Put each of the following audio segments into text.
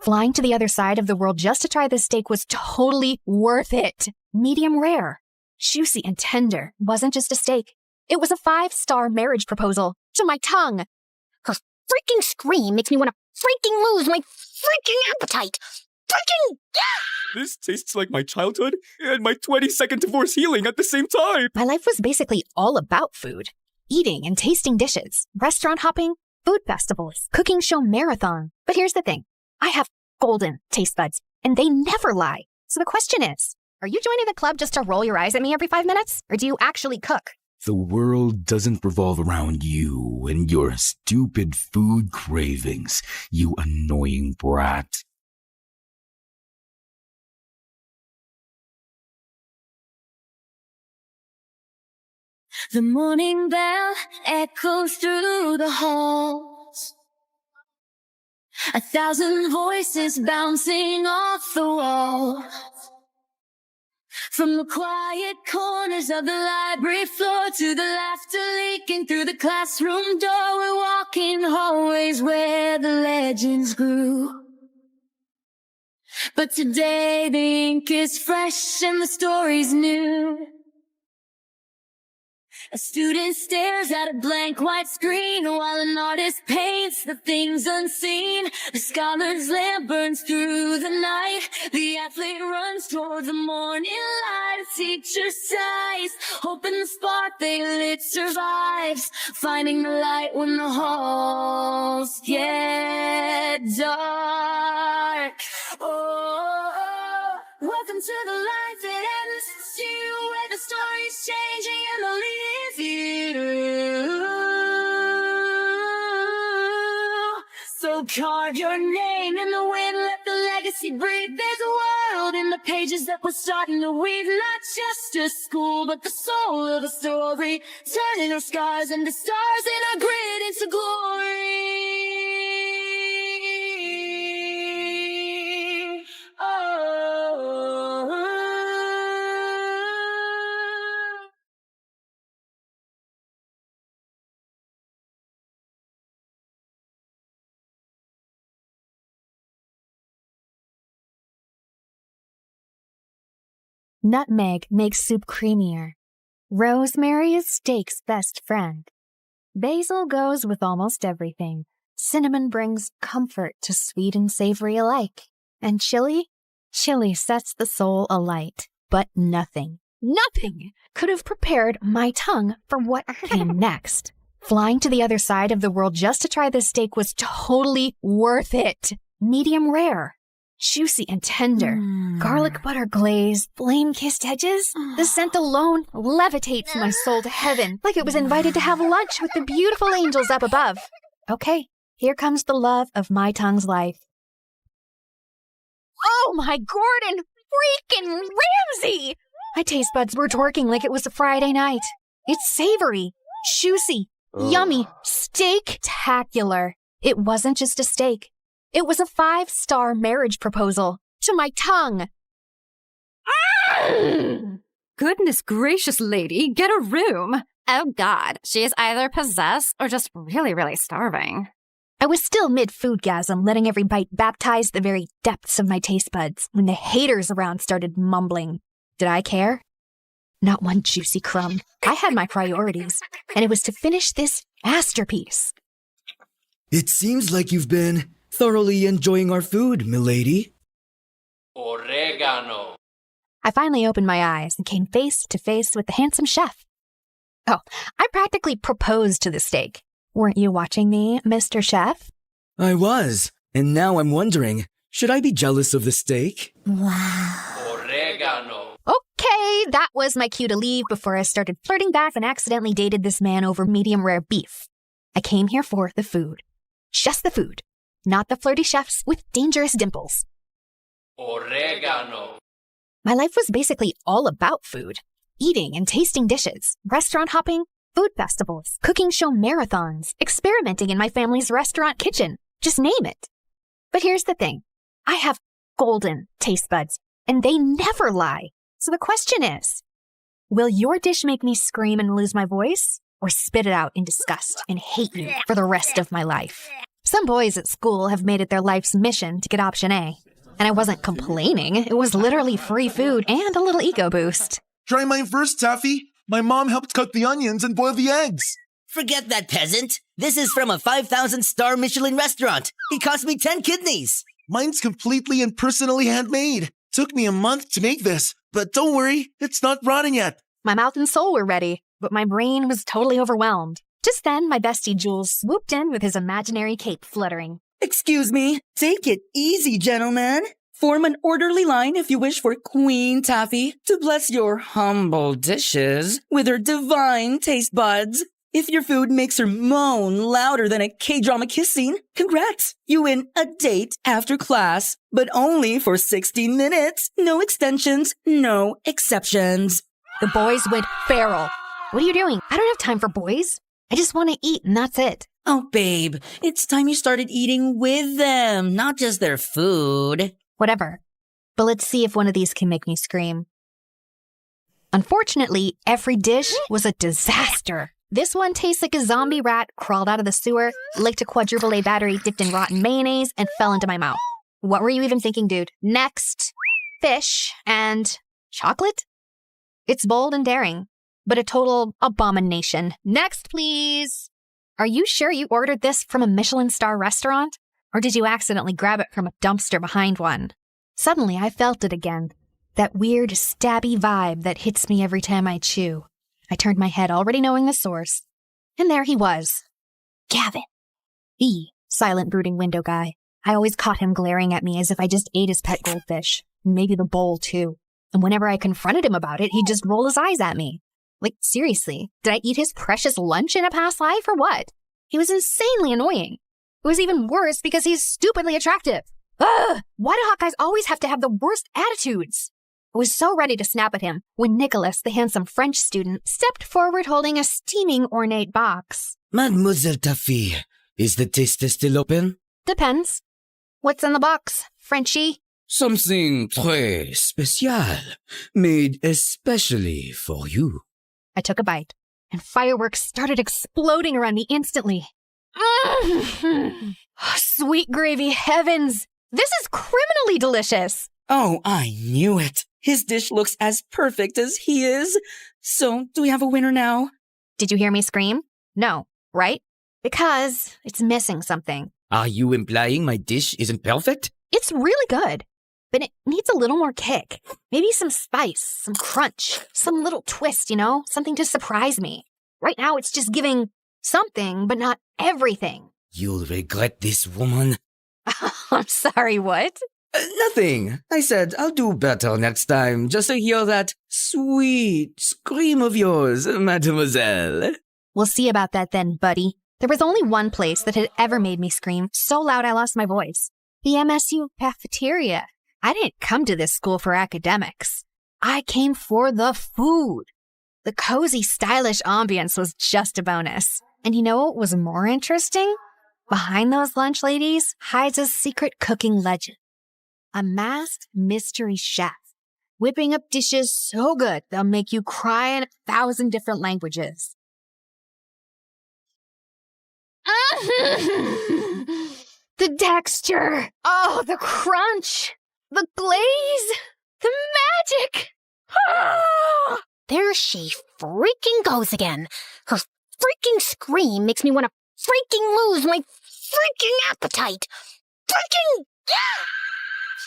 Flying to the other side of the world just to try this steak was totally worth it. Medium rare, juicy and tender. Wasn't just a steak. It was a 5-star marriage proposal to my tongue. Her freaking scream makes me want to freaking lose my freaking appetite. Freaking yeah! This tastes like my childhood and my 22nd divorce healing at the same time. My life was basically all about food. Eating and tasting dishes, restaurant hopping, food festivals, cooking show marathon. But here's the thing. I have golden taste buds, and they never lie. So the question is, are you joining the club just to roll your eyes at me every 5 minutes? Or do you actually cook? The world doesn't revolve around you and your stupid food cravings, you annoying brat. The morning bell echoes through the halls. 1,000 voices bouncing off the walls. From the quiet corners of the library floor to the laughter leaking through the classroom door, we're walking hallways where the legends grew. But today the ink is fresh and the story's new. A student stares at a blank white screen while an artist paints the things unseen. The scholar's lamp burns through the night. The athlete runs toward the morning light. The teacher sighs, hoping the spark they lit survives. Finding the light when the halls get dark. Oh, welcome to the life that ends. See you where the story's changing and the leave you. So carve your name in the wind, let the legacy breathe. There's a world in the pages that we're starting to weave. Not just a school, but the soul of the story. Turning our scars into stars and our grit into glory. Nutmeg makes soup creamier. Rosemary is steak's best friend. Basil goes with almost everything. Cinnamon brings comfort to sweet and savory alike. And chili? Chili sets the soul alight. But nothing could have prepared my tongue for what came next. Flying to the other side of the world just to try this steak was totally worth it. Medium rare. Juicy and tender. Garlic butter glaze, flame-kissed edges. The scent alone levitates my soul to heaven, like it was invited to have lunch with the beautiful angels up above. Okay, here comes the love of my tongue's life. Oh my Gordon freaking Ramsay! My taste buds were twerking like it was a Friday night. It's savory, juicy, yummy, steak-tacular. It wasn't just a steak. It was a 5-star marriage proposal to my tongue. Goodness gracious, lady, get a room. Oh God, she is either possessed or just really, really starving. I was still mid-foodgasm, letting every bite baptize the very depths of my taste buds when the haters around started mumbling. Did I care? Not one juicy crumb. I had my priorities, and it was to finish this masterpiece. It seems like you've been thoroughly enjoying our food, milady. Oregano. I finally opened my eyes and came face to face with the handsome chef. Oh, I practically proposed to the steak. Weren't you watching me, Mr. Chef? I was, and now I'm wondering, should I be jealous of the steak? Wow. Oregano. Okay, that was my cue to leave before I started flirting back and accidentally dated this man over medium rare beef. I came here for the food. Just the food. Not the flirty chefs with dangerous dimples. Oregano. My life was basically all about food. Eating and tasting dishes, restaurant hopping, food festivals, cooking show marathons, experimenting in my family's restaurant kitchen. Just name it. But here's the thing. I have golden taste buds, and they never lie. So the question is, will your dish make me scream and lose my voice, or spit it out in disgust and hate you for the rest of my life? Some boys at school have made it their life's mission to get option A. And I wasn't complaining. It was literally free food and a little ego boost. Try mine first, Taffy. My mom helped cut the onions and boil the eggs. Forget that, peasant. This is from a 5,000-star Michelin restaurant. It cost me 10 kidneys. Mine's completely and personally handmade. Took me a month to make this, but don't worry, it's not rotten yet. My mouth and soul were ready, but my brain was totally overwhelmed. Just then, my bestie Jules swooped in with his imaginary cape fluttering. Excuse me. Take it easy, gentlemen. Form an orderly line if you wish for Queen Taffy to bless your humble dishes with her divine taste buds. If your food makes her moan louder than a K-drama kiss scene, congrats! You win a date after class, but only for 60 minutes. No extensions, no exceptions. The boys went feral. What are you doing? I don't have time for boys. I just want to eat and that's it. Oh, babe, it's time you started eating with them, not just their food. Whatever. But let's see if one of these can make me scream. Unfortunately, every dish was a disaster. This one tastes like a zombie rat crawled out of the sewer, licked a quadruple A battery dipped in rotten mayonnaise, and fell into my mouth. What were you even thinking, dude? Next, fish and chocolate? It's bold and daring, but a total abomination. Next, please. Are you sure you ordered this from a Michelin star restaurant? Or did you accidentally grab it from a dumpster behind one? Suddenly, I felt it again. That weird, stabby vibe that hits me every time I chew. I turned my head, already knowing the source. And there he was. Gavin. The silent, brooding window guy. I always caught him glaring at me as if I just ate his pet goldfish. Maybe the bowl, too. And whenever I confronted him about it, he'd just roll his eyes at me. Like, seriously, did I eat his precious lunch in a past life or what? He was insanely annoying. It was even worse because he's stupidly attractive. Ugh! Why do hot guys always have to have the worst attitudes? I was so ready to snap at him when Nicholas, the handsome French student, stepped forward holding a steaming ornate box. Mademoiselle Taffy, is the taster still open? Depends. What's in the box, Frenchie? Something très spécial, made especially for you. I took a bite, and fireworks started exploding around me instantly. Sweet gravy heavens! This is criminally delicious! Oh, I knew it. His dish looks as perfect as he is. So, do we have a winner now? Did you hear me scream? No, right? Because it's missing something. Are you implying my dish isn't perfect? It's really good, but it needs a little more kick. Maybe some spice, some crunch, some little twist, something to surprise me. Right now, it's just giving something, but not everything. You'll regret this, woman. I'm sorry, what? Nothing. I said I'll do better next time, just to hear that sweet scream of yours, mademoiselle. We'll see about that then, buddy. There was only one place that had ever made me scream so loud I lost my voice. The MSU cafeteria. I didn't come to this school for academics. I came for the food. The cozy, stylish ambience was just a bonus. And you know what was more interesting? Behind those lunch ladies hides a secret cooking legend. A masked mystery chef, whipping up dishes so good they'll make you cry in 1,000 different languages. The texture, oh, the crunch, the glaze, the magic. Ah! There she freaking goes again. Her freaking scream makes me want to freaking lose my freaking appetite. Freaking, yeah!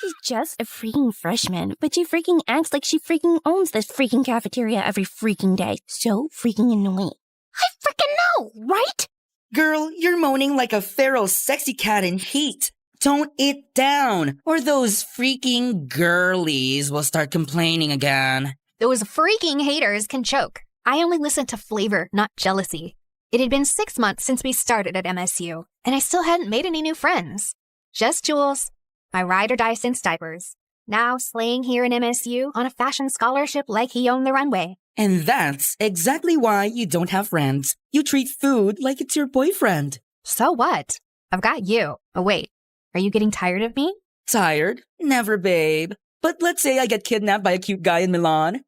She's just a freaking freshman, but she freaking acts like she freaking owns this freaking cafeteria every freaking day. So freaking annoying. I freaking know, right? Girl, you're moaning like a feral sexy cat in heat. Tone it down, or those freaking girlies will start complaining again. Those freaking haters can choke. I only listen to flavor, not jealousy. It had been 6 months since we started at MSU, and I still hadn't made any new friends. Just Jules, my ride or die since diapers, now slaying here in MSU on a fashion scholarship like he owned the runway. And that's exactly why you don't have friends. You treat food like it's your boyfriend. So what? I've got you. Oh, wait. Are you getting tired of me? Tired? Never, babe. But let's say I get kidnapped by a cute guy in Milan.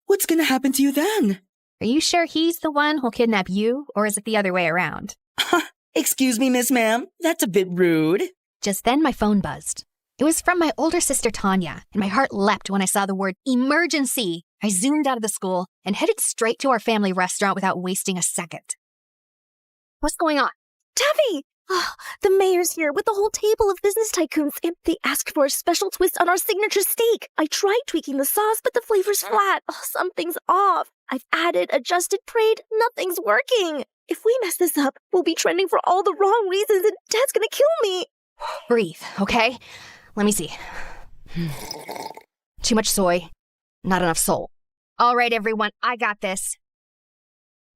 What's gonna happen to you then? Are you sure he's the one who'll kidnap you, or is it the other way around? Excuse me, Miss Ma'am. That's a bit rude. Just then, my phone buzzed. It was from my older sister, Tanya, and my heart leapt when I saw the word emergency. I zoomed out of the school and headed straight to our family restaurant without wasting a second. What's going on? Taffy! Oh, the mayor's here with the whole table of business tycoons, and they asked for a special twist on our signature steak. I tried tweaking the sauce, but the flavor's flat. Oh, something's off. I've added, adjusted, prayed. Nothing's working. If we mess this up, we'll be trending for all the wrong reasons, and Dad's gonna kill me. Breathe, okay? Let me see. Too much soy, not enough soul. All right, everyone, I got this.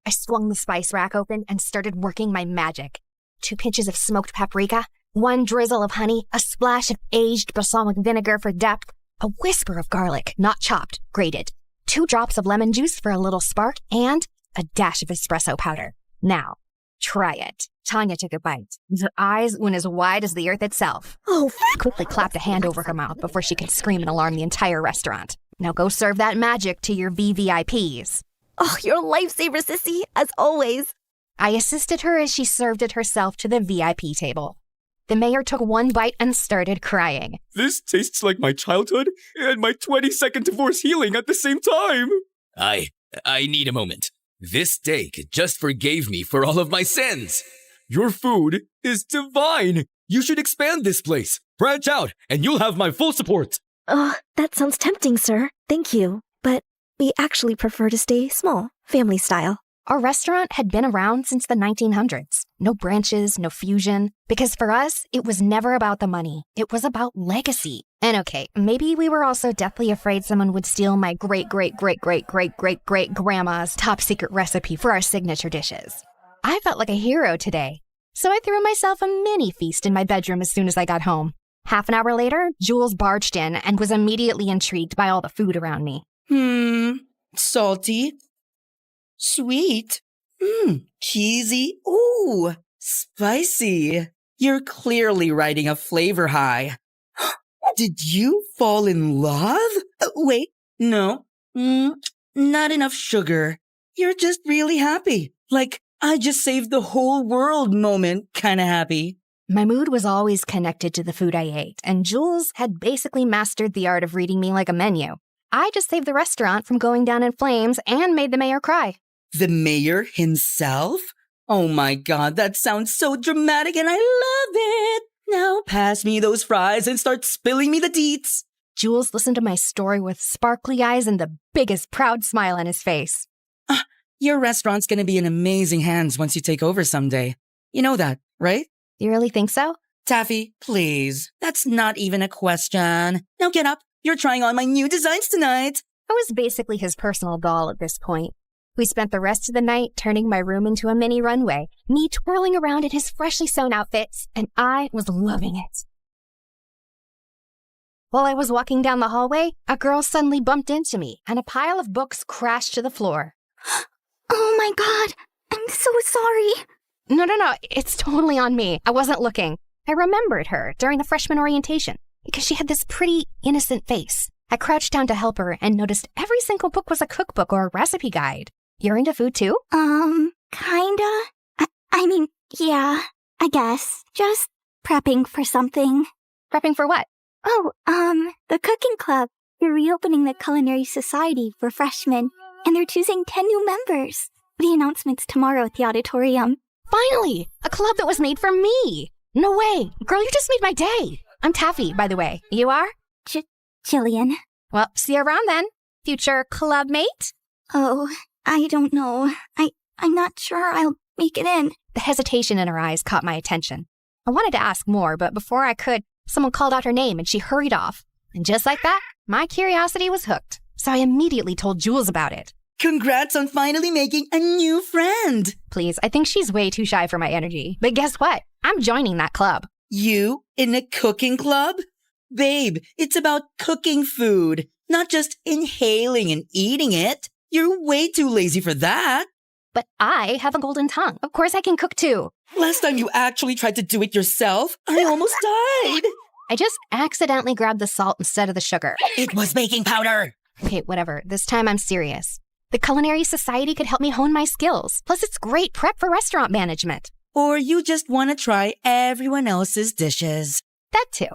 I swung the spice rack open and started working my magic. 2 pinches of smoked paprika, 1 drizzle of honey, a splash of aged balsamic vinegar for depth, a whisper of garlic, not chopped, grated, 2 drops of lemon juice for a little spark, and a dash of espresso powder. Now, try it. Tanya took a bite. Her eyes went as wide as the earth itself. Oh, Quickly clapped a hand over her mouth before she could scream and alarm the entire restaurant. Now go serve that magic to your VVIPs. Oh, you're a lifesaver, sissy, as always. I assisted her as she served it herself to the VIP table. The mayor took 1 bite and started crying. This tastes like my childhood and my 22nd divorce healing at the same time. I need a moment. This steak just forgave me for all of my sins. Your food is divine. You should expand this place. Branch out, and you'll have my full support. That sounds tempting, sir. Thank you. But we actually prefer to stay small, family style. Our restaurant had been around since the 1900s. No branches, no fusion. Because for us, it was never about the money. It was about legacy. And okay, maybe we were also deathly afraid someone would steal my great-great-great-great-great-great-grandma's top secret recipe for our signature dishes. I felt like a hero today. So I threw myself a mini feast in my bedroom as soon as I got home. Half an hour later, Jules barged in and was immediately intrigued by all the food around me. Salty. Sweet. Cheesy. Ooh, spicy. You're clearly riding a flavor high. Did you fall in love? Wait, no. Not enough sugar. You're just really happy. Like, I just saved the whole world moment kinda happy. My mood was always connected to the food I ate, and Jules had basically mastered the art of reading me like a menu. I just saved the restaurant from going down in flames and made the mayor cry. The mayor himself? Oh my god, that sounds so dramatic and I love it! Now pass me those fries and start spilling me the deets. Jules listened to my story with sparkly eyes and the biggest proud smile on his face. Your restaurant's gonna be in amazing hands once you take over someday. You know that, right? You really think so? Taffy, please. That's not even a question. Now get up. You're trying on my new designs tonight. I was basically his personal doll at this point. We spent the rest of the night turning my room into a mini runway, me twirling around in his freshly sewn outfits, and I was loving it. While I was walking down the hallway, a girl suddenly bumped into me, and a pile of books crashed to the floor. Oh my god, I'm so sorry. No, it's totally on me. I wasn't looking. I remembered her during the freshman orientation because she had this pretty, innocent face. I crouched down to help her and noticed every single book was a cookbook or a recipe guide. You're into food too? Kinda. I mean, yeah, I guess. Just prepping for something. Prepping for what? Oh, the cooking club. They're reopening the Culinary Society for freshmen, and they're choosing 10 new members. The announcement's tomorrow at the auditorium. Finally! A club that was made for me! No way! Girl, you just made my day! I'm Taffy, by the way. You are? Jillian. Well, see you around then. Future club mate? Oh, I don't know. I'm not sure I'll make it in. The hesitation in her eyes caught my attention. I wanted to ask more, but before I could, someone called out her name and she hurried off. And just like that, my curiosity was hooked. So I immediately told Jules about it. Congrats on finally making a new friend. Please, I think she's way too shy for my energy. But guess what? I'm joining that club. You in a cooking club? Babe, it's about cooking food, not just inhaling and eating it. You're way too lazy for that. But I have a golden tongue. Of course I can cook too. Last time you actually tried to do it yourself, I almost died. I just accidentally grabbed the salt instead of the sugar. It was baking powder. Okay, whatever. This time I'm serious. The Culinary Society could help me hone my skills. Plus, it's great prep for restaurant management. Or you just want to try everyone else's dishes? That too.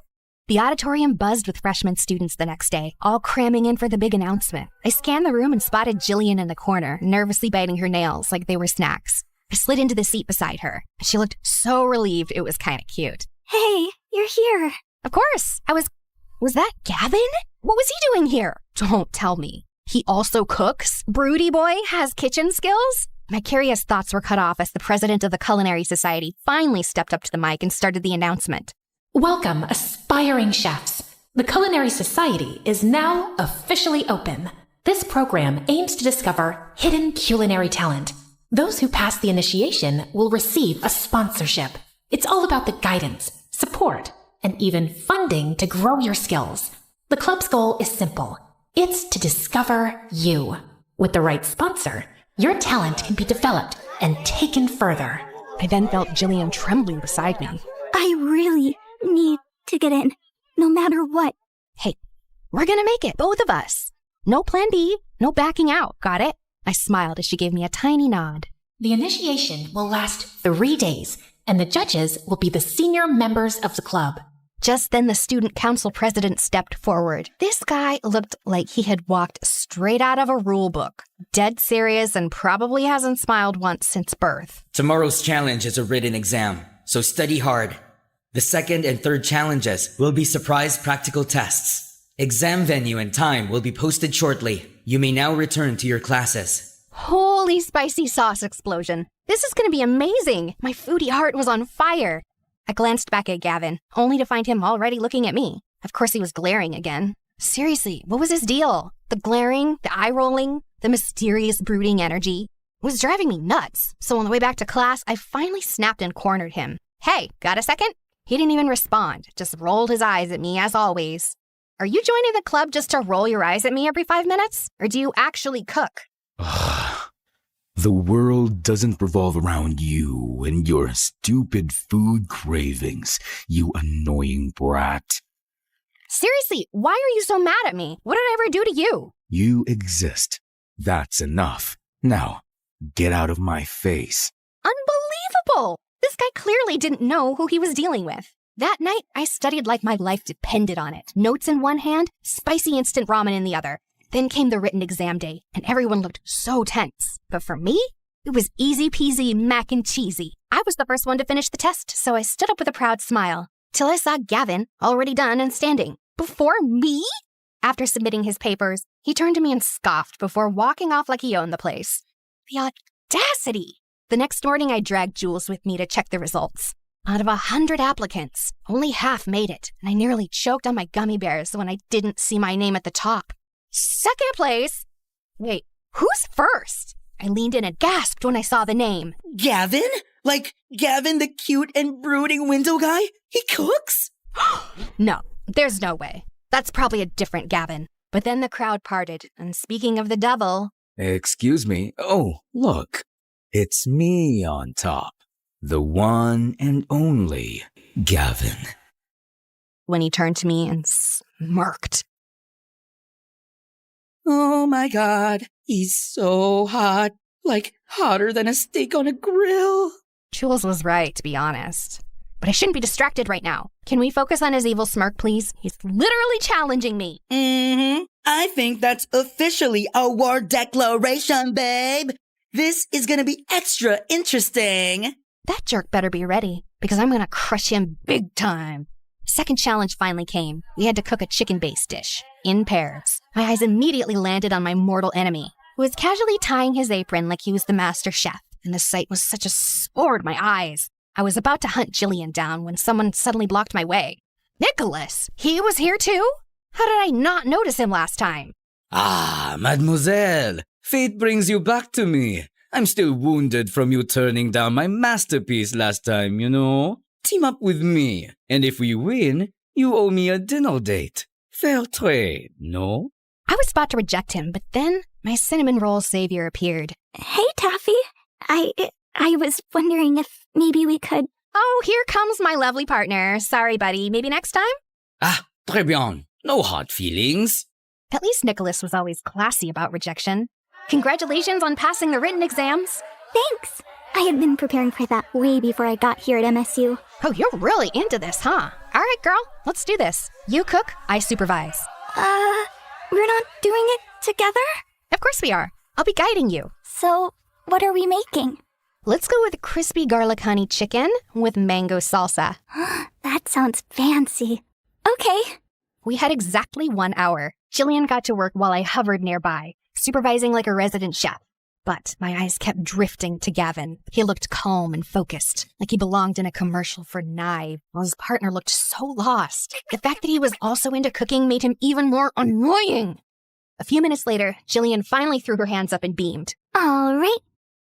The auditorium buzzed with freshman students the next day, all cramming in for the big announcement. I scanned the room and spotted Jillian in the corner, nervously biting her nails like they were snacks. I slid into the seat beside her. She looked so relieved it was kind of cute. Hey, you're here. Of course. Was that Gavin? What was he doing here? Don't tell me. He also cooks? Broody boy has kitchen skills? My curious thoughts were cut off as the president of the Culinary Society finally stepped up to the mic and started the announcement. Welcome, aspiring chefs. The Culinary Society is now officially open. This program aims to discover hidden culinary talent. Those who pass the initiation will receive a sponsorship. It's all about the guidance, support, and even funding to grow your skills. The club's goal is simple. It's to discover you. With the right sponsor, your talent can be developed and taken further. I then felt Jillian trembling beside me. I really need to get in, no matter what. Hey, we're gonna make it, both of us. No plan B, no backing out, got it? I smiled as she gave me a tiny nod. The initiation will last 3 days, and the judges will be the senior members of the club. Just then the student council president stepped forward. This guy looked like he had walked straight out of a rule book. Dead serious and probably hasn't smiled once since birth. Tomorrow's challenge is a written exam, so study hard. The second and third challenges will be surprise practical tests. Exam venue and time will be posted shortly. You may now return to your classes. Holy spicy sauce explosion. This is going to be amazing. My foodie heart was on fire. I glanced back at Gavin, only to find him already looking at me. Of course he was glaring again. Seriously, what was his deal? The glaring, the eye-rolling, the mysterious brooding energy. It was driving me nuts. So on the way back to class, I finally snapped and cornered him. Hey, got a second? He didn't even respond, just rolled his eyes at me as always. Are you joining the club just to roll your eyes at me every 5 minutes? Or do you actually cook? The world doesn't revolve around you and your stupid food cravings, you annoying brat. Seriously, why are you so mad at me? What did I ever do to you? You exist. That's enough. Now, get out of my face. Unbelievable! This guy clearly didn't know who he was dealing with. That night, I studied like my life depended on it. Notes in one hand, spicy instant ramen in the other. Then came the written exam day, and everyone looked so tense. But for me, it was easy peasy mac and cheesy. I was the first one to finish the test, so I stood up with a proud smile. Till I saw Gavin, already done and standing. Before me? After submitting his papers, he turned to me and scoffed before walking off like he owned the place. The audacity! The next morning, I dragged Jules with me to check the results. Out of 100 applicants, only half made it, and I nearly choked on my gummy bears when I didn't see my name at the top. Second place? Wait, who's first? I leaned in and gasped when I saw the name. Gavin? Like Gavin, the cute and brooding window guy? He cooks? No, there's no way. That's probably a different Gavin. But then the crowd parted, and speaking of the devil... Excuse me. Oh, look. It's me on top. The one and only Gavin. When he turned to me and smirked. Oh my god, he's so hot. Like hotter than a steak on a grill. Jules was right, to be honest. But I shouldn't be distracted right now. Can we focus on his evil smirk, please? He's literally challenging me. I think that's officially a war declaration, babe. This is gonna be extra interesting. That jerk better be ready, because I'm gonna crush him big time. Second challenge finally came. We had to cook a chicken-based dish, in pairs. My eyes immediately landed on my mortal enemy, who was casually tying his apron like he was the master chef, and the sight was such a sword my eyes. I was about to hunt Jillian down when someone suddenly blocked my way. Nicholas! He was here too? How did I not notice him last time? Ah, mademoiselle, fate brings you back to me. I'm still wounded from you turning down my masterpiece last time, you know? Team up with me, and if we win, you owe me a dinner date. Fair trade, no? I was about to reject him, but then my cinnamon roll savior appeared. Hey, Taffy. I was wondering if maybe we could... Oh, here comes my lovely partner. Sorry, buddy. Maybe next time? Ah, très bien. No hard feelings. At least Nicholas was always classy about rejection. Congratulations on passing the written exams. Thanks. I had been preparing for that way before I got here at MSU. Oh, you're really into this, huh? All right, girl, let's do this. You cook, I supervise. We're not doing it together? Of course we are. I'll be guiding you. So, what are we making? Let's go with crispy garlic honey chicken with mango salsa. That sounds fancy. Okay. We had exactly 1 hour. Jillian got to work while I hovered nearby, supervising like a resident chef. But my eyes kept drifting to Gavin. He looked calm and focused, like he belonged in a commercial for knives, while his partner looked so lost. The fact that he was also into cooking made him even more annoying. A few minutes later, Jillian finally threw her hands up and beamed. All right.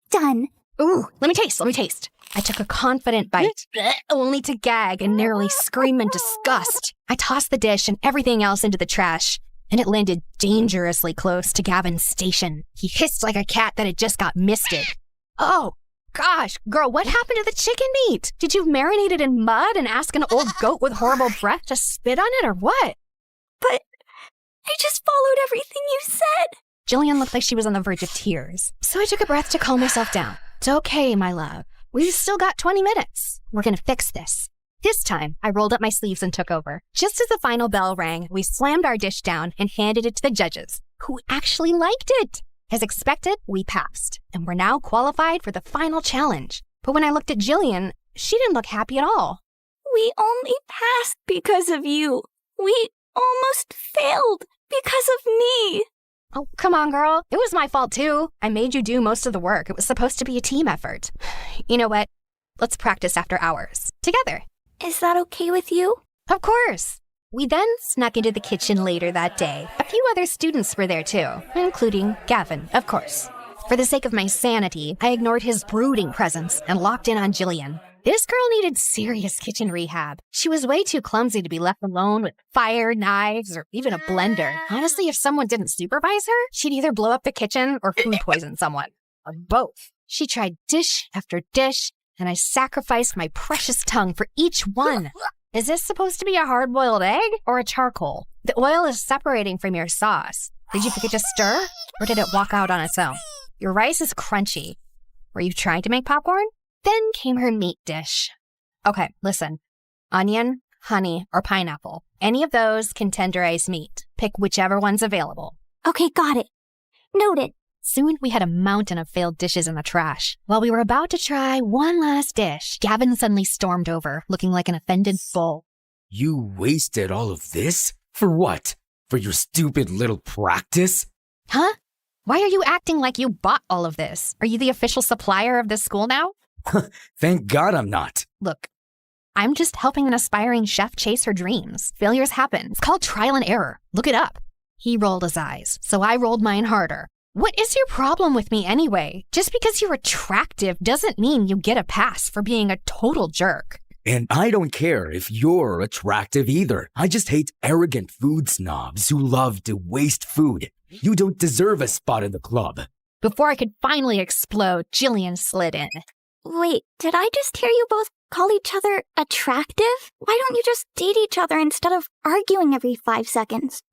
Done. Ooh, let me taste. I took a confident bite, only to gag and nearly scream in disgust. I tossed the dish and everything else into the trash, and it landed dangerously close to Gavin's station. He hissed like a cat that had just got misted. Oh, gosh, girl, what happened to the chicken meat? Did you marinate it in mud and ask an old goat with horrible breath to spit on it or what? But I just followed everything you said. Jillian looked like she was on the verge of tears, so I took a breath to calm myself down. It's okay, my love. We've still got 20 minutes. We're gonna fix this. This time, I rolled up my sleeves and took over. Just as the final bell rang, we slammed our dish down and handed it to the judges, who actually liked it. As expected, we passed, and we're now qualified for the final challenge. But when I looked at Jillian, she didn't look happy at all. We only passed because of you. We almost failed because of me. Oh, come on, girl. It was my fault, too. I made you do most of the work. It was supposed to be a team effort. You know what? Let's practice after hours. Together. Is that okay with you? Of course. We then snuck into the kitchen later that day. A few other students were there, too, including Gavin, of course. For the sake of my sanity, I ignored his brooding presence and locked in on Jillian. This girl needed serious kitchen rehab. She was way too clumsy to be left alone with fire, knives, or even a blender. Honestly, if someone didn't supervise her, she'd either blow up the kitchen or food poison someone. Or both. She tried dish after dish, and I sacrificed my precious tongue for each one. Is this supposed to be a hard-boiled egg or a charcoal? The oil is separating from your sauce. Did you forget to stir, or did it walk out on its own? Your rice is crunchy. Were you trying to make popcorn? Then came her meat dish. Okay, listen. Onion, honey, or pineapple. Any of those can tenderize meat. Pick whichever one's available. Okay, got it. Noted. Soon we had a mountain of failed dishes in the trash. While we were about to try one last dish, Gavin suddenly stormed over, looking like an offended bull. You wasted all of this? For what? For your stupid little practice? Huh? Why are you acting like you bought all of this? Are you the official supplier of this school now? Thank God I'm not. Look, I'm just helping an aspiring chef chase her dreams. Failures happen. It's called trial and error. Look it up. He rolled his eyes, so I rolled mine harder. What is your problem with me anyway? Just because you're attractive doesn't mean you get a pass for being a total jerk. And I don't care if you're attractive either. I just hate arrogant food snobs who love to waste food. You don't deserve a spot in the club. Before I could finally explode, Jillian slid in. Wait, did I just hear you both call each other attractive? Why don't you just date each other instead of arguing every 5 seconds?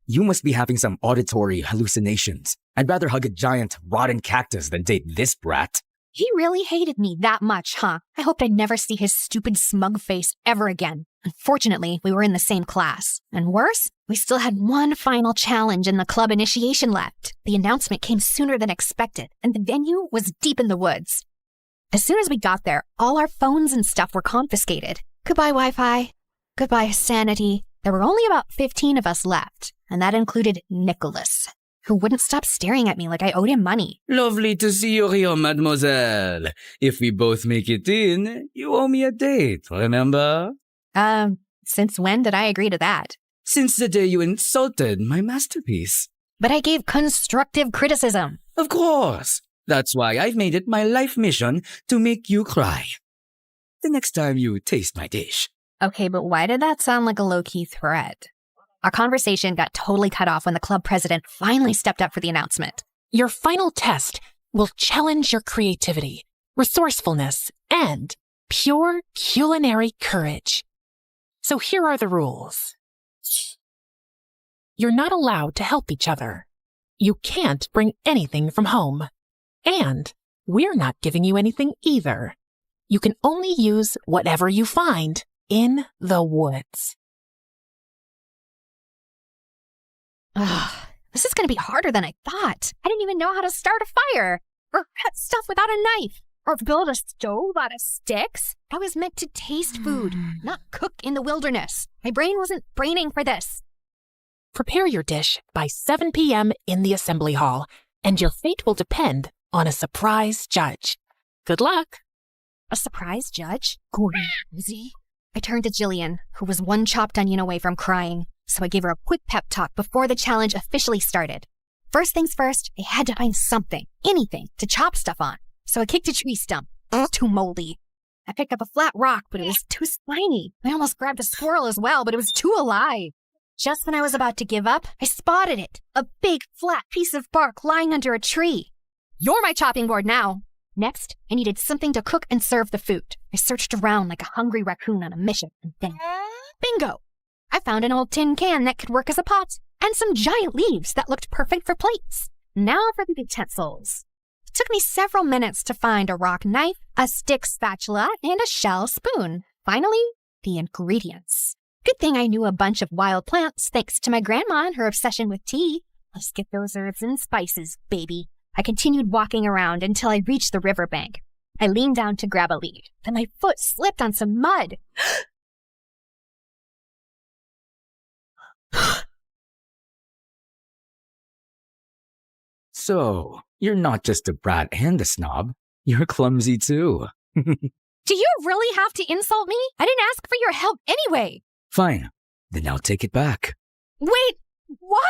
You must be having some auditory hallucinations. I'd rather hug a giant, rotten cactus than date this brat. He really hated me that much, huh? I hoped I'd never see his stupid smug face ever again. Unfortunately, we were in the same class. And worse, we still had one final challenge in the club initiation left. The announcement came sooner than expected, and the venue was deep in the woods. As soon as we got there, all our phones and stuff were confiscated. Goodbye, Wi-Fi. Goodbye, sanity. There were only about 15 of us left, and that included Nicholas, who wouldn't stop staring at me like I owed him money. Lovely to see you here, mademoiselle. If we both make it in, you owe me a date, remember? Since when did I agree to that? Since the day you insulted my masterpiece. But I gave constructive criticism. Of course. That's why I've made it my life mission to make you cry. The next time you taste my dish. Okay, but why did that sound like a low-key threat? Our conversation got totally cut off when the club president finally stepped up for the announcement. Your final test will challenge your creativity, resourcefulness, and pure culinary courage. So here are the rules. You're not allowed to help each other. You can't bring anything from home. And we're not giving you anything either. You can only use whatever you find in the woods. Ugh, this is going to be harder than I thought. I didn't even know how to start a fire, or cut stuff without a knife, or build a stove out of sticks. I was meant to taste food, not cook in the wilderness. My brain wasn't braining for this. Prepare your dish by 7 p.m. in the assembly hall, and your fate will depend on a surprise judge. Good luck. A surprise judge? Crazy. I turned to Jillian, who was one chopped onion away from crying, so I gave her a quick pep talk before the challenge officially started. First things first, I had to find something, anything, to chop stuff on. So I kicked a tree stump. It was too moldy. I picked up a flat rock, but it was too spiny. I almost grabbed a squirrel as well, but it was too alive. Just when I was about to give up, I spotted it. A big, flat piece of bark lying under a tree. You're my chopping board now. Next, I needed something to cook and serve the food. I searched around like a hungry raccoon on a mission, and then, bingo! I found an old tin can that could work as a pot, and some giant leaves that looked perfect for plates. Now for the utensils. It took me several minutes to find a rock knife, a stick spatula, and a shell spoon. Finally, the ingredients. Good thing I knew a bunch of wild plants thanks to my grandma and her obsession with tea. Let's get those herbs and spices, baby. I continued walking around until I reached the riverbank. I leaned down to grab a leaf, then my foot slipped on some mud. So, you're not just a brat and a snob. You're clumsy too. Do you really have to insult me? I didn't ask for your help anyway. Fine. Then I'll take it back. Wait, what?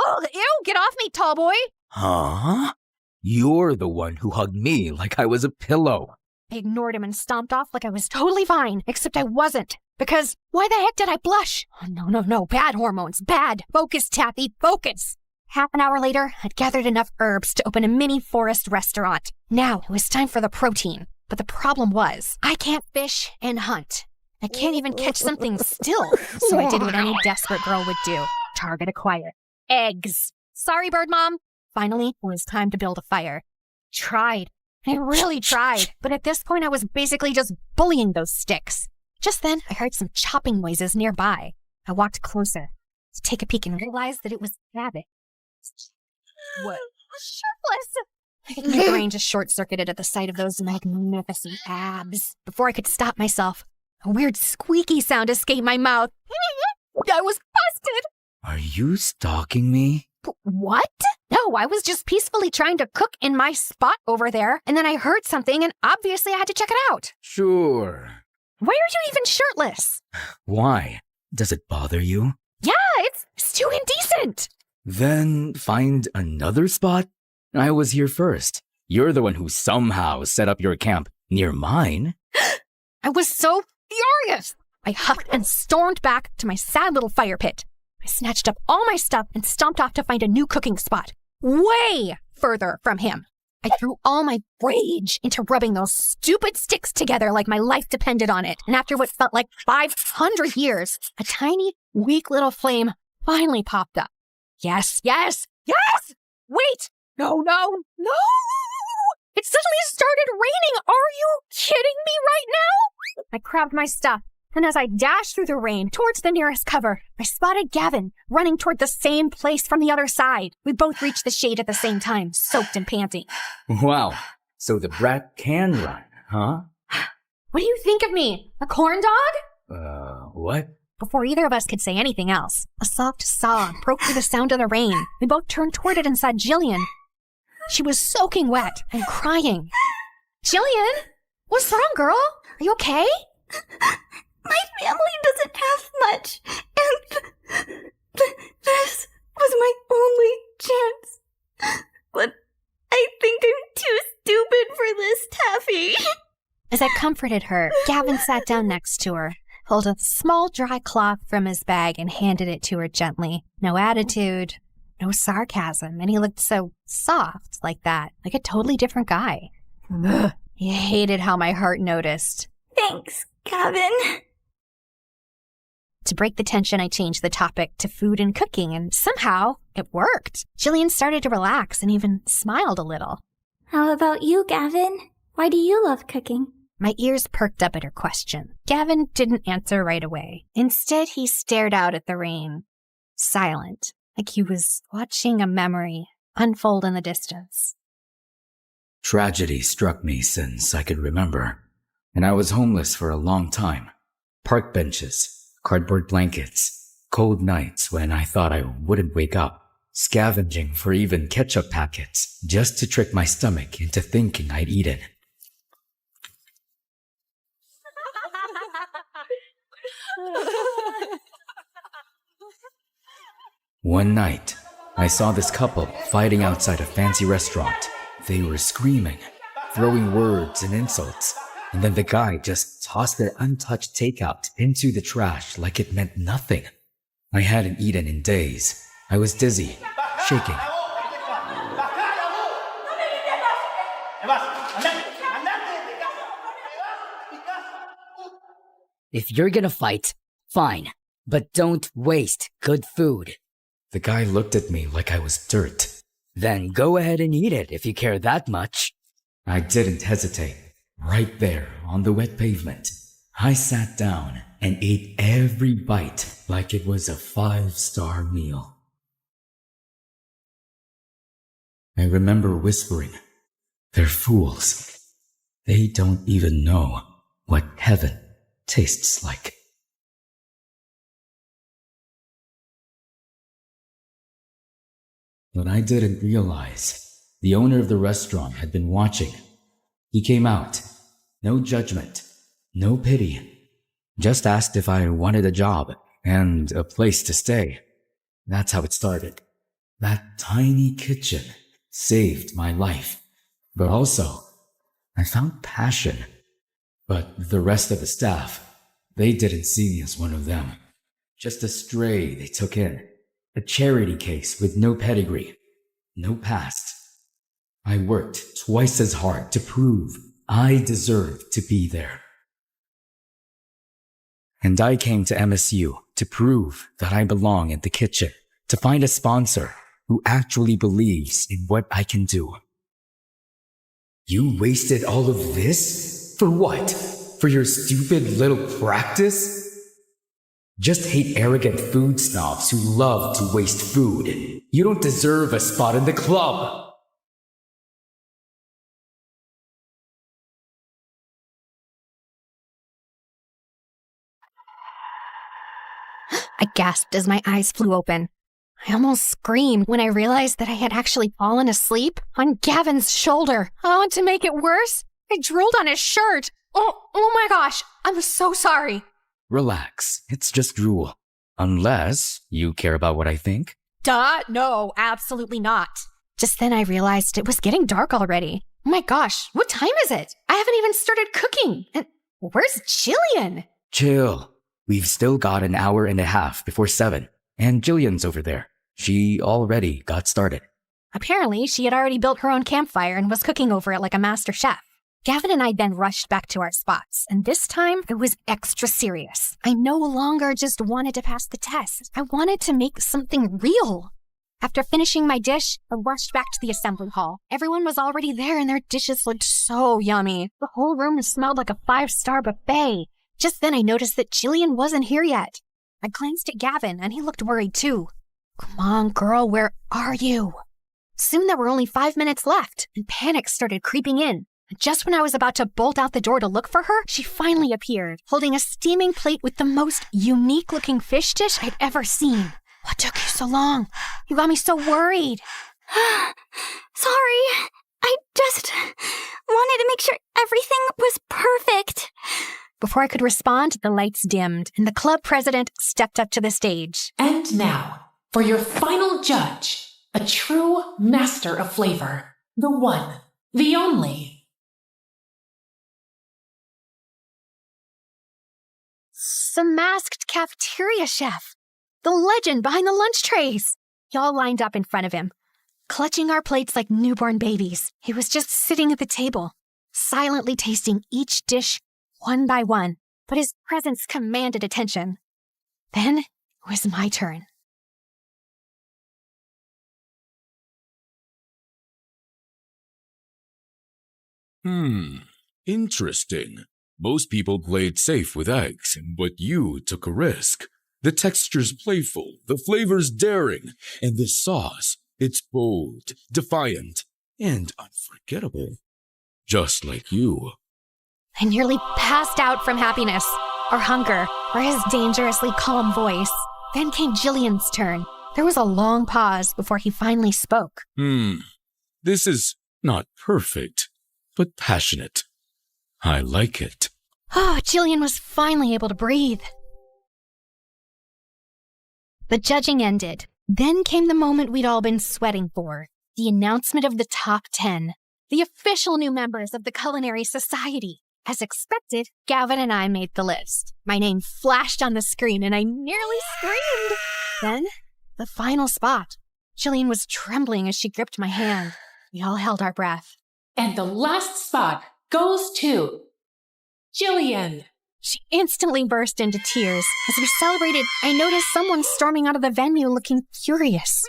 Ugh, ew, get off me, tall boy. Huh? You're the one who hugged me like I was a pillow. I ignored him and stomped off like I was totally fine, except I wasn't. Because why the heck did I blush? Oh, no, bad hormones, bad. Focus, Taffy, focus. Half an hour later, I'd gathered enough herbs to open a mini forest restaurant. Now it was time for the protein. But the problem was, I can't fish and hunt. I can't even catch something still. So I did what any desperate girl would do. Target acquired. Eggs. Sorry, Bird Mom. Finally, it was time to build a fire. Tried. I really tried. But at this point, I was basically just bullying those sticks. Just then, I heard some chopping noises nearby. I walked closer to take a peek and realized that it was Gavin. What? Shirtless! My brain just short-circuited at the sight of those magnificent abs. Before I could stop myself, a weird squeaky sound escaped my mouth. I was busted! Are you stalking me? What? No, I was just peacefully trying to cook in my spot over there, and then I heard something, and obviously I had to check it out. Sure. Why are you even shirtless? Why? Does it bother you? Yeah, it's too indecent. Then find another spot? I was here first. You're the one who somehow set up your camp near mine. I was so furious. I huffed and stormed back to my sad little fire pit. I snatched up all my stuff and stomped off to find a new cooking spot, way further from him. I threw all my rage into rubbing those stupid sticks together like my life depended on it. And after what felt like 500 years, a tiny, weak little flame finally popped up. Yes! Wait! No! It suddenly started raining! Are you kidding me right now? I grabbed my stuff, and as I dashed through the rain towards the nearest cover, I spotted Gavin running toward the same place from the other side. We both reached the shade at the same time, soaked and panting. Wow. So the brat can run, huh? What do you think of me? A corn dog? What? Before either of us could say anything else, a soft sob broke through the sound of the rain. We both turned toward it and saw Jillian. She was soaking wet and crying. Jillian? What's wrong, girl? Are you okay? My family doesn't have much, and this was my only chance. But I think I'm too stupid for this, Taffy. As I comforted her, Gavin sat down next to her, pulled a small dry cloth from his bag, and handed it to her gently. No attitude, no sarcasm, and he looked so soft like that, like a totally different guy. Ugh. He hated how my heart noticed. Thanks, Gavin. To break the tension, I changed the topic to food and cooking, and somehow it worked. Jillian started to relax and even smiled a little. How about you, Gavin? Why do you love cooking? My ears perked up at her question. Gavin didn't answer right away. Instead, he stared out at the rain, silent, like he was watching a memory unfold in the distance. Tragedy struck me since I could remember, and I was homeless for a long time. Park benches, cardboard blankets, cold nights when I thought I wouldn't wake up, scavenging for even ketchup packets just to trick my stomach into thinking I'd eaten. One night, I saw this couple fighting outside a fancy restaurant. They were screaming, throwing words and insults, and then the guy just tossed their untouched takeout into the trash like it meant nothing. I hadn't eaten in days. I was dizzy, shaking. If you're gonna fight, fine, but don't waste good food. The guy looked at me like I was dirt. Then go ahead and eat it if you care that much. I didn't hesitate. Right there on the wet pavement, I sat down and ate every bite like it was a 5-star meal. I remember whispering, "They're fools. They don't even know what heaven tastes like." But I didn't realize the owner of the restaurant had been watching. He came out, no judgment, no pity, just asked if I wanted a job and a place to stay. That's how it started. That tiny kitchen saved my life. But also, I found passion. But the rest of the staff, they didn't see me as one of them. Just a stray they took in. A charity case with no pedigree, no past. I worked twice as hard to prove I deserved to be there. And I came to MSU to prove that I belong in the kitchen, to find a sponsor who actually believes in what I can do. You wasted all of this? For what? For your stupid little practice? Just hate arrogant food snobs who love to waste food. You don't deserve a spot in the club. I gasped as my eyes flew open. I almost screamed when I realized that I had actually fallen asleep on Gavin's shoulder. Oh, and to make it worse, I drooled on his shirt. Oh my gosh, I'm so sorry. Relax, it's just drool. Unless you care about what I think. Duh, no, absolutely not. Just then I realized it was getting dark already. Oh my gosh, what time is it? I haven't even started cooking. And where's Jillian? Chill. We've still got an hour and a half before 7. And Jillian's over there. She already got started. Apparently, she had already built her own campfire and was cooking over it like a master chef. Gavin and I then rushed back to our spots, and this time it was extra serious. I no longer just wanted to pass the test. I wanted to make something real. After finishing my dish, I rushed back to the assembly hall. Everyone was already there and their dishes looked so yummy. The whole room smelled like a 5-star buffet. Just then I noticed that Jillian wasn't here yet. I glanced at Gavin and he looked worried too. Come on, girl, where are you? Soon there were only 5 minutes left, and panic started creeping in. Just when I was about to bolt out the door to look for her, she finally appeared, holding a steaming plate with the most unique-looking fish dish I'd ever seen. What took you so long? You got me so worried. Sorry. I just wanted to make sure everything was perfect. Before I could respond, the lights dimmed, and the club president stepped up to the stage. And now, for your final judge, a true master of flavor, the one, the only. The masked cafeteria chef. The legend behind the lunch trays. Y'all lined up in front of him, clutching our plates like newborn babies. He was just sitting at the table, silently tasting each dish one by one, but his presence commanded attention. Then it was my turn. Interesting. Most people played safe with eggs, but you took a risk. The texture's playful, the flavor's daring, and the sauce, it's bold, defiant, and unforgettable. Just like you. I nearly passed out from happiness, or hunger, or his dangerously calm voice. Then came Jillian's turn. There was a long pause before he finally spoke. This is not perfect, but passionate. I like it. Oh, Jillian was finally able to breathe. The judging ended. Then came the moment we'd all been sweating for. The announcement of the top 10. The official new members of the Culinary Society. As expected, Gavin and I made the list. My name flashed on the screen and I nearly screamed. Then, the final spot. Jillian was trembling as she gripped my hand. We all held our breath. And the last spot goes to Jillian. She instantly burst into tears. As we celebrated, I noticed someone storming out of the venue looking furious.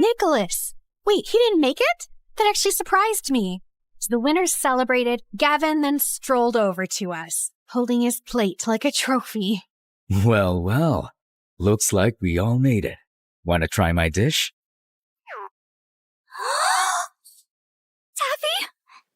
Nicholas! Wait, he didn't make it? That actually surprised me. As the winners celebrated, Gavin then strolled over to us, holding his plate like a trophy. Well, well. Looks like we all made it. Want to try my dish? Taffy,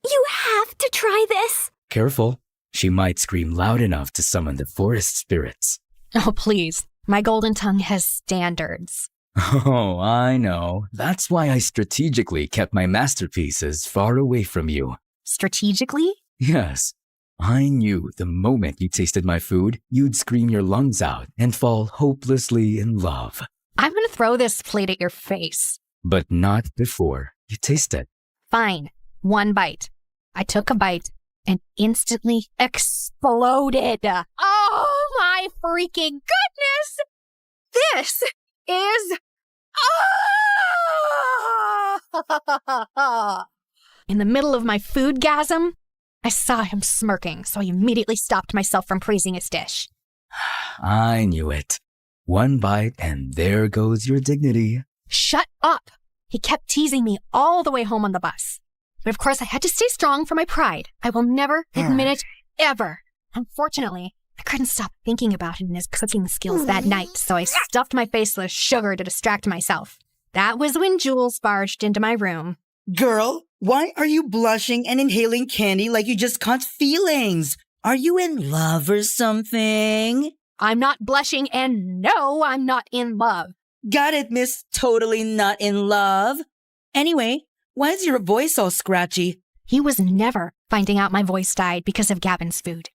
you have to try this. Careful. She might scream loud enough to summon the forest spirits. Oh, please. My golden tongue has standards. Oh, I know. That's why I strategically kept my masterpieces far away from you. Strategically? Yes. I knew the moment you tasted my food, you'd scream your lungs out and fall hopelessly in love. I'm gonna throw this plate at your face. But not before you taste it. Fine. One bite. I took a bite and instantly exploded. Oh my freaking goodness! This is... In the middle of my foodgasm, I saw him smirking, so I immediately stopped myself from praising his dish. I knew it. One bite and there goes your dignity. Shut up! He kept teasing me all the way home on the bus. But of course I had to stay strong for my pride. I will never admit it, ever. Unfortunately, I couldn't stop thinking about him and his cooking skills that night, so I stuffed my face with sugar to distract myself. That was when Jules barged into my room. Girl, why are you blushing and inhaling candy like you just caught feelings? Are you in love or something? I'm not blushing, and no, I'm not in love. Got it, miss. Totally not in love. Anyway, why is your voice all scratchy? He was never finding out my voice died because of Gavin's food.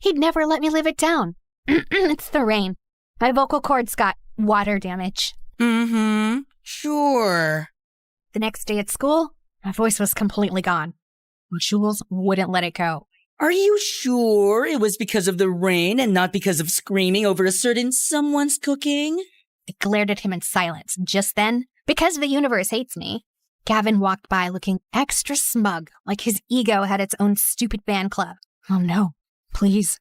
He'd never let me live it down. It's the rain. My vocal cords got water damage. Sure. The next day at school, my voice was completely gone. Jules wouldn't let it go. Are you sure it was because of the rain and not because of screaming over a certain someone's cooking? I glared at him in silence. Just then, because the universe hates me, Gavin walked by looking extra smug, like his ego had its own stupid fan club. Oh no, please.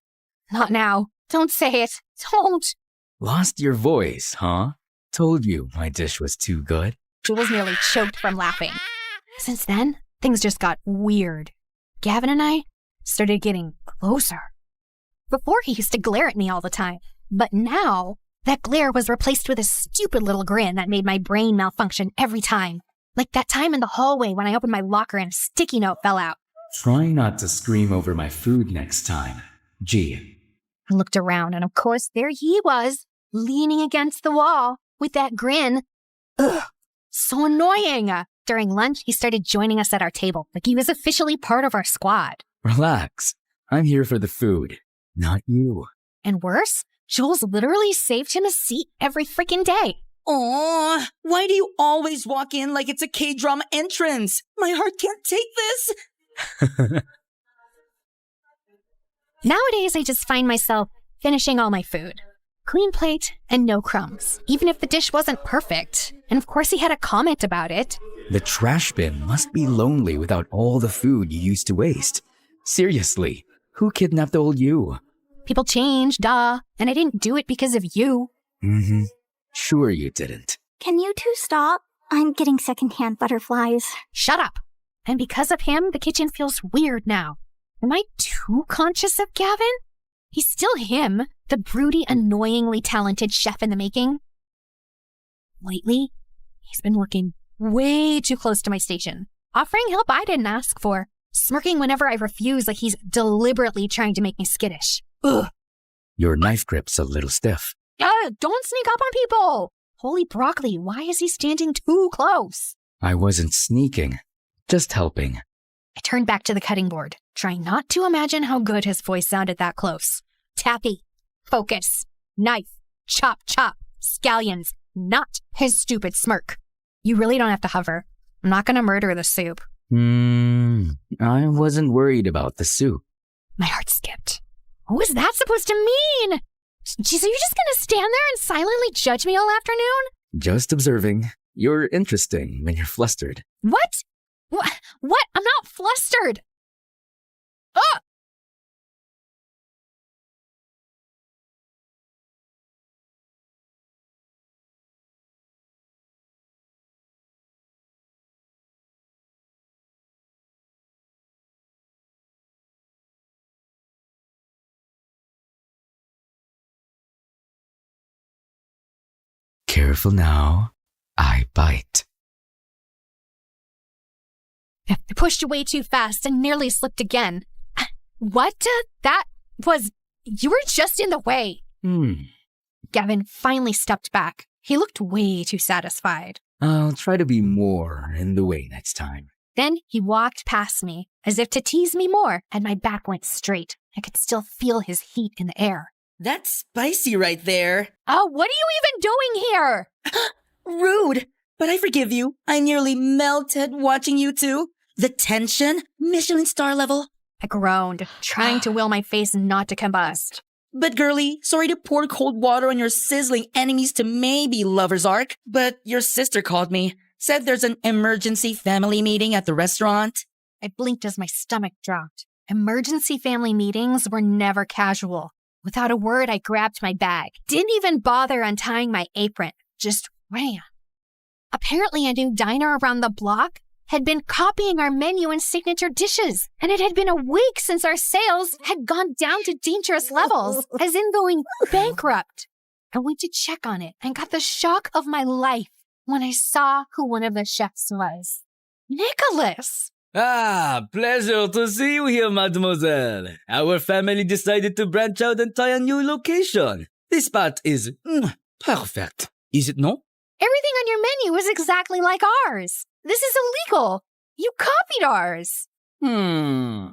Not now. Don't say it. Don't. Lost your voice, huh? Told you my dish was too good. Jules nearly choked from laughing. Since then, things just got weird. Gavin and I started getting closer. Before, he used to glare at me all the time. But now, that glare was replaced with a stupid little grin that made my brain malfunction every time. Like that time in the hallway when I opened my locker and a sticky note fell out. Try not to scream over my food next time. Gee. I looked around, and of course, there he was, leaning against the wall with that grin. Ugh, so annoying. During lunch, he started joining us at our table, like he was officially part of our squad. Relax. I'm here for the food, not you. And worse, Jules literally saved him a seat every freaking day. Aw, why do you always walk in like it's a K-drama entrance? My heart can't take this. Nowadays, I just find myself finishing all my food. Clean plate and no crumbs, even if the dish wasn't perfect. And of course, he had a comment about it. The trash bin must be lonely without all the food you used to waste. Seriously, who kidnapped old you? People change, duh. And I didn't do it because of you. Mm-hmm. Sure you didn't. Can you two stop? I'm getting secondhand butterflies. Shut up. And because of him, the kitchen feels weird now. Am I too conscious of Gavin? He's still him, the broody, annoyingly talented chef in the making. Lately, he's been working way too close to my station, offering help I didn't ask for, smirking whenever I refuse like he's deliberately trying to make me skittish. Ugh. Your knife grip's a little stiff. Don't sneak up on people! Holy broccoli, why is he standing too close? I wasn't sneaking, just helping. I turned back to the cutting board, trying not to imagine how good his voice sounded that close. Taffy, focus, knife, chop, chop, scallions, not his stupid smirk. You really don't have to hover. I'm not gonna murder the soup. I wasn't worried about the soup. My heart skipped. What was that supposed to mean? Jeez, are you just gonna stand there and silently judge me all afternoon? Just observing. You're interesting when you're flustered. What? What? I'm not flustered. Ah! Careful now. I bite. I pushed away too fast and nearly slipped again. What? That was... You were just in the way. Gavin finally stepped back. He looked way too satisfied. I'll try to be more in the way next time. Then he walked past me, as if to tease me more, and my back went straight. I could still feel his heat in the air. That's spicy right there. Oh, what are you even doing here? Rude, but I forgive you. I nearly melted watching you two. The tension, Michelin star level. I groaned, trying to will my face not to combust. But girlie, sorry to pour cold water on your sizzling enemies to maybe lover's arc, but your sister called me. Said there's an emergency family meeting at the restaurant. I blinked as my stomach dropped. Emergency family meetings were never casual. Without a word, I grabbed my bag. Didn't even bother untying my apron. Just ran. Apparently, a new diner around the block had been copying our menu and signature dishes. And it had been a week since our sales had gone down to dangerous levels, as in going bankrupt. I went to check on it and got the shock of my life when I saw who one of the chefs was. Nicholas! Pleasure to see you here, mademoiselle. Our family decided to branch out and try a new location. This spot is perfect. Is it no? Everything on your menu is exactly like ours. This is illegal. You copied ours.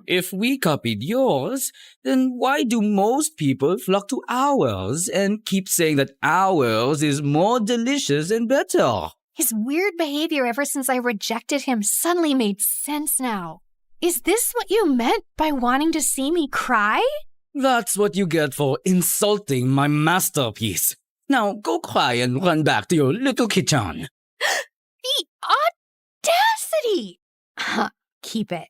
If we copied yours, then why do most people flock to ours and keep saying that ours is more delicious and better? His weird behavior ever since I rejected him suddenly made sense now. Is this what you meant by wanting to see me cry? That's what you get for insulting my masterpiece. Now go cry and run back to your little kitchen. The audacity! Keep it.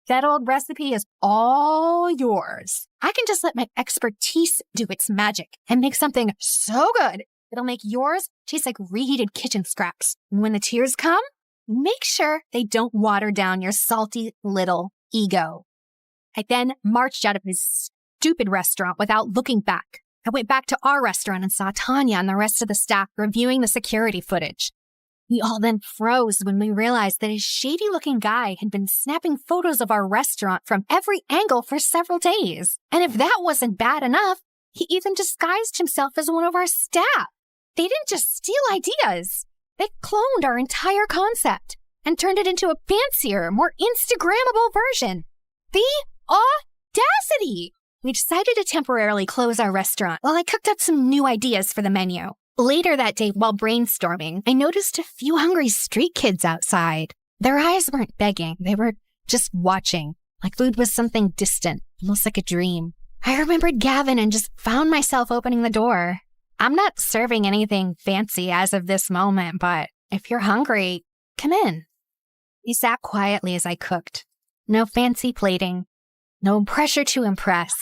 That old recipe is all yours. I can just let my expertise do its magic and make something so good it'll make yours taste like reheated kitchen scraps. And when the tears come, make sure they don't water down your salty little ego. I then marched out of his stupid restaurant without looking back. I went back to our restaurant and saw Tanya and the rest of the staff reviewing the security footage. We all then froze when we realized that a shady-looking guy had been snapping photos of our restaurant from every angle for several days. And if that wasn't bad enough, he even disguised himself as one of our staff. They didn't just steal ideas. They cloned our entire concept and turned it into a fancier, more Instagrammable version. The audacity! We decided to temporarily close our restaurant while I cooked up some new ideas for the menu. Later that day, while brainstorming, I noticed a few hungry street kids outside. Their eyes weren't begging. They were just watching, like food was something distant, almost like a dream. I remembered Gavin and just found myself opening the door. I'm not serving anything fancy as of this moment, but if you're hungry, come in. He sat quietly as I cooked. No fancy plating. No pressure to impress.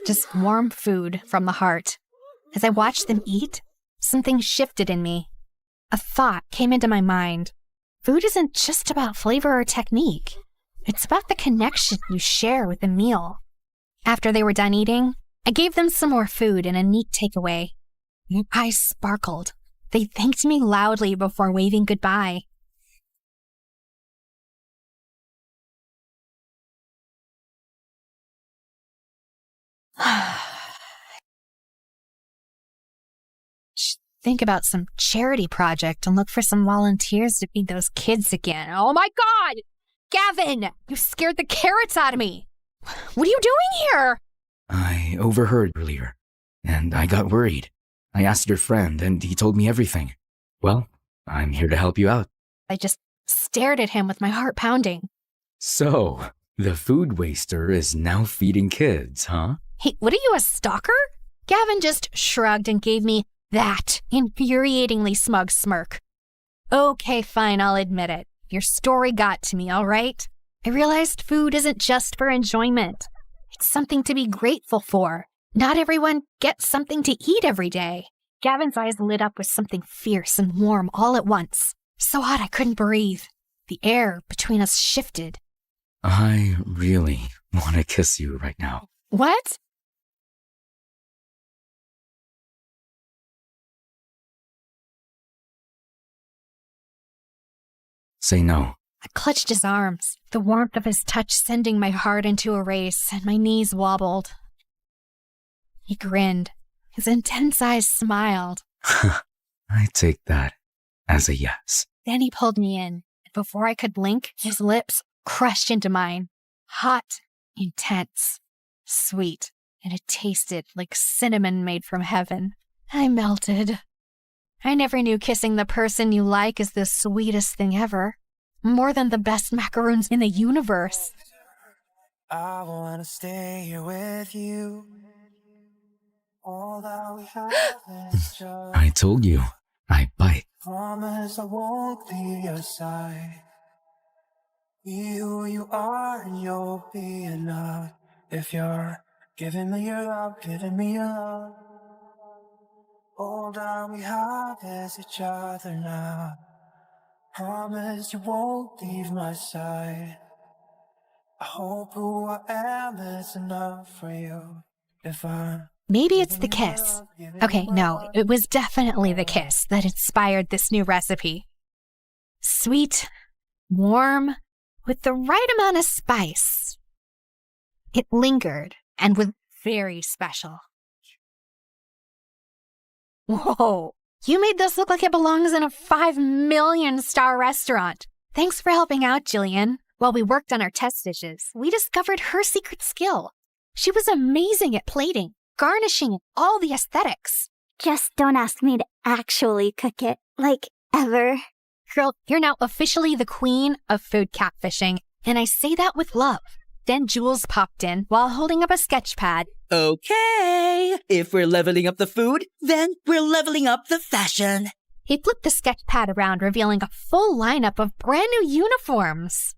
Just warm food from the heart. As I watched them eat, something shifted in me. A thought came into my mind. Food isn't just about flavor or technique. It's about the connection you share with the meal. After they were done eating, I gave them some more food and a neat takeaway. Their eyes sparkled. They thanked me loudly before waving goodbye. Think about some charity project and look for some volunteers to feed those kids again. Oh my God! Gavin! You scared the carrots out of me! What are you doing here? I overheard earlier, and I got worried. I asked your friend, and he told me everything. Well, I'm here to help you out. I just stared at him with my heart pounding. So, the food waster is now feeding kids, huh? Hey, what are you, a stalker? Gavin just shrugged and gave me that infuriatingly smug smirk. Okay, fine, I'll admit it. Your story got to me, all right? I realized food isn't just for enjoyment. It's something to be grateful for. Not everyone gets something to eat every day. Gavin's eyes lit up with something fierce and warm all at once. So hot I couldn't breathe. The air between us shifted. I really want to kiss you right now. What? Say no. I clutched his arms, the warmth of his touch sending my heart into a race, and my knees wobbled. He grinned. His intense eyes smiled. I take that as a yes. Then he pulled me in, and before I could blink, his lips crushed into mine. Hot, intense, sweet, and it tasted like cinnamon made from heaven. I melted. I never knew kissing the person you like is the sweetest thing ever. More than the best macaroons in the universe. I wanna stay here with you. All that we have is just I told you, I bite. promise I won't leave your side. Be who you are and you'll be enough. If you're giving me your love, giving me your love. All that we have is each other now. Promise you won't leave my side. I hope who I am is enough for you. If I'm Maybe it's the kiss. Okay, no, it was definitely the kiss that inspired this new recipe. Sweet, warm, with the right amount of spice. It lingered and was very special. Whoa, you made this look like it belongs in a 5 million star restaurant. Thanks for helping out, Jillian. While we worked on our test dishes, we discovered her secret skill. She was amazing at plating, garnishing, and all the aesthetics. Just don't ask me to actually cook it, like, ever. Girl, you're now officially the queen of food catfishing, and I say that with love. Then Jules popped in while holding up a sketch pad. Okay, if we're leveling up the food, then we're leveling up the fashion. He flipped the sketch pad around, revealing a full lineup of brand new uniforms.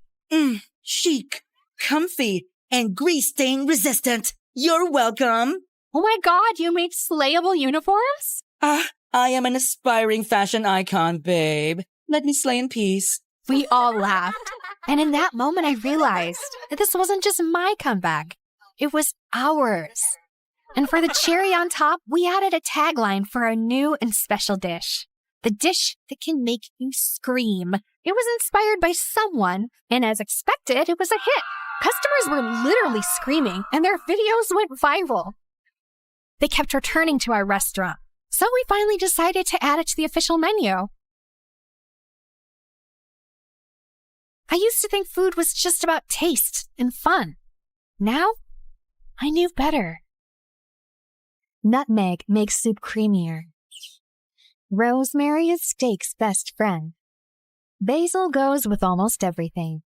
Chic, comfy, and grease stain resistant. You're welcome. Oh my God, you made slayable uniforms? I am an aspiring fashion icon, babe. Let me slay in peace. We all laughed. And in that moment, I realized that this wasn't just my comeback. It was ours. And for the cherry on top, we added a tagline for our new and special dish. The dish that can make you scream. It was inspired by someone, and as expected, it was a hit. Customers were literally screaming, and their videos went viral. They kept returning to our restaurant, so we finally decided to add it to the official menu. I used to think food was just about taste and fun. Now, I knew better. Nutmeg makes soup creamier. Rosemary is steak's best friend. Basil goes with almost everything.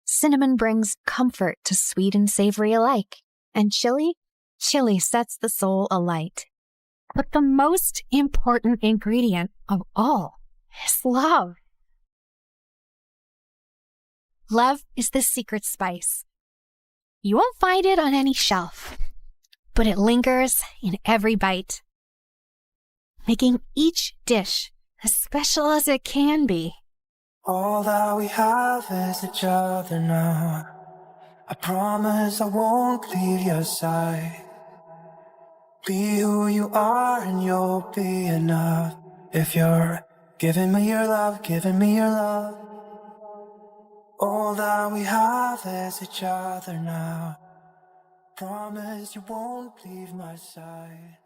Cinnamon brings comfort to sweet and savory alike. And chili sets the soul alight. But the most important ingredient of all is love. Love is the secret spice. You won't find it on any shelf, but it lingers in every bite. making each dish as special as it can be. All that we have is each other now. I promise I won't leave your side. Be who you are and you'll be enough. If you're giving me your love, giving me your love. All that we have is each other now. Promise you won't leave my side.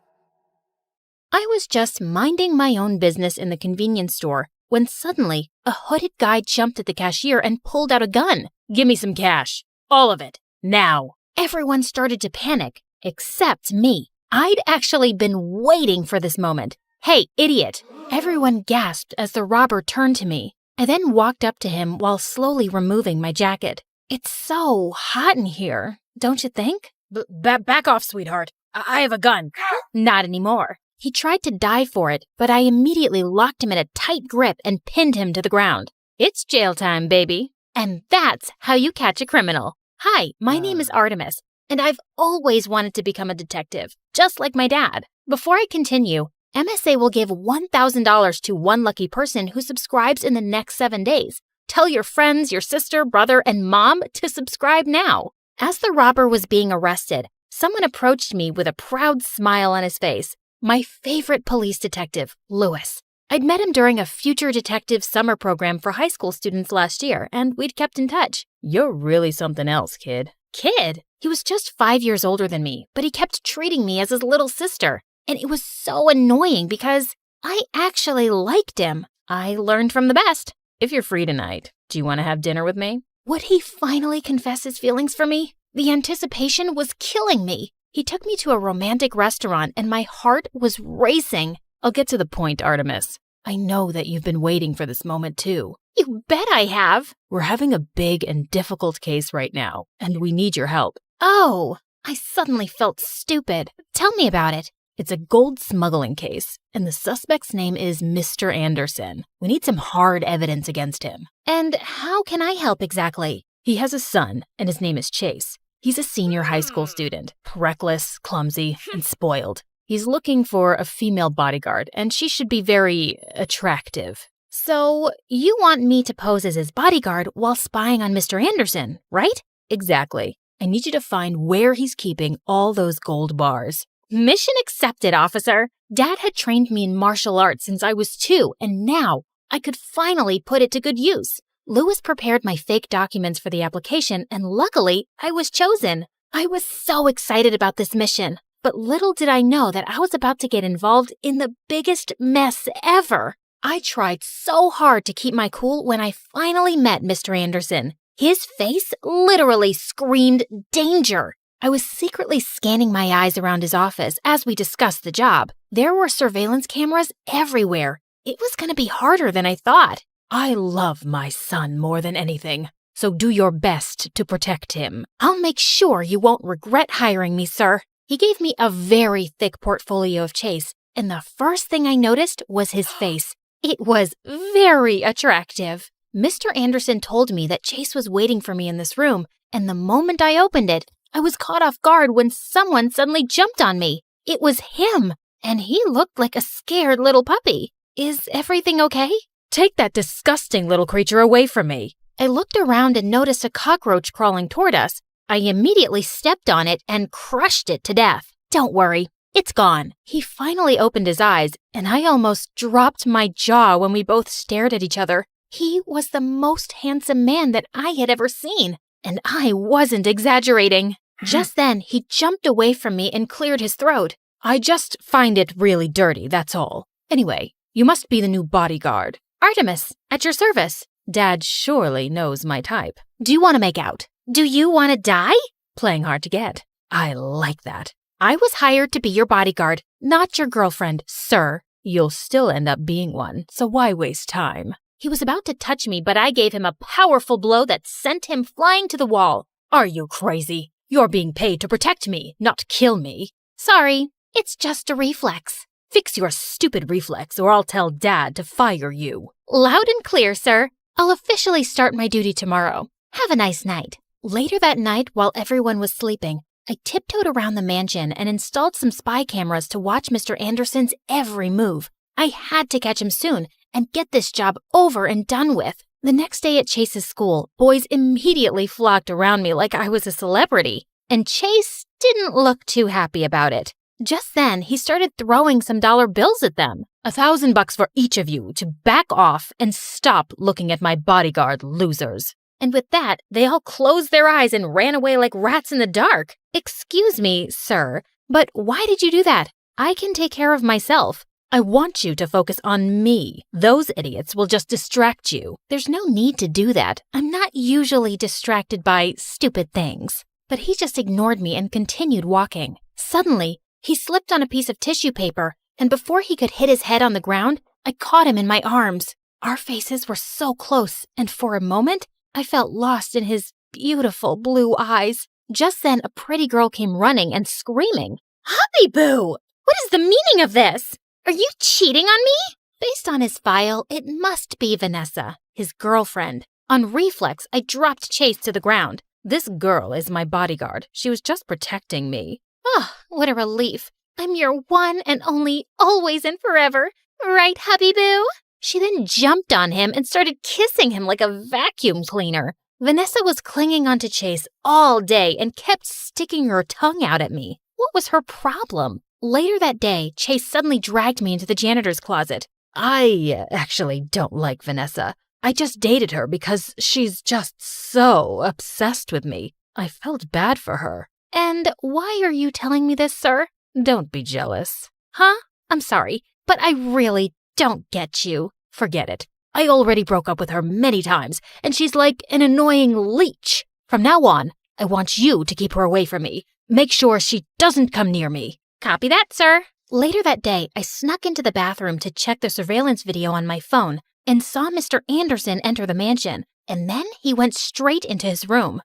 I was just minding my own business in the convenience store when suddenly a hooded guy jumped at the cashier and pulled out a gun. "Give me some cash. All of it. Now." Everyone started to panic, except me. I'd actually been waiting for this moment. "Hey, idiot!" Everyone gasped as the robber turned to me. I then walked up to him while slowly removing my jacket. "It's so hot in here, don't you think?" Back off, sweetheart. I have a gun." "Not anymore." He tried to dive for it, but I immediately locked him in a tight grip and pinned him to the ground. "It's jail time, baby." And that's how you catch a criminal. Hi, my name is Artemis, and I've always wanted to become a detective, just like my dad. Before I continue, MSA will give $1,000 to one lucky person who subscribes in the next 7 days. Tell your friends, your sister, brother, and mom to subscribe now. As the robber was being arrested, someone approached me with a proud smile on his face. My favorite police detective, Lewis. I'd met him during a Future Detective summer program for high school students last year, and we'd kept in touch. "You're really something else, kid." Kid? He was just 5 years older than me, but he kept treating me as his little sister. And it was so annoying because I actually liked him. I learned from the best. "If you're free tonight, do you want to have dinner with me?" Would he finally confess his feelings for me? The anticipation was killing me. He took me to a romantic restaurant and my heart was racing. "I'll get to the point, Artemis. I know that you've been waiting for this moment too." "You bet I have." "We're having a big and difficult case right now, and we need your help." "Oh," I suddenly felt stupid. "Tell me about it." "It's a gold smuggling case, and the suspect's name is Mr. Anderson. We need some hard evidence against him." "And how can I help exactly?" "He has a son, and his name is Chase. He's a senior high school student, reckless, clumsy, and spoiled. He's looking for a female bodyguard, and she should be very attractive." "So you want me to pose as his bodyguard while spying on Mr. Anderson, right?" "Exactly. I need you to find where he's keeping all those gold bars." Mission accepted, officer. Dad had trained me in martial arts since I was 2, and now I could finally put it to good use. Lewis prepared my fake documents for the application, and luckily, I was chosen. I was so excited about this mission, but little did I know that I was about to get involved in the biggest mess ever. I tried so hard to keep my cool when I finally met Mr. Anderson. His face literally screamed danger. I was secretly scanning my eyes around his office as we discussed the job. There were surveillance cameras everywhere. It was going to be harder than I thought. "I love my son more than anything, so do your best to protect him." "I'll make sure you won't regret hiring me, sir." He gave me a very thick portfolio of Chase, and the first thing I noticed was his face. It was very attractive. Mr. Anderson told me that Chase was waiting for me in this room, and the moment I opened it, I was caught off guard when someone suddenly jumped on me. It was him, and he looked like a scared little puppy. "Is everything okay?" "Take that disgusting little creature away from me." I looked around and noticed a cockroach crawling toward us. I immediately stepped on it and crushed it to death. "Don't worry, it's gone." He finally opened his eyes, and I almost dropped my jaw when we both stared at each other. He was the most handsome man that I had ever seen, and I wasn't exaggerating. Just then, he jumped away from me and cleared his throat. "I just find it really dirty, that's all. Anyway, you must be the new bodyguard." "Artemis, at your service." Dad surely knows my type. "Do you want to make out?" "Do you want to die?" Playing hard to get. I like that. "I was hired to be your bodyguard, not your girlfriend, sir." "You'll still end up being one, so why waste time?" He was about to touch me, but I gave him a powerful blow that sent him flying to the wall. "Are you crazy? You're being paid to protect me, not kill me." "Sorry, it's just a reflex." "Fix your stupid reflex or I'll tell Dad to fire you." "Loud and clear, sir. I'll officially start my duty tomorrow. Have a nice night." Later that night, while everyone was sleeping, I tiptoed around the mansion and installed some spy cameras to watch Mr. Anderson's every move. I had to catch him soon and get this job over and done with. The next day at Chase's school, boys immediately flocked around me like I was a celebrity, and Chase didn't look too happy about it. Just then, he started throwing some dollar bills at them. $1,000 for each of you to back off and stop looking at my bodyguard, losers. And with that, they all closed their eyes and ran away like rats in the dark. Excuse me, sir, but why did you do that? I can take care of myself. I want you to focus on me. Those idiots will just distract you. There's no need to do that. I'm not usually distracted by stupid things. But he just ignored me and continued walking. Suddenly, he slipped on a piece of tissue paper, and before he could hit his head on the ground, I caught him in my arms. Our faces were so close, and for a moment, I felt lost in his beautiful blue eyes. Just then, a pretty girl came running and screaming, "Hubby Boo! What is the meaning of this? Are you cheating on me?" Based on his file, it must be Vanessa, his girlfriend. On reflex, I dropped Chase to the ground. This girl is my bodyguard. She was just protecting me. Oh, what a relief. I'm your one and only, always and forever. Right, hubby boo? She then jumped on him and started kissing him like a vacuum cleaner. Vanessa was clinging onto Chase all day and kept sticking her tongue out at me. What was her problem? Later that day, Chase suddenly dragged me into the janitor's closet. I actually don't like Vanessa. I just dated her because she's just so obsessed with me. I felt bad for her. And why are you telling me this, sir? Don't be jealous. Huh? I'm sorry, but I really don't get you. Forget it. I already broke up with her many times, and she's like an annoying leech. From now on, I want you to keep her away from me. Make sure she doesn't come near me. Copy that, sir. Later that day, I snuck into the bathroom to check the surveillance video on my phone and saw Mr. Anderson enter the mansion, and then he went straight into his room.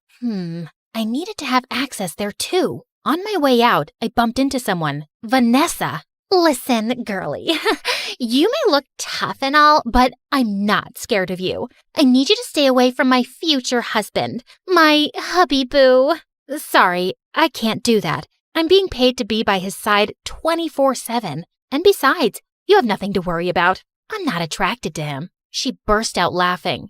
I needed to have access there too. On my way out, I bumped into someone, Vanessa. Listen, girlie, you may look tough and all, but I'm not scared of you. I need you to stay away from my future husband, my hubby boo. Sorry, I can't do that. I'm being paid to be by his side 24/7. And besides, you have nothing to worry about. I'm not attracted to him. She burst out laughing.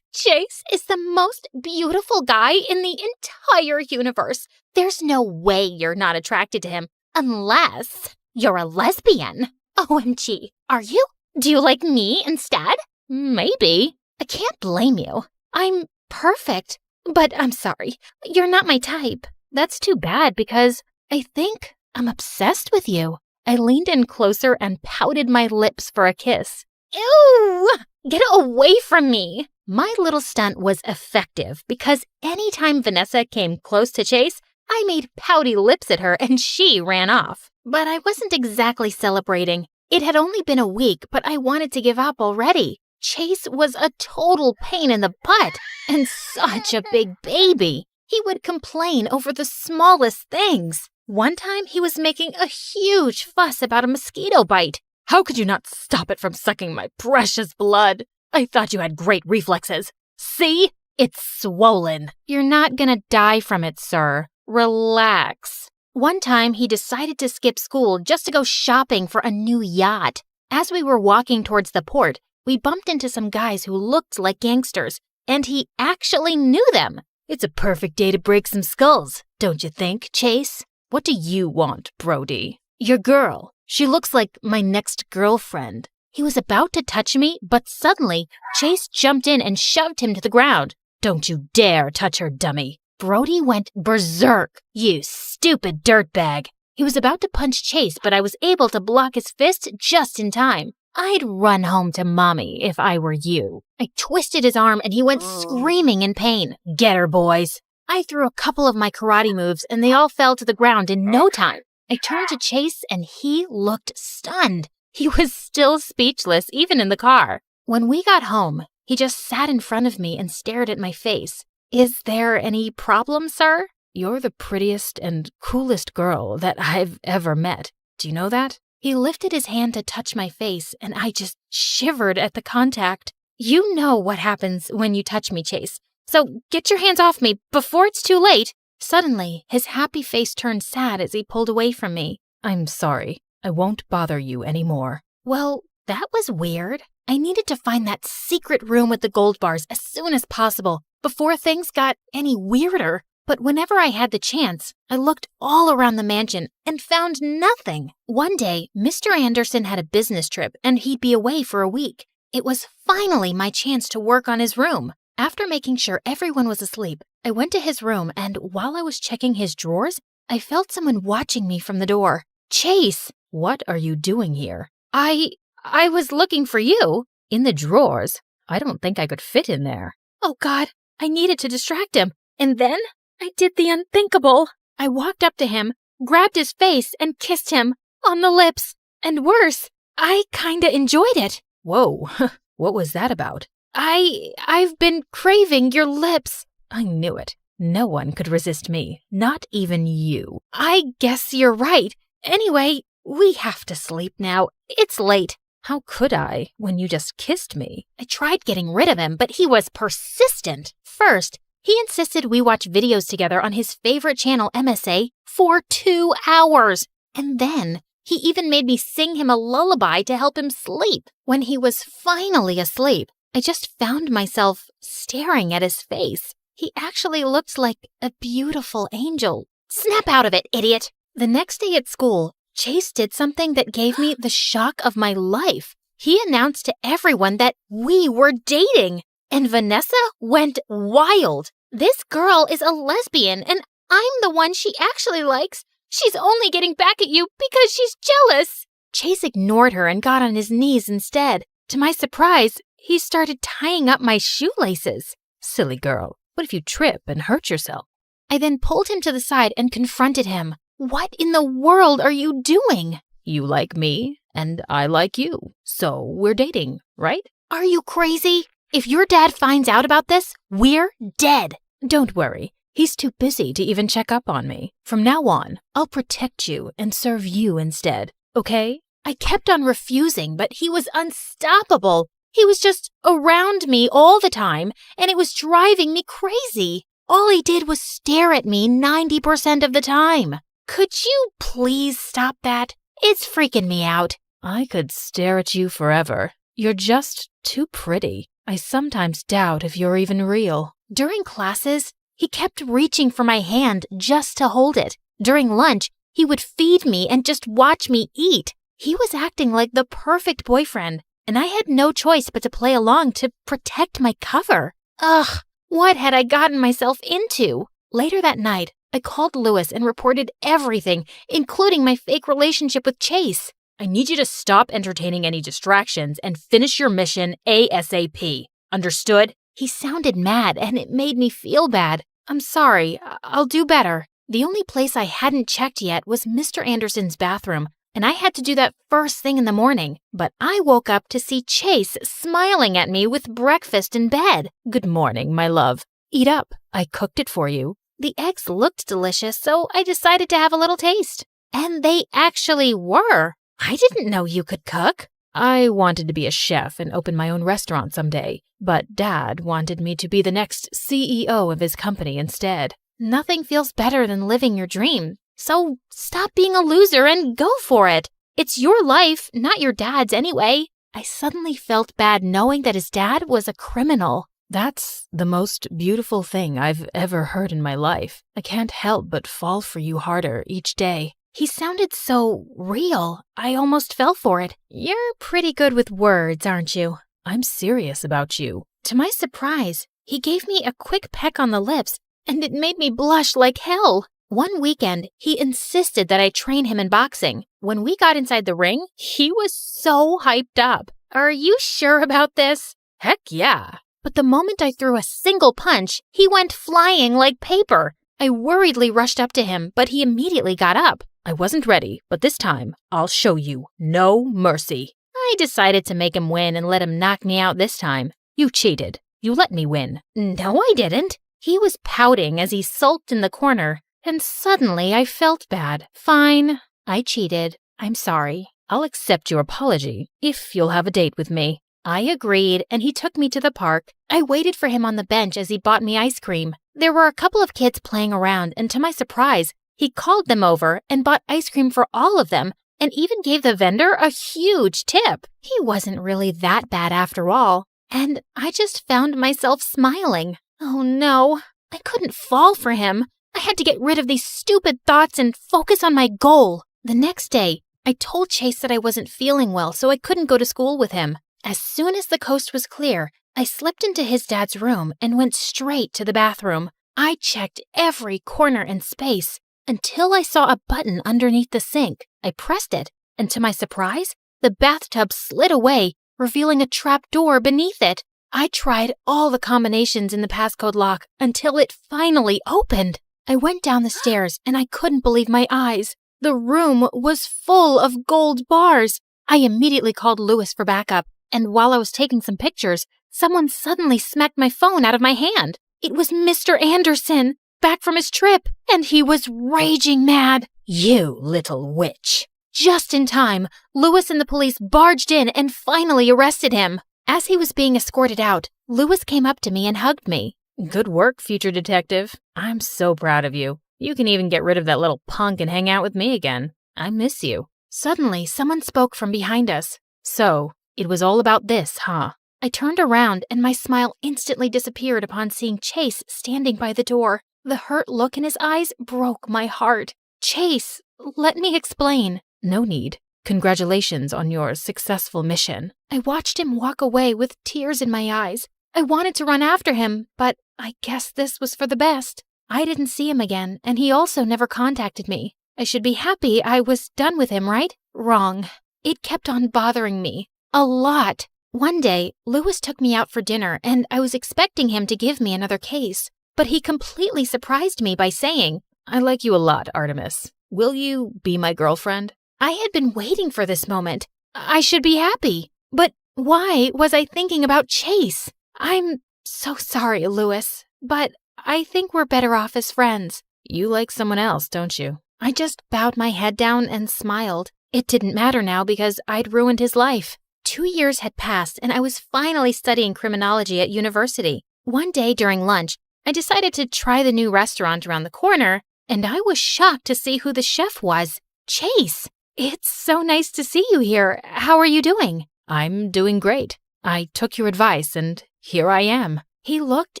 Chase is the most beautiful guy in the entire universe. There's no way you're not attracted to him unless you're a lesbian. OMG, are you? Do you like me instead? Maybe. I can't blame you. I'm perfect, but I'm sorry. You're not my type. That's too bad because I think I'm obsessed with you. I leaned in closer and pouted my lips for a kiss. Ew! Get away from me! My little stunt was effective because anytime Vanessa came close to Chase, I made pouty lips at her and she ran off. But I wasn't exactly celebrating. It had only been a week, but I wanted to give up already. Chase was a total pain in the butt and such a big baby. He would complain over the smallest things. One time, he was making a huge fuss about a mosquito bite. How could you not stop it from sucking my precious blood? I thought you had great reflexes. See? It's swollen. You're not gonna die from it, sir. Relax. One time, he decided to skip school just to go shopping for a new yacht. As we were walking towards the port, we bumped into some guys who looked like gangsters, and he actually knew them. It's a perfect day to break some skulls, don't you think, Chase? What do you want, Brody? Your girl. She looks like my next girlfriend. He was about to touch me, but suddenly, Chase jumped in and shoved him to the ground. Don't you dare touch her, dummy. Brody went berserk. You stupid dirtbag. He was about to punch Chase, but I was able to block his fist just in time. I'd run home to mommy if I were you. I twisted his arm and he went screaming in pain. Get her, boys. I threw a couple of my karate moves and they all fell to the ground in no time. I turned to Chase and he looked stunned. He was still speechless, even in the car. When we got home, he just sat in front of me and stared at my face. Is there any problem, sir? You're the prettiest and coolest girl that I've ever met. Do you know that? He lifted his hand to touch my face, and I just shivered at the contact. You know what happens when you touch me, Chase. So get your hands off me before it's too late. Suddenly, his happy face turned sad as he pulled away from me. I'm sorry. I won't bother you anymore. Well, that was weird. I needed to find that secret room with the gold bars as soon as possible, before things got any weirder. But whenever I had the chance, I looked all around the mansion and found nothing. One day, Mr. Anderson had a business trip and he'd be away for a week. It was finally my chance to work on his room. After making sure everyone was asleep, I went to his room and while I was checking his drawers, I felt someone watching me from the door. Chase, what are you doing here? I was looking for you. In the drawers? I don't think I could fit in there. Oh God, I needed to distract him. And then I did the unthinkable. I walked up to him, grabbed his face, and kissed him on the lips. And worse, I kinda enjoyed it. Whoa, what was that about? I've been craving your lips. I knew it. No one could resist me, not even you. I guess you're right. Anyway, we have to sleep now. It's late. How could I, when you just kissed me? I tried getting rid of him, but he was persistent. First, he insisted we watch videos together on his favorite channel, MSA, for 2 hours. And then, he even made me sing him a lullaby to help him sleep. When he was finally asleep, I just found myself staring at his face. He actually looked like a beautiful angel. Snap out of it, idiot! The next day at school, Chase did something that gave me the shock of my life. He announced to everyone that we were dating, and Vanessa went wild. This girl is a lesbian, and I'm the one she actually likes. She's only getting back at you because she's jealous. Chase ignored her and got on his knees instead. To my surprise, he started tying up my shoelaces. Silly girl, what if you trip and hurt yourself? I then pulled him to the side and confronted him. What in the world are you doing? You like me, and I like you. So we're dating, right? Are you crazy? If your dad finds out about this, we're dead. Don't worry. He's too busy to even check up on me. From now on, I'll protect you and serve you instead, okay? I kept on refusing, but he was unstoppable. He was just around me all the time, and it was driving me crazy. All he did was stare at me 90% of the time. Could you please stop that? It's freaking me out. I could stare at you forever. You're just too pretty. I sometimes doubt if you're even real. During classes, he kept reaching for my hand just to hold it. During lunch, he would feed me and just watch me eat. He was acting like the perfect boyfriend, and I had no choice but to play along to protect my cover. Ugh, what had I gotten myself into? Later that night, I called Lewis and reported everything, including my fake relationship with Chase. I need you to stop entertaining any distractions and finish your mission ASAP. Understood? He sounded mad, and it made me feel bad. I'm sorry. I'll do better. The only place I hadn't checked yet was Mr. Anderson's bathroom, and I had to do that first thing in the morning. But I woke up to see Chase smiling at me with breakfast in bed. Good morning, my love. Eat up. I cooked it for you. The eggs looked delicious, so I decided to have a little taste. And they actually were. I didn't know you could cook. I wanted to be a chef and open my own restaurant someday, but Dad wanted me to be the next CEO of his company instead. Nothing feels better than living your dream, so stop being a loser and go for it. It's your life, not your dad's anyway. I suddenly felt bad knowing that his dad was a criminal. That's the most beautiful thing I've ever heard in my life. I can't help but fall for you harder each day. He sounded so real, I almost fell for it. You're pretty good with words, aren't you? I'm serious about you. To my surprise, he gave me a quick peck on the lips, and it made me blush like hell. One weekend, he insisted that I train him in boxing. When we got inside the ring, he was so hyped up. Are you sure about this? Heck yeah. But the moment I threw a single punch, he went flying like paper. I worriedly rushed up to him, but he immediately got up. I wasn't ready, but this time, I'll show you no mercy. I decided to make him win and let him knock me out this time. You cheated. You let me win. No, I didn't. He was pouting as he sulked in the corner, and suddenly I felt bad. Fine, I cheated. I'm sorry. I'll accept your apology if you'll have a date with me. I agreed, and he took me to the park. I waited for him on the bench as he bought me ice cream. There were a couple of kids playing around, and to my surprise, he called them over and bought ice cream for all of them, and even gave the vendor a huge tip. He wasn't really that bad after all, and I just found myself smiling. Oh no, I couldn't fall for him. I had to get rid of these stupid thoughts and focus on my goal. The next day, I told Chase that I wasn't feeling well, so I couldn't go to school with him. As soon as the coast was clear, I slipped into his dad's room and went straight to the bathroom. I checked every corner and space until I saw a button underneath the sink. I pressed it, and to my surprise, the bathtub slid away, revealing a trap door beneath it. I tried all the combinations in the passcode lock until it finally opened. I went down the stairs and I couldn't believe my eyes. The room was full of gold bars. I immediately called Lewis for backup, and while I was taking some pictures, someone suddenly smacked my phone out of my hand. It was Mr. Anderson, back from his trip, and he was raging mad. "You little witch." Just in time, Lewis and the police barged in and finally arrested him. As he was being escorted out, Lewis came up to me and hugged me. "Good work, future detective. I'm so proud of you. You can even get rid of that little punk and hang out with me again. I miss you." Suddenly, someone spoke from behind us. "So, it was all about this, huh?" I turned around and my smile instantly disappeared upon seeing Chase standing by the door. The hurt look in his eyes broke my heart. "Chase, let me explain." "No need. Congratulations on your successful mission." I watched him walk away with tears in my eyes. I wanted to run after him, but I guess this was for the best. I didn't see him again, and he also never contacted me. I should be happy I was done with him, right? Wrong. It kept on bothering me. A lot. One day, Lewis took me out for dinner, and I was expecting him to give me another case. But he completely surprised me by saying, "I like you a lot, Artemis. Will you be my girlfriend?" I had been waiting for this moment. I should be happy. But why was I thinking about Chase? I'm so sorry, Lewis, but I think we're better off as friends. You like someone else, don't you? I just bowed my head down and smiled. It didn't matter now because I'd ruined his life. 2 years had passed and I was finally studying criminology at university. One day during lunch, I decided to try the new restaurant around the corner, and I was shocked to see who the chef was. Chase! It's so nice to see you here. How are you doing? I'm doing great. I took your advice and here I am. He looked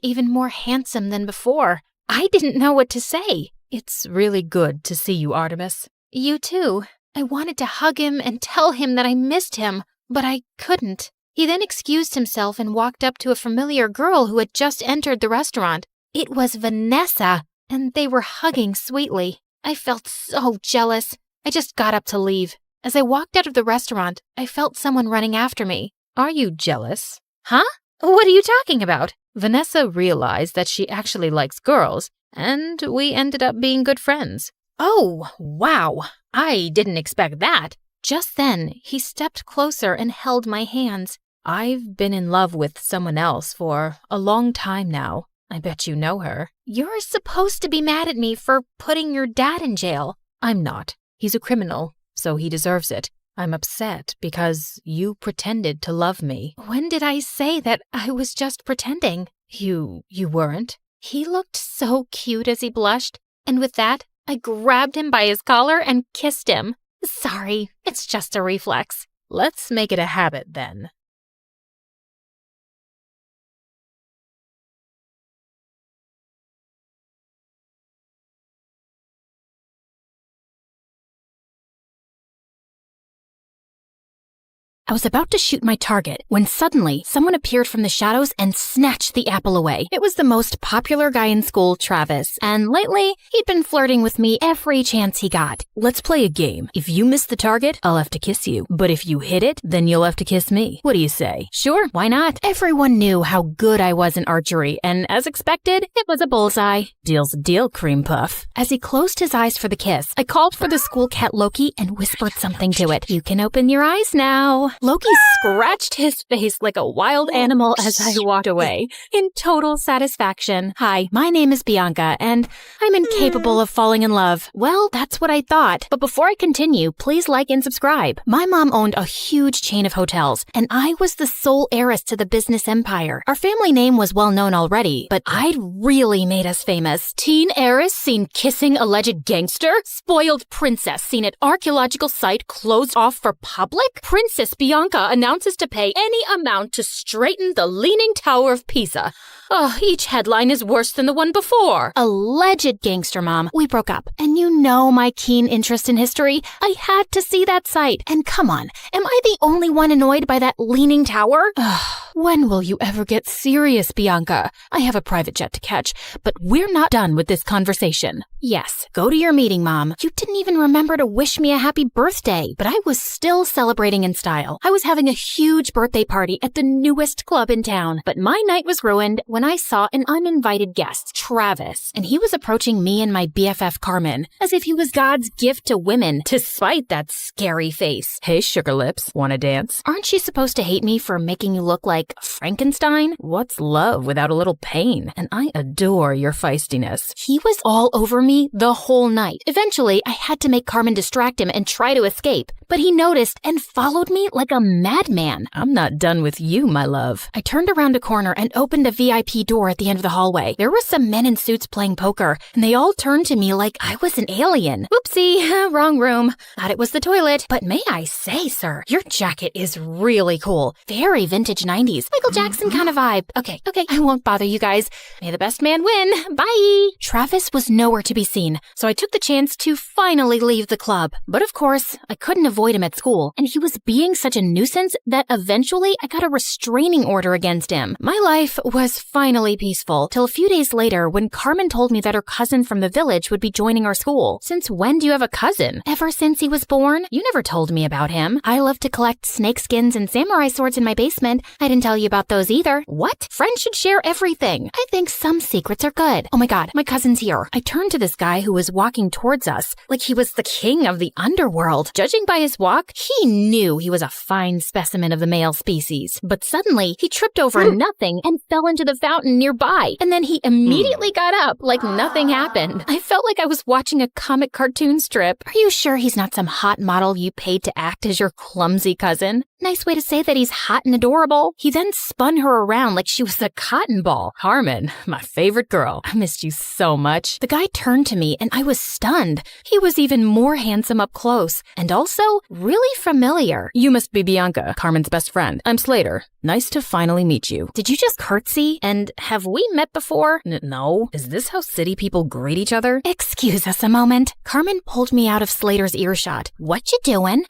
even more handsome than before. I didn't know what to say. It's really good to see you, Artemis. You too. I wanted to hug him and tell him that I missed him, but I couldn't. He then excused himself and walked up to a familiar girl who had just entered the restaurant. It was Vanessa, and they were hugging sweetly. I felt so jealous. I just got up to leave. As I walked out of the restaurant, I felt someone running after me. Are you jealous? Huh? What are you talking about? Vanessa realized that she actually likes girls, and we ended up being good friends. Oh, wow. I didn't expect that. Just then, he stepped closer and held my hands. I've been in love with someone else for a long time now. I bet you know her. You're supposed to be mad at me for putting your dad in jail. I'm not. He's a criminal, so he deserves it. I'm upset because you pretended to love me. When did I say that I was just pretending? You weren't. He looked so cute as he blushed, and with that, I grabbed him by his collar and kissed him. Sorry, it's just a reflex. Let's make it a habit then. I was about to shoot my target when suddenly someone appeared from the shadows and snatched the apple away. It was the most popular guy in school, Travis, and lately he'd been flirting with me every chance he got. Let's play a game. If you miss the target, I'll have to kiss you. But if you hit it, then you'll have to kiss me. What do you say? Sure, why not? Everyone knew how good I was in archery, and as expected, it was a bullseye. Deal's a deal, cream puff. As he closed his eyes for the kiss, I called for the school cat Loki and whispered something to it. You can open your eyes now. Loki scratched his face like a wild animal as I walked away, in total satisfaction. Hi, my name is Bianca, and I'm incapable of falling in love. Well, that's what I thought. But before I continue, please like and subscribe. My mom owned a huge chain of hotels, and I was the sole heiress to the business empire. Our family name was well known already, but I'd really made us famous. Teen heiress seen kissing alleged gangster? Spoiled princess seen at archaeological site closed off for public? Princess Bianca announces to pay any amount to straighten the Leaning Tower of Pisa. Oh, each headline is worse than the one before. Alleged gangster, Mom. We broke up, and you know my keen interest in history. I had to see that site. And come on, am I the only one annoyed by that Leaning Tower? When will you ever get serious, Bianca? I have a private jet to catch, but we're not done with this conversation. Yes, go to your meeting, Mom. You didn't even remember to wish me a happy birthday, but I was still celebrating in style. I was having a huge birthday party at the newest club in town, but my night was ruined when I saw an uninvited guest, Travis, and he was approaching me and my BFF Carmen as if he was God's gift to women, despite that scary face. Hey, sugar lips, wanna dance? Aren't you supposed to hate me for making you look like Frankenstein? What's love without a little pain? And I adore your feistiness. He was all over me the whole night. Eventually, I had to make Carmen distract him and try to escape, but he noticed and followed me like a madman. I'm not done with you, my love. I turned around a corner and opened a VIP door at the end of the hallway. There were some men in suits playing poker, and they all turned to me like I was an alien. Oopsie, wrong room. Thought it was the toilet. But may I say, sir, your jacket is really cool. Very vintage 90s. Michael Jackson kind of vibe. Okay, I won't bother you guys. May the best man win. Bye. Travis was nowhere to be seen, so I took the chance to finally leave the club. But of course, I couldn't avoid him at school, and he was being such a nuisance that eventually I got a restraining order against him. My life was finally peaceful, till a few days later when Carmen told me that her cousin from the village would be joining our school. Since when do you have a cousin? Ever since he was born? You never told me about him. I love to collect snake skins and samurai swords in my basement. I didn't tell you about those either. What? Friends should share everything. I think some secrets are good. Oh my god, my cousin's here. I turned to this guy who was walking towards us like he was the king of the underworld. Judging by his walk, he knew he was a fine specimen of the male species. But suddenly, he tripped over nothing and fell into the fountain nearby. And then he immediately got up like nothing happened. I felt like I was watching a comic cartoon strip. Are you sure he's not some hot model you paid to act as your clumsy cousin? Nice way to say that he's hot and adorable. He then spun her around like she was a cotton ball. Carmen, my favorite girl. I missed you so much. The guy turned to me and I was stunned. He was even more handsome up close and also really familiar. You must be Bianca, Carmen's best friend. I'm Slater. Nice to finally meet you. Did you just curtsy? And have we met before? No. Is this how city people greet each other? Excuse us a moment. Carmen pulled me out of Slater's earshot. What you doing?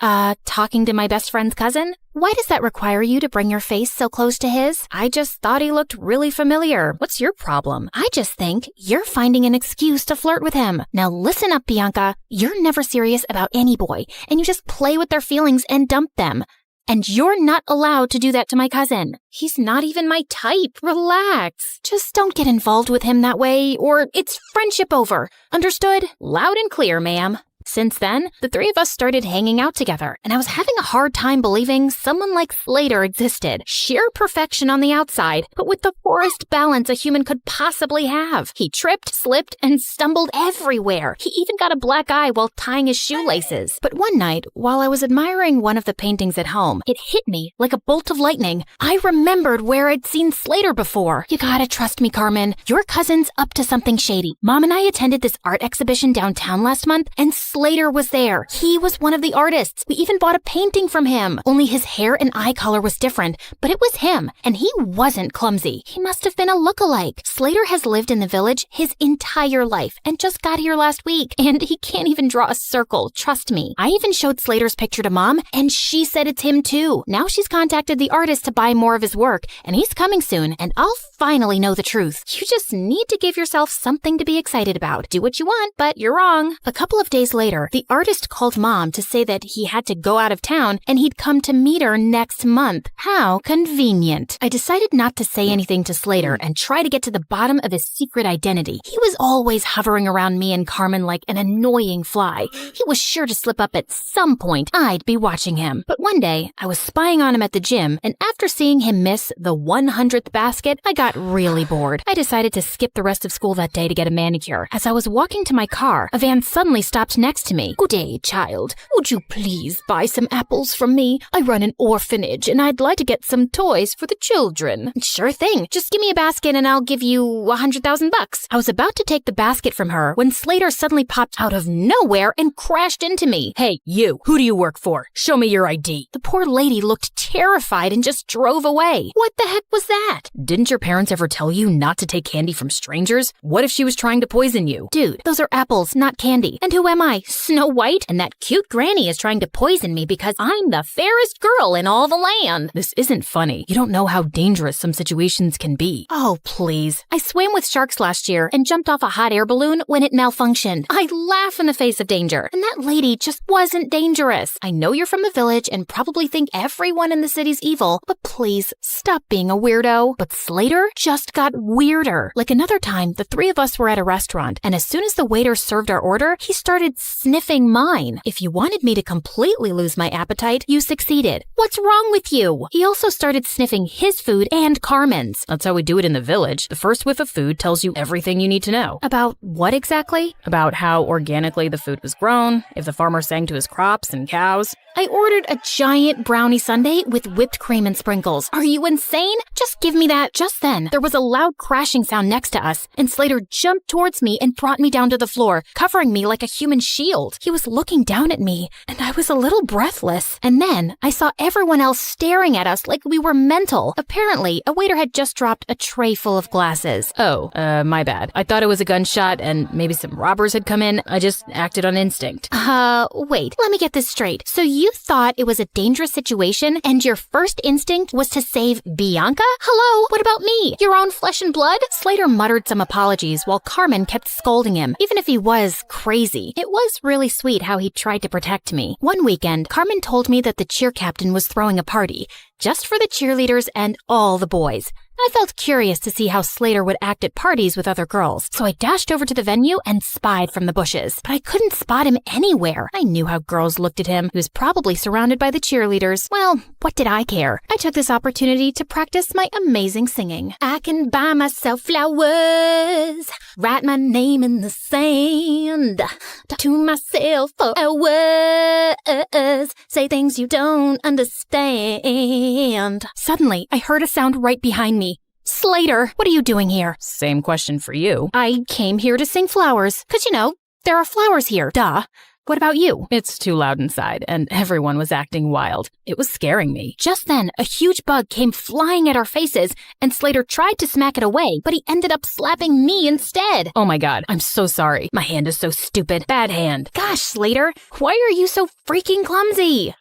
Talking to my best friend's cousin? Why does that require you to bring your face so close to his? I just thought he looked really familiar. What's your problem? I just think you're finding an excuse to flirt with him. Now listen up, Bianca. You're never serious about any boy, and you just play with their feelings and dump them. And you're not allowed to do that to my cousin. He's not even my type. Relax. Just don't get involved with him that way, or it's friendship over. Understood? Loud and clear, ma'am. Since then, the three of us started hanging out together, and I was having a hard time believing someone like Slater existed. Sheer perfection on the outside, but with the poorest balance a human could possibly have. He tripped, slipped, and stumbled everywhere. He even got a black eye while tying his shoelaces. But one night, while I was admiring one of the paintings at home, it hit me like a bolt of lightning. I remembered where I'd seen Slater before. You gotta trust me, Carmen. Your cousin's up to something shady. Mom and I attended this art exhibition downtown last month, and Slater was there. He was one of the artists. We even bought a painting from him. Only his hair and eye color was different, but it was him, and he wasn't clumsy. He must have been a look-alike. Slater has lived in the village his entire life and just got here last week, and he can't even draw a circle, trust me. I even showed Slater's picture to Mom, and she said it's him too. Now she's contacted the artist to buy more of his work, and he's coming soon, and I'll finally know the truth. You just need to give yourself something to be excited about. Do what you want, but you're wrong. A couple of days later, later, the artist called Mom to say that he had to go out of town and he'd come to meet her next month. How convenient. I decided not to say anything to Slater and try to get to the bottom of his secret identity. He was always hovering around me and Carmen like an annoying fly. He was sure to slip up at some point. I'd be watching him. But one day, I was spying on him at the gym, and after seeing him miss the 100th basket, I got really bored. I decided to skip the rest of school that day to get a manicure. As I was walking to my car, a van suddenly stopped next to me. "Good day, child. Would you please buy some apples from me? I run an orphanage, and I'd like to get some toys for the children." "Sure thing. Just give me a basket and I'll give you $100,000. I was about to take the basket from her when Slater suddenly popped out of nowhere and crashed into me. "Hey, you, who do you work for? Show me your ID." The poor lady looked terrified and just drove away. What the heck was that? Didn't your parents ever tell you not to take candy from strangers? What if she was trying to poison you? Dude, those are apples, not candy. And who am I? Snow White? And that cute granny is trying to poison me because I'm the fairest girl in all the land. This isn't funny. You don't know how dangerous some situations can be. Oh, please. I swam with sharks last year and jumped off a hot air balloon when it malfunctioned. I laugh in the face of danger. And that lady just wasn't dangerous. I know you're from the village and probably think everyone in the city's evil, but please stop being a weirdo. But Slater just got weirder. Like another time, the three of us were at a restaurant, and as soon as the waiter served our order, he started sniffing mine. If you wanted me to completely lose my appetite, you succeeded. What's wrong with you? He also started sniffing his food and Carmen's. That's how we do it in the village. The first whiff of food tells you everything you need to know. About what exactly? About how organically the food was grown, if the farmer sang to his crops and cows. I ordered a giant brownie sundae with whipped cream and sprinkles. Are you insane? Just give me that. Just then, there was a loud crashing sound next to us, and Slater jumped towards me and brought me down to the floor, covering me like a human shield. He was looking down at me, and I was a little breathless. And then I saw everyone else staring at us like we were mental. Apparently, a waiter had just dropped a tray full of glasses. Oh, my bad. I thought it was a gunshot and maybe some robbers had come in. I just acted on instinct. Wait, let me get this straight. So you thought it was a dangerous situation and your first instinct was to save Bianca? Hello, what about me? Your own flesh and blood? Slater muttered some apologies while Carmen kept scolding him, even if he was crazy. It was really sweet how he tried to protect me. One weekend, Carmen told me that the cheer captain was throwing a party, just for the cheerleaders and all the boys. I felt curious to see how Slater would act at parties with other girls, so I dashed over to the venue and spied from the bushes. But I couldn't spot him anywhere. I knew how girls looked at him. He was probably surrounded by the cheerleaders. Well, what did I care? I took this opportunity to practice my amazing singing. I can buy myself flowers, write my name in the sand, talk to myself for hours, say things you don't understand. Suddenly, I heard a sound right behind me. Slater, what are you doing here? Same question for you. I came here to sing flowers, 'cause there are flowers here, duh. What about you? It's too loud inside, and everyone was acting wild. It was scaring me. Just then, a huge bug came flying at our faces, and Slater tried to smack it away, but he ended up slapping me instead. Oh my god, I'm so sorry. My hand is so stupid. Bad hand. Gosh, Slater, why are you so freaking clumsy?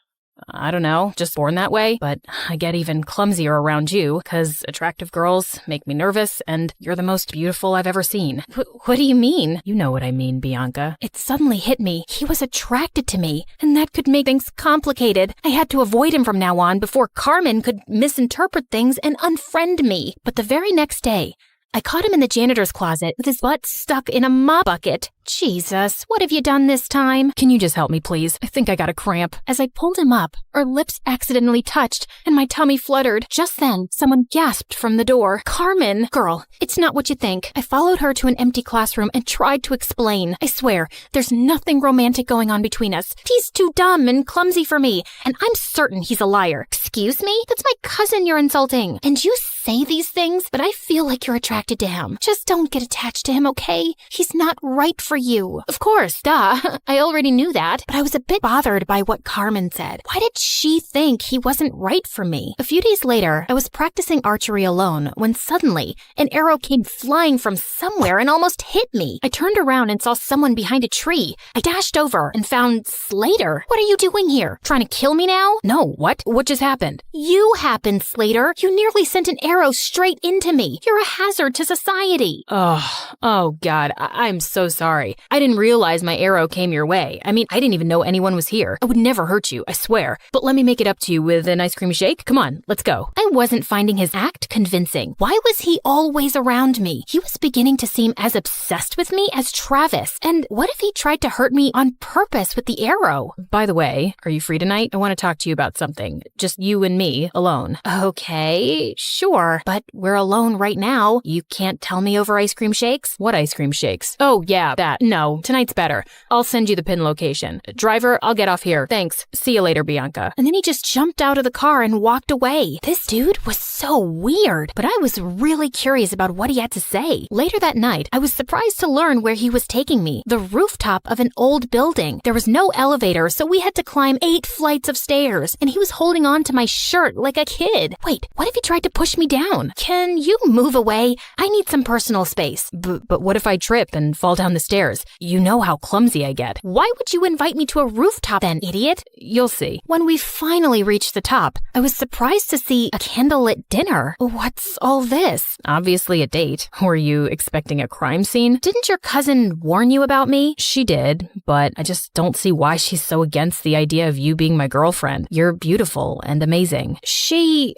I don't know, just born that way, but I get even clumsier around you, 'cause attractive girls make me nervous, and you're the most beautiful I've ever seen. What do you mean? You know what I mean, Bianca. It suddenly hit me. He was attracted to me, and that could make things complicated. I had to avoid him from now on before Carmen could misinterpret things and unfriend me. But the very next day, I caught him in the janitor's closet with his butt stuck in a mop bucket. Jesus, what have you done this time? Can you just help me, please? I think I got a cramp. As I pulled him up, our lips accidentally touched, and my tummy fluttered. Just then, someone gasped from the door. Carmen! Girl, it's not what you think. I followed her to an empty classroom and tried to explain. I swear, there's nothing romantic going on between us. He's too dumb and clumsy for me, and I'm certain he's a liar. Excuse me? That's my cousin you're insulting. And you say these things, but I feel like you're attracted to him. Just don't get attached to him, okay? He's not right for you. Of course, duh. I already knew that, but I was a bit bothered by what Carmen said. Why did she think he wasn't right for me? A few days later, I was practicing archery alone when suddenly an arrow came flying from somewhere and almost hit me. I turned around and saw someone behind a tree. I dashed over and found Slater. What are you doing here? Trying to kill me now? No, what? What just happened? You happened, Slater. You nearly sent an arrow arrow straight into me. You're a hazard to society. Oh God, I'm so sorry. I didn't realize my arrow came your way. I mean, I didn't even know anyone was here. I would never hurt you, I swear. But let me make it up to you with an ice cream shake. Come on, let's go. I wasn't finding his act convincing. Why was he always around me? He was beginning to seem as obsessed with me as Travis. And what if he tried to hurt me on purpose with the arrow? By the way, are you free tonight? I want to talk to you about something. Just you and me, alone. Okay, sure. But we're alone right now. You can't tell me over ice cream shakes? What ice cream shakes? Oh, yeah, that. No, tonight's better. I'll send you the pin location. Driver, I'll get off here. Thanks. See you later, Bianca. And then he just jumped out of the car and walked away. This dude was so weird, but I was really curious about what he had to say. Later that night, I was surprised to learn where he was taking me. The rooftop of an old building. There was no elevator, so we had to climb 8 flights of stairs, and he was holding on to my shirt like a kid. Wait, what if he tried to push me down? Can you move away? I need some personal space. But what if I trip and fall down the stairs? You know how clumsy I get. Why would you invite me to a rooftop then, idiot? You'll see. When we finally reached the top, I was surprised to see a candlelit dinner. What's all this? Obviously a date. Were you expecting a crime scene? Didn't your cousin warn you about me? She did, but I just don't see why she's so against the idea of you being my girlfriend. You're beautiful and amazing. She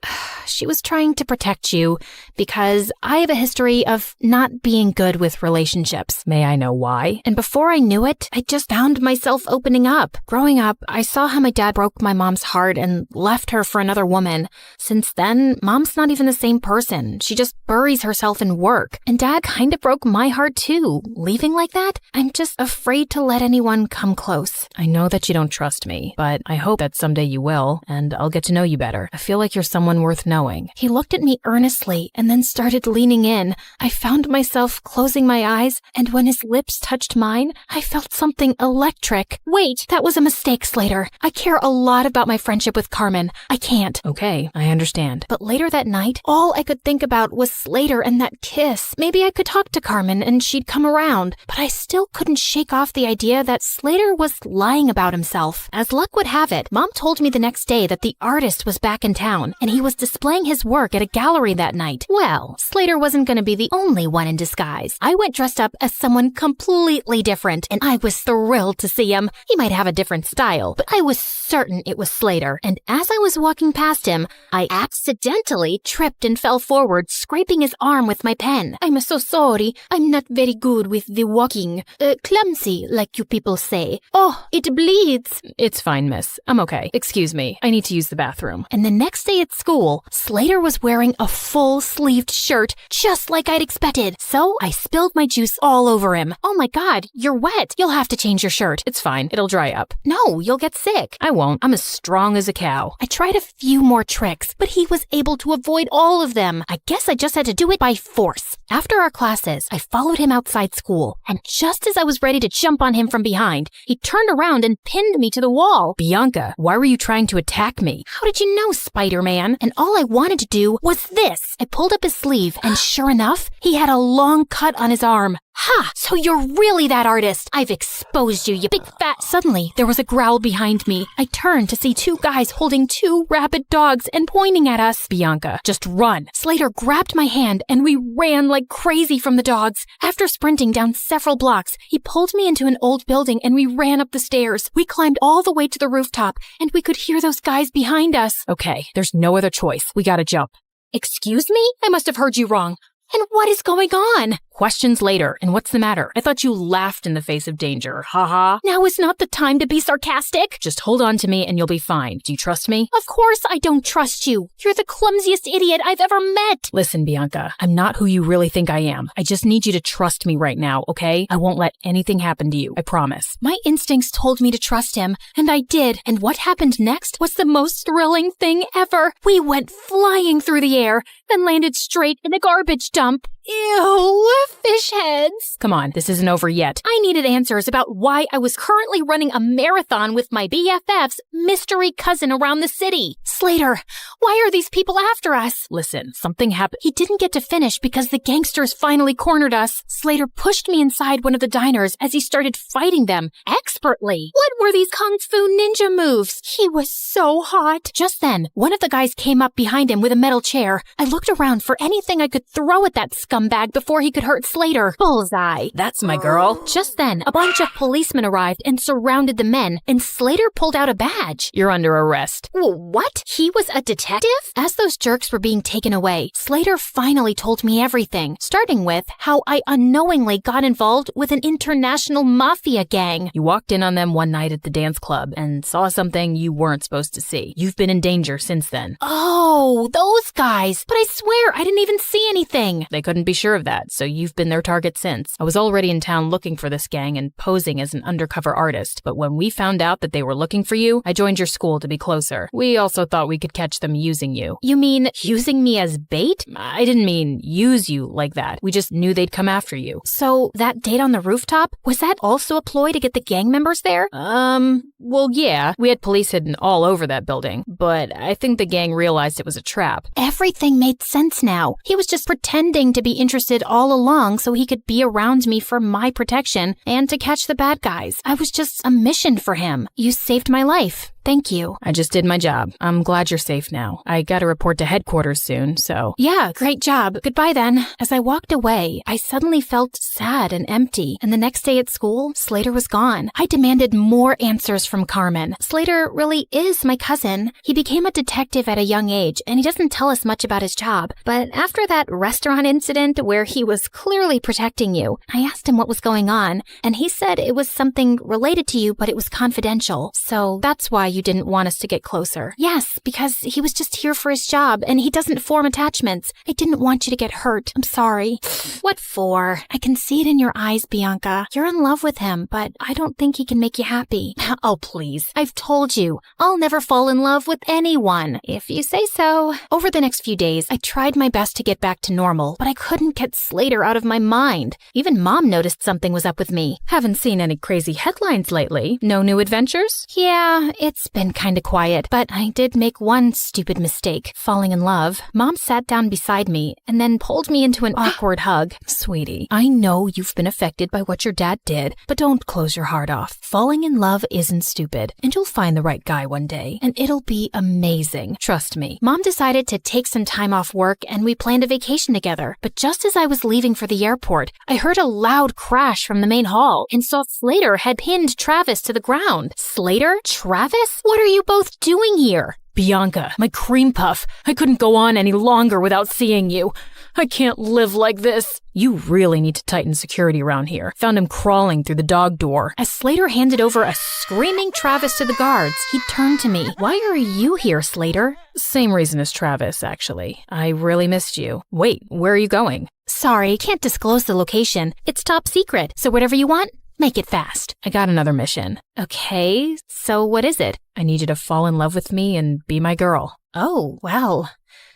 was trying to protect you because I have a history of not being good with relationships. May I know why? And before I knew it, I just found myself opening up. Growing up, I saw how my dad broke my mom's heart and left her for another woman. Since then, mom's not even the same person. She just buries herself in work. And dad kind of broke my heart too. Leaving like that? I'm just afraid to let anyone come close. I know that you don't trust me, but I hope that someday you will, and I'll get to know you better. I feel like you're someone worth knowing. He looked at me earnestly and then started leaning in. I found myself closing my eyes, and when his lips touched mine, I felt something electric. Wait, that was a mistake, Slater. I care a lot about my friendship with Carmen. I can't. Okay, I understand. But later that night, all I could think about was Slater and that kiss. Maybe I could talk to Carmen and she'd come around, but I still couldn't shake off the idea that Slater was lying about himself. As luck would have it, Mom told me the next day that the artist was back in town and he was displaying his work at a gallery that night. Well, Slater wasn't going to be the only one in disguise. I went dressed up as someone completely different, and I was thrilled to see him. He might have a different style, but I was certain it was Slater. And as I was walking past him, I accidentally tripped and fell forward, scraping his arm with my pen. I'm so sorry. I'm not very good with the walking. Clumsy, like you people say. Oh, it bleeds. It's fine, miss. I'm okay. Excuse me. I need to use the bathroom. And the next day at school, Slater was wearing a full-sleeved shirt, just like I'd expected. So I spilled my juice all over him. Oh my God, you're wet. You'll have to change your shirt. It's fine. It'll dry up. No, you'll get sick. I won't. I'm as strong as a cow. I tried a few more tricks, but he was able to avoid all of them. I guess I just had to do it by force. After our classes, I followed him outside school, and just as I was ready to jump on him from behind, he turned around and pinned me to the wall. Bianca, why were you trying to attack me? How did you know, Spider-Man? And all I wanted to do was this. I pulled up his sleeve, and sure enough, he had a long cut on his arm. Ha! So you're really that artist. I've exposed you, you big fat... Suddenly, there was a growl behind me. I turned to see 2 guys holding 2 rabid dogs and pointing at us. Bianca, just run. Slater grabbed my hand and we ran like crazy from the dogs. After sprinting down several blocks, he pulled me into an old building and we ran up the stairs. We climbed all the way to the rooftop and we could hear those guys behind us. Okay, there's no other choice. We gotta jump. Excuse me? I must have heard you wrong. And what is going on? Questions later. And what's the matter? I thought you laughed in the face of danger. Ha. Now is not the time to be sarcastic. Just hold on to me and you'll be fine. Do you trust me? Of course I don't trust you. You're the clumsiest idiot I've ever met. Listen, Bianca, I'm not who you really think I am. I just need you to trust me right now, okay? I won't let anything happen to you. I promise. My instincts told me to trust him, and I did. And what happened next was the most thrilling thing ever. We went flying through the air and landed straight in a garbage dump. Ew, fish heads. Come on, this isn't over yet. I needed answers about why I was currently running a marathon with my BFF's mystery cousin around the city. Slater, why are these people after us? Listen, something happened. He didn't get to finish because the gangsters finally cornered us. Slater pushed me inside one of the diners as he started fighting them expertly. What were these kung fu ninja moves? He was so hot. Just then, one of the guys came up behind him with a metal chair. I looked around for anything I could throw at that scumbag before he could hurt Slater. Bullseye. That's my girl. Just then, a bunch of policemen arrived and surrounded the men, and Slater pulled out a badge. You're under arrest. What? He was a detective? As those jerks were being taken away, Slater finally told me everything, starting with how I unknowingly got involved with an international mafia gang. You walked in on them one night at the dance club and saw something you weren't supposed to see. You've been in danger since then. Oh, those guys. But I swear I didn't even see anything. They couldn't be sure of that, so you've been their target since. I was already in town looking for this gang and posing as an undercover artist, but when we found out that they were looking for you, I joined your school to be closer. We also thought we could catch them using you. You mean using me as bait? I didn't mean use you like that. We just knew they'd come after you. So that date on the rooftop, was that also a ploy to get the gang members there? Well, yeah. We had police hidden all over that building, but I think the gang realized it was a trap. Everything made sense now. He was just pretending to be interested all along so he could be around me for my protection and to catch the bad guys. I was just a mission for him. You saved my life. Thank you. I just did my job. I'm glad you're safe now. I gotta report to headquarters soon, so... Yeah, great job. Goodbye then. As I walked away, I suddenly felt sad and empty, and the next day at school, Slater was gone. I demanded more answers from Carmen. Slater really is my cousin. He became a detective at a young age, and he doesn't tell us much about his job. But after that restaurant incident where he was clearly protecting you, I asked him what was going on, and he said it was something related to you, but it was confidential. So that's why you didn't want us to get closer. Yes, because he was just here for his job, and he doesn't form attachments. I didn't want you to get hurt. I'm sorry. What for? I can see it in your eyes, Bianca. You're in love with him, but I don't think he can make you happy. Oh, please. I've told you, I'll never fall in love with anyone, if you say so. Over the next few days, I tried my best to get back to normal, but I couldn't get Slater out of my mind. Even Mom noticed something was up with me. Haven't seen any crazy headlines lately. No new adventures? Yeah, it's been kinda quiet, but I did make one stupid mistake, falling in love. Mom sat down beside me and then pulled me into an awkward hug. Sweetie, I know you've been affected by what your dad did, but don't close your heart off. Falling in love isn't stupid, and you'll find the right guy one day, and it'll be amazing. Trust me. Mom decided to take some time off work, and we planned a vacation together. But just as I was leaving for the airport, I heard a loud crash from the main hall and saw Slater had pinned Travis to the ground. Slater? Travis? What are you both doing here? Bianca, my cream puff, I couldn't go on any longer without seeing you. I can't live like this. You really need to tighten security around here. Found him crawling through the dog door. As Slater handed over a screaming Travis to the guards, he turned to me. Why are you here, Slater? Same reason as Travis, actually. I really missed you. Wait, where are you going? Sorry, can't disclose the location. It's top secret, so whatever you want, make it fast. I got another mission. Okay, so what is it? I need you to fall in love with me and be my girl. Oh, well,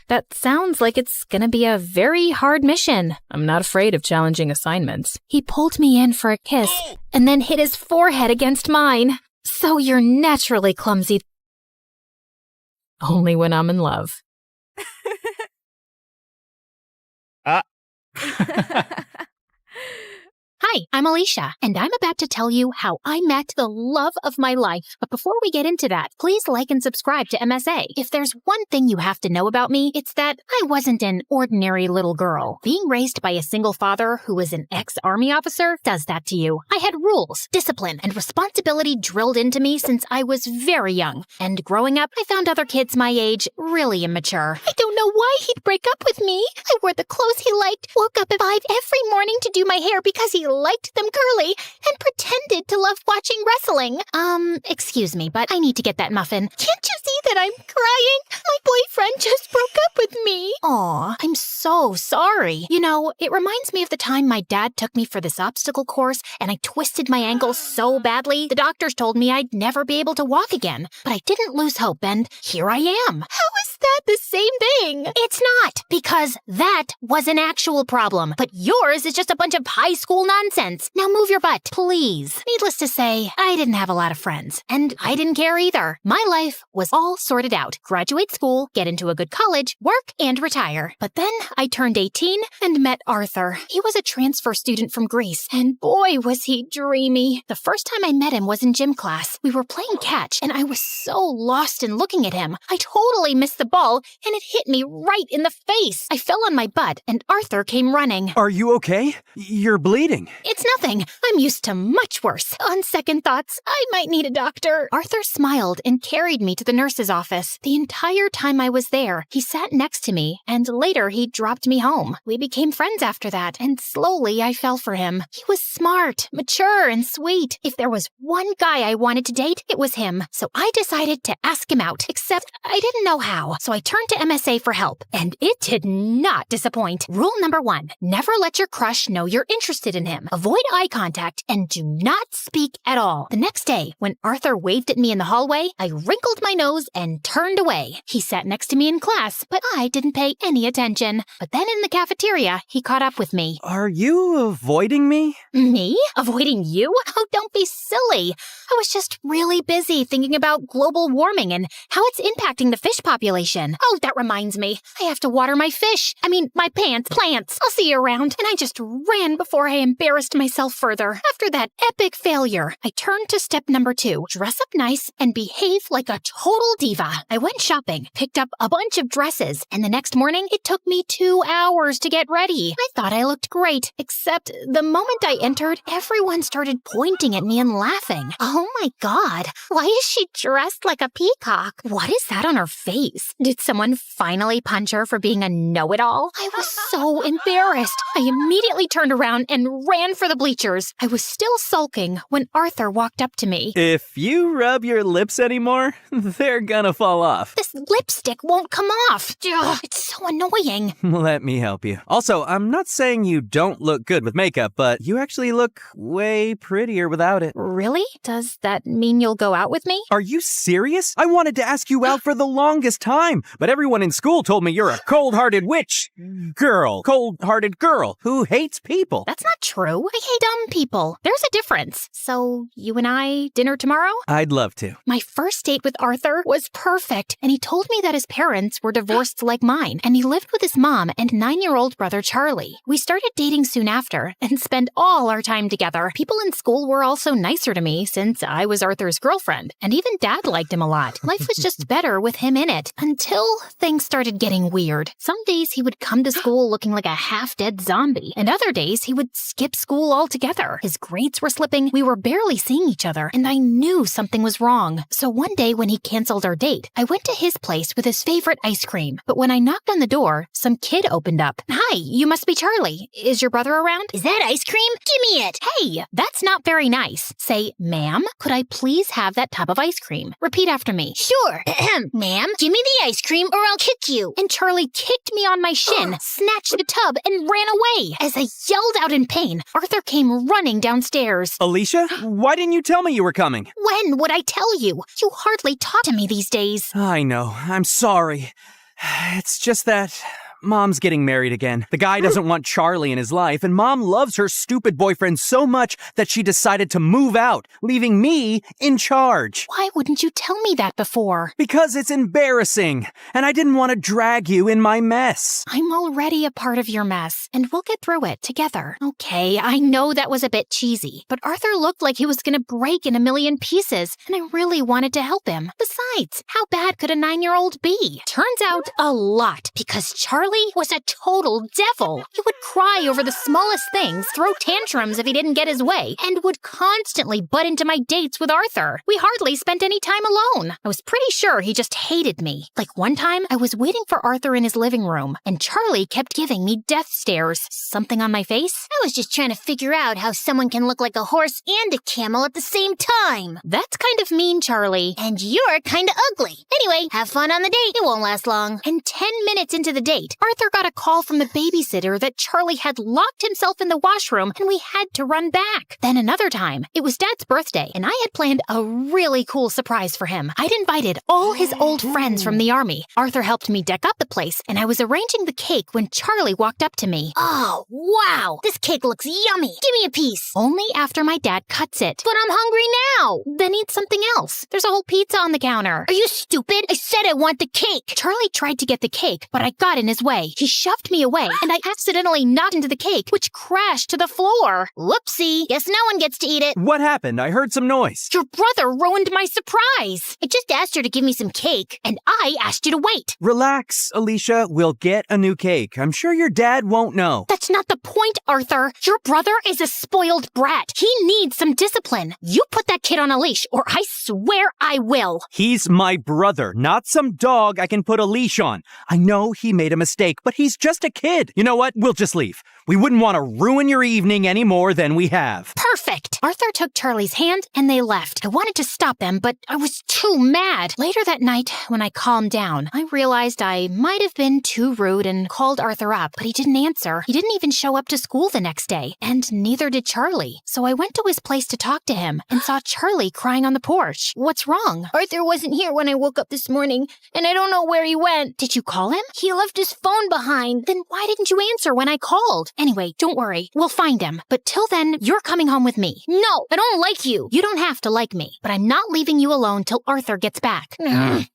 that sounds like it's gonna be a very hard mission. I'm not afraid of challenging assignments. He pulled me in for a kiss and then hit his forehead against mine. So you're naturally clumsy. Only when I'm in love. Hi, I'm Alicia, and I'm about to tell you how I met the love of my life. But before we get into that, please like and subscribe to MSA. If there's one thing you have to know about me, it's that I wasn't an ordinary little girl. Being raised by a single father who was an ex-army officer does that to you. I had rules, discipline, and responsibility drilled into me since I was very young. And growing up, I found other kids my age really immature. I don't know why he'd break up with me. I wore the clothes he liked, woke up at 5 every morning to do my hair because he liked them curly, and pretended to love watching wrestling. Excuse me, but I need to get that muffin. Can't you see that I'm crying? My boyfriend just broke up with me. Aw, I'm so sorry. You know, it reminds me of the time my dad took me for this obstacle course, and I twisted my ankle so badly, the doctors told me I'd never be able to walk again. But I didn't lose hope, and here I am. How is that said the same thing. It's not, because that was an actual problem. But yours is just a bunch of high school nonsense. Now move your butt, please. Needless to say, I didn't have a lot of friends. And I didn't care either. My life was all sorted out. Graduate school, get into a good college, work, and retire. But then I turned 18 and met Arthur. He was a transfer student from Greece, and boy, was he dreamy. The first time I met him was in gym class. We were playing catch, and I was so lost in looking at him. I totally missed the ball, and it hit me right in the face. I fell on my butt, and Arthur came running. Are you okay? You're bleeding. It's nothing. I'm used to much worse. On second thoughts, I might need a doctor. Arthur smiled and carried me to the nurse's office. The entire time I was there, he sat next to me, and later he dropped me home. We became friends after that, and slowly I fell for him. He was smart, mature, and sweet. If there was one guy I wanted to date, it was him. So I decided to ask him out, except I didn't know how. So I turned to MSA for help, and it did not disappoint. Rule number 1, never let your crush know you're interested in him. Avoid eye contact and do not speak at all. The next day, when Arthur waved at me in the hallway, I wrinkled my nose and turned away. He sat next to me in class, but I didn't pay any attention. But then in the cafeteria, he caught up with me. Are you avoiding me? Me? Avoiding you? Oh, don't be silly. I was just really busy thinking about global warming and how it's impacting the fish population. Oh, that reminds me. I have to water my fish. My plants. I'll see you around. And I just ran before I embarrassed myself further. After that epic failure, I turned to step number 2. Dress up nice and behave like a total diva. I went shopping, picked up a bunch of dresses, and the next morning it took me 2 hours to get ready. I thought I looked great, except the moment I entered, everyone started pointing at me and laughing. Oh my god, why is she dressed like a peacock? What is that on her face? Did someone finally punch her for being a know-it-all? I was so embarrassed. I immediately turned around and ran for the bleachers. I was still sulking when Arthur walked up to me. If you rub your lips anymore, they're gonna fall off. This lipstick won't come off. Ugh, it's so annoying. Let me help you. Also, I'm not saying you don't look good with makeup, but you actually look way prettier without it. Really? Does that mean you'll go out with me? Are you serious? I wanted to ask you out for the longest time, but everyone in school told me you're a cold-hearted cold-hearted girl who hates people. That's not true. I hate dumb people. There's a difference. So, you and I, dinner tomorrow? I'd love to. My first date with Arthur was perfect, and he told me that his parents were divorced like mine, and he lived with his mom and 9-year-old brother Charlie. We started dating soon after, and spent all our time together. People in school were also nicer to me since I was Arthur's girlfriend, and even Dad liked him a lot. Life was just better with him in it, until things started getting weird. Some days he would come to school looking like a half-dead zombie, and other days he would skip school altogether. His grades were slipping, we were barely seeing each other, and I knew something was wrong. So one day when he canceled our date, I went to his place with his favorite ice cream. But when I knocked on the door, some kid opened up. Hi, you must be Charlie. Is your brother around? Is that ice cream? Give me it. Hey, that's not very nice. Say, ma'am, could I please have that tub of ice cream? Repeat after me. Sure. Ma'am, give me the ice cream or I'll kick you. And Charlie kicked me on my shin, snatched the tub, and ran away. As I yelled out in pain, Arthur came running downstairs. Alicia, why didn't you tell me you were coming? When would I tell you? You hardly talk to me these days. I know. I'm sorry. It's just that Mom's getting married again. The guy doesn't want Charlie in his life, and Mom loves her stupid boyfriend so much that she decided to move out, leaving me in charge. Why wouldn't you tell me that before? Because it's embarrassing, and I didn't want to drag you in my mess. I'm already a part of your mess, and we'll get through it together. Okay, I know that was a bit cheesy, but Arthur looked like he was gonna break in a million pieces, and I really wanted to help him. Besides, how bad could a 9-year-old be? Turns out a lot, because Charlie was a total devil. He would cry over the smallest things, throw tantrums if he didn't get his way, and would constantly butt into my dates with Arthur. We hardly spent any time alone. I was pretty sure he just hated me. Like one time, I was waiting for Arthur in his living room, and Charlie kept giving me death stares. Something on my face? I was just trying to figure out how someone can look like a horse and a camel at the same time. That's kind of mean, Charlie. And you're kind of ugly. Anyway, have fun on the date. It won't last long. And 10 minutes into the date, Arthur got a call from the babysitter that Charlie had locked himself in the washroom and we had to run back. Then another time, it was Dad's birthday and I had planned a really cool surprise for him. I'd invited all his old friends from the army. Arthur helped me deck up the place and I was arranging the cake when Charlie walked up to me. Oh, wow, this cake looks yummy. Give me a piece. Only after my dad cuts it. But I'm hungry now. Then eat something else. There's a whole pizza on the counter. Are you stupid? I said I want the cake. Charlie tried to get the cake, but I got in his way. He shoved me away, and I accidentally knocked into the cake, which crashed to the floor. Whoopsie. Guess no one gets to eat it. What happened? I heard some noise. Your brother ruined my surprise. I just asked her to give me some cake, and I asked you to wait. Relax, Alicia. We'll get a new cake. I'm sure your dad won't know. That's not the point, Arthur. Your brother is a spoiled brat. He needs some discipline. You put that kid on a leash, or I swear I will. He's my brother, not some dog I can put a leash on. I know he made a mistake, but he's just a kid. You know what? We'll just leave. We wouldn't want to ruin your evening any more than we have. Perfect. Arthur took Charlie's hand and they left. I wanted to stop them, but I was too mad. Later that night, when I calmed down, I realized I might have been too rude and called Arthur up, but he didn't answer. He didn't even show up to school the next day, and neither did Charlie. So I went to his place to talk to him and saw Charlie crying on the porch. What's wrong? Arthur wasn't here when I woke up this morning, and I don't know where he went. Did you call him? He left his phone behind. Then why didn't you answer when I called? Anyway, don't worry. We'll find him. But till then, you're coming home with me. No, I don't like you. You don't have to like me, but I'm not leaving you alone till Arthur gets back.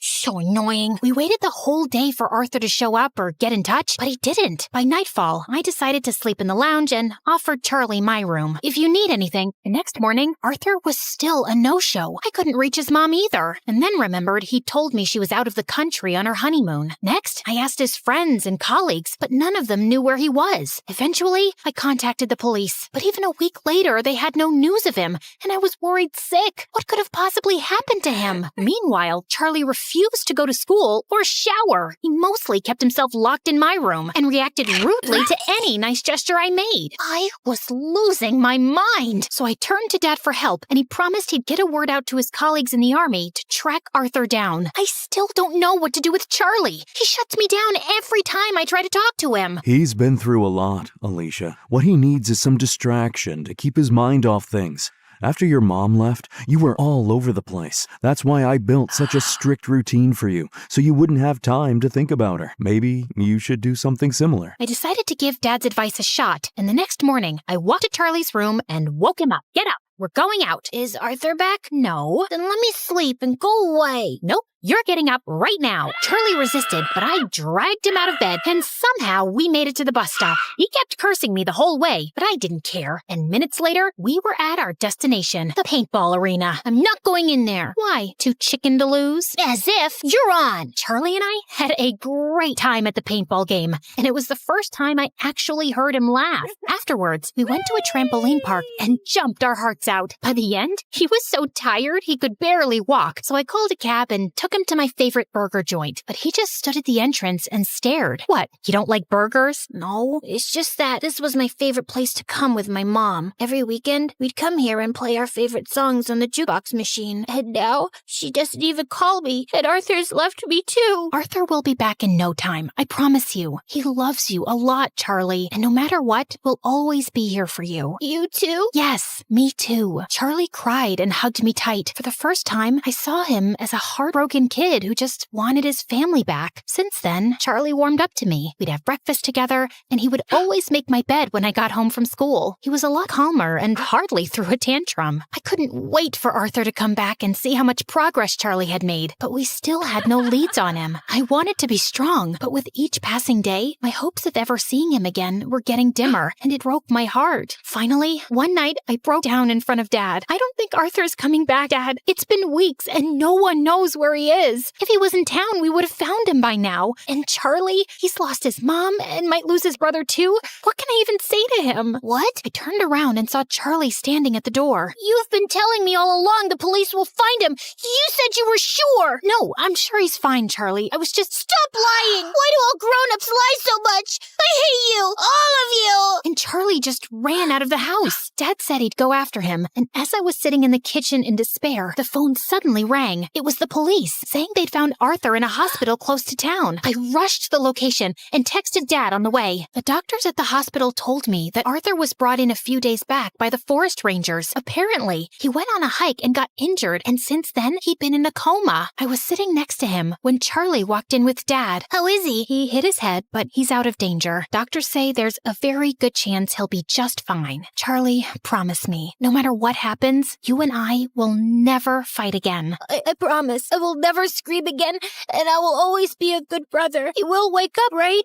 So annoying. We waited the whole day for Arthur to show up or get in touch, but he didn't. By nightfall, I decided to sleep in the lounge and offered Charlie my room. If you need anything. The next morning, Arthur was still a no-show. I couldn't reach his mom either, and then remembered he'd told me she was out of the country on her honeymoon. Next, I asked his friends and colleagues, but none of them knew where he was. Eventually, I contacted the police, but even a week later, they had no news of him, and I was worried sick. What could have possibly happened to him? Meanwhile, Charlie refused to go to school or shower. He mostly kept himself locked in my room and reacted rudely to any nice gesture I made. I was losing my mind. So I turned to Dad for help, and he promised he'd get a word out to his colleagues in the army to track Arthur down. I still don't know what to do with Charlie. He shuts me down every time I try to talk to him. He's been through a lot, Alicia. What he needs is some distraction to keep his mind off things. After your mom left, you were all over the place. That's why I built such a strict routine for you, so you wouldn't have time to think about her. Maybe you should do something similar. I decided to give Dad's advice a shot, and the next morning, I walked to Charlie's room and woke him up. Get up. We're going out. Is Arthur back? No. Then let me sleep and go away. Nope. You're getting up right now. Charlie resisted, but I dragged him out of bed, and somehow we made it to the bus stop. He kept cursing me the whole way, but I didn't care. And minutes later, we were at our destination, the paintball arena. I'm not going in there. Why? Too chicken to lose? As if you're on. Charlie and I had a great time at the paintball game, and it was the first time I actually heard him laugh. Afterwards, we went to a trampoline park and jumped our hearts out. By the end, he was so tired he could barely walk, so I called a cab and took him to my favorite burger joint, but he just stood at the entrance and stared. What, you don't like burgers? No, it's just that this was my favorite place to come with my mom. Every weekend, we'd come here and play our favorite songs on the jukebox machine. And now, she doesn't even call me, and Arthur's left me too. Arthur will be back in no time, I promise you. He loves you a lot, Charlie, and no matter what, we'll always be here for you. You too? Yes, me too. Charlie cried and hugged me tight. For the first time, I saw him as a heartbroken kid who just wanted his family back. Since then, Charlie warmed up to me. We'd have breakfast together, and he would always make my bed when I got home from school. He was a lot calmer and hardly threw a tantrum. I couldn't wait for Arthur to come back and see how much progress Charlie had made, but we still had no leads on him. I wanted to be strong, but with each passing day, my hopes of ever seeing him again were getting dimmer, and it broke my heart. Finally, one night, I broke down in front of Dad. I don't think Arthur's coming back, Dad. It's been weeks, and no one knows where he is. If he was in town, we would have found him by now. And Charlie, he's lost his mom and might lose his brother too. What can I even say to him? What? I turned around and saw Charlie standing at the door. You've been telling me all along the police will find him. You said you were sure. No, I'm sure he's fine, Charlie. I was just... Stop lying. Why do all grown-ups lie so much? hate you! All of you! And Charlie just ran out of the house. Dad said he'd go after him, and as I was sitting in the kitchen in despair, the phone suddenly rang. It was the police, saying they'd found Arthur in a hospital close to town. I rushed to the location and texted Dad on the way. The doctors at the hospital told me that Arthur was brought in a few days back by the forest rangers. Apparently, he went on a hike and got injured, and since then, he'd been in a coma. I was sitting next to him when Charlie walked in with Dad. How is he? He hit his head, but he's out of danger. Doctors say there's a very good chance he'll be just fine. Charlie, promise me, no matter what happens, you and I will never fight again. I promise. I will never scream again, and I will always be a good brother. He will wake up, right?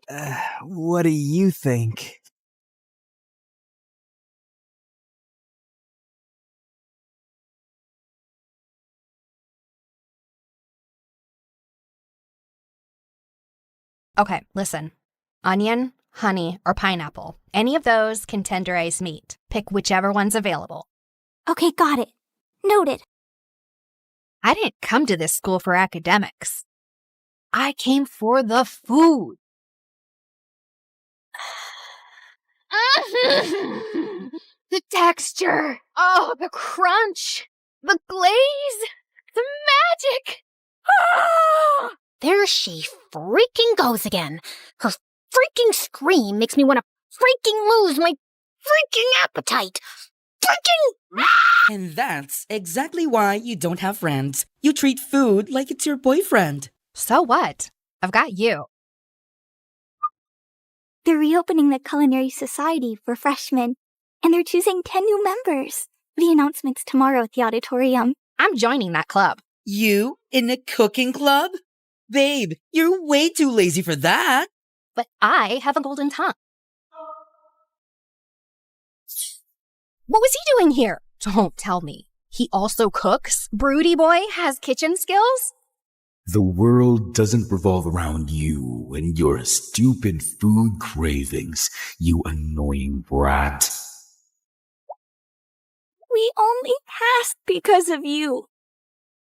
What do you think? Okay, listen. Onion, honey, or pineapple. Any of those can tenderize meat. Pick whichever one's available. Okay, got it. Noted. I didn't come to this school for academics. I came for the food. The texture. Oh, the crunch. The glaze. The magic. Ah! There she freaking goes again. Her freaking scream makes me want to freaking lose my freaking appetite. Freaking! And that's exactly why you don't have friends. You treat food like it's your boyfriend. So what? I've got you. They're reopening the Culinary Society for freshmen, and they're choosing 10 new members. The announcement's tomorrow at the auditorium. I'm joining that club. You in a cooking club? Babe, you're way too lazy for that. But I have a golden tongue. What was he doing here? Don't tell me. He also cooks? Broody boy has kitchen skills? The world doesn't revolve around you and your stupid food cravings, you annoying brat. We only passed because of you.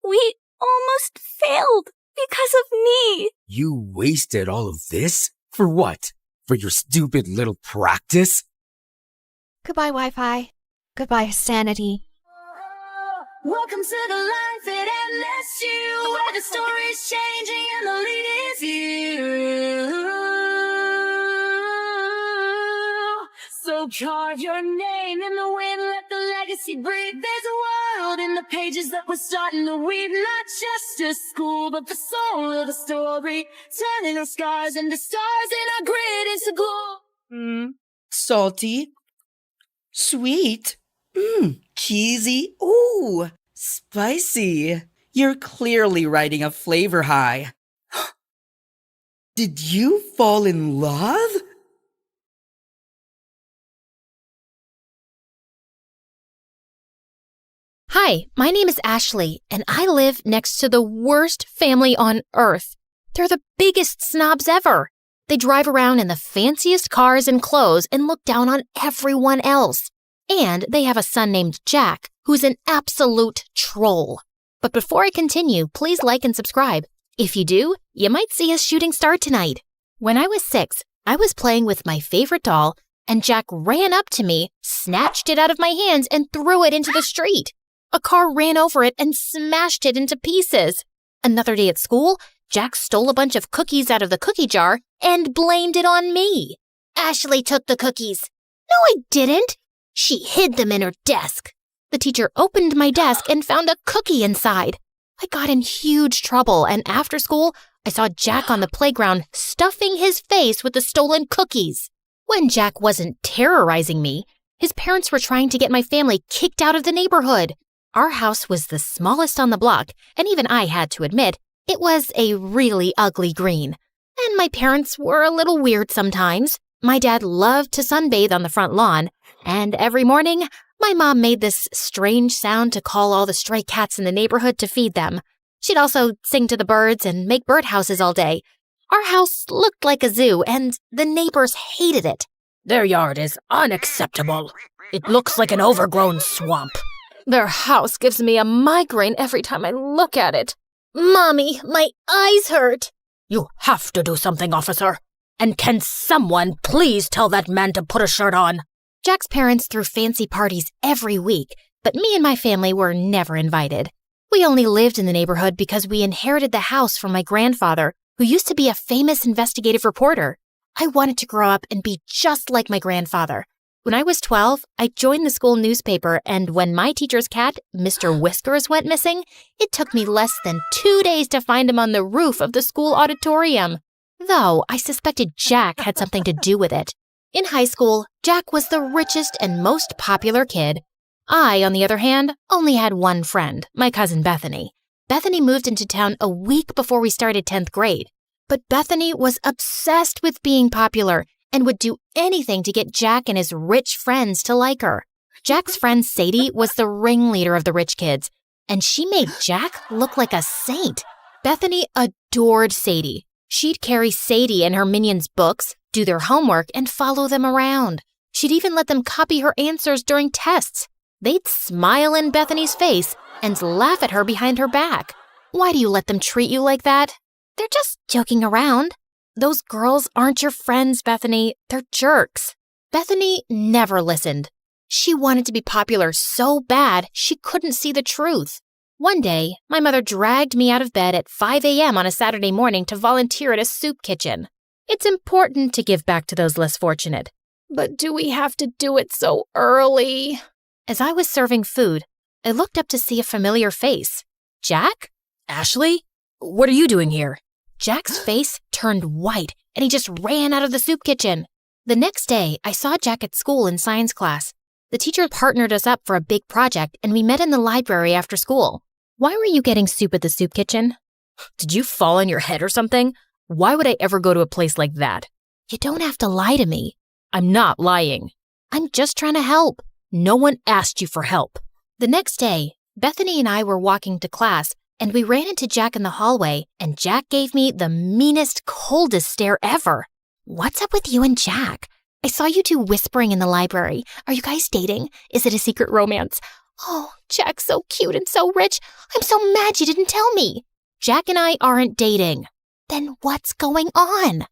We almost failed because of me. You wasted all of this? For what? For your stupid little practice? Goodbye, Wi-Fi. Goodbye, sanity. Welcome to the life at MSU, where the story's changing and the lead is you. So carve your name in the wind, let the legacy breathe. There's a world in the pages that we're starting to weave. Not just a school, but the soul of the story. Turning our scars into stars and our grit into glory. Salty. Sweet. Cheesy. Ooh, spicy. You're clearly riding a flavor high. Did you fall in love? Hi, my name is Ashley, and I live next to the worst family on earth. They're the biggest snobs ever. They drive around in the fanciest cars and clothes and look down on everyone else. And they have a son named Jack, who's an absolute troll. But before I continue, please like and subscribe. If you do, you might see a shooting star tonight. When I was 6, I was playing with my favorite doll, and Jack ran up to me, snatched it out of my hands, and threw it into the street. A car ran over it and smashed it into pieces. Another day at school, Jack stole a bunch of cookies out of the cookie jar and blamed it on me. Ashley took the cookies. No, I didn't. She hid them in her desk. The teacher opened my desk and found a cookie inside. I got in huge trouble, and after school, I saw Jack on the playground stuffing his face with the stolen cookies. When Jack wasn't terrorizing me, his parents were trying to get my family kicked out of the neighborhood. Our house was the smallest on the block, and even I had to admit, it was a really ugly green. And my parents were a little weird sometimes. My dad loved to sunbathe on the front lawn, and every morning, my mom made this strange sound to call all the stray cats in the neighborhood to feed them. She'd also sing to the birds and make birdhouses all day. Our house looked like a zoo, and the neighbors hated it. Their yard is unacceptable. It looks like an overgrown swamp. Their house gives me a migraine every time I look at it. Mommy, my eyes hurt. You have to do something, officer. And can someone please tell that man to put a shirt on? Jack's parents threw fancy parties every week, but me and my family were never invited. We only lived in the neighborhood because we inherited the house from my grandfather, who used to be a famous investigative reporter. I wanted to grow up and be just like my grandfather. When I was 12, I joined the school newspaper, and when my teacher's cat, Mr. Whiskers, went missing, it took me less than 2 days to find him on the roof of the school auditorium. Though I suspected Jack had something to do with it. In high school, Jack was the richest and most popular kid. I, on the other hand, only had one friend, my cousin Bethany. Bethany moved into town a week before we started 10th grade. But Bethany was obsessed with being popular and would do anything to get Jack and his rich friends to like her. Jack's friend Sadie was the ringleader of the rich kids, and she made Jack look like a saint. Bethany adored Sadie. She'd carry Sadie and her minions' books, do their homework, and follow them around. She'd even let them copy her answers during tests. They'd smile in Bethany's face and laugh at her behind her back. Why do you let them treat you like that? They're just joking around. Those girls aren't your friends, Bethany. They're jerks. Bethany never listened. She wanted to be popular so bad she couldn't see the truth. One day, my mother dragged me out of bed at 5 a.m. on a Saturday morning to volunteer at a soup kitchen. It's important to give back to those less fortunate. But do we have to do it so early? As I was serving food, I looked up to see a familiar face. Jack? Ashley? What are you doing here? Jack's face turned white, and he just ran out of the soup kitchen. The next day, I saw Jack at school in science class. The teacher partnered us up for a big project, and we met in the library after school. Why were you getting soup at the soup kitchen? Did you fall on your head or something? Why would I ever go to a place like that? You don't have to lie to me. I'm not lying. I'm just trying to help. No one asked you for help. The next day, Bethany and I were walking to class, and we ran into Jack in the hallway, and Jack gave me the meanest, coldest stare ever. What's up with you and Jack? I saw you two whispering in the library. Are you guys dating? Is it a secret romance? Oh, Jack's so cute and so rich. I'm so mad you didn't tell me. Jack and I aren't dating. Then what's going on?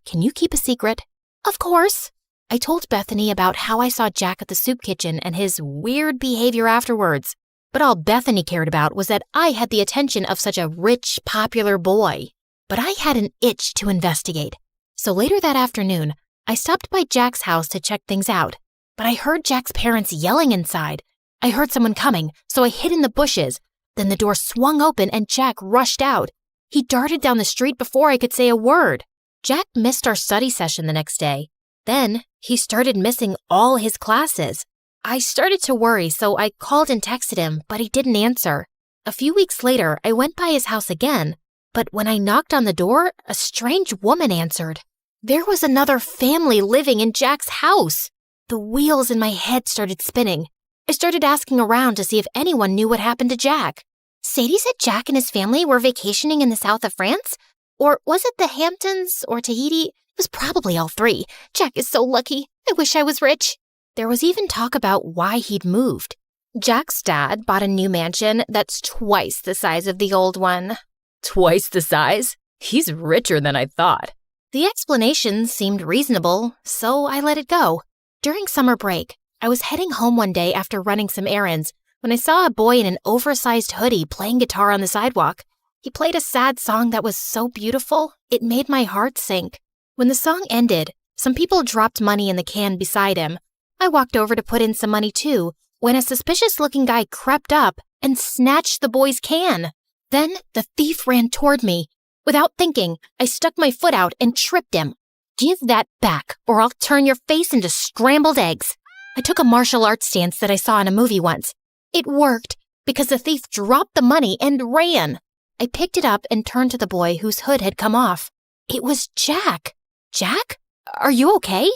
Can you keep a secret? Of course. I told Bethany about how I saw Jack at the soup kitchen and his weird behavior afterwards. But all Bethany cared about was that I had the attention of such a rich, popular boy. But I had an itch to investigate. So later that afternoon, I stopped by Jack's house to check things out. But I heard Jack's parents yelling inside. I heard someone coming, so I hid in the bushes. Then the door swung open and Jack rushed out. He darted down the street before I could say a word. Jack missed our study session the next day. Then he started missing all his classes. I started to worry, so I called and texted him, but he didn't answer. A few weeks later, I went by his house again, but when I knocked on the door, a strange woman answered. There was another family living in Jack's house. The wheels in my head started spinning. I started asking around to see if anyone knew what happened to Jack. Sadie said Jack and his family were vacationing in the south of France? Or was it the Hamptons or Tahiti? It was probably all three. Jack is so lucky. I wish I was rich. There was even talk about why he'd moved. Jack's dad bought a new mansion that's twice the size of the old one. Twice the size? He's richer than I thought. The explanation seemed reasonable, so I let it go. During summer break, I was heading home one day after running some errands when I saw a boy in an oversized hoodie playing guitar on the sidewalk. He played a sad song that was so beautiful, it made my heart sink. When the song ended, some people dropped money in the can beside him. I walked over to put in some money too, when a suspicious-looking guy crept up and snatched the boy's can. Then the thief ran toward me. Without thinking, I stuck my foot out and tripped him. Give that back, or I'll turn your face into scrambled eggs. I took a martial arts stance that I saw in a movie once. It worked because the thief dropped the money and ran. I picked it up and turned to the boy whose hood had come off. It was Jack. Jack? Are you okay?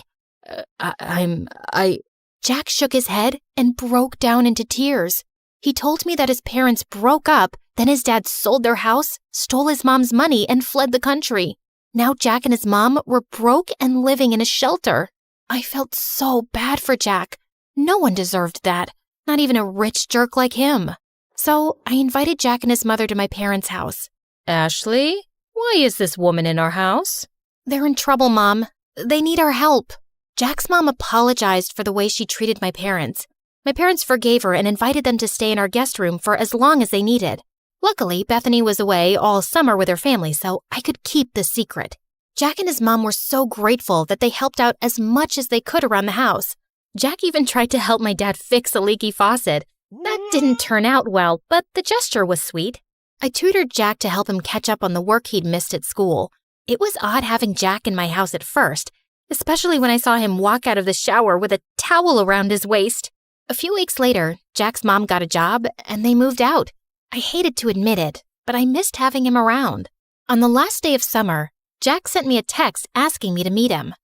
Jack shook his head and broke down into tears. He told me that his parents broke up, then his dad sold their house, stole his mom's money, and fled the country. Now Jack and his mom were broke and living in a shelter. I felt so bad for Jack. No one deserved that, not even a rich jerk like him. So I invited Jack and his mother to my parents' house. Ashley, why is this woman in our house? They're in trouble, Mom. They need our help. Jack's mom apologized for the way she treated my parents. My parents forgave her and invited them to stay in our guest room for as long as they needed. Luckily, Bethany was away all summer with her family, so I could keep the secret. Jack and his mom were so grateful that they helped out as much as they could around the house. Jack even tried to help my dad fix a leaky faucet. That didn't turn out well, but the gesture was sweet. I tutored Jack to help him catch up on the work he'd missed at school. It was odd having Jack in my house at first, especially when I saw him walk out of the shower with a towel around his waist. A few weeks later, Jack's mom got a job and they moved out. I hated to admit it, but I missed having him around. On the last day of summer, Jack sent me a text asking me to meet him.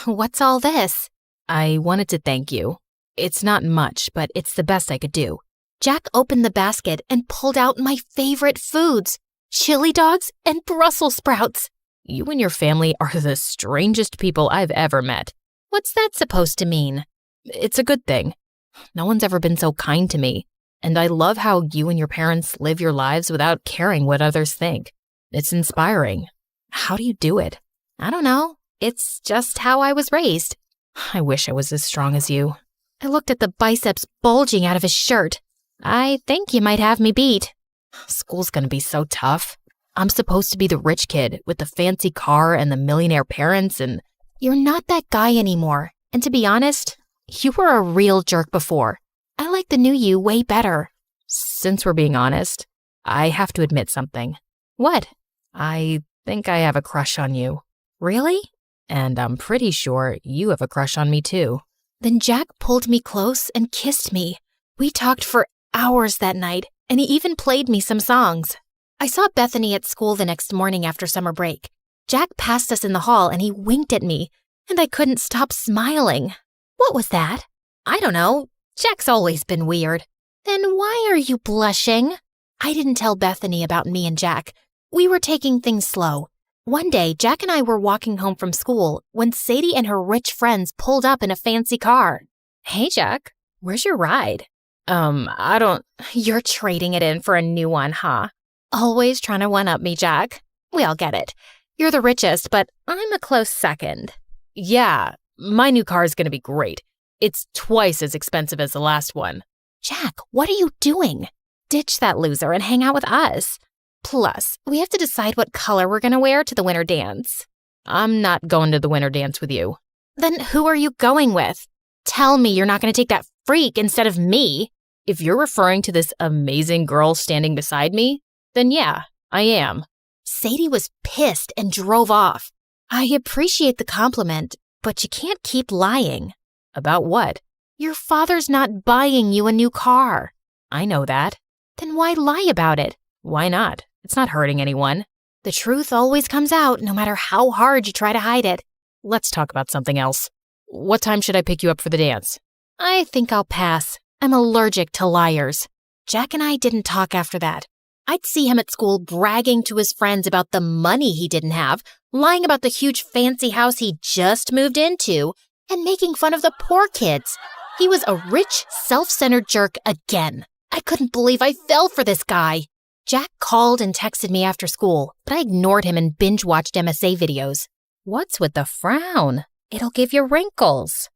What's all this? I wanted to thank you. It's not much, but it's the best I could do. Jack opened the basket and pulled out my favorite foods, chili dogs and Brussels sprouts. You and your family are the strangest people I've ever met. What's that supposed to mean? It's a good thing. No one's ever been so kind to me, and I love how you and your parents live your lives without caring what others think. It's inspiring. How do you do it? I don't know. It's just how I was raised. I wish I was as strong as you. I looked at the biceps bulging out of his shirt. I think you might have me beat. School's gonna be so tough. I'm supposed to be the rich kid with the fancy car and the millionaire parents, and you're not that guy anymore. And to be honest, you were a real jerk before. I like the new you way better. Since we're being honest, I have to admit something. What? I think I have a crush on you. Really? And I'm pretty sure you have a crush on me too. Then Jack pulled me close and kissed me. We talked for hours that night, and he even played me some songs. I saw Bethany at school the next morning after summer break. Jack passed us in the hall and he winked at me, and I couldn't stop smiling. What was that? I don't know. Jack's always been weird. Then why are you blushing? I didn't tell Bethany about me and Jack. We were taking things slow. One day, Jack and I were walking home from school when Sadie and her rich friends pulled up in a fancy car. Hey, Jack, where's your ride? I don't... You're trading it in for a new one, huh? Always trying to one-up me, Jack. We all get it. You're the richest, but I'm a close second. Yeah, my new car is going to be great. It's twice as expensive as the last one. Jack, what are you doing? Ditch that loser and hang out with us. Plus, we have to decide what color we're going to wear to the winter dance. I'm not going to the winter dance with you. Then who are you going with? Tell me you're not going to take that freak instead of me. If you're referring to this amazing girl standing beside me, then yeah, I am. Sadie was pissed and drove off. I appreciate the compliment, but you can't keep lying. About what? Your father's not buying you a new car. I know that. Then why lie about it? Why not? It's not hurting anyone. The truth always comes out, no matter how hard you try to hide it. Let's talk about something else. What time should I pick you up for the dance? I think I'll pass. I'm allergic to liars. Jack and I didn't talk after that. I'd see him at school bragging to his friends about the money he didn't have, lying about the huge fancy house he just moved into, and making fun of the poor kids. He was a rich, self-centered jerk again. I couldn't believe I fell for this guy. Jack called and texted me after school, but I ignored him and binge-watched MSA videos. What's with the frown? It'll give you wrinkles.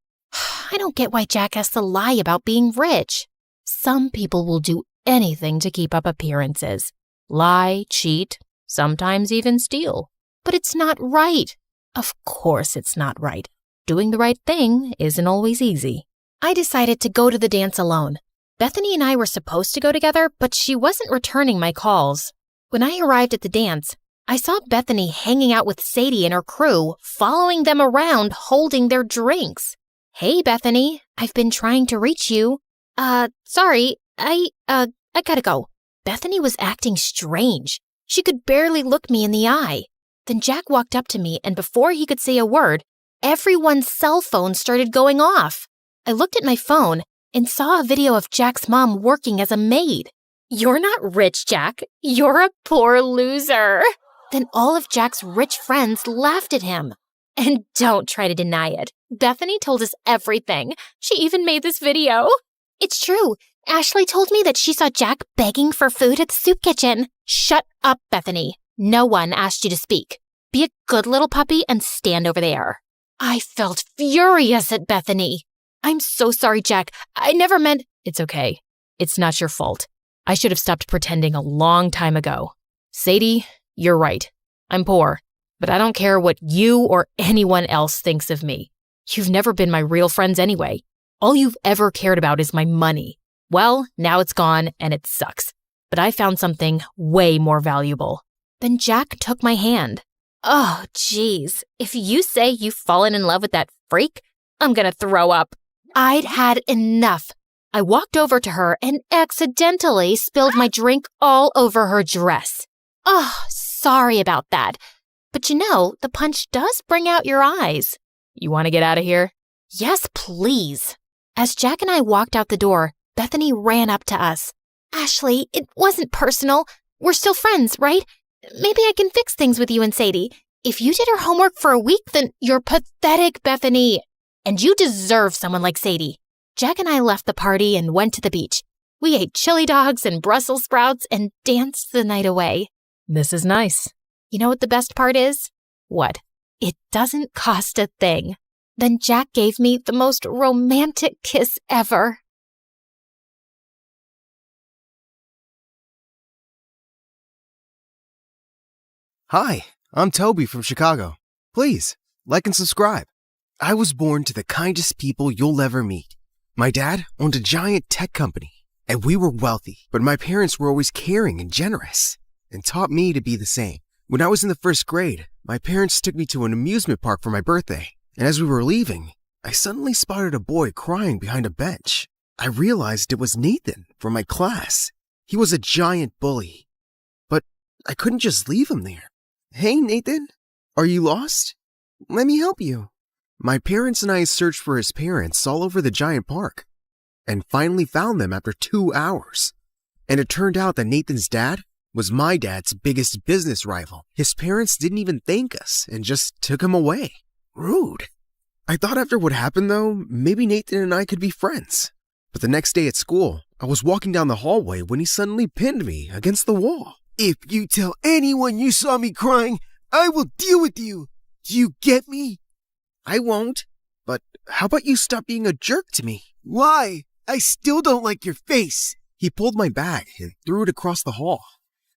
I don't get why Jack has to lie about being rich. Some people will do anything to keep up appearances. Lie, cheat, sometimes even steal. But it's not right. Of course it's not right. Doing the right thing isn't always easy. I decided to go to the dance alone. Bethany and I were supposed to go together, but she wasn't returning my calls. When I arrived at the dance, I saw Bethany hanging out with Sadie and her crew, following them around, holding their drinks. Hey, Bethany, I've been trying to reach you. Sorry, I gotta go. Bethany was acting strange. She could barely look me in the eye. Then Jack walked up to me, and before he could say a word, everyone's cell phone started going off. I looked at my phone and saw a video of Jack's mom working as a maid. You're not rich, Jack. You're a poor loser. Then all of Jack's rich friends laughed at him. And don't try to deny it. Bethany told us everything. She even made this video. It's true. Ashley told me that she saw Jack begging for food at the soup kitchen. Shut up, Bethany. No one asked you to speak. Be a good little puppy and stand over there. I felt furious at Bethany. I'm so sorry, Jack. I never meant... It's okay. It's not your fault. I should have stopped pretending a long time ago. Sadie, you're right. I'm poor, but I don't care what you or anyone else thinks of me. You've never been my real friends anyway. All you've ever cared about is my money. Well, now it's gone and it sucks. But I found something way more valuable. Then Jack took my hand. Oh, geez. If you say you've fallen in love with that freak, I'm gonna throw up. I'd had enough. I walked over to her and accidentally spilled my drink all over her dress. Oh, sorry about that. But you know, the punch does bring out your eyes. You want to get out of here? Yes, please. As Jack and I walked out the door, Bethany ran up to us. Ashley, it wasn't personal. We're still friends, right? Maybe I can fix things with you and Sadie. If you did her homework for a week, then you're pathetic, Bethany. And you deserve someone like Sadie. Jack and I left the party and went to the beach. We ate chili dogs and Brussels sprouts and danced the night away. This is nice. You know what the best part is? What? It doesn't cost a thing. Then Jack gave me the most romantic kiss ever. Hi, I'm Toby from Chicago. Please, like and subscribe. I was born to the kindest people you'll ever meet. My dad owned a giant tech company, and we were wealthy, but my parents were always caring and generous, and taught me to be the same. When I was in the first grade, my parents took me to an amusement park for my birthday, and as we were leaving, I suddenly spotted a boy crying behind a bench. I realized it was Nathan from my class. He was a giant bully, but I couldn't just leave him there. Hey, Nathan, are you lost? Let me help you. My parents and I searched for his parents all over the giant park and finally found them after 2 hours. And it turned out that Nathan's dad was my dad's biggest business rival. His parents didn't even thank us and just took him away. Rude. I thought after what happened though, maybe Nathan and I could be friends. But the next day at school, I was walking down the hallway when he suddenly pinned me against the wall. If you tell anyone you saw me crying, I will deal with you. Do you get me? I won't. But how about you stop being a jerk to me? Why? I still don't like your face. He pulled my bag and threw it across the hall,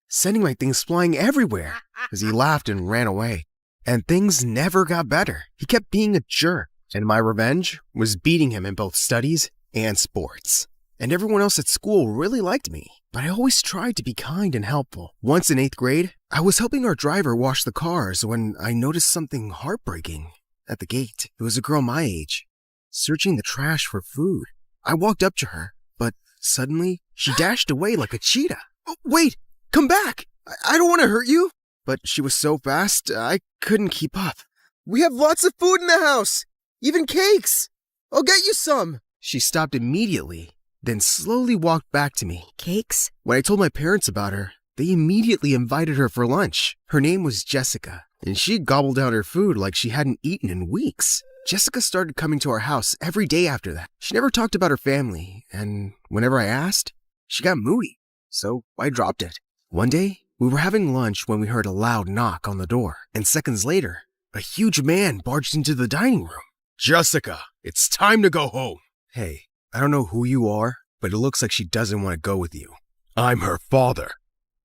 sending my things flying everywhere as he laughed and ran away. And things never got better. He kept being a jerk, and my revenge was beating him in both studies and sports. And everyone else at school really liked me, but I always tried to be kind and helpful. Once in 8th grade, I was helping our driver wash the cars when I noticed something heartbreaking at the gate. It was a girl my age, searching the trash for food. I walked up to her, but suddenly she dashed away like a cheetah. Oh, wait, come back! I don't want to hurt you! But she was so fast, I couldn't keep up. We have lots of food in the house, even cakes. I'll get you some. She stopped immediately, then slowly walked back to me. Cakes? When I told my parents about her, they immediately invited her for lunch. Her name was Jessica, and she gobbled down her food like she hadn't eaten in weeks. Jessica started coming to our house every day after that. She never talked about her family, and whenever I asked, she got moody, so I dropped it. One day, we were having lunch when we heard a loud knock on the door, and seconds later, a huge man barged into the dining room. Jessica, it's time to go home. Hey, I don't know who you are, but it looks like she doesn't want to go with you. I'm her father,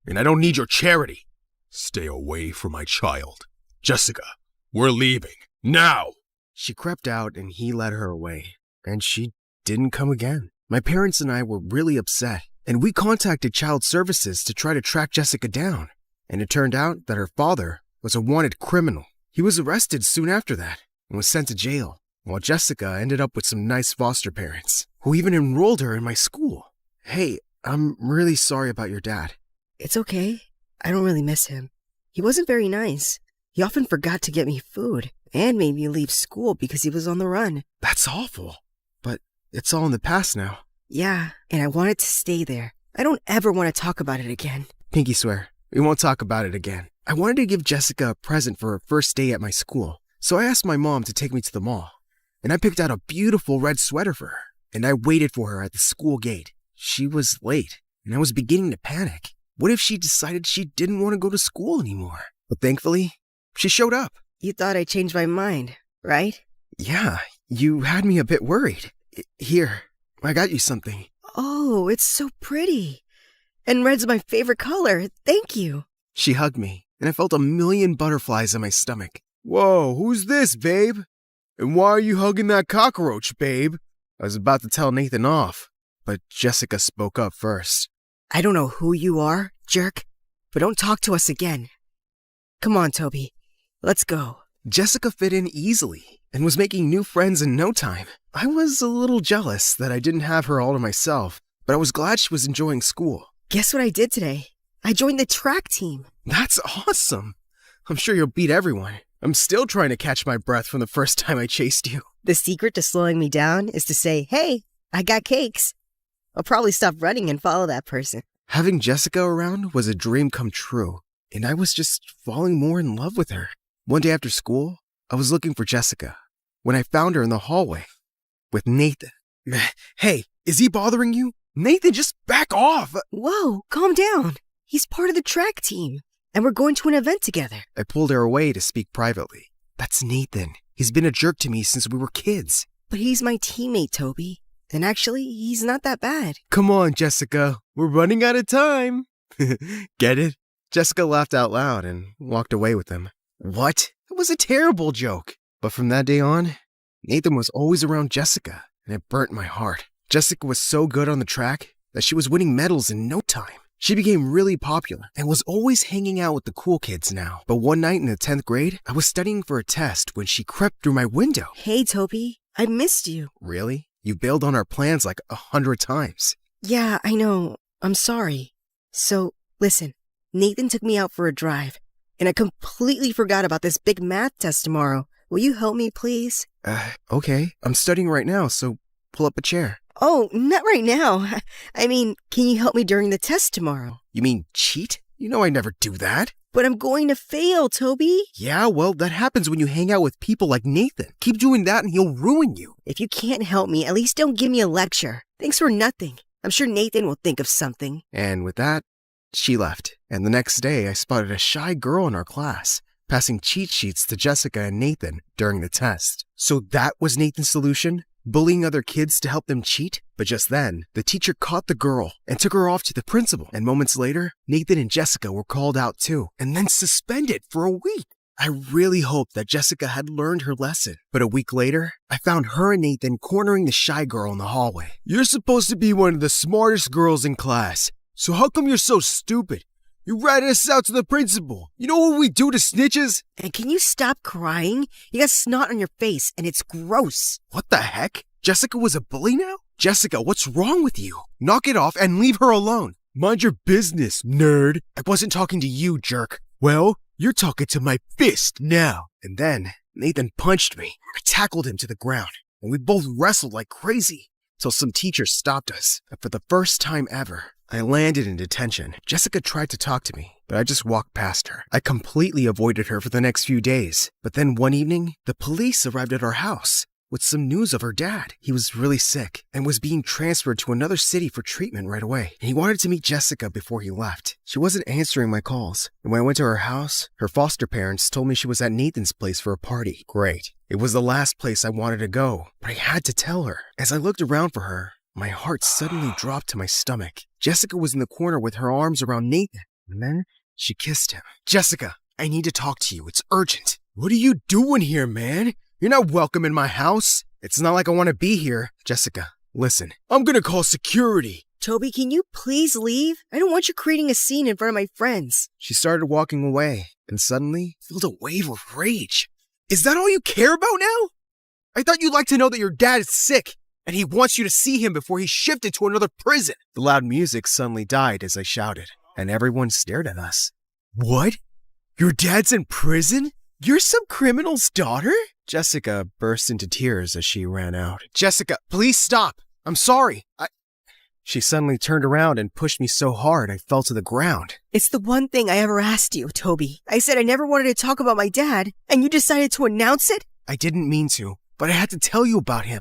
and I don't need your charity. Stay away from my child. Jessica, we're leaving, now! She crept out and he led her away, and she didn't come again. My parents and I were really upset, and we contacted Child Services to try to track Jessica down, and it turned out that her father was a wanted criminal. He was arrested soon after that and was sent to jail, while Jessica ended up with some nice foster parents, who even enrolled her in my school. Hey, I'm really sorry about your dad. It's okay. I don't really miss him. He wasn't very nice. He often forgot to get me food and made me leave school because he was on the run. That's awful, but it's all in the past now. Yeah, and I wanted to stay there. I don't ever want to talk about it again. Pinky swear, we won't talk about it again. I wanted to give Jessica a present for her first day at my school, so I asked my mom to take me to the mall. And I picked out a beautiful red sweater for her, and I waited for her at the school gate. She was late, and I was beginning to panic. What if she decided she didn't want to go to school anymore? But thankfully, she showed up. You thought I changed my mind, right? Yeah, you had me a bit worried. Here, I got you something. Oh, it's so pretty. And red's my favorite color. Thank you. She hugged me, and I felt a million butterflies in my stomach. Whoa, who's this, babe? And why are you hugging that cockroach, babe? I was about to tell Nathan off, but Jessica spoke up first. I don't know who you are, jerk, but don't talk to us again. Come on, Toby. Let's go. Jessica fit in easily and was making new friends in no time. I was a little jealous that I didn't have her all to myself, but I was glad she was enjoying school. Guess what I did today? I joined the track team. That's awesome. I'm sure you'll beat everyone. I'm still trying to catch my breath from the first time I chased you. The secret to slowing me down is to say, hey, I got cakes. I'll probably stop running and follow that person. Having Jessica around was a dream come true, and I was just falling more in love with her. One day after school, I was looking for Jessica when I found her in the hallway with Nathan. Hey, is he bothering you? Nathan, just back off! Whoa, calm down. He's part of the track team, and we're going to an event together. I pulled her away to speak privately. That's Nathan. He's been a jerk to me since we were kids. But he's my teammate, Toby. And actually, he's not that bad. Come on, Jessica. We're running out of time. Get it? Jessica laughed out loud and walked away with him. What? It was a terrible joke. But from that day on, Nathan was always around Jessica, and it burnt my heart. Jessica was so good on the track that she was winning medals in no time. She became really popular and was always hanging out with the cool kids now. But one night in the 10th grade, I was studying for a test when she crept through my window. Hey, Toby, I missed you. Really? You bailed on our plans like 100 times. Yeah, I know. I'm sorry. So, listen, Nathan took me out for a drive, and I completely forgot about this big math test tomorrow. Will you help me, please? Okay. I'm studying right now, so pull up a chair. Oh, not right now. I mean, can you help me during the test tomorrow? You mean cheat? You know I never do that. But I'm going to fail, Toby. Yeah, well, that happens when you hang out with people like Nathan. Keep doing that and he'll ruin you. If you can't help me, at least don't give me a lecture. Thanks for nothing. I'm sure Nathan will think of something. And with that, she left. And the next day, I spotted a shy girl in our class, passing cheat sheets to Jessica and Nathan during the test. So that was Nathan's solution? Bullying other kids to help them cheat? But just then, the teacher caught the girl and took her off to the principal. And moments later, Nathan and Jessica were called out too, and then suspended for a week. I really hoped that Jessica had learned her lesson. But a week later, I found her and Nathan cornering the shy girl in the hallway. You're supposed to be one of the smartest girls in class, so how come you're so stupid? You ratted us out to the principal. You know what we do to snitches? And can you stop crying? You got snot on your face, and it's gross. What the heck? Jessica was a bully now? Jessica, what's wrong with you? Knock it off and leave her alone. Mind your business, nerd. I wasn't talking to you, jerk. Well, you're talking to my fist now. And then Nathan punched me. I tackled him to the ground, and we both wrestled like crazy till some teachers stopped us. And for the first time ever, I landed in detention. Jessica tried to talk to me, but I just walked past her. I completely avoided her for the next few days. But then one evening, the police arrived at our house with some news of her dad. He was really sick and was being transferred to another city for treatment right away. And he wanted to meet Jessica before he left. She wasn't answering my calls. And when I went to her house, her foster parents told me she was at Nathan's place for a party. Great. It was the last place I wanted to go, but I had to tell her. As I looked around for her, my heart suddenly dropped to my stomach. Jessica was in the corner with her arms around Nathan, and then she kissed him. Jessica, I need to talk to you. It's urgent. What are you doing here, man? You're not welcome in my house. It's not like I want to be here. Jessica, listen. I'm gonna call security. Toby, can you please leave? I don't want you creating a scene in front of my friends. She started walking away, and suddenly felt a wave of rage. Is that all you care about now? I thought you'd like to know that your dad is sick, and he wants you to see him before he's shifted to another prison. The loud music suddenly died as I shouted, and everyone stared at us. What? Your dad's in prison? You're some criminal's daughter? Jessica burst into tears as she ran out. Jessica, please stop. I'm sorry. She suddenly turned around and pushed me so hard I fell to the ground. It's the one thing I ever asked you, Toby. I said I never wanted to talk about my dad, and you decided to announce it? I didn't mean to, but I had to tell you about him,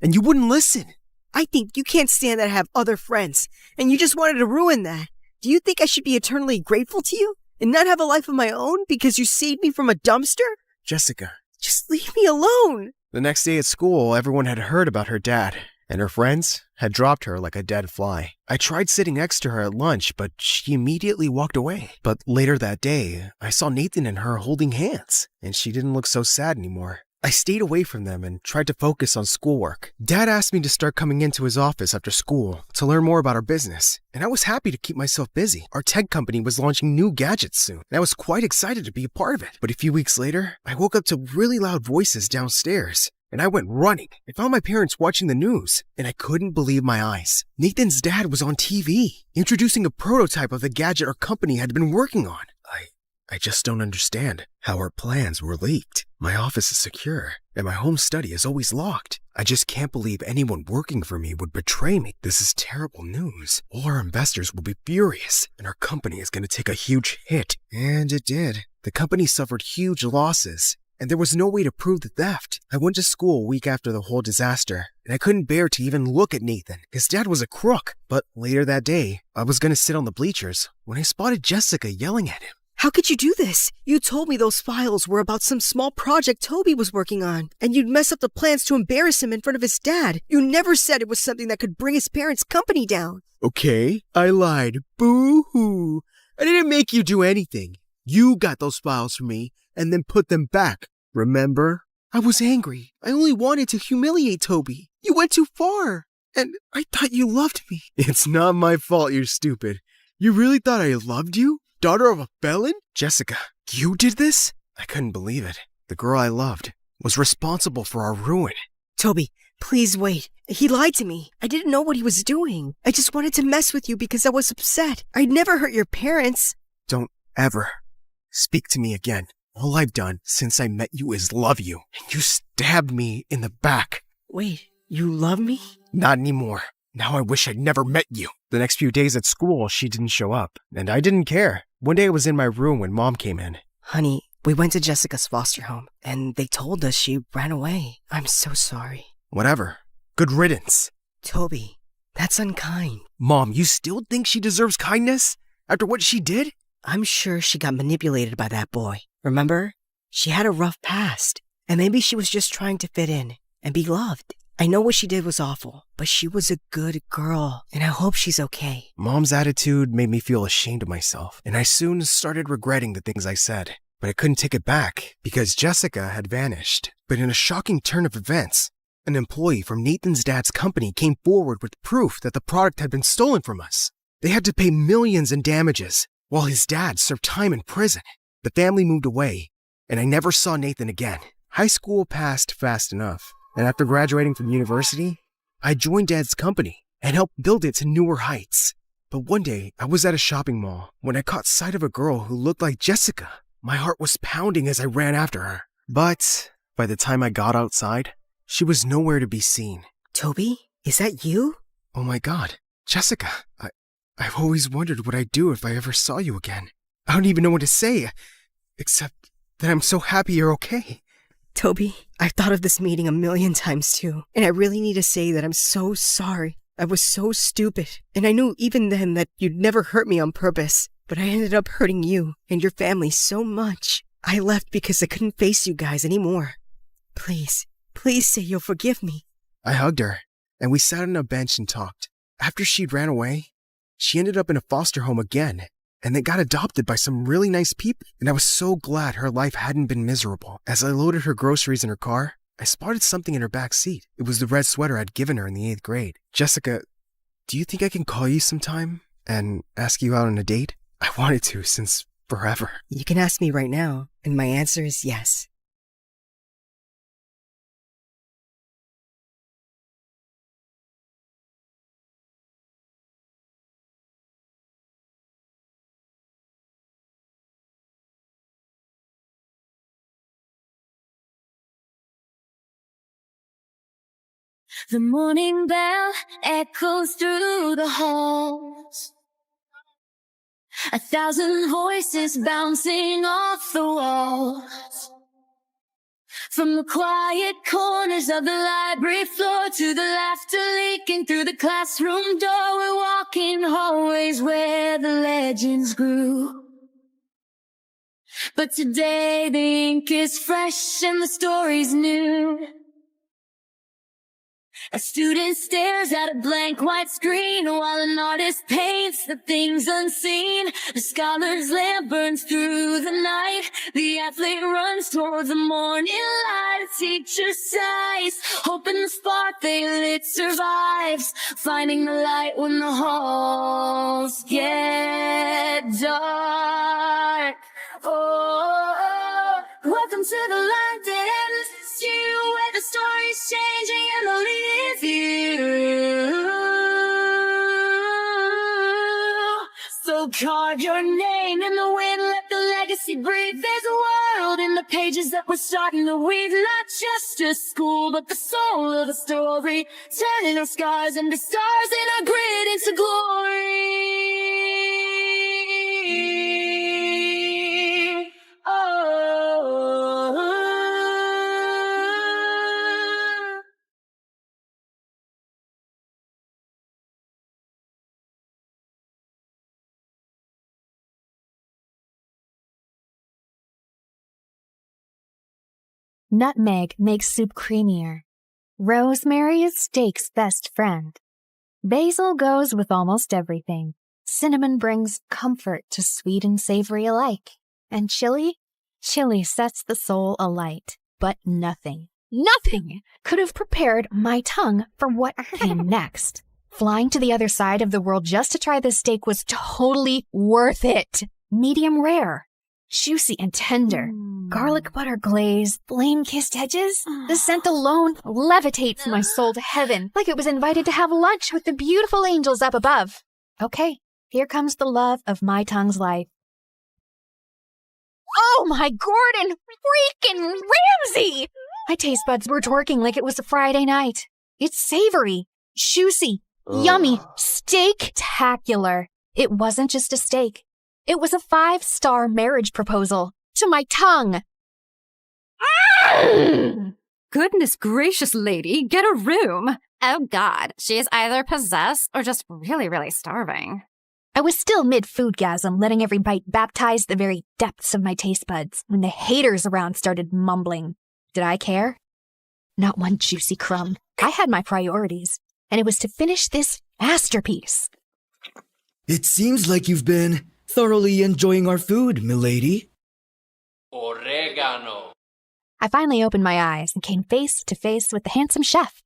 and you wouldn't listen. I think you can't stand that I have other friends, and you just wanted to ruin that. Do you think I should be eternally grateful to you? and not have a life of my own because you saved me from a dumpster? Jessica. Just leave me alone. The next day at school, everyone had heard about her dad, and her friends had dropped her like a dead fly. I tried sitting next to her at lunch, but she immediately walked away. But later that day, I saw Nathan and her holding hands, and she didn't look so sad anymore. I stayed away from them and tried to focus on schoolwork. Dad asked me to start coming into his office after school to learn more about our business, and I was happy to keep myself busy. Our tech company was launching new gadgets soon, and I was quite excited to be a part of it. But a few weeks later, I woke up to really loud voices downstairs, and I went running. I found my parents watching the news, and I couldn't believe my eyes. Nathan's dad was on TV, introducing a prototype of the gadget our company had been working on. I just don't understand how our plans were leaked. My office is secure, and my home study is always locked. I just can't believe anyone working for me would betray me. This is terrible news. All our investors will be furious, and our company is going to take a huge hit. And it did. The company suffered huge losses, and there was no way to prove the theft. I went to school a week after the whole disaster, and I couldn't bear to even look at Nathan. His dad was a crook. But later that day, I was going to sit on the bleachers when I spotted Jessica yelling at him. How could you do this? You told me those files were about some small project Toby was working on, and you'd mess up the plans to embarrass him in front of his dad. You never said it was something that could bring his parents' company down. Okay, I lied. Boo-hoo. I didn't make you do anything. You got those files from me and then put them back. Remember? I was angry. I only wanted to humiliate Toby. You went too far. And I thought you loved me. It's not my fault you're stupid. You really thought I loved you? Daughter of a felon? Jessica, you did this? I couldn't believe it. The girl I loved was responsible for our ruin. Toby, please wait. He lied to me. I didn't know what he was doing. I just wanted to mess with you because I was upset. I'd never hurt your parents. Don't ever speak to me again. All I've done since I met you is love you. And you stabbed me in the back. Wait, you love me? Not anymore. Now I wish I'd never met you. The next few days at school, she didn't show up, and I didn't care. One day I was in my room when Mom came in. Honey, we went to Jessica's foster home, and they told us she ran away. I'm so sorry. Whatever. Good riddance. Toby, that's unkind. Mom, you still think she deserves kindness? After what she did? I'm sure she got manipulated by that boy. Remember? She had a rough past, and maybe she was just trying to fit in and be loved. I know what she did was awful, but she was a good girl, and I hope she's okay. Mom's attitude made me feel ashamed of myself, and I soon started regretting the things I said. But I couldn't take it back, because Jessica had vanished. But in a shocking turn of events, an employee from Nathan's dad's company came forward with proof that the product had been stolen from us. They had to pay millions in damages, while his dad served time in prison. The family moved away, and I never saw Nathan again. High school passed fast enough. And after graduating from university, I joined Dad's company and helped build it to newer heights. But one day, I was at a shopping mall when I caught sight of a girl who looked like Jessica. My heart was pounding as I ran after her. But by the time I got outside, she was nowhere to be seen. Toby, is that you? Oh my God, Jessica, I've always wondered what I'd do if I ever saw you again. I don't even know what to say, except that I'm so happy you're okay. Toby, I've thought of this meeting a million times too, and I really need to say that I'm so sorry. I was so stupid, and I knew even then that you'd never hurt me on purpose, but I ended up hurting you and your family so much. I left because I couldn't face you guys anymore. Please say you'll forgive me. I hugged her, and we sat on a bench and talked. After she'd ran away, she ended up in a foster home again, and they got adopted by some really nice people, and I was so glad her life hadn't been miserable. As I loaded her groceries in her car, I spotted something in her back seat. It was the red sweater I'd given her in the 8th grade. Jessica, do you think I can call you sometime and ask you out on a date? I wanted to since forever. You can ask me right now, and my answer is yes. The morning bell echoes through the halls. 1,000 voices bouncing off the walls. From the quiet corners of the library floor to the laughter leaking through the classroom door, we're walking hallways where the legends grew. But today the ink is fresh and the story's new. A student stares at a blank white screen while an artist paints the things unseen. The scholar's lamp burns through the night. The athlete runs toward the morning light. A teacher sighs, hoping the spark they lit survives. Finding the light when the halls get dark. Oh, welcome to the light that ends you, where the story's changing and they'll leave you. So carve your name in the wind, let the legacy breathe. There's a world in the pages that we're starting to weave. Not just a school, but the soul of the story. Turning our scars into stars and our grit into glory. Nutmeg makes soup creamier. Rosemary is steak's best friend. Basil goes with almost everything. Cinnamon brings comfort to sweet and savory alike. And chili sets the soul alight. But nothing could have prepared my tongue for what came next. Flying to the other side of the world just to try this steak was totally worth it. Medium rare, juicy and tender, garlic butter glaze, flame-kissed edges. The scent alone levitates my soul to heaven, like it was invited to have lunch with the beautiful angels up above. Okay, here comes the love of my tongue's life. Oh my Gordon freaking Ramsay! My taste buds were twerking like it was a Friday night. It's savory, juicy, yummy, steak-tacular. It wasn't just a steak. It was a 5-star marriage proposal to my tongue. Goodness gracious, lady, get a room. Oh God, she is either possessed or just really, really starving. I was still mid-foodgasm, letting every bite baptize the very depths of my taste buds when the haters around started mumbling. Did I care? Not one juicy crumb. I had my priorities, and it was to finish this masterpiece. It seems like you've been thoroughly enjoying our food, milady. Oregano. I finally opened my eyes and came face to face with the handsome chef.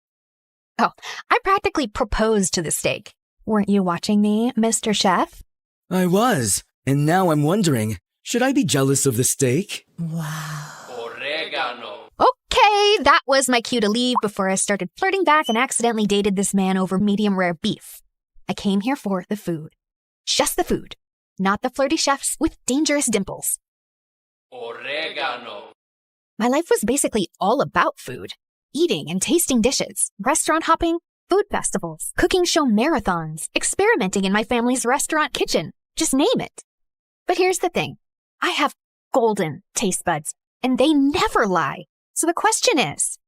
Oh, I practically proposed to the steak. Weren't you watching me, Mr. Chef? I was, and now I'm wondering, should I be jealous of the steak? Oregano. Okay, that was my cue to leave before I started flirting back and accidentally dated this man over medium rare beef. I came here for the food. Just the food, not the flirty chefs with dangerous dimples. Oregano. My life was basically all about food. Eating and tasting dishes, restaurant hopping, food festivals, cooking show marathons, experimenting in my family's restaurant kitchen. Just name it. But here's the thing. I have golden taste buds, and they never lie. So the question is,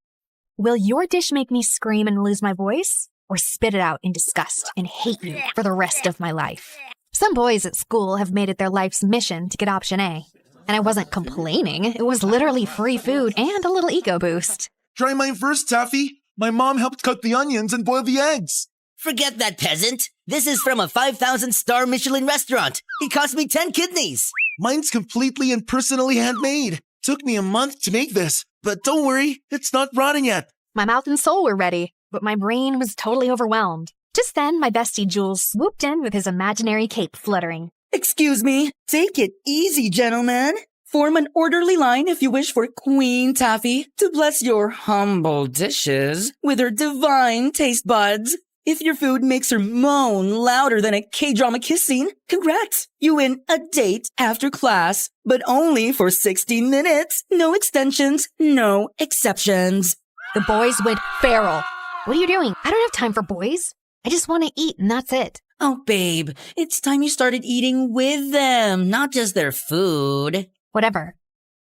will your dish make me scream and lose my voice, or spit it out in disgust and hate you for the rest of my life? Some boys at school have made it their life's mission to get option A. And I wasn't complaining. It was literally free food and a little ego boost. Try mine first, Taffy. My mom helped cut the onions and boil the eggs. Forget that, peasant. This is from a 5,000-star Michelin restaurant. It cost me 10 kidneys. Mine's completely and personally handmade. Took me a month to make this, but don't worry, it's not rotting yet. My mouth and soul were ready, but my brain was totally overwhelmed. Just then, my bestie Jules swooped in with his imaginary cape fluttering. Excuse me, take it easy, gentlemen. Form an orderly line if you wish for Queen Taffy to bless your humble dishes with her divine taste buds. If your food makes her moan louder than a K-drama kiss scene, congrats! You win a date after class, but only for 60 minutes. No extensions, no exceptions. The boys went feral. What are you doing? I don't have time for boys. I just want to eat and that's it. Oh, babe, it's time you started eating with them, not just their food. Whatever.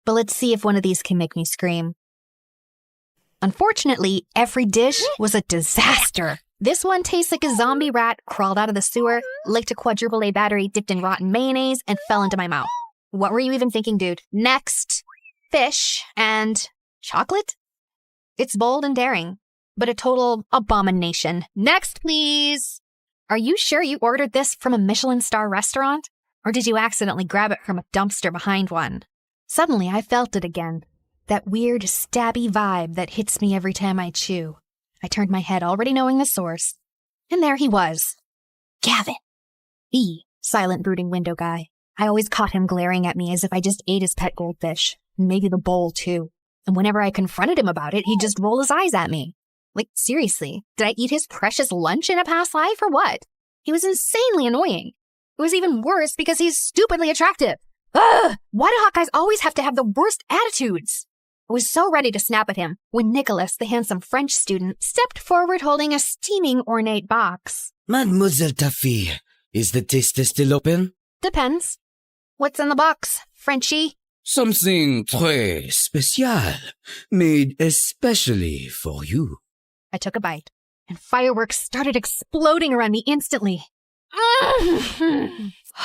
But let's see if one of these can make me scream. Unfortunately, every dish was a disaster. This one tastes like a zombie rat crawled out of the sewer, licked a quadruple A battery dipped in rotten mayonnaise, and fell into my mouth. What were you even thinking, dude? Next, fish and chocolate? It's bold and daring, but a total abomination. Next, please. Are you sure you ordered this from a Michelin star restaurant? Or did you accidentally grab it from a dumpster behind one? Suddenly, I felt it again. That weird, stabby vibe that hits me every time I chew. I turned my head, already knowing the source. And there he was. Gavin. The silent, brooding window guy. I always caught him glaring at me as if I just ate his pet goldfish. Maybe the bowl, too. And whenever I confronted him about it, he'd just roll his eyes at me. Like, seriously, did I eat his precious lunch in a past life or what? He was insanely annoying. It was even worse because he's stupidly attractive. Ugh! Why do Hawkeyes always have to have the worst attitudes? I was so ready to snap at him when Nicholas, the handsome French student, stepped forward holding a steaming ornate box. Mademoiselle Taffy, is the taster still open? Depends. What's in the box, Frenchie? Something très spécial, made especially for you. I took a bite, and fireworks started exploding around me instantly.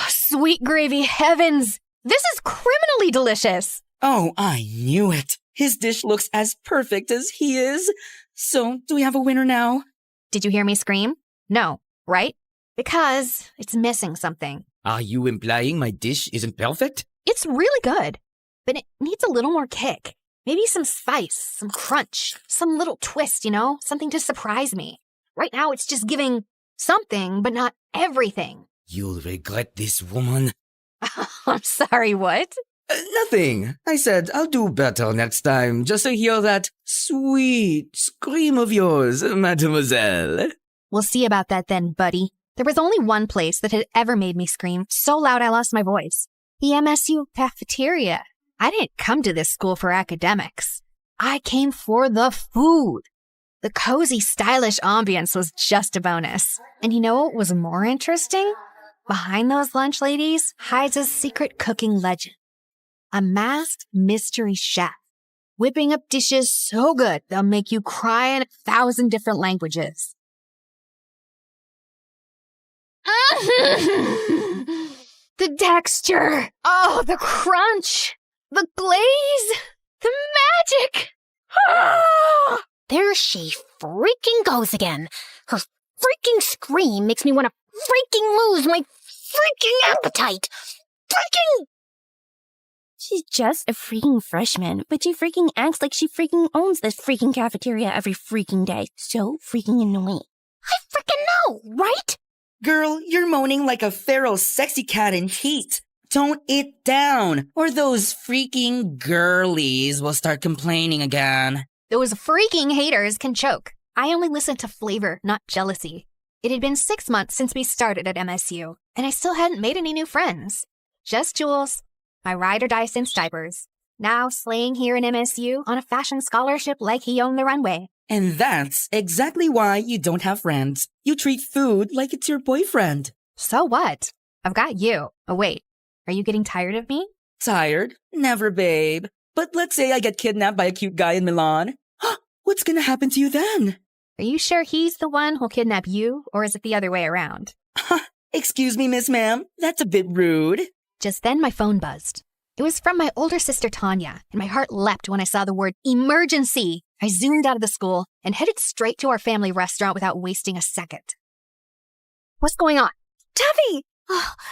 Sweet gravy heavens! This is criminally delicious! Oh, I knew it. His dish looks as perfect as he is. So, do we have a winner now? Did you hear me scream? No, right? Because it's missing something. Are you implying my dish isn't perfect? It's really good, but it needs a little more kick. Maybe some spice, some crunch, some little twist, something to surprise me. Right now, it's just giving something, but not everything. You'll regret this, woman. I'm sorry, what? Nothing. I said I'll do better next time, just to hear that sweet scream of yours, mademoiselle. We'll see about that then, buddy. There was only one place that had ever made me scream so loud I lost my voice. The MSU cafeteria. I didn't come to this school for academics. I came for the food. The cozy, stylish ambience was just a bonus. And you know what was more interesting? Behind those lunch ladies hides a secret cooking legend. A masked mystery chef, whipping up dishes so good they'll make you cry in 1,000 different languages. The texture, the crunch, the glaze, the magic. There she freaking goes again. Her freaking scream makes me want to freaking lose my freaking appetite. Freaking... She's just a freaking freshman, but she freaking acts like she freaking owns this freaking cafeteria every freaking day. So freaking annoying. I freaking know, right? Girl, you're moaning like a feral sexy cat in heat. Tone it down, or those freaking girlies will start complaining again. Those freaking haters can choke. I only listen to flavor, not jealousy. It had been 6 months since we started at MSU, and I still hadn't made any new friends. Just Jules, my ride-or-die since diapers, now slaying here in MSU on a fashion scholarship like he owned the runway. And that's exactly why you don't have friends. You treat food like it's your boyfriend. So what? I've got you. Oh, wait. Are you getting tired of me? Tired? Never, babe. But let's say I get kidnapped by a cute guy in Milan. What's gonna happen to you then? Are you sure he's the one who'll kidnap you, or is it the other way around? Excuse me, Miss Ma'am. That's a bit rude. Just then my phone buzzed. It was from my older sister Tanya, and my heart leapt when I saw the word emergency. I zoomed out of the school and headed straight to our family restaurant without wasting a second. What's going on? Taffy!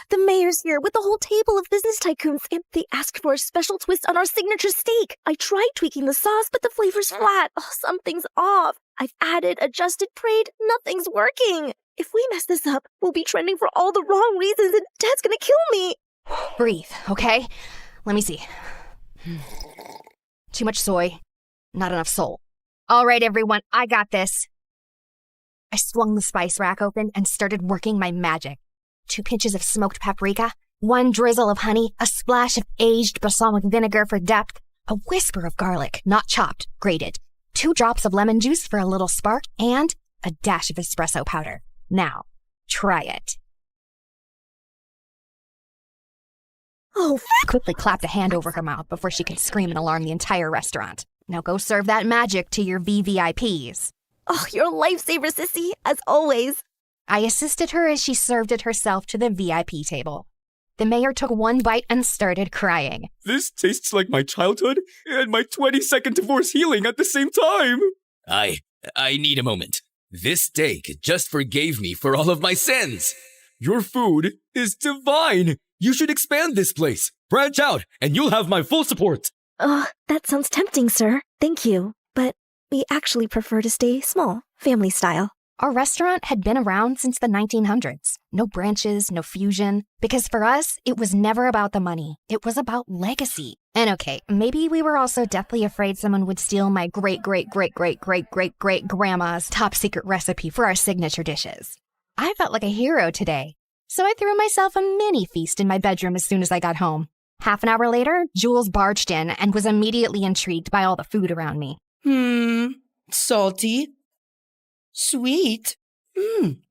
The mayor's here with the whole table of business tycoons, and they asked for a special twist on our signature steak. I tried tweaking the sauce, but the flavor's flat. Something's off. I've added, adjusted, prayed. Nothing's working. If we mess this up, we'll be trending for all the wrong reasons, and Dad's gonna kill me. Breathe, okay? Let me see. Too much soy. Not enough soul. All right, everyone, I got this. I swung the spice rack open and started working my magic. 2 pinches of smoked paprika, 1 drizzle of honey, a splash of aged balsamic vinegar for depth, a whisper of garlic, not chopped, grated, 2 drops of lemon juice for a little spark, and a dash of espresso powder. Now, try it. Oh, quickly clapped a hand over her mouth before she could scream and alarm the entire restaurant. Now go serve that magic to your VVIPs. Oh, you're a lifesaver, sissy, as always. I assisted her as she served it herself to the VIP table. The mayor took one bite and started crying. This tastes like my childhood and my 22nd divorce healing at the same time. I need a moment. This steak just forgave me for all of my sins. Your food is divine. You should expand this place. Branch out, and you'll have my full support. Oh, that sounds tempting, sir. Thank you. But we actually prefer to stay small, family style. Our restaurant had been around since the 1900s. No branches, no fusion. Because for us, it was never about the money. It was about legacy. And okay, maybe we were also deathly afraid someone would steal my great-great-great-great-great-great-grandma's top secret recipe for our signature dishes. I felt like a hero today. So I threw myself a mini feast in my bedroom as soon as I got home. Half an hour later, Jules barged in and was immediately intrigued by all the food around me. Salty. Sweet.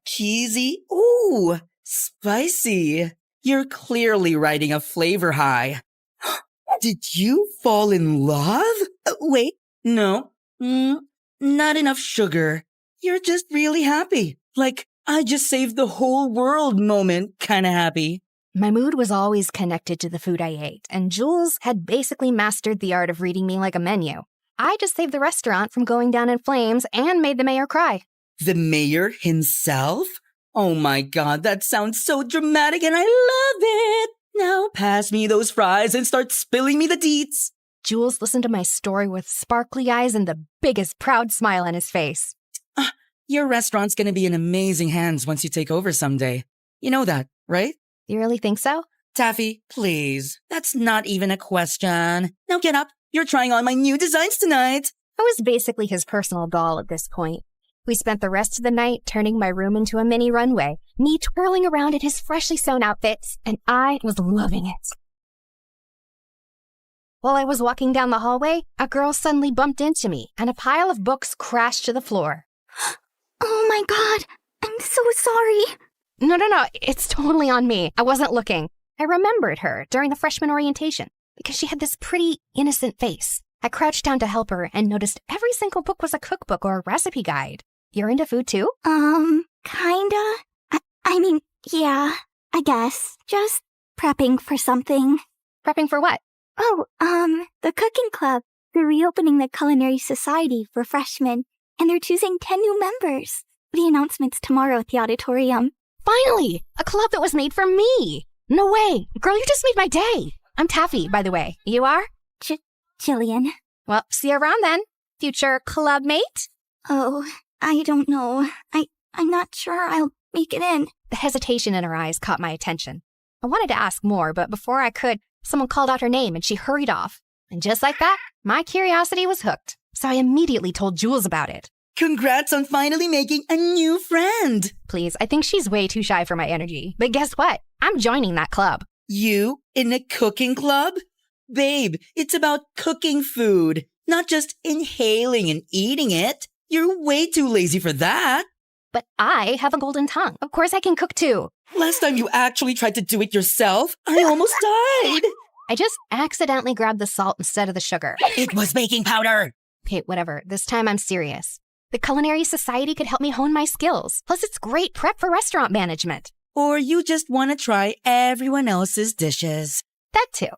Cheesy. Ooh, spicy. You're clearly riding a flavor high. Did you fall in love? Wait, no. Not enough sugar. You're just really happy. Like, I just saved the whole world moment kinda happy. My mood was always connected to the food I ate, and Jules had basically mastered the art of reading me like a menu. I just saved the restaurant from going down in flames and made the mayor cry. The mayor himself? Oh my god, that sounds so dramatic and I love it! Now pass me those fries and start spilling me the deets. Jules listened to my story with sparkly eyes and the biggest proud smile on his face. Your restaurant's gonna be in amazing hands once you take over someday. You know that, right? You really think so? Taffy, please. That's not even a question. Now get up. You're trying on my new designs tonight. I was basically his personal doll at this point. We spent the rest of the night turning my room into a mini runway, me twirling around in his freshly sewn outfits, and I was loving it. While I was walking down the hallway, a girl suddenly bumped into me, and a pile of books crashed to the floor. Oh my god, I'm so sorry. No, it's totally on me. I wasn't looking. I remembered her during the freshman orientation because she had this pretty, innocent face. I crouched down to help her and noticed every single book was a cookbook or a recipe guide. You're into food too? Kinda. I mean, yeah, I guess. Just prepping for something. Prepping for what? Oh, the cooking club. They're reopening the Culinary Society for freshmen, and they're choosing 10 new members. The announcement's tomorrow at the auditorium. Finally! A club that was made for me! No way! Girl, you just made my day! I'm Taffy, by the way. You are? Jillian. Well, see you around then. Future club mate? Oh, I don't know. I'm not sure I'll make it in. The hesitation in her eyes caught my attention. I wanted to ask more, but before I could, someone called out her name and she hurried off. And just like that, my curiosity was hooked. So I immediately told Jules about it. Congrats on finally making a new friend. Please, I think she's way too shy for my energy. But guess what? I'm joining that club. You in a cooking club? Babe, it's about cooking food, not just inhaling and eating it. You're way too lazy for that. But I have a golden tongue. Of course I can cook too. Last time you actually tried to do it yourself, I almost died. I just accidentally grabbed the salt instead of the sugar. It was baking powder. Okay, whatever. This time I'm serious. The Culinary Society could help me hone my skills. Plus, it's great prep for restaurant management. Or you just want to try everyone else's dishes. That too.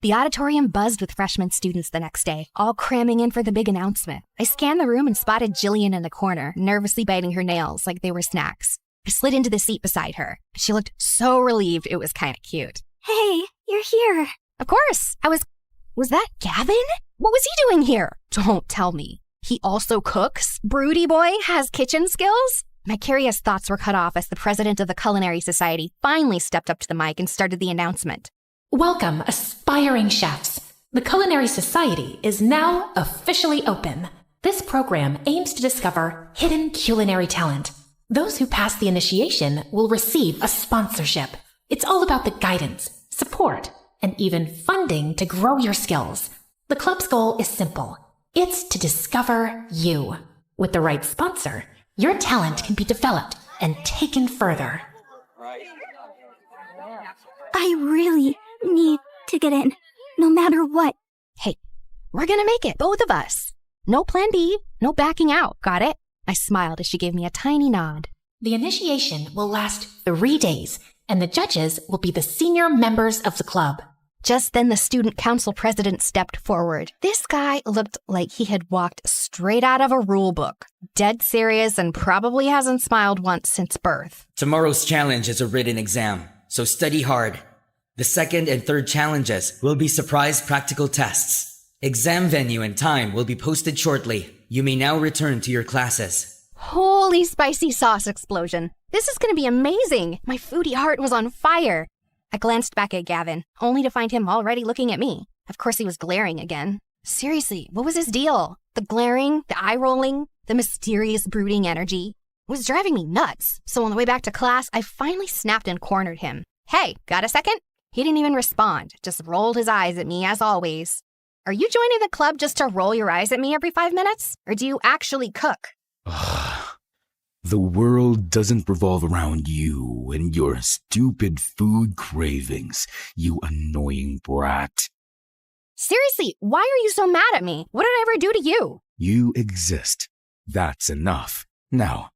The auditorium buzzed with freshman students the next day, all cramming in for the big announcement. I scanned the room and spotted Jillian in the corner, nervously biting her nails like they were snacks. I slid into the seat beside her. She looked so relieved it was kind of cute. Hey, you're here. Of course. Was that Gavin? What was he doing here? Don't tell me. He also cooks? Broody boy has kitchen skills? My curious thoughts were cut off as the president of the Culinary Society finally stepped up to the mic and started the announcement. Welcome, aspiring chefs. The Culinary Society is now officially open. This program aims to discover hidden culinary talent. Those who pass the initiation will receive a sponsorship. It's all about the guidance, support, and even funding to grow your skills. The club's goal is simple. It's to discover you. With the right sponsor, your talent can be developed and taken further. I really need to get in, no matter what. Hey, we're gonna make it, both of us. No plan B, no backing out, got it? I smiled as she gave me a tiny nod. The initiation will last 3 days, and the judges will be the senior members of the club. Just then the student council president stepped forward. This guy looked like he had walked straight out of a rule book. Dead serious and probably hasn't smiled once since birth. Tomorrow's challenge is a written exam, so study hard. The second and third challenges will be surprise practical tests. Exam venue and time will be posted shortly. You may now return to your classes. Holy spicy sauce explosion. This is going to be amazing. My foodie heart was on fire. I glanced back at Gavin, only to find him already looking at me. Of course he was glaring again. Seriously, what was his deal? The glaring, the eye-rolling, the mysterious brooding energy. It was driving me nuts. So on the way back to class, I finally snapped and cornered him. Hey, got a second? He didn't even respond, just rolled his eyes at me as always. Are you joining the club just to roll your eyes at me every 5 minutes? Or do you actually cook? The world doesn't revolve around you and your stupid food cravings, you annoying brat. Seriously, why are you so mad at me? What did I ever do to you? You exist. That's enough. Now,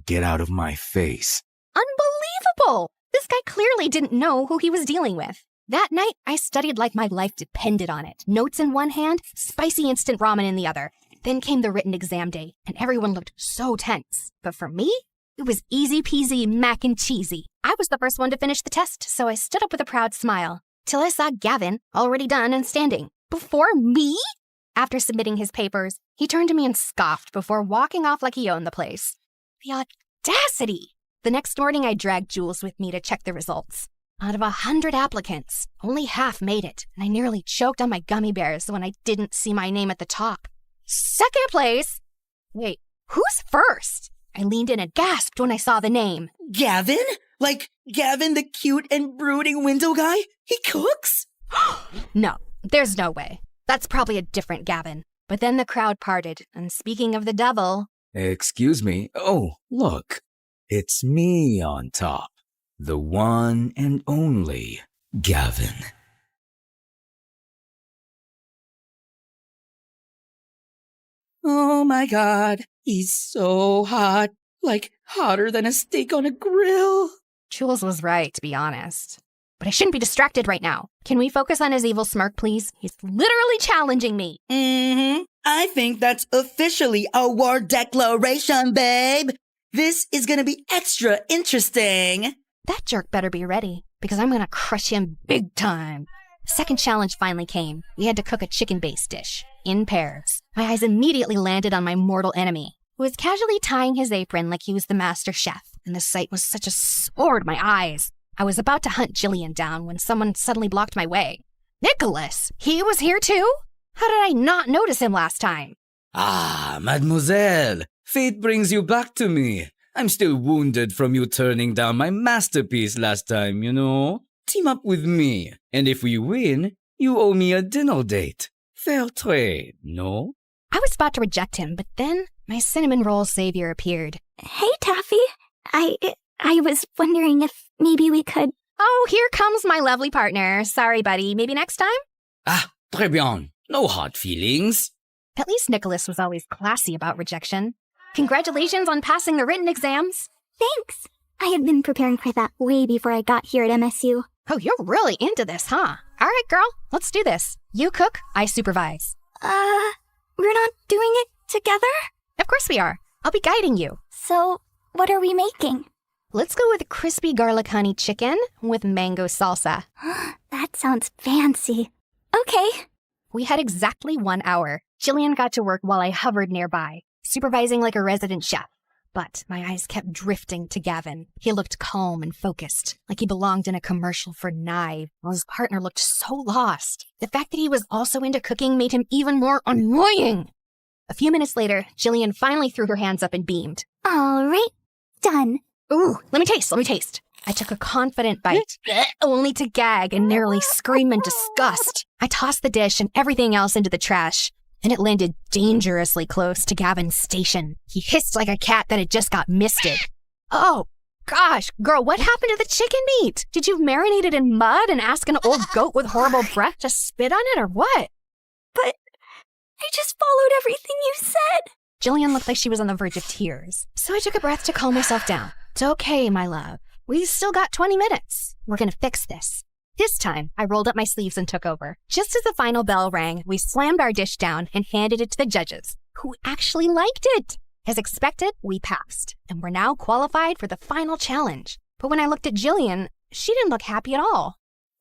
get out of my face. Unbelievable! This guy clearly didn't know who he was dealing with. That night, I studied like my life depended on it. Notes in one hand, spicy instant ramen in the other. Then came the written exam day, and everyone looked so tense. But for me, it was easy peasy mac and cheesy. I was the first one to finish the test, so I stood up with a proud smile. Till I saw Gavin, already done and standing. Before me? After submitting his papers, he turned to me and scoffed before walking off like he owned the place. The audacity! The next morning, I dragged Jules with me to check the results. Out of 100 applicants, only half made it, and I nearly choked on my gummy bears when I didn't see my name at the top. Second place? Wait, who's first? I leaned in and gasped when I saw the name. Gavin? Like Gavin, the cute and brooding window guy? He cooks? No, there's no way. That's probably a different Gavin. But then the crowd parted, and speaking of the devil... Excuse me. Oh, look. It's me on top. The one and only Gavin. Oh my god, he's so hot. Like hotter than a steak on a grill. Jules was right, to be honest. But I shouldn't be distracted right now. Can we focus on his evil smirk, please? He's literally challenging me. I think that's officially a war declaration, babe. This is gonna be extra interesting. That jerk better be ready, because I'm gonna crush him big time. Second challenge finally came. We had to cook a chicken-based dish, in pairs. My eyes immediately landed on my mortal enemy, who was casually tying his apron like he was the master chef, and the sight was such a sword in my eyes. I was about to hunt Jillian down when someone suddenly blocked my way. Nicholas! He was here too? How did I not notice him last time? Ah, mademoiselle, fate brings you back to me. I'm still wounded from you turning down my masterpiece last time, you know? Team up with me, and if we win, you owe me a dinner date. Fair trade, no? I was about to reject him, but then my cinnamon roll savior appeared. Hey, Taffy. I was wondering if maybe we could... Oh, here comes my lovely partner. Sorry, buddy. Maybe next time? Ah, très bien. No hard feelings. At least Nicholas was always classy about rejection. Congratulations on passing the written exams. Thanks. I had been preparing for that way before I got here at MSU. Oh, you're really into this, huh? All right, girl. Let's do this. You cook, I supervise. We're not doing it together? Of course we are. I'll be guiding you. So, what are we making? Let's go with crispy garlic honey chicken with mango salsa. That sounds fancy. Okay. We had exactly 1 hour. Jillian got to work while I hovered nearby, supervising like a resident chef. But my eyes kept drifting to Gavin. He looked calm and focused, like he belonged in a commercial for knife, while his partner looked so lost. The fact that he was also into cooking made him even more annoying. A few minutes later, Jillian finally threw her hands up and beamed. All right, done. Ooh, let me taste. I took a confident bite, only to gag and nearly scream in disgust. I tossed the dish and everything else into the trash, and it landed dangerously close to Gavin's station. He hissed like a cat that had just got misted. Oh, gosh, girl, what happened to the chicken meat? Did you marinate it in mud and ask an old goat with horrible breath to spit on it or what? But I just followed everything you said. Jillian looked like she was on the verge of tears, so I took a breath to calm myself down. It's okay, my love. We still got 20 minutes. We're gonna fix this. This time, I rolled up my sleeves and took over. Just as the final bell rang, we slammed our dish down and handed it to the judges, who actually liked it. As expected, we passed, and we're now qualified for the final challenge. But when I looked at Jillian, she didn't look happy at all.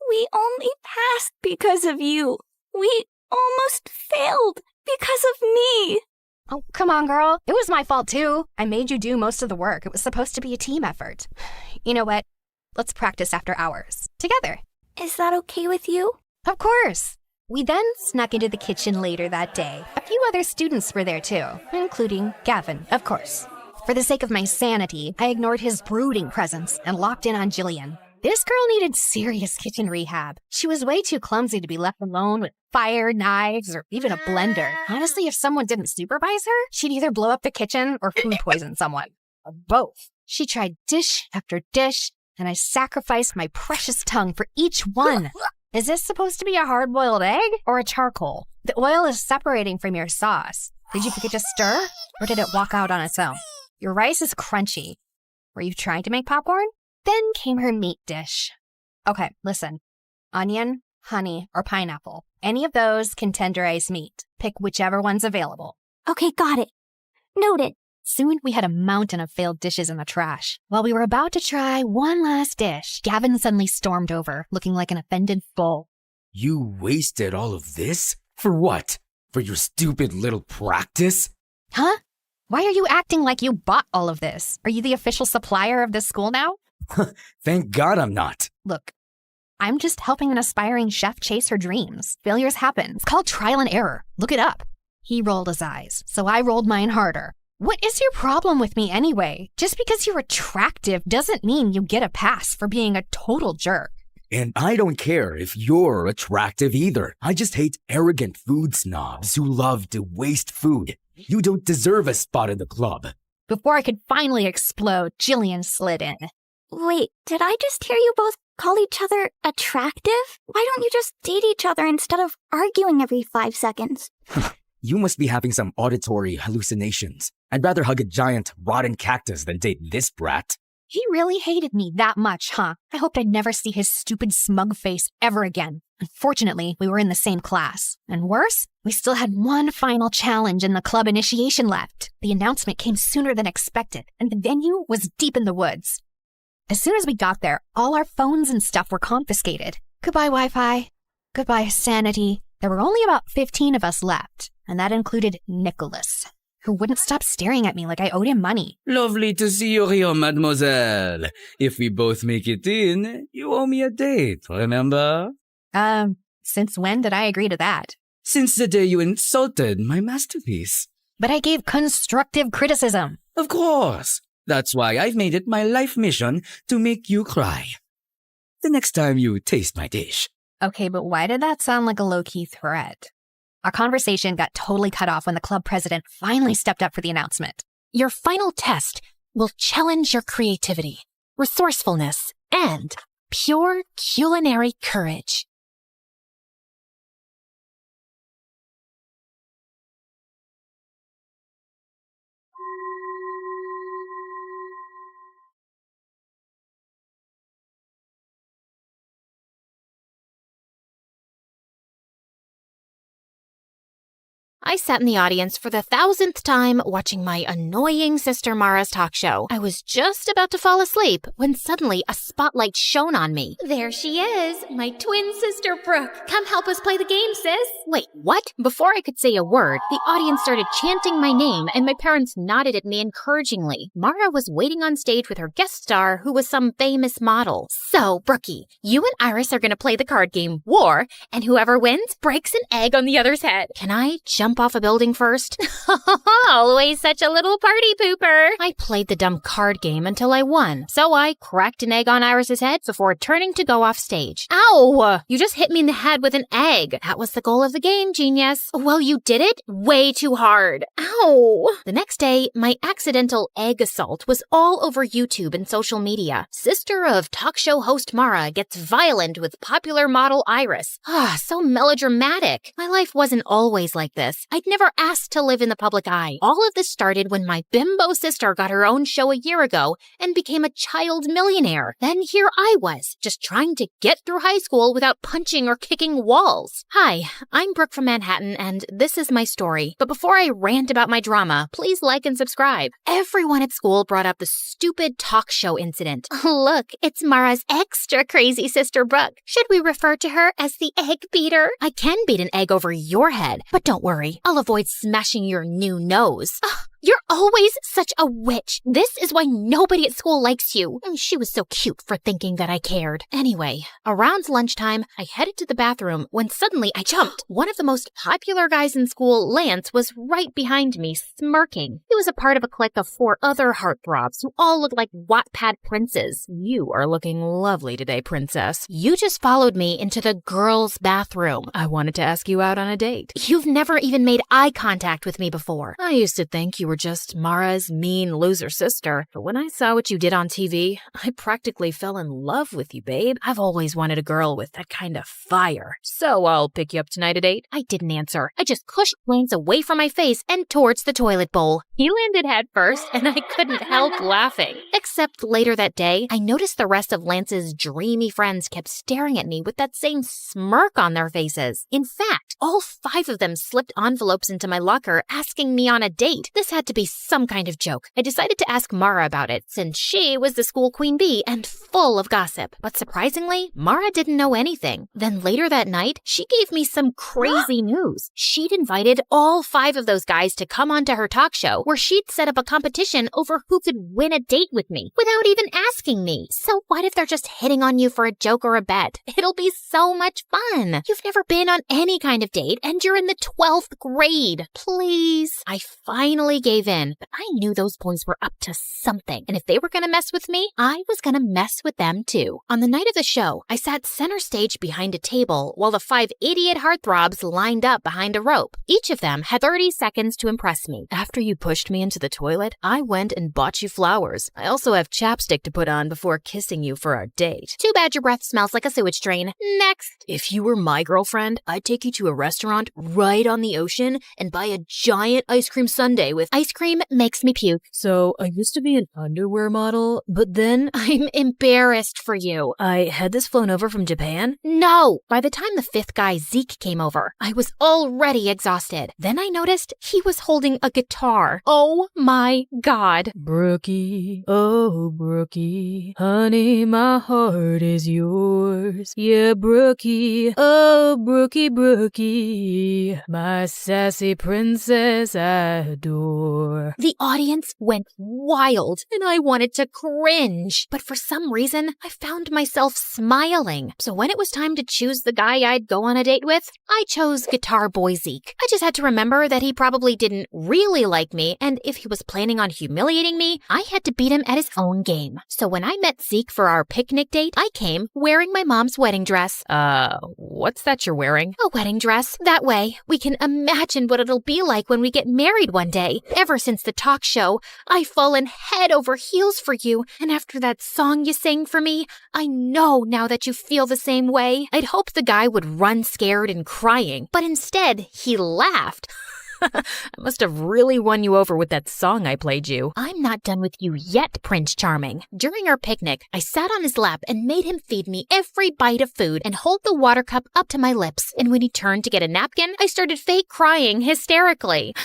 We only passed because of you. We almost failed because of me. Oh, come on, girl. It was my fault, too. I made you do most of the work. It was supposed to be a team effort. You know what? Let's practice after hours. Together. Is that okay with you? Of course. We then snuck into the kitchen later that day. A few other students were there, too, including Gavin, of course. For the sake of my sanity, I ignored his brooding presence and locked in on Jillian. This girl needed serious kitchen rehab. She was way too clumsy to be left alone with fire, knives, or even a blender. Honestly, if someone didn't supervise her, she'd either blow up the kitchen or food poison someone. Or both. She tried dish after dish, and I sacrificed my precious tongue for each one. Is this supposed to be a hard-boiled egg or a charcoal? The oil is separating from your sauce. Did you forget to stir, or did it walk out on its own? Your rice is crunchy. Were you trying to make popcorn? Then came her meat dish. Okay, listen. Onion, honey, or pineapple. Any of those can tenderize meat. Pick whichever one's available. Okay, got it. Noted. Soon we had a mountain of failed dishes in the trash. While we were about to try one last dish, Gavin suddenly stormed over, looking like an offended bull. You wasted all of this? For what? For your stupid little practice? Huh? Why are you acting like you bought all of this? Are you the official supplier of this school now? Thank God I'm not. Look, I'm just helping an aspiring chef chase her dreams. Failures happen. It's called trial and error. Look it up. He rolled his eyes, so I rolled mine harder. What is your problem with me anyway? Just because you're attractive doesn't mean you get a pass for being a total jerk. And I don't care if you're attractive either. I just hate arrogant food snobs who love to waste food. You don't deserve a spot in the club. Before I could finally explode, Jillian slid in. Wait, did I just hear you both call each other attractive? Why don't you just date each other instead of arguing every 5 seconds? You must be having some auditory hallucinations. I'd rather hug a giant, rotten cactus than date this brat. He really hated me that much, huh? I hoped I'd never see his stupid smug face ever again. Unfortunately, we were in the same class. And worse, we still had one final challenge in the club initiation left. The announcement came sooner than expected, and the venue was deep in the woods. As soon as we got there, all our phones and stuff were confiscated. Goodbye, Wi-Fi. Goodbye, sanity. There were only about 15 of us left, and that included Nicholas, who wouldn't stop staring at me like I owed him money. Lovely to see you here, mademoiselle. If we both make it in, you owe me a date, remember? Since when did I agree to that? Since the day you insulted my masterpiece. But I gave constructive criticism. Of course. That's why I've made it my life mission to make you cry. The next time you taste my dish. Okay, but why did that sound like a low-key threat? Our conversation got totally cut off when the club president finally stepped up for the announcement. Your final test will challenge your creativity, resourcefulness, and pure culinary courage. I sat in the audience for the 1,000th time watching my annoying sister Mara's talk show. I was just about to fall asleep when suddenly a spotlight shone on me. There she is, my twin sister Brooke. Come help us play the game, sis. Wait, what? Before I could say a word, the audience started chanting my name and my parents nodded at me encouragingly. Mara was waiting on stage with her guest star, who was some famous model. So, Brookie, you and Iris are going to play the card game War, and whoever wins breaks an egg on the other's head. Can I jump off a building first? Always such a little party pooper. I played the dumb card game until I won. So I cracked an egg on Iris's head before turning to go off stage. Ow! You just hit me in the head with an egg. That was the goal of the game, genius. Well, you did it way too hard. Ow! The next day, my accidental egg assault was all over YouTube and social media. Sister of talk show host Mara gets violent with popular model Iris. So melodramatic. My life wasn't always like this. I'd never asked to live in the public eye. All of this started when my bimbo sister got her own show a year ago and became a child millionaire. Then here I was, just trying to get through high school without punching or kicking walls. Hi, I'm Brooke from Manhattan, and this is my story. But before I rant about my drama, please like and subscribe. Everyone at school brought up the stupid talk show incident. Look, it's Mara's extra crazy sister Brooke. Should we refer to her as the egg beater? I can beat an egg over your head, but don't worry, I'll avoid smashing your new nose. You're always such a witch. This is why nobody at school likes you. She was so cute for thinking that I cared. Anyway, around lunchtime, I headed to the bathroom when suddenly I jumped. One of the most popular guys in school, Lance, was right behind me, smirking. He was a part of a clique of 4 other heartthrobs who all looked like Wattpad princes. You are looking lovely today, princess. You just followed me into the girls' bathroom. I wanted to ask you out on a date. You've never even made eye contact with me before. I used to think you were just Mara's mean loser sister, but when I saw what you did on TV, I practically fell in love with you, babe. I've always wanted a girl with that kind of fire. So I'll pick you up tonight at 8. I didn't answer. I just pushed Lance away from my face and towards the toilet bowl. He landed head first, and I couldn't help laughing. Except later that day, I noticed the rest of Lance's dreamy friends kept staring at me with that same smirk on their faces. In fact, all 5 of them slipped envelopes into my locker asking me on a date. This had to be some kind of joke. I decided to ask Mara about it since she was the school queen bee and full of gossip. But surprisingly, Mara didn't know anything. Then later that night, she gave me some crazy news. She'd invited all 5 of those guys to come onto her talk show where she'd set up a competition over who could win a date with me without even asking me. So what if they're just hitting on you for a joke or a bet? It'll be so much fun. You've never been on any kind of date and you're in the 12th grade. Please. I finally gave in, but I knew those boys were up to something. And if they were going to mess with me, I was going to mess with them too. On the night of the show, I sat center stage behind a table while the 5 idiot heartthrobs lined up behind a rope. Each of them had 30 seconds to impress me. After you pushed me into the toilet, I went and bought you flowers. I also have chapstick to put on before kissing you for our date. Too bad your breath smells like a sewage drain. Next. If you were my girlfriend, I'd take you to a restaurant right on the ocean and buy a giant ice cream sundae with ice cream makes me puke. So I used to be an underwear model, but then I'm embarrassed for you. I had this flown over from Japan. No! By the time the 5th guy, Zeke, came over, I was already exhausted. Then I noticed he was holding a guitar. Oh my God. Brookie, oh Brookie, honey, my heart is yours. Yeah, Brookie, oh Brookie, Brookie, my sassy princess I adore. The audience went wild, and I wanted to cringe. But for some reason, I found myself smiling. So when it was time to choose the guy I'd go on a date with, I chose Guitar Boy Zeke. I just had to remember that he probably didn't really like me, and if he was planning on humiliating me, I had to beat him at his own game. So when I met Zeke for our picnic date, I came wearing my mom's wedding dress. What's that you're wearing? A wedding dress. That way, we can imagine what it'll be like when we get married one day. Ever since the talk show, I've fallen head over heels for you, and after that song you sang for me, I know now that you feel the same way. I'd hoped the guy would run scared and crying, but instead, he laughed. I must have really won you over with that song I played you. I'm not done with you yet, Prince Charming. During our picnic, I sat on his lap and made him feed me every bite of food and hold the water cup up to my lips. And when he turned to get a napkin, I started fake crying hysterically.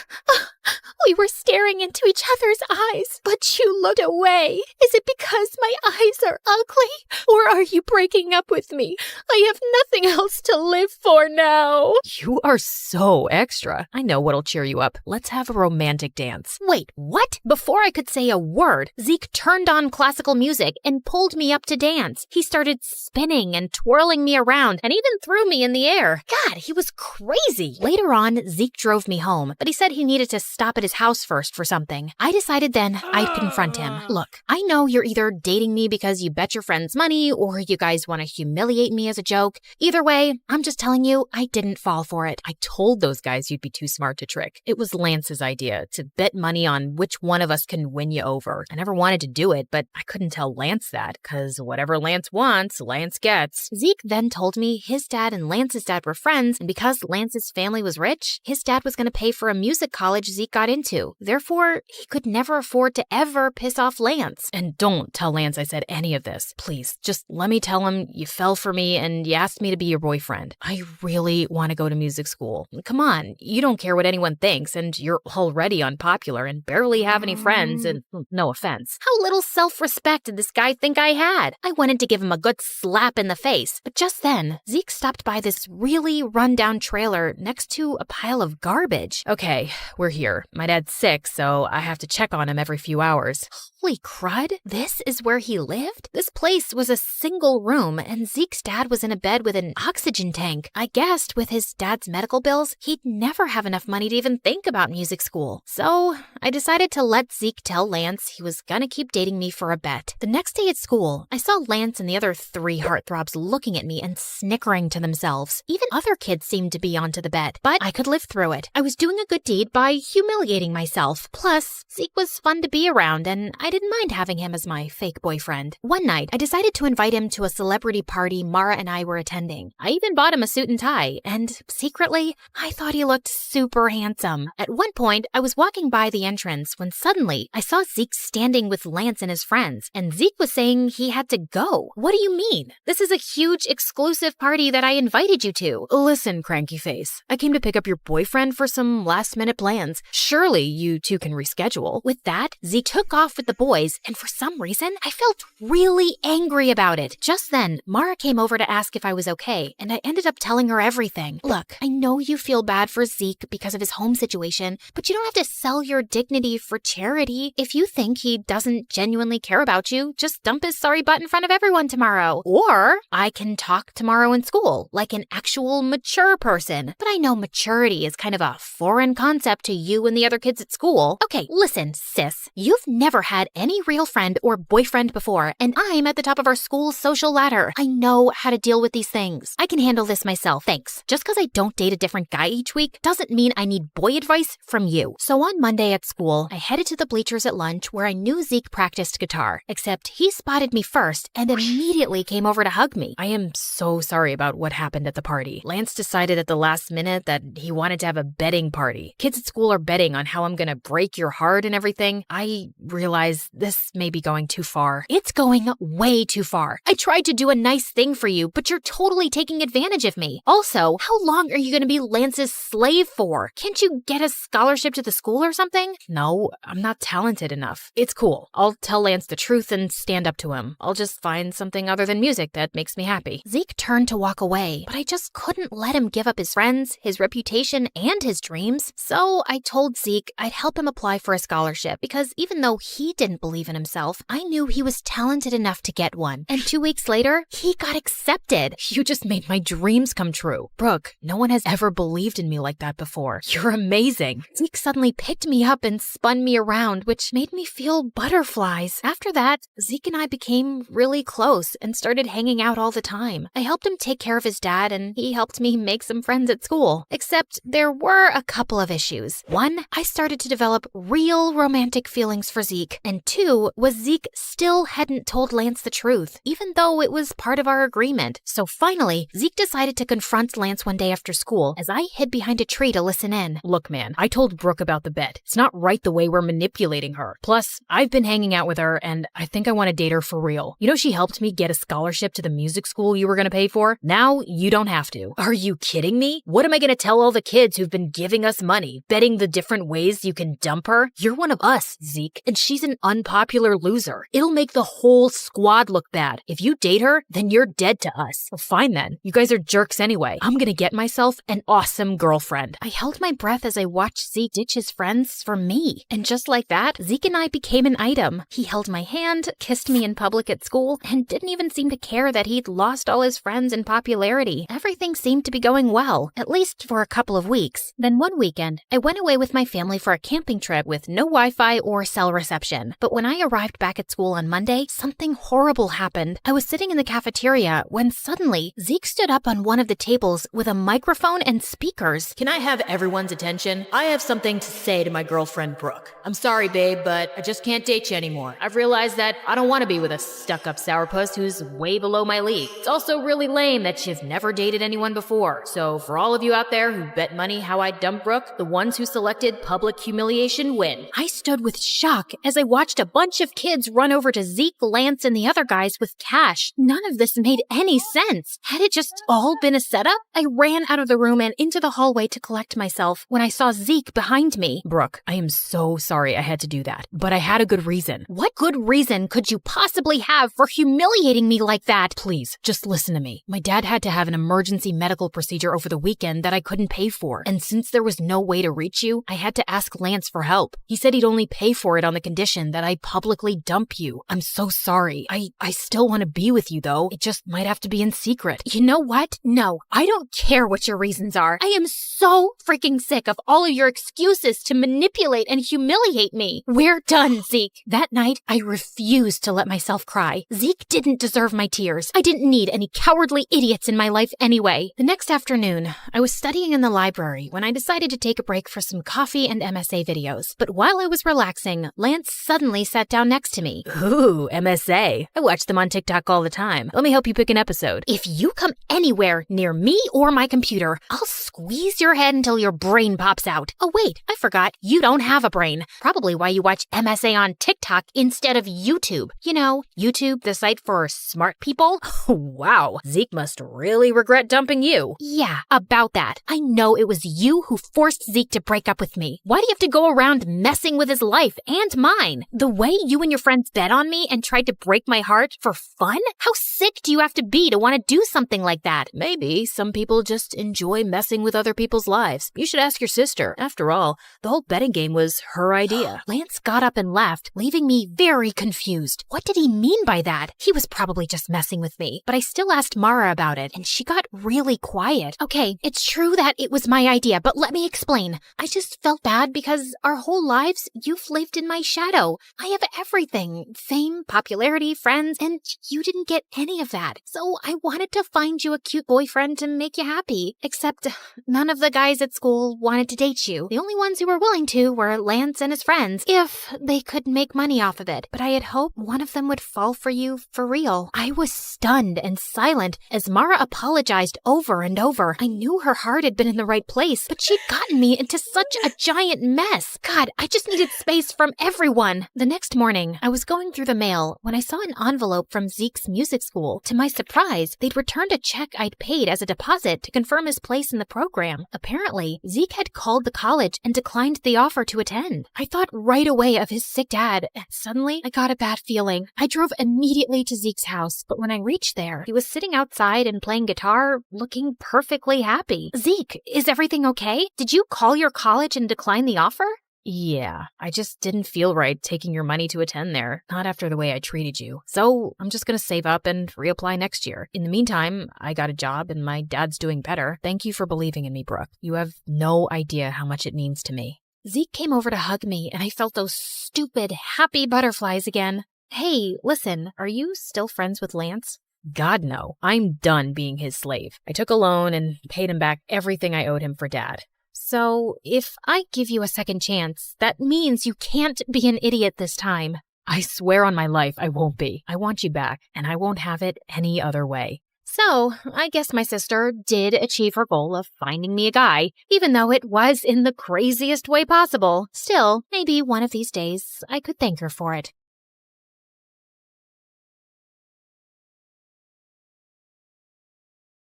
We were staring into each other's eyes, but you looked away. Is it because my eyes are ugly? Or are you breaking up with me? I have nothing else to live for now. You are so extra. I know what'll cheer you up. Let's have a romantic dance. Wait, what? Before I could say a word, Zeke turned on classical music and pulled me up to dance. He started spinning and twirling me around and even threw me in the air. God, he was crazy. Later on, Zeke drove me home, but he said he needed to stop at his house first for something. I decided then I'd confront him. Look, I know you're either dating me because you bet your friends money or you guys want to humiliate me as a joke. Either way, I'm just telling you, I didn't fall for it. I told those guys you'd be too smart to trick. It was Lance's idea to bet money on which one of us can win you over. I never wanted to do it, but I couldn't tell Lance that, because whatever Lance wants, Lance gets. Zeke then told me his dad and Lance's dad were friends, and because Lance's family was rich, his dad was going to pay for a music college Zeke got into. Therefore, he could never afford to ever piss off Lance. And don't tell Lance I said any of this. Please, just let me tell him you fell for me and you asked me to be your boyfriend. I really want to go to music school. Come on, you don't care what anyone thinks, and you're already unpopular and barely have any friends, and no offense. How little self-respect did this guy think I had? I wanted to give him a good slap in the face, but just then, Zeke stopped by this really run-down trailer next to a pile of garbage. Okay, we're here. My dad's sick, so I have to check on him every few hours. Holy crud, this is where he lived? This place was a single room, and Zeke's dad was in a bed with an oxygen tank. I guessed with his dad's medical bills, he'd never have enough money to even think about music school. So I decided to let Zeke tell Lance he was gonna keep dating me for a bet. The next day at school, I saw Lance and the other 3 heartthrobs looking at me and snickering to themselves. Even other kids seemed to be onto the bet, but I could live through it. I was doing a good deed by humiliating myself. Plus, Zeke was fun to be around, and I didn't mind having him as my fake boyfriend. One night, I decided to invite him to a celebrity party Mara and I were attending. I even bought him a suit and tie, and secretly, I thought he looked super handsome. At one point, I was walking by the entrance when suddenly I saw Zeke standing with Lance and his friends, and Zeke was saying he had to go. What do you mean? This is a huge exclusive party that I invited you to. Listen, cranky face, I came to pick up your boyfriend for some last-minute plans. Surely you two can reschedule. With that, Zeke took off with the boys, and for some reason, I felt really angry about it. Just then, Mara came over to ask if I was okay, and I ended up telling her everything. Look, I know you feel bad for Zeke because of his home situation, but you don't have to sell your dignity for charity. If you think he doesn't genuinely care about you, just dump his sorry butt in front of everyone tomorrow. Or I can talk tomorrow in school, like an actual mature person. But I know maturity is kind of a foreign concept to you and the other kids at school. Okay, listen, sis, you've never had any real friend or boyfriend before, and I'm at the top of our school's social ladder. I know how to deal with these things. I can handle this myself, thanks. Just because I don't date a different guy each week doesn't mean I need boy advice from you. So on Monday at school, I headed to the bleachers at lunch where I knew Zeke practiced guitar, except he spotted me first and immediately came over to hug me. I am so sorry about what happened at the party. Lance decided at the last minute that he wanted to have a betting party. Kids at school are betting on how I'm gonna break your heart and everything. I realize this may be going too far. It's going way too far. I tried to do a nice thing for you, but you're totally taking advantage of me. Also, how long are you gonna be Lance's slave for? Can't you get a scholarship to the school or something? No, I'm not talented enough. It's cool. I'll tell Lance the truth and stand up to him. I'll just find something other than music that makes me happy. Zeke turned to walk away, but I just couldn't let him give up his friends, his reputation, and his dreams. So I told Zeke I'd help him apply for a scholarship because even though he didn't believe in himself, I knew he was talented enough to get one. And 2 weeks later, he got accepted. You just made my dreams come true. Brooke, no one has ever believed in me like that before. You're amazing. Zeke suddenly picked me up and spun me around, which made me feel butterflies. After that, Zeke and I became really close and started hanging out all the time. I helped him take care of his dad, and he helped me make some friends at school. Except there were a couple of issues. One, I started to develop real romantic feelings for Zeke, and 2 was Zeke still hadn't told Lance the truth, even though it was part of our agreement. So finally, Zeke decided to confront Lance one day after school as I hid behind a tree to listen in. Look, man, I told Brooke about the bet. It's not right the way we're manipulating her. Plus, I've been hanging out with her, and I think I want to date her for real. You know, she helped me get a scholarship to the music school you were going to pay for. Now, you don't have to. Are you kidding me? What am I going to tell all the kids who've been giving us money, betting the different ways you can dump her? You're one of us, Zeke, and she's an unpopular loser. It'll make the whole squad look bad. If you date her, then you're dead to us. Well, fine then. You guys are jerks anyway. I'm going to get myself an awesome girlfriend. I held my breath as I watched Zeke ditch his friends for me. And just like that, Zeke and I became an item. He held my hand, kissed me in public at school, and didn't even seem to care that he'd lost all his friends in popularity. Everything seemed to be going well, at least for a couple of weeks. Then one weekend, I went away with my family for a camping trip with no Wi-Fi or cell reception. But when I arrived back at school on Monday, something horrible happened. I was sitting in the cafeteria when suddenly Zeke stood up on one of the tables with a microphone and speakers. Can I have everyone everyone's attention, I have something to say to my girlfriend, Brooke. I'm sorry, babe, but I just can't date you anymore. I've realized that I don't want to be with a stuck-up sourpuss who's way below my league. It's also really lame that you've never dated anyone before. So for all of you out there who bet money how I'd dump Brooke, the ones who selected public humiliation win. I stood with shock as I watched a bunch of kids run over to Zeke, Lance, and the other guys with cash. None of this made any sense. Had it just all been a setup? I ran out of the room and into the hallway to collect myself when I saw Zeke behind me. Brooke, I am so sorry I had to do that, but I had a good reason. What good reason could you possibly have for humiliating me like that? Please, just listen to me. My dad had to have an emergency medical procedure over the weekend that I couldn't pay for, and since there was no way to reach you, I had to ask Lance for help. He said he'd only pay for it on the condition that I publicly dump you. I'm so sorry. I still want to be with you, though. It just might have to be in secret. You know what? No, I don't care what your reasons are. I am so freaking sick of all of your excuses to manipulate and humiliate me. We're done, Zeke. That night, I refused to let myself cry. Zeke didn't deserve my tears. I didn't need any cowardly idiots in my life anyway. The next afternoon, I was studying in the library when I decided to take a break for some coffee and MSA videos. But while I was relaxing, Lance suddenly sat down next to me. Ooh, MSA. I watch them on TikTok all the time. Let me help you pick an episode. If you come anywhere near me or my computer, I'll squeeze your head until your brain pops out. Oh wait, I forgot. You don't have a brain. Probably why you watch MSA on TikTok instead of YouTube. You know, YouTube, the site for smart people? Wow, Zeke must really regret dumping you. Yeah, about that. I know it was you who forced Zeke to break up with me. Why do you have to go around messing with his life and mine? The way you and your friends bet on me and tried to break my heart for fun? How sick do you have to be to want to do something like that? Maybe some people just enjoy messing with other people's lives. You should ask your sister. After all, the whole betting game was her idea. Lance got up and left, leaving me very confused. What did he mean by that? He was probably just messing with me, but I still asked Mara about it, and she got really quiet. Okay, it's true that it was my idea, but let me explain. I just felt bad because our whole lives, you've lived in my shadow. I have everything. Fame, popularity, friends, and you didn't get any of that. So I wanted to find you a cute boyfriend to make you happy. Except none of the guys at school wanted to date you. The only ones who were willing to were Lance and his friends, if they could make money off of it. But I had hoped one of them would fall for you for real. I was stunned and silent as Mara apologized over and over. I knew her heart had been in the right place, but she'd gotten me into such a giant mess. God, I just needed space from everyone. The next morning, I was going through the mail when I saw an envelope from Zeke's music school. To my surprise, they'd returned a check I'd paid as a deposit to confirm his place in the program. Apparently, Zeke had called the college and declined the offer to attend. I thought right away of his sick dad, and suddenly I got a bad feeling. I drove immediately to Zeke's house, but when I reached there, he was sitting outside and playing guitar, looking perfectly happy. Zeke, is everything okay? Did you call your college and decline the offer? Yeah, I just didn't feel right taking your money to attend there, not after the way I treated you. So I'm just gonna save up and reapply next year. In the meantime, I got a job and my dad's doing better. Thank you for believing in me, Brooke. You have no idea how much it means to me. Zeke came over to hug me and I felt those stupid, happy butterflies again. Hey, listen, are you still friends with Lance? God, no. I'm done being his slave. I took a loan and paid him back everything I owed him for Dad. So, if I give you a second chance, that means you can't be an idiot this time. I swear on my life I won't be. I want you back, and I won't have it any other way. So, I guess my sister did achieve her goal of finding me a guy, even though it was in the craziest way possible. Still, maybe one of these days I could thank her for it.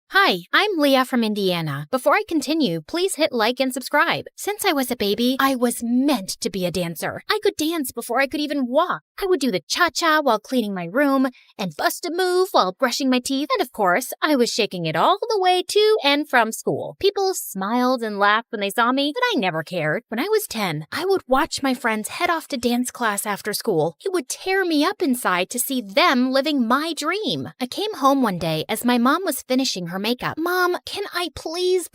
Hi, I'm Leah from Indiana. Before I continue, please hit like and subscribe. Since I was a baby, I was meant to be a dancer. I could dance before I could even walk. I would do the cha-cha while cleaning my room, and bust a move while brushing my teeth, and of course, I was shaking it all the way to and from school. People smiled and laughed when they saw me, but I never cared. When I was 10, I would watch my friends head off to dance class after school. It would tear me up inside to see them living my dream. I came home one day as my mom was finishing her makeup. Mom, can I please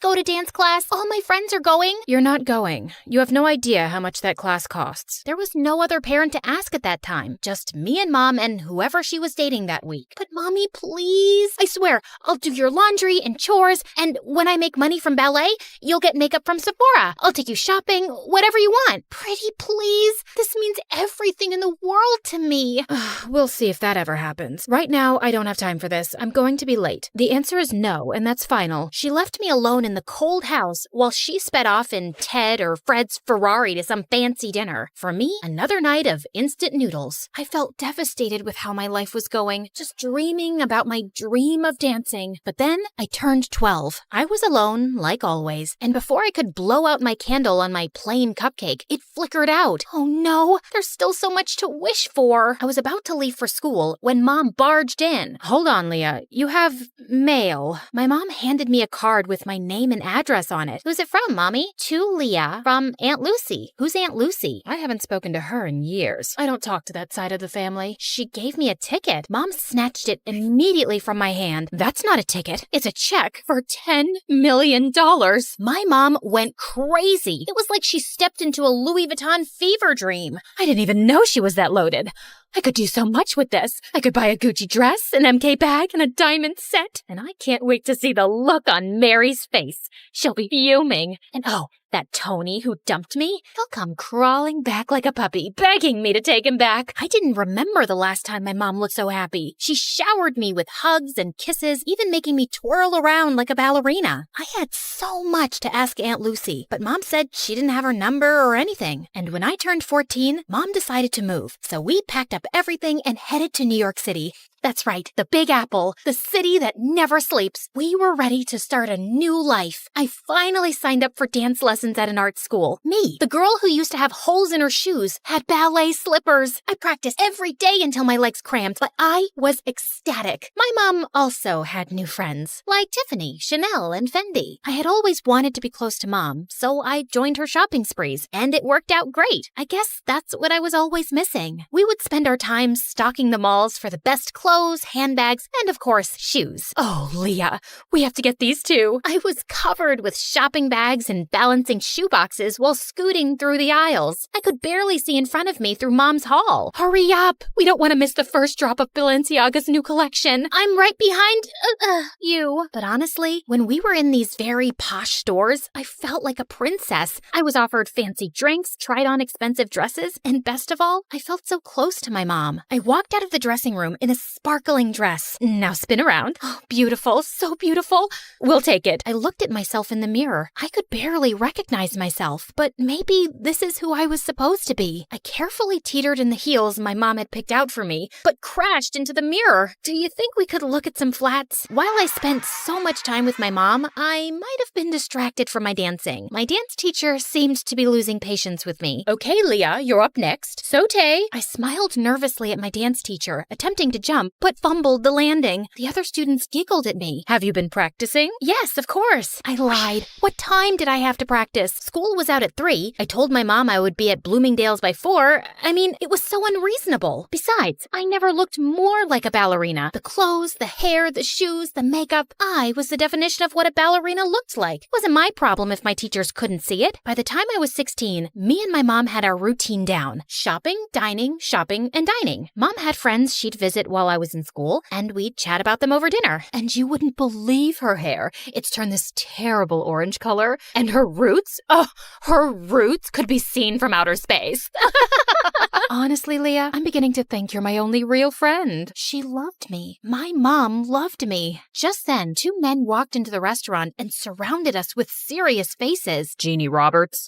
go to dance class? All my friends are going. You're not going. You have no idea how much that class costs. There was no other parent to ask at that time. Just me and Mom and whoever she was dating that week. But Mommy, please. I swear, I'll do your laundry and chores, and when I make money from ballet, you'll get makeup from Sephora. I'll take you shopping, whatever you want. Pretty please. This means everything in the world to me. We'll see if that ever happens. Right now, I don't have time for this. I'm going to be late. The answer is no, and that's final. She left me alone in the cold house while she sped off in Ted or Fred's Ferrari to some fancy dinner. For me, another night of instant noodles. I felt devastated with how my life was going, just dreaming about my dream of dancing. But then I turned 12. I was alone, like always, and before I could blow out my candle on my plain cupcake, it flickered out. Oh no, there's still so much to wish for. I was about to leave for school when Mom barged in. Hold on, Leah. You have mail. My mom handed me a card with my name and address on it. Who's it from, Mommy? To Leah from Aunt Lucy. Who's Aunt Lucy? I haven't spoken to her in years. I don't talk to that side of the family. She gave me a ticket. Mom snatched it immediately from my hand. That's not a ticket. It's a check for $10 million. My mom went crazy. It was like she stepped into a Louis Vuitton fever dream. I didn't even know she was that loaded. I could do so much with this. I could buy a Gucci dress, an MK bag, and a diamond set. And I can't wait to see the look on Mary's face. She'll be fuming. And oh, that Tony who dumped me, he'll come crawling back like a puppy, begging me to take him back. I didn't remember the last time my mom looked so happy. She showered me with hugs and kisses, even making me twirl around like a ballerina. I had so much to ask Aunt Lucy, but Mom said she didn't have her number or anything. And when I turned 14, Mom decided to move. So we packed up everything and headed to New York City. That's right, the Big Apple, the city that never sleeps. We were ready to start a new life. I finally signed up for dance lessons at an art school. Me, the girl who used to have holes in her shoes, had ballet slippers. I practiced every day until my legs cramped, but I was ecstatic. My mom also had new friends, like Tiffany, Chanel, and Fendi. I had always wanted to be close to Mom, so I joined her shopping sprees, and it worked out great. I guess that's what I was always missing. We would spend our time stalking the malls for the best clothes, handbags, and of course, shoes. Oh, Leah, we have to get these too. I was covered with shopping bags and balancing shoe boxes while scooting through the aisles. I could barely see in front of me through Mom's haul. Hurry up! We don't want to miss the first drop of Balenciaga's new collection. I'm right behind you. But honestly, when we were in these very posh stores, I felt like a princess. I was offered fancy drinks, tried on expensive dresses, and best of all, I felt so close to my mom. I walked out of the dressing room in a sparkling dress. Now spin around. Oh, beautiful, so beautiful. We'll take it. I looked at myself in the mirror. I could barely recognize myself, but maybe this is who I was supposed to be. I carefully teetered in the heels my mom had picked out for me, but crashed into the mirror. Do you think we could look at some flats? While I spent so much time with my mom, I might have been distracted from my dancing. My dance teacher seemed to be losing patience with me. Okay, Leah, you're up next. Saute. I smiled nervously at my dance teacher, attempting to jump, but fumbled the landing. The other students giggled at me. Have you been practicing? Yes, of course. I lied. What time did I have to practice? School was out at 3. I told my mom I would be at Bloomingdale's by 4. I mean, it was so unreasonable. Besides, I never looked more like a ballerina. The clothes, the hair, the shoes, the makeup. I was the definition of what a ballerina looked like. It wasn't my problem if my teachers couldn't see it. By the time I was 16, me and my mom had our routine down. Shopping, dining, and dining. Mom had friends she'd visit while I was in school, and we'd chat about them over dinner. And you wouldn't believe her hair. It's turned this terrible orange color. And her roots? Oh, her roots could be seen from outer space. Honestly, Leah, I'm beginning to think you're my only real friend. She loved me. My mom loved me. Just then, 2 men walked into the restaurant and surrounded us with serious faces. Jeannie Roberts?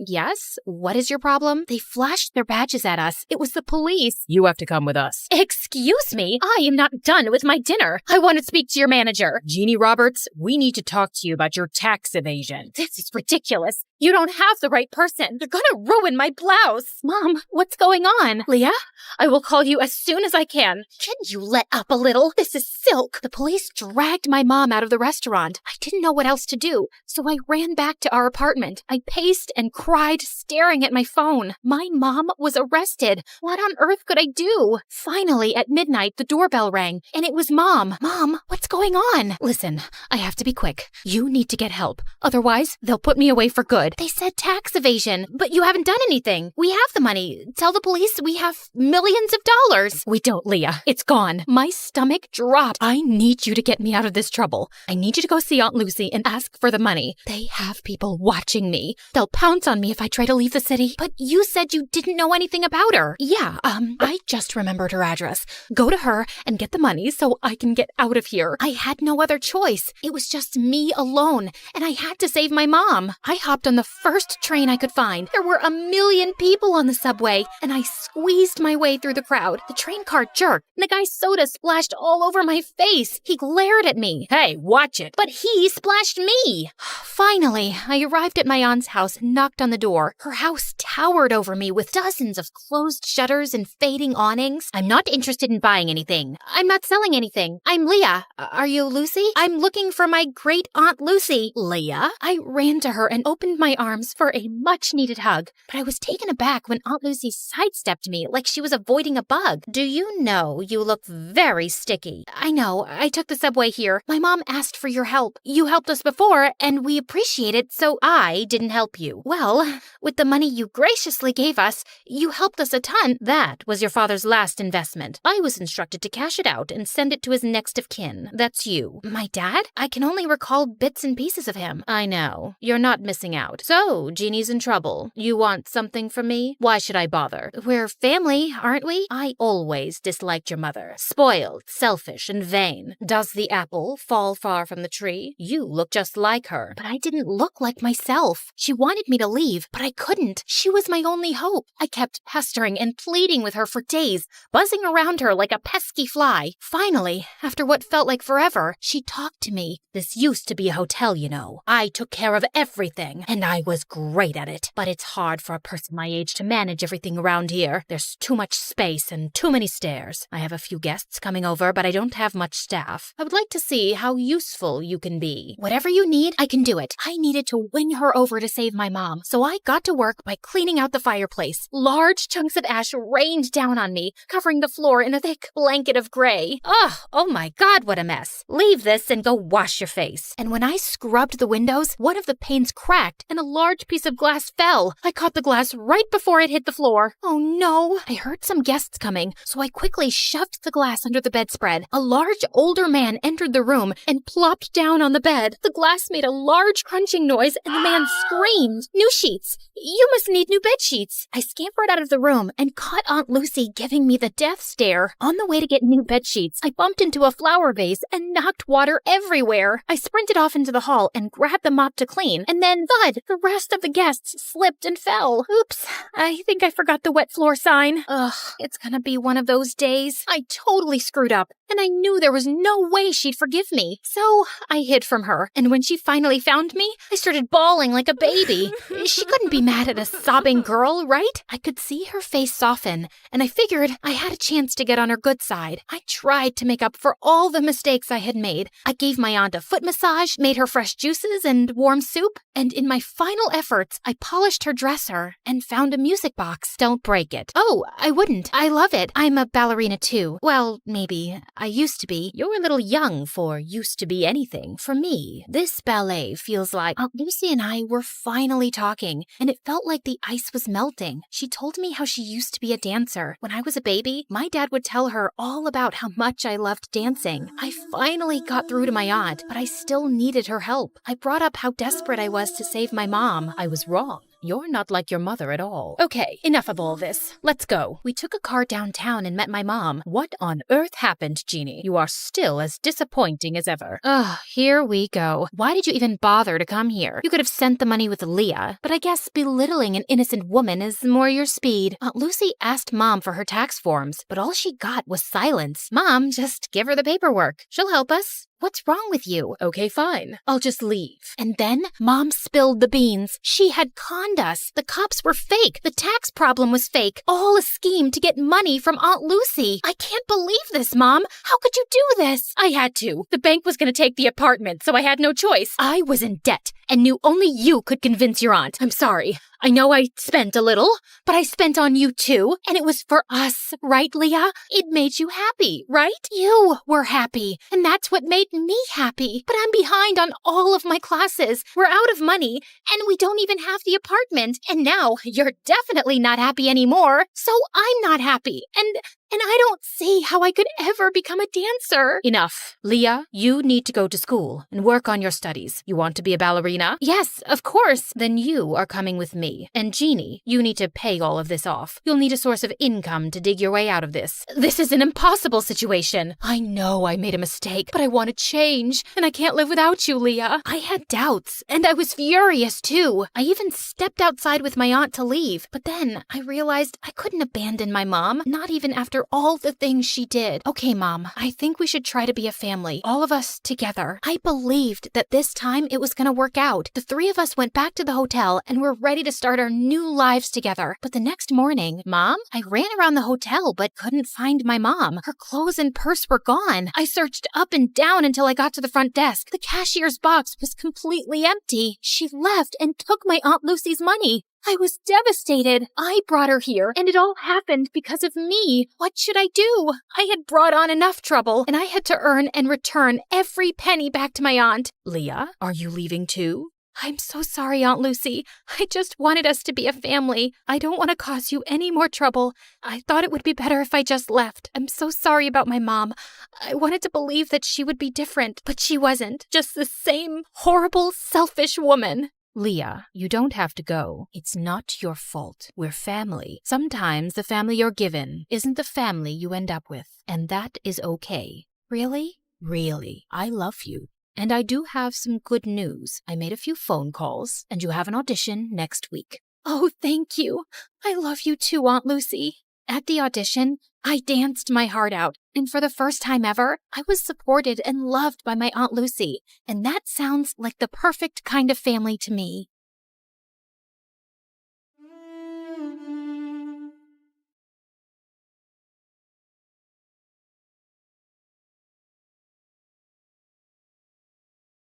Yes? What is your problem? They flashed their badges at us. It was the police. You have to come with us. Excuse me? I am not done with my dinner. I want to speak to your manager. Jeannie Roberts, we need to talk to you about your tax evasion. This is ridiculous. You don't have the right person. They're gonna ruin my blouse. Mom, what's going on? Leah, I will call you as soon as I can. Can you let up a little? This is silk. The police dragged my mom out of the restaurant. I didn't know what else to do, so I ran back to our apartment. I paced and cried, staring at my phone. My mom was arrested. What on earth could I do? Finally, at midnight, the doorbell rang, and it was Mom. Mom, what's going on? Listen, I have to be quick. You need to get help. Otherwise, they'll put me away for good. They said tax evasion, but you haven't done anything. We have the money. Tell the police we have millions of dollars. We don't, Leah. It's gone. My stomach dropped. I need you to get me out of this trouble. I need you to go see Aunt Lucy and ask for the money. They have people watching me. They'll pounce on me if I try to leave the city. But you said you didn't know anything about her. Yeah, I just remembered her address. Go to her and get the money so I can get out of here. I had no other choice. It was just me alone, and I had to save my mom. I hopped on the first train I could find. There were 1 million people on the subway, and I squeezed my way through the crowd. The train car jerked, and the guy's soda splashed all over my face. He glared at me. Hey, watch it. But he splashed me. Finally, I arrived at my aunt's house and knocked on the door. Her house towered over me with dozens of closed shutters and fading awnings. I'm not interested in buying anything. I'm not selling anything. I'm Leah. Are you Lucy? I'm looking for my great Aunt Lucy. Leah? I ran to her and opened my arms for a much-needed hug, but I was taken aback when Aunt Lucy sidestepped me like she was avoiding a bug. Do you know you look very sticky? I know. I took the subway here. My mom asked for your help. You helped us before, and we appreciate it, so I didn't help you. Well, with the money you graciously gave us, you helped us a ton. That was your father's last investment. I was instructed to cash it out and send it to his next of kin. That's you. My dad? I can only recall bits and pieces of him. I know. You're not missing out. So, Jeannie's in trouble. You want something from me? Why should I bother? We're family, aren't we? I always disliked your mother. Spoiled, selfish, and vain. Does the apple fall far from the tree? You look just like her. But I didn't look like myself. She wanted me to leave, but I couldn't. She was my only hope. I kept pestering and pleading with her for days, buzzing around her like a pesky fly. Finally, after what felt like forever, she talked to me. This used to be a hotel, you know. I took care of everything, and I was great at it. But it's hard for a person my age to manage everything around here. There's too much space and too many stairs. I have a few guests coming over, but I don't have much staff. I would like to see how useful you can be. Whatever you need, I can do it. I needed to win her over to save my mom, so I got to work by cleaning out the fireplace. Large chunks of ash rained down on me, covering the floor in a thick blanket of gray. Oh my God, what a mess. Leave this and go wash your face. And when I scrubbed the windows, one of the panes cracked and a large piece of glass fell. I caught the glass right before it hit the floor. Oh no. I heard some guests coming, so I quickly shoved the glass under the bedspread. A large older man entered the room and plopped down on the bed. The glass made a large crunching noise and the man screamed. New sheets. You must need new bed sheets. I scampered out of the room and caught Aunt Lucy giving me the death stare. On the way to get new bed sheets, I bumped into a flower vase and knocked water everywhere. I sprinted off into the hall and grabbed the mop to clean, and then thud! The rest of the guests slipped and fell. Oops, I think I forgot the wet floor sign. Ugh, it's gonna be one of those days. I totally screwed up, and I knew there was no way she'd forgive me. So I hid from her, and when she finally found me, I started bawling like a baby. She couldn't be mad at a sobbing girl, right? I could see her face soften, and I figured I had a chance to get on her good side. I tried to make up for all the mistakes I had made. I gave my aunt a foot massage, made her fresh juices and warm soup, and in my final efforts, I polished her dresser and found a music box. Don't break it. Oh, I wouldn't. I love it. I'm a ballerina too. Well, maybe. I used to be. You're a little young for used to be anything. For me, this ballet feels like Aunt Lucy and I were finally talking, and it felt like the ice was melting. She told me how she used to be a dancer. When I was a baby, my dad would tell her all about how much I loved dancing. I finally got through to my aunt, but I still needed her help. I brought up how desperate I was to save my mom. I was wrong. You're not like your mother at all. Okay, enough of all this. Let's go. We took a car downtown and met my mom. What on earth happened, Jeannie? You are still as disappointing as ever. Ugh, here we go. Why did you even bother to come here? You could have sent the money with Leah, but I guess belittling an innocent woman is more your speed. Aunt Lucy asked Mom for her tax forms, but all she got was silence. Mom, just give her the paperwork. She'll help us. What's wrong with you? Okay, fine. I'll just leave. And then Mom spilled the beans. She had conned us. The cops were fake. The tax problem was fake. All a scheme to get money from Aunt Lucy. I can't believe this, Mom. How could you do this? I had to. The bank was going to take the apartment, so I had no choice. I was in debt and knew only you could convince your aunt. I'm sorry. I know I spent a little, but I spent on you too, and it was for us, right, Leah? It made you happy, right? You were happy, and that's what made me happy. But I'm behind on all of my classes. We're out of money, and we don't even have the apartment. And now you're definitely not happy anymore, so I'm not happy. And I don't see how I could ever become a dancer. Enough. Leah, you need to go to school and work on your studies. You want to be a ballerina? Yes, of course. Then you are coming with me. And Jeannie, you need to pay all of this off. You'll need a source of income to dig your way out of this. This is an impossible situation. I know I made a mistake, but I want to change. And I can't live without you, Leah. I had doubts, and I was furious too. I even stepped outside with my aunt to leave. But then I realized I couldn't abandon my mom, not even after all the things she did. Okay, Mom, I think we should try to be a family, all of us together. I believed that this time it was going to work out. The three of us went back to the hotel and were ready to start our new lives together. But the next morning, Mom, I ran around the hotel but couldn't find my mom. Her clothes and purse were gone. I searched up and down until I got to the front desk. The cashier's box was completely empty. She left and took my Aunt Lucy's money. I was devastated. I brought her here, and it all happened because of me. What should I do? I had brought on enough trouble, and I had to earn and return every penny back to my aunt. Leah, are you leaving too? I'm so sorry, Aunt Lucy. I just wanted us to be a family. I don't want to cause you any more trouble. I thought it would be better if I just left. I'm so sorry about my mom. I wanted to believe that she would be different, but she wasn't. Just the same horrible, selfish woman. Leah, you don't have to go. It's not your fault. We're family. Sometimes the family you're given isn't the family you end up with, and that is okay. Really? Really. I love you. And I do have some good news. I made a few phone calls, and you have an audition next week. Oh, thank you. I love you too, Aunt Lucy. At the audition, I danced my heart out, and for the first time ever, I was supported and loved by my Aunt Lucy, and that sounds like the perfect kind of family to me.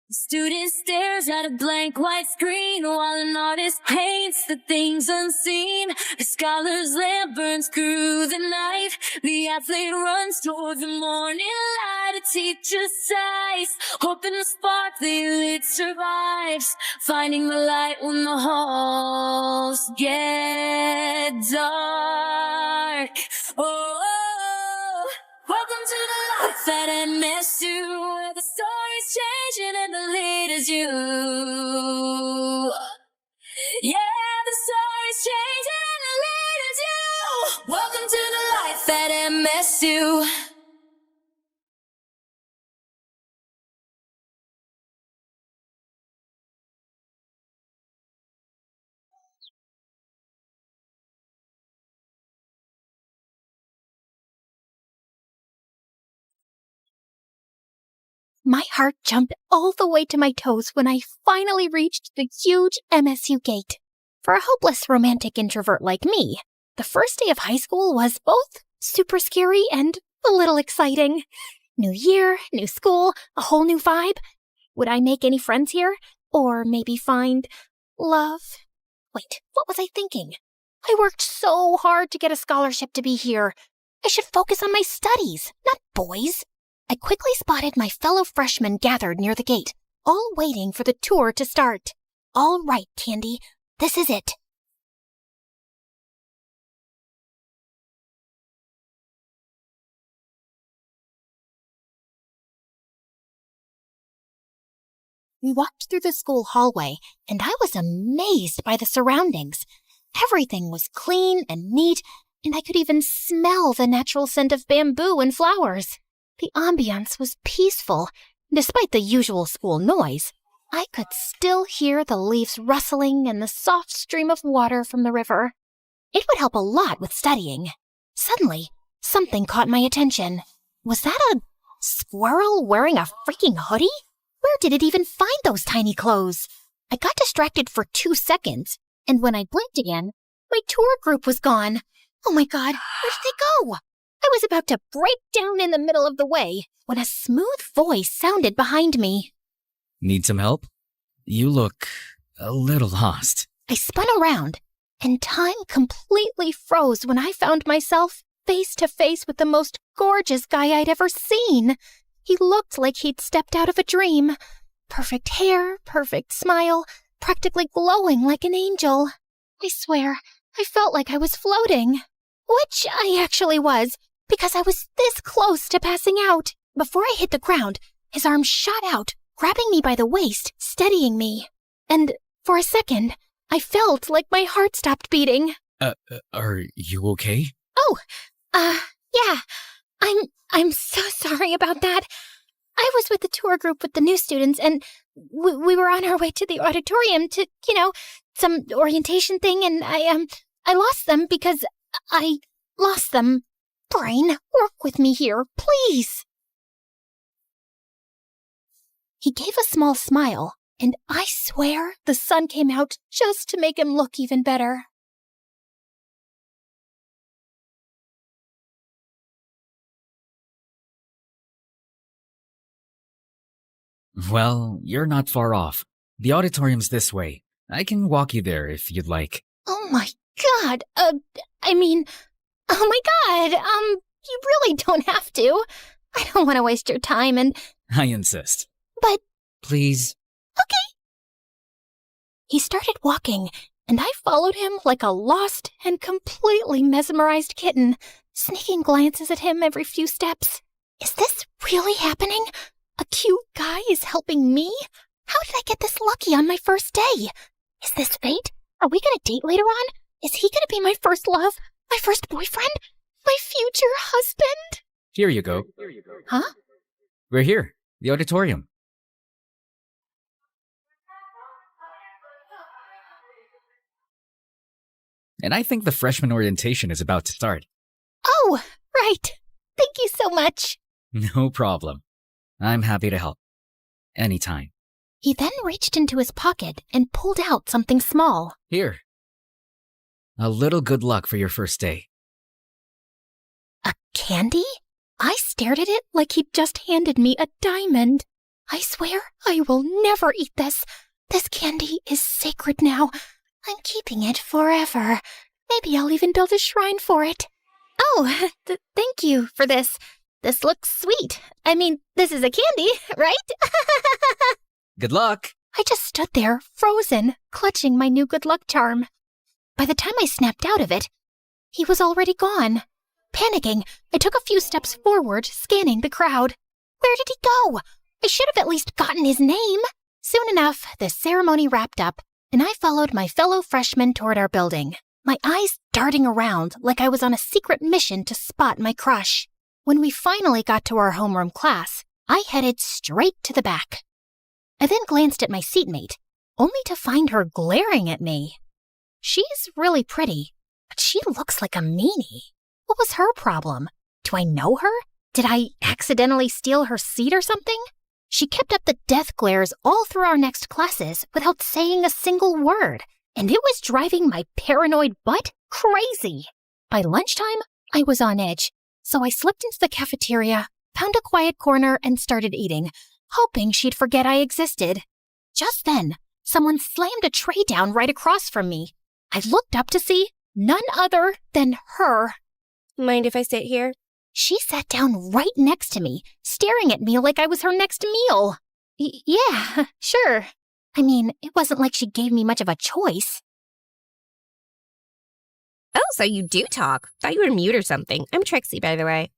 The student stares at a blank white screen while an artist paints the things unseen. The scholar's lamp burns through the night. The athlete runs toward the morning light. A teacher sighs, hoping the spark they lit survives. Finding the light when the halls get dark. Oh, welcome to the life at MSU, where the story's changing and the leader's you. Yeah, the story's changing and the leader's you. Welcome to the life at MSU. My heart jumped all the way to my toes when I finally reached the huge MSU gate. For a hopeless romantic introvert like me, the first day of high school was both super scary and a little exciting. New year, new school, a whole new vibe. Would I make any friends here? Or maybe find love? Wait, what was I thinking? I worked so hard to get a scholarship to be here. I should focus on my studies, not boys. I quickly spotted my fellow freshmen gathered near the gate, all waiting for the tour to start. All right, Candy, this is it. We walked through the school hallway, and I was amazed by the surroundings. Everything was clean and neat, and I could even smell the natural scent of bamboo and flowers. The ambiance was peaceful. Despite the usual school noise, I could still hear the leaves rustling and the soft stream of water from the river. It would help a lot with studying. Suddenly, something caught my attention. Was that a Squirrel wearing a freaking hoodie? Where did it even find those tiny clothes? I got distracted for 2 seconds, and when I blinked again, my tour group was gone. Oh my god, where did they go? I was about to break down in the middle of the way when a smooth voice sounded behind me. Need some help? You look a little lost. I spun around, and time completely froze when I found myself face to face with the most gorgeous guy I'd ever seen. He looked like he'd stepped out of a dream. Perfect hair, perfect smile, practically glowing like an angel. I swear, I felt like I was floating. Which I actually was, because I was this close to passing out. Before I hit the ground, his arm shot out, grabbing me by the waist, steadying me. And for a second, I felt like my heart stopped beating. Are you okay? Oh, yeah. I'm so sorry about that. I was with the tour group with the new students, and we were on our way to the auditorium to, some orientation thing, and I lost them because I lost them. Brain, work with me here, please. He gave a small smile, and I swear the sun came out just to make him look even better. Well, you're not far off. The auditorium's this way. I can walk you there if you'd like. Oh my god, oh my god, you really don't have to. I don't want to waste your time and... I insist. But... Please. Okay. He started walking, and I followed him like a lost and completely mesmerized kitten, sneaking glances at him every few steps. Is this really happening? A cute guy is helping me? How did I get this lucky on my first day? Is this fate? Are we gonna date later on? Is he gonna be my first love? My first boyfriend? My future husband? Here you go. Huh? We're here. The auditorium. And I think the freshman orientation is about to start. Oh, right. Thank you so much. No problem. I'm happy to help. Anytime. He then reached into his pocket and pulled out something small. Here. A little good luck for your first day. A candy? I stared at it like he'd just handed me a diamond. I swear I will never eat this. This candy is sacred now. I'm keeping it forever. Maybe I'll even build a shrine for it. Oh, thank you for this. This looks sweet. I mean, this is a candy, right? Good luck. I just stood there, frozen, clutching my new good luck charm. By the time I snapped out of it, he was already gone. Panicking, I took a few steps forward, scanning the crowd. Where did he go? I should have at least gotten his name. Soon enough, the ceremony wrapped up, and I followed my fellow freshmen toward our building, my eyes darting around like I was on a secret mission to spot my crush. When we finally got to our homeroom class, I headed straight to the back. I then glanced at my seatmate, only to find her glaring at me. She's really pretty, but she looks like a meanie. What was her problem? Do I know her? Did I accidentally steal her seat or something? She kept up the death glares all through our next classes without saying a single word, and it was driving my paranoid butt crazy. By lunchtime, I was on edge, so I slipped into the cafeteria, found a quiet corner, and started eating, hoping she'd forget I existed. Just then, someone slammed a tray down right across from me. I looked up to see none other than her. Mind if I sit here? She sat down right next to me, staring at me like I was her next meal. Yeah, sure. I mean, it wasn't like she gave me much of a choice. Oh, so you do talk. Thought you were mute or something. I'm Trixie, by the way.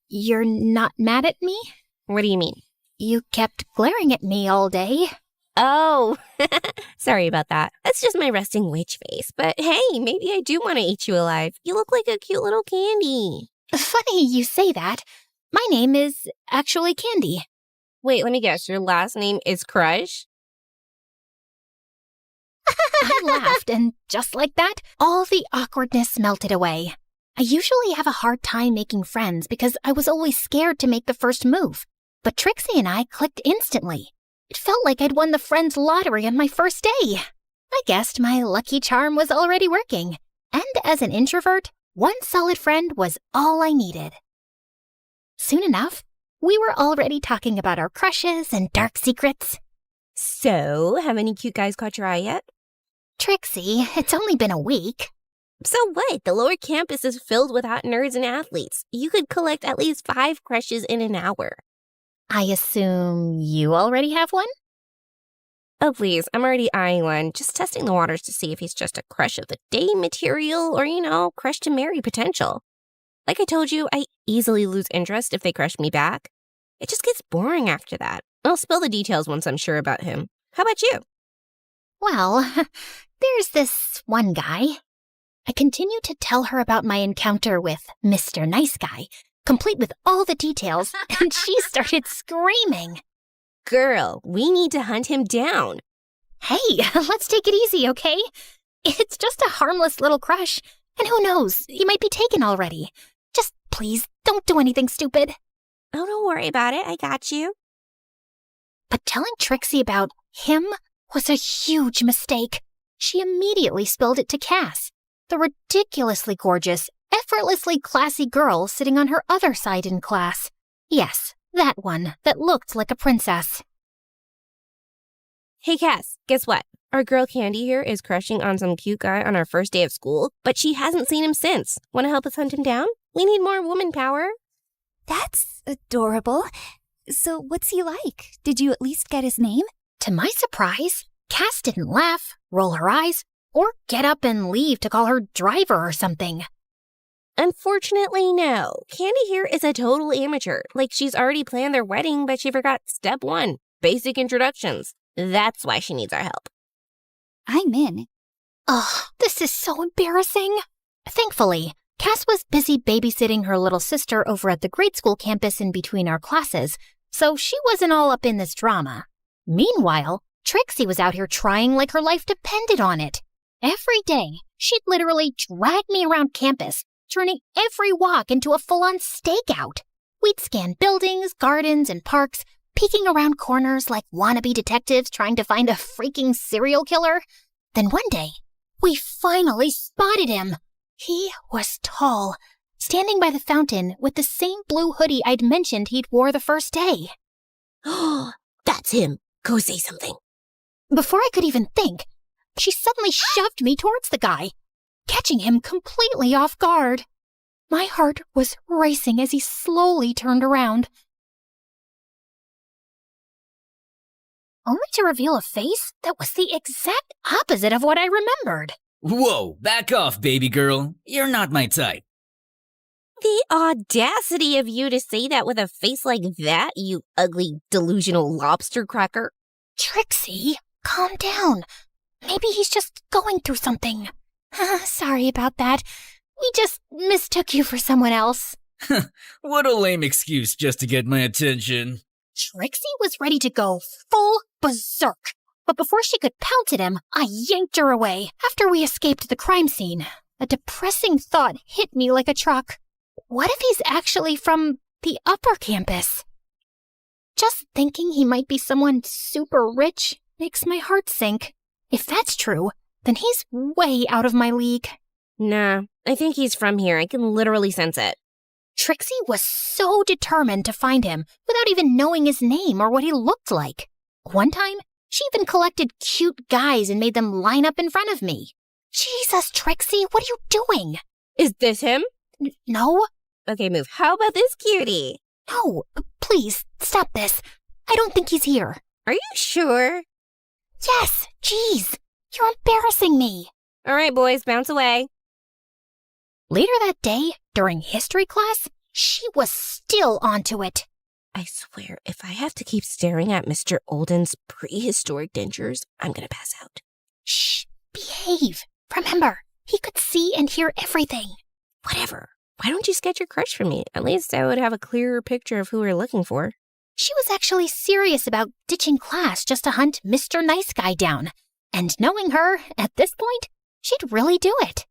You're not mad at me? What do you mean? You kept glaring at me all day. Oh, sorry about that. That's just my resting witch face. But hey, maybe I do want to eat you alive. You look like a cute little candy. Funny you say that. My name is actually Candy. Wait, let me guess. Your last name is Crush? I laughed, and just like that, all the awkwardness melted away. I usually have a hard time making friends because I was always scared to make the first move. But Trixie and I clicked instantly. It felt like I'd won the friends lottery on my first day. I guessed my lucky charm was already working. And as an introvert, one solid friend was all I needed. Soon enough, we were already talking about our crushes and dark secrets. So, have any cute guys caught your eye yet? Trixie, it's only been a week. So what? The lower campus is filled with hot nerds and athletes. You could collect at least 5 crushes in an hour. I assume you already have one? Oh, please, I'm already eyeing one, just testing the waters to see if he's just a crush of the day material or, crush to marry potential. Like I told you, I easily lose interest if they crush me back. It just gets boring after that. I'll spill the details once I'm sure about him. How about you? Well, there's this one guy. I continued to tell her about my encounter with Mr. Nice Guy, complete with all the details, and she started screaming. Girl, we need to hunt him down. Hey, let's take it easy, okay? It's just a harmless little crush, and who knows, he might be taken already. Just please, don't do anything stupid. Oh, don't worry about it. I got you. But telling Trixie about him was a huge mistake. She immediately spilled it to Cass, the ridiculously gorgeous, effortlessly classy girl sitting on her other side in class. Yes, that one that looked like a princess. Hey, Cass, guess what? Our girl Candy here is crushing on some cute guy on our first day of school, but she hasn't seen him since. Want to help us hunt him down? We need more woman power. That's adorable. So what's he like? Did you at least get his name? To my surprise, Cass didn't laugh, roll her eyes, or get up and leave to call her driver or something. Unfortunately, no. Candy here is a total amateur. Like, she's already planned their wedding, but she forgot step 1, basic introductions. That's why she needs our help. I'm in. Ugh, this is so embarrassing. Thankfully, Cass was busy babysitting her little sister over at the grade school campus in between our classes, so she wasn't all up in this drama. Meanwhile, Trixie was out here trying like her life depended on it. Every day, she'd literally drag me around campus, turning every walk into a full-on stakeout. We'd scan buildings, gardens, and parks, peeking around corners like wannabe detectives trying to find a freaking serial killer. Then one day, we finally spotted him. He was tall, standing by the fountain with the same blue hoodie I'd mentioned he'd wore the first day. That's him. Go say something. Before I could even think, she suddenly shoved me towards the guy, catching him completely off guard. My heart was racing as he slowly turned around, only to reveal a face that was the exact opposite of what I remembered. Whoa, back off, baby girl. You're not my type. The audacity of you to say that with a face like that, you ugly, delusional lobster cracker. Trixie, calm down. Maybe he's just going through something. Sorry about that. We just mistook you for someone else. What a lame excuse just to get my attention. Trixie was ready to go full berserk. But before she could pounce at him, I yanked her away. After we escaped the crime scene, a depressing thought hit me like a truck. What if he's actually from the upper campus? Just thinking he might be someone super rich makes my heart sink. If that's true, then he's way out of my league. Nah, I think he's from here. I can literally sense it. Trixie was so determined to find him without even knowing his name or what he looked like. One time, she even collected cute guys and made them line up in front of me. Jesus, Trixie, what are you doing? Is this him? No. Okay, move. How about this cutie? No, please, stop this. I don't think he's here. Are you sure? Yes, jeez, you're embarrassing me. All right, boys, bounce away. Later that day, during history class, she was still onto it. I swear, if I have to keep staring at Mr. Olden's prehistoric dentures, I'm gonna pass out. Shh, behave. Remember, he could see and hear everything. Whatever. Why don't you sketch your crush for me? At least I would have a clearer picture of who we're looking for. She was actually serious about ditching class just to hunt Mr. Nice Guy down. And knowing her, at this point, she'd really do it.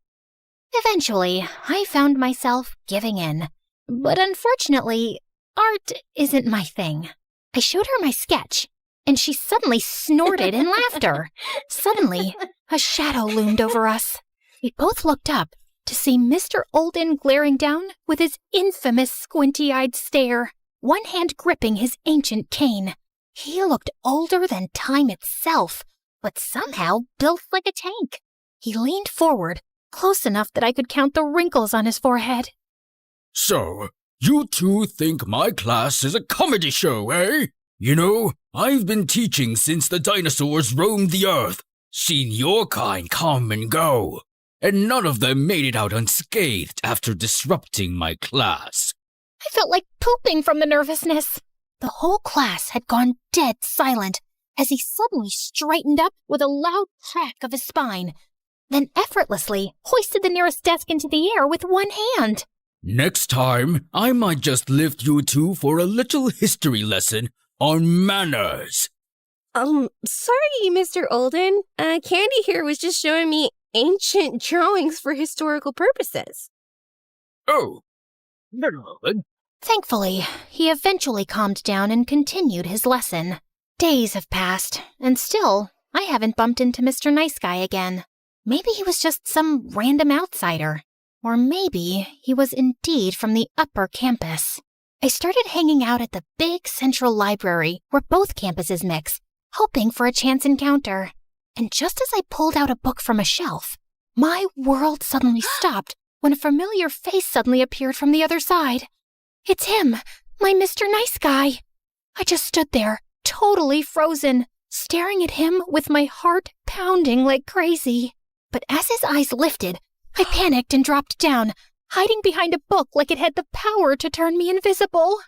Eventually, I found myself giving in. But unfortunately, art isn't my thing. I showed her my sketch, and she suddenly snorted in laughter. Suddenly, a shadow loomed over us. We both looked up to see Mr. Olden glaring down with his infamous squinty-eyed stare, one hand gripping his ancient cane. He looked older than time itself, but somehow built like a tank. He leaned forward, close enough that I could count the wrinkles on his forehead. So, you two think my class is a comedy show, eh? You know, I've been teaching since the dinosaurs roamed the earth, seen your kind come and go, and none of them made it out unscathed after disrupting my class. I felt like pooping from the nervousness. The whole class had gone dead silent as he suddenly straightened up with a loud crack of his spine, then effortlessly hoisted the nearest desk into the air with one hand. Next time, I might just lift you two for a little history lesson on manners. Sorry, Mr. Olden. Candy here was just showing me ancient drawings for historical purposes. Oh. Thankfully, he eventually calmed down and continued his lesson. Days have passed, and still, I haven't bumped into Mr. Nice Guy again. Maybe he was just some random outsider. Or maybe he was indeed from the upper campus. I started hanging out at the big central library where both campuses mix, hoping for a chance encounter. And just as I pulled out a book from a shelf, my world suddenly stopped when a familiar face suddenly appeared from the other side. It's him, my Mr. Nice Guy. I just stood there, totally frozen, staring at him with my heart pounding like crazy. But as his eyes lifted, I panicked and dropped down, hiding behind a book like it had the power to turn me invisible.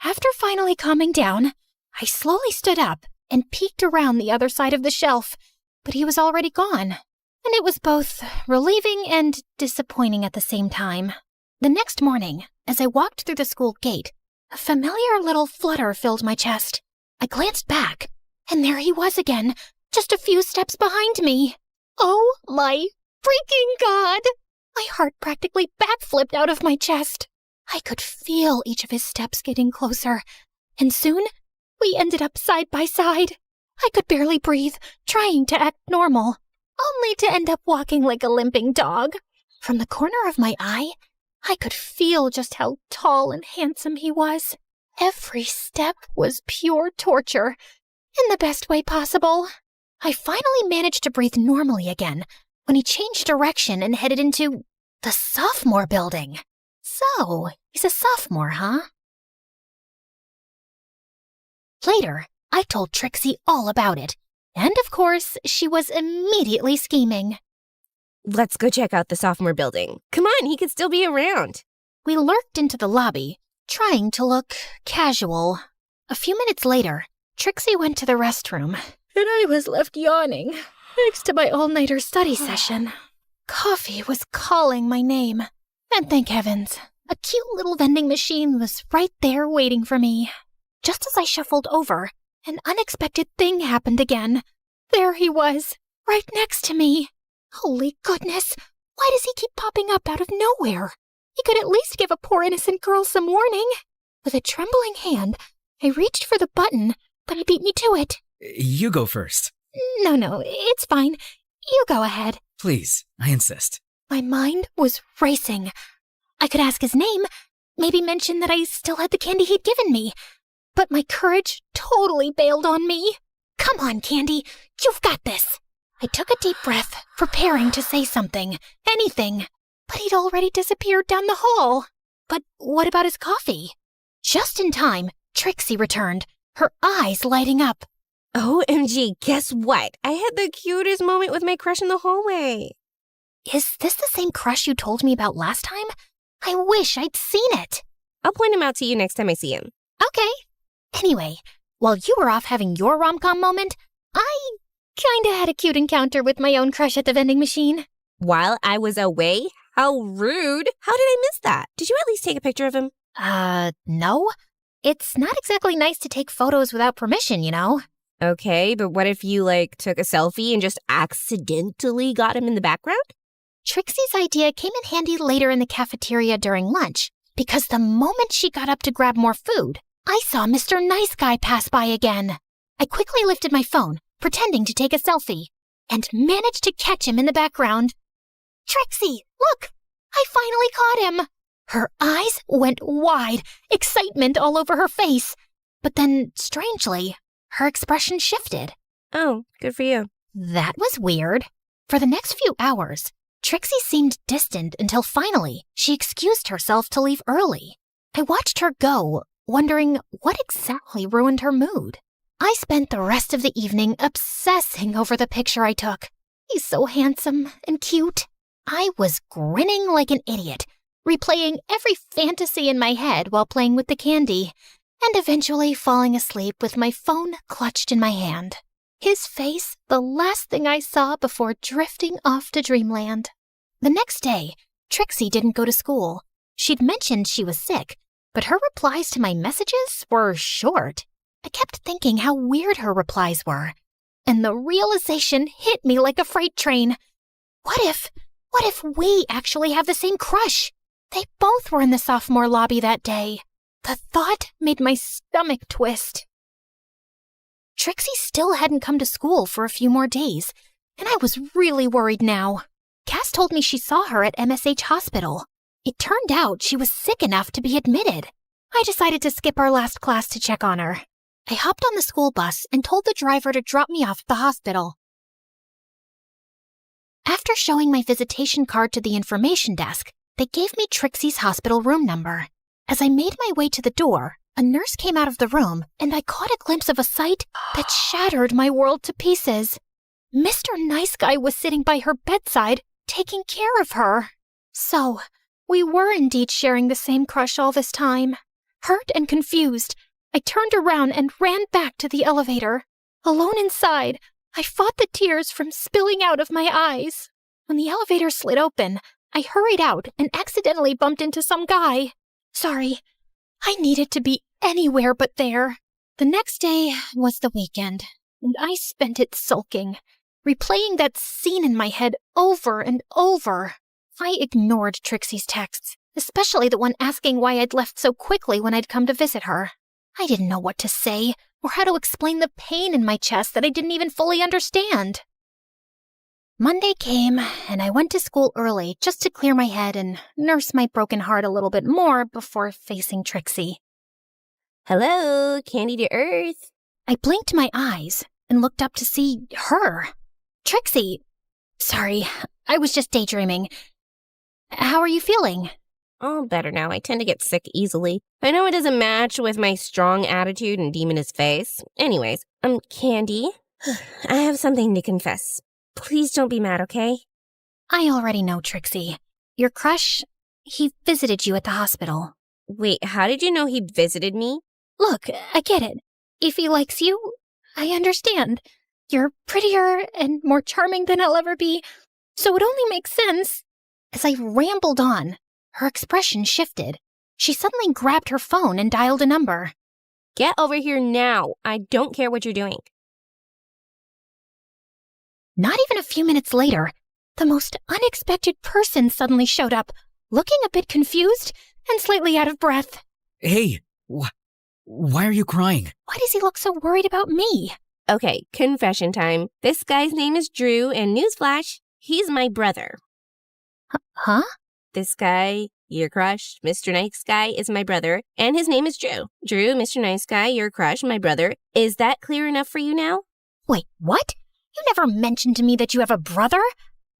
After finally calming down, I slowly stood up and peeked around the other side of the shelf, but he was already gone. And it was both relieving and disappointing at the same time. The next morning, as I walked through the school gate, a familiar little flutter filled my chest. I glanced back, and there he was again, just a few steps behind me. Oh my freaking God! My heart practically backflipped out of my chest. I could feel each of his steps getting closer, and soon we ended up side by side. I could barely breathe, trying to act normal, only to end up walking like a limping dog. From the corner of my eye, I could feel just how tall and handsome he was. Every step was pure torture, in the best way possible. I finally managed to breathe normally again when he changed direction and headed into the sophomore building. So, he's a sophomore, huh? Later, I told Trixie all about it, and of course, she was immediately scheming. Let's go check out the sophomore building. Come on, he could still be around. We lurked into the lobby, trying to look casual. A few minutes later, Trixie went to the restroom, and I was left yawning next to my all-nighter study session. Coffee was calling my name, and thank heavens, a cute little vending machine was right there waiting for me. Just as I shuffled over, an unexpected thing happened again. There he was, right next to me. Holy goodness, why does he keep popping up out of nowhere? He could at least give a poor innocent girl some warning. With a trembling hand, I reached for the button, but he beat me to it. You go first. No, it's fine. You go ahead. Please, I insist. My mind was racing. I could ask his name, maybe mention that I still had the candy he'd given me. But my courage totally bailed on me. Come on, Candy, you've got this. I took a deep breath, preparing to say something, anything. But he'd already disappeared down the hall. But what about his coffee? Just in time, Trixie returned, her eyes lighting up. OMG, guess what? I had the cutest moment with my crush in the hallway. Is this the same crush you told me about last time? I wish I'd seen it. I'll point him out to you next time I see him. Okay. Anyway, while you were off having your rom-com moment, I kinda had a cute encounter with my own crush at the vending machine. While I was away? How rude. How did I miss that? Did you at least take a picture of him? No. It's not exactly nice to take photos without permission, you know? Okay, but what if you, took a selfie and just accidentally got him in the background? Trixie's idea came in handy later in the cafeteria during lunch, because the moment she got up to grab more food, I saw Mr. Nice Guy pass by again. I quickly lifted my phone, pretending to take a selfie, and managed to catch him in the background. "Trixie, look! I finally caught him!" Her eyes went wide, excitement all over her face. But then, strangely, her expression shifted. Oh, good for you. That was weird. For the next few hours, Trixie seemed distant until finally she excused herself to leave early. I watched her go, wondering what exactly ruined her mood. I spent the rest of the evening obsessing over the picture I took. He's so handsome and cute. I was grinning like an idiot, replaying every fantasy in my head while playing with the candy, and eventually falling asleep with my phone clutched in my hand. His face, the last thing I saw before drifting off to dreamland. The next day, Trixie didn't go to school. She'd mentioned she was sick, but her replies to my messages were short. I kept thinking how weird her replies were, and the realization hit me like a freight train. What if we actually have the same crush? They both were in the sophomore lobby that day. The thought made my stomach twist. Trixie still hadn't come to school for a few more days, and I was really worried now. Cass told me she saw her at MSH hospital. It turned out she was sick enough to be admitted. I decided to skip our last class to check on her. I hopped on the school bus and told the driver to drop me off at the hospital. After showing my visitation card to the information desk, they gave me Trixie's hospital room number. As I made my way to the door, a nurse came out of the room, and I caught a glimpse of a sight that shattered my world to pieces. Mr. Nice Guy was sitting by her bedside, taking care of her. So, we were indeed sharing the same crush all this time. Hurt and confused, I turned around and ran back to the elevator. Alone inside, I fought the tears from spilling out of my eyes. When the elevator slid open, I hurried out and accidentally bumped into some guy. Sorry, I needed to be anywhere but there. The next day was the weekend, and I spent it sulking, replaying that scene in my head over and over. I ignored Trixie's texts, especially the one asking why I'd left so quickly when I'd come to visit her. I didn't know what to say, or how to explain the pain in my chest that I didn't even fully understand. Monday came, and I went to school early just to clear my head and nurse my broken heart a little bit more before facing Trixie. Hello, Candy to Earth. I blinked my eyes and looked up to see her. Trixie. Sorry, I was just daydreaming. How are you feeling? All better now. I tend to get sick easily. I know it doesn't match with my strong attitude and demoness face. Anyways, Candy. I have something to confess. Please don't be mad, okay? I already know, Trixie. Your crush, he visited you at the hospital. Wait, how did you know he visited me? Look, I get it. If he likes you, I understand. You're prettier and more charming than I'll ever be, so it only makes sense. As I rambled on, her expression shifted. She suddenly grabbed her phone and dialed a number. Get over here now. I don't care what you're doing. Not even a few minutes later, the most unexpected person suddenly showed up, looking a bit confused and slightly out of breath. Hey, why are you crying? Why does he look so worried about me? Okay, confession time. This guy's name is Drew, and newsflash, he's my brother. Huh? This guy, your crush, Mr. Nice Guy, is my brother, and his name is Drew. Drew, Mr. Nice Guy, your crush, my brother. Is that clear enough for you now? Wait, what? You never mentioned to me that you have a brother?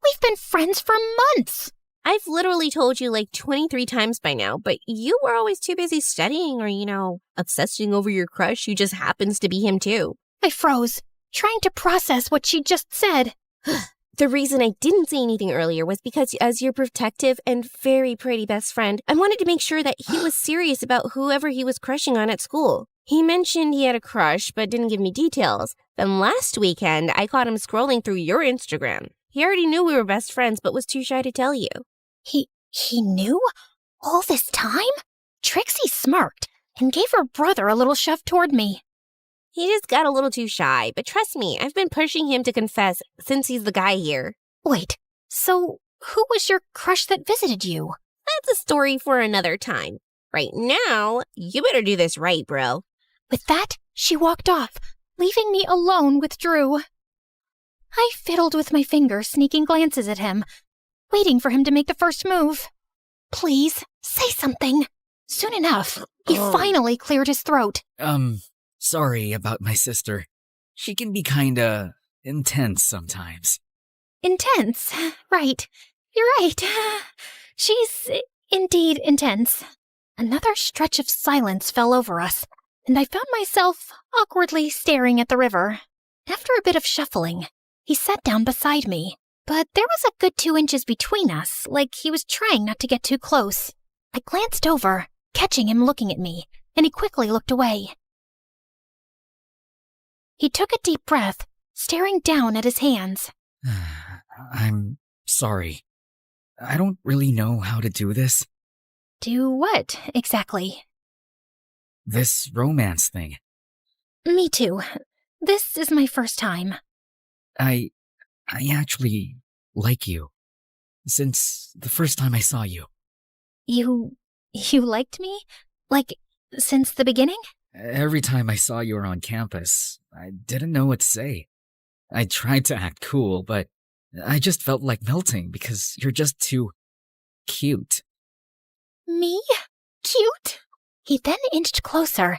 We've been friends for months. I've literally told you like 23 times by now, but you were always too busy studying or, obsessing over your crush who just happens to be him too. I froze, trying to process what she just said. The reason I didn't say anything earlier was because as your protective and very pretty best friend, I wanted to make sure that he was serious about whoever he was crushing on at school. He mentioned he had a crush, but didn't give me details. Then last weekend, I caught him scrolling through your Instagram. He already knew we were best friends, but was too shy to tell you. He knew? All this time? Trixie smirked and gave her brother a little shove toward me. He just got a little too shy, but trust me, I've been pushing him to confess since he's the guy here. Wait, so who was your crush that visited you? That's a story for another time. Right now, you better do this right, bro. With that, she walked off, leaving me alone with Drew. I fiddled with my fingers, sneaking glances at him, waiting for him to make the first move. Please, say something. Soon enough, he finally cleared his throat. Sorry about my sister. She can be kinda intense sometimes. Intense, right. You're right. She's indeed intense. Another stretch of silence fell over us, and I found myself awkwardly staring at the river. After a bit of shuffling, he sat down beside me, but there was a good 2 inches between us, like he was trying not to get too close. I glanced over, catching him looking at me, and he quickly looked away. He took a deep breath, staring down at his hands. I'm sorry. I don't really know how to do this. Do what, exactly? This romance thing. Me too. This is my first time. I actually like you. Since the first time I saw you. You liked me? Like, since the beginning? Every time I saw you around campus, I didn't know what to say. I tried to act cool, but I just felt like melting because you're just too cute. Me? Cute? He then inched closer,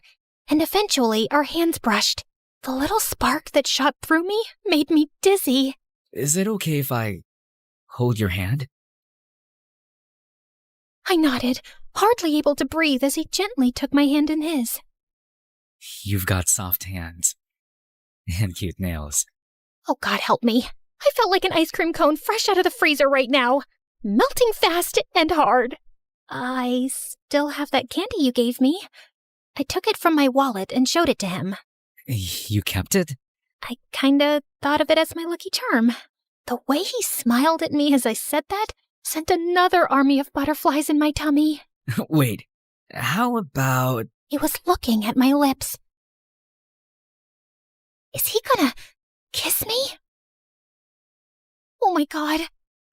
and eventually our hands brushed. The little spark that shot through me made me dizzy. Is it okay if I hold your hand? I nodded, hardly able to breathe as he gently took my hand in his. You've got soft hands. And cute nails. Oh, God help me. I felt like an ice cream cone fresh out of the freezer right now, melting fast and hard. I still have that candy you gave me. I took it from my wallet and showed it to him. You kept it? I kinda thought of it as my lucky charm. The way he smiled at me as I said that sent another army of butterflies in my tummy. Wait, how about... He was looking at my lips. Is he gonna kiss me? Oh my God.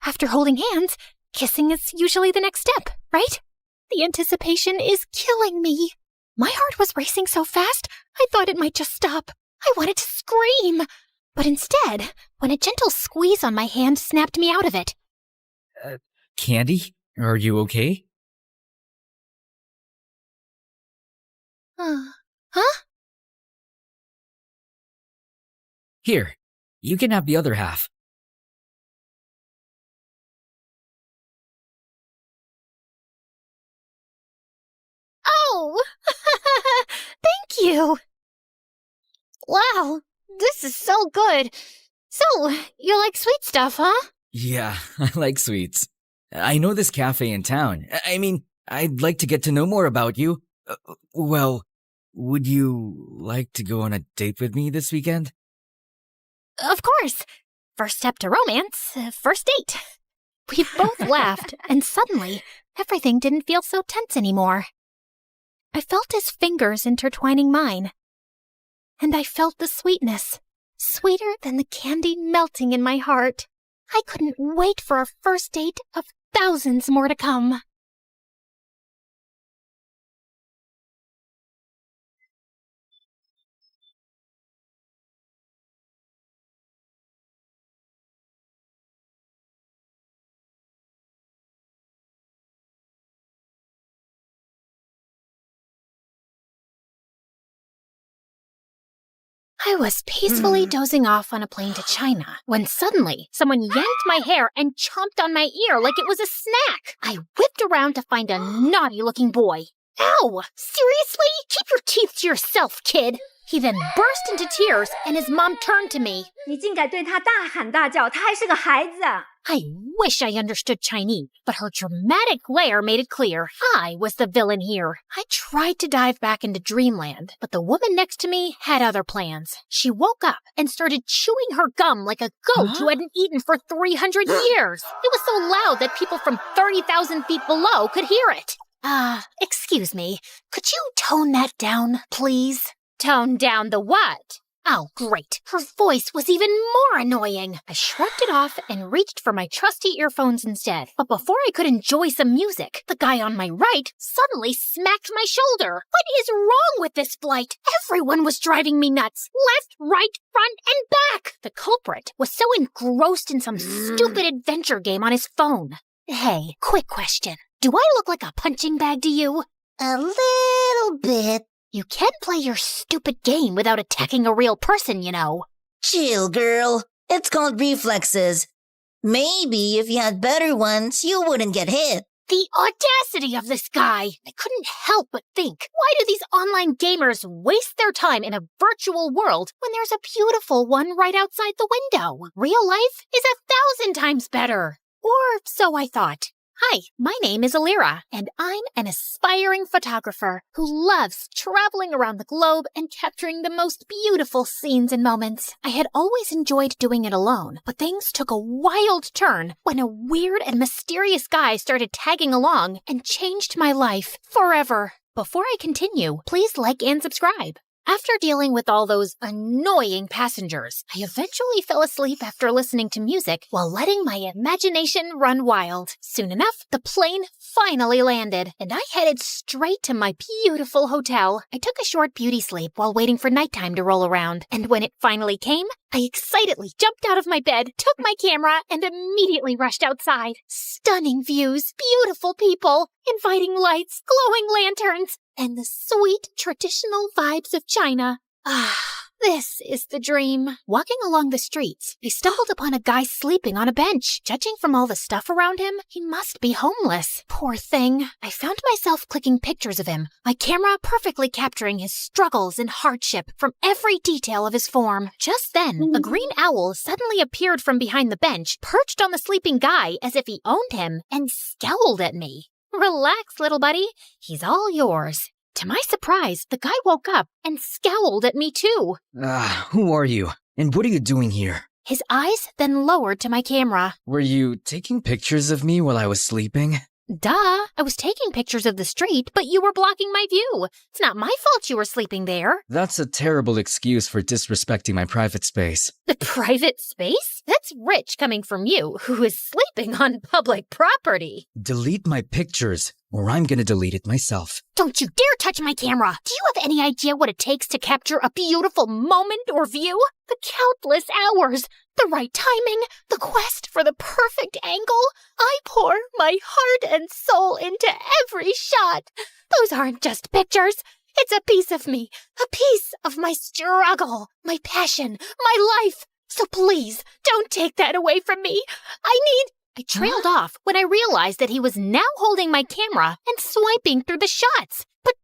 After holding hands, kissing is usually the next step, right? The anticipation is killing me. My heart was racing so fast, I thought it might just stop. I wanted to scream. But instead, when a gentle squeeze on my hand snapped me out of it. Candy? Are you okay? Huh? Here, you can have the other half. Oh! Thank you! Wow, this is so good. So, you like sweet stuff, huh? Yeah, I like sweets. I know this cafe in town. I mean, I'd like to get to know more about you. Well, would you like to go on a date with me this weekend? Of course. First step to romance, first date. We both laughed, and suddenly, everything didn't feel so tense anymore. I felt his fingers intertwining mine. And I felt the sweetness, sweeter than the candy melting in my heart. I couldn't wait for our first date of thousands more to come. I was peacefully dozing off on a plane to China when suddenly someone yanked my hair and chomped on my ear like it was a snack. I whipped around to find a naughty-looking boy. Ow! Seriously? Keep your teeth to yourself, kid! He then burst into tears and his mom turned to me. 你竟敢对他大喊大叫，他还是个孩子。 I wish I understood Chinese, but her dramatic glare made it clear I was the villain here. I tried to dive back into dreamland, but the woman next to me had other plans. She woke up and started chewing her gum like a goat who hadn't eaten for 300 years. It was so loud that people from 30,000 feet below could hear it. Excuse me, could you tone that down, please? Tone down the what? Oh, great. Her voice was even more annoying. I shrugged it off and reached for my trusty earphones instead. But before I could enjoy some music, the guy on my right suddenly smacked my shoulder. What is wrong with this flight? Everyone was driving me nuts. Left, right, front, and back. The culprit was so engrossed in some stupid adventure game on his phone. Hey, quick question. Do I look like a punching bag to you? A little bit. You can't play your stupid game without attacking a real person, you know. Chill, girl. It's called reflexes. Maybe if you had better ones, you wouldn't get hit. The audacity of this guy! I couldn't help but think, why do these online gamers waste their time in a virtual world when there's a beautiful one right outside the window? Real life is 1,000 times better. Or so I thought. Hi, my name is Alira, and I'm an aspiring photographer who loves traveling around the globe and capturing the most beautiful scenes and moments. I had always enjoyed doing it alone, but things took a wild turn when a weird and mysterious guy started tagging along and changed my life forever. Before I continue, please like and subscribe. After dealing with all those annoying passengers, I eventually fell asleep after listening to music while letting my imagination run wild. Soon enough, the plane finally landed, and I headed straight to my beautiful hotel. I took a short beauty sleep while waiting for nighttime to roll around, and when it finally came, I excitedly jumped out of my bed, took my camera, and immediately rushed outside. Stunning views, beautiful people, inviting lights, glowing lanterns, and the sweet traditional vibes of China. Ah, this is the dream. Walking along the streets, I stumbled upon a guy sleeping on a bench. Judging from all the stuff around him, he must be homeless. Poor thing. I found myself clicking pictures of him, my camera perfectly capturing his struggles and hardship from every detail of his form. Just then, a green owl suddenly appeared from behind the bench, perched on the sleeping guy as if he owned him, and scowled at me. Relax, little buddy. He's all yours. To my surprise, the guy woke up and scowled at me too. Who are you? And what are you doing here? His eyes then lowered to my camera. Were you taking pictures of me while I was sleeping? Duh, I was taking pictures of the street, but you were blocking my view. It's not my fault you were sleeping there. That's a terrible excuse for disrespecting my private space. The private space? That's rich coming from you, who is sleeping on public property. Delete my pictures, or I'm gonna delete it myself. Don't you dare touch my camera! Do you have any idea what it takes to capture a beautiful moment or view? The countless hours, the right timing, the quest for the perfect angle. I pour my heart and soul into every shot. Those aren't just pictures. It's a piece of me, a piece of my struggle, my passion, my life. So please, don't take that away from me. I trailed off when I realized that he was now holding my camera and swiping through the shots. But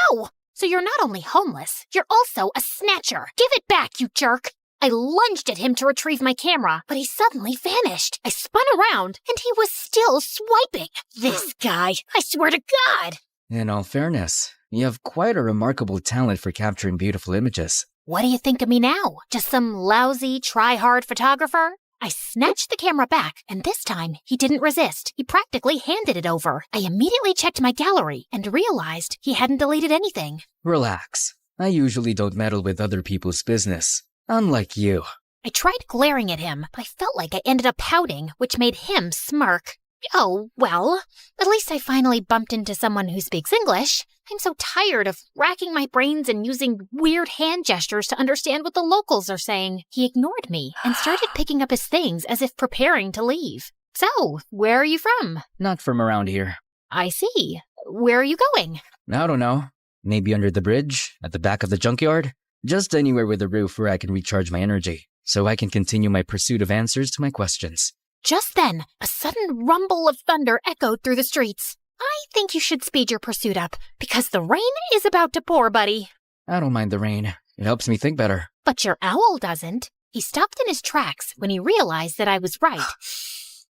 how? So you're not only homeless, you're also a snatcher. Give it back, you jerk. I lunged at him to retrieve my camera, but he suddenly vanished. I spun around, and he was still swiping. This guy, I swear to God. In all fairness, you have quite a remarkable talent for capturing beautiful images. What do you think of me now? Just some lousy, try-hard photographer? I snatched the camera back, and this time he didn't resist. He practically handed it over. I immediately checked my gallery and realized he hadn't deleted anything. Relax. I usually don't meddle with other people's business. Unlike you. I tried glaring at him, but I felt like I ended up pouting, which made him smirk. Oh, well, at least I finally bumped into someone who speaks English. I'm so tired of racking my brains and using weird hand gestures to understand what the locals are saying. He ignored me and started picking up his things as if preparing to leave. So, where are you from? Not from around here. I see. Where are you going? I don't know. Maybe under the bridge? At the back of the junkyard? Just anywhere with a roof where I can recharge my energy, so I can continue my pursuit of answers to my questions. Just then, a sudden rumble of thunder echoed through the streets. I think you should speed your pursuit up, because the rain is about to pour, buddy. I don't mind the rain. It helps me think better. But your owl doesn't. He stopped in his tracks when he realized that I was right.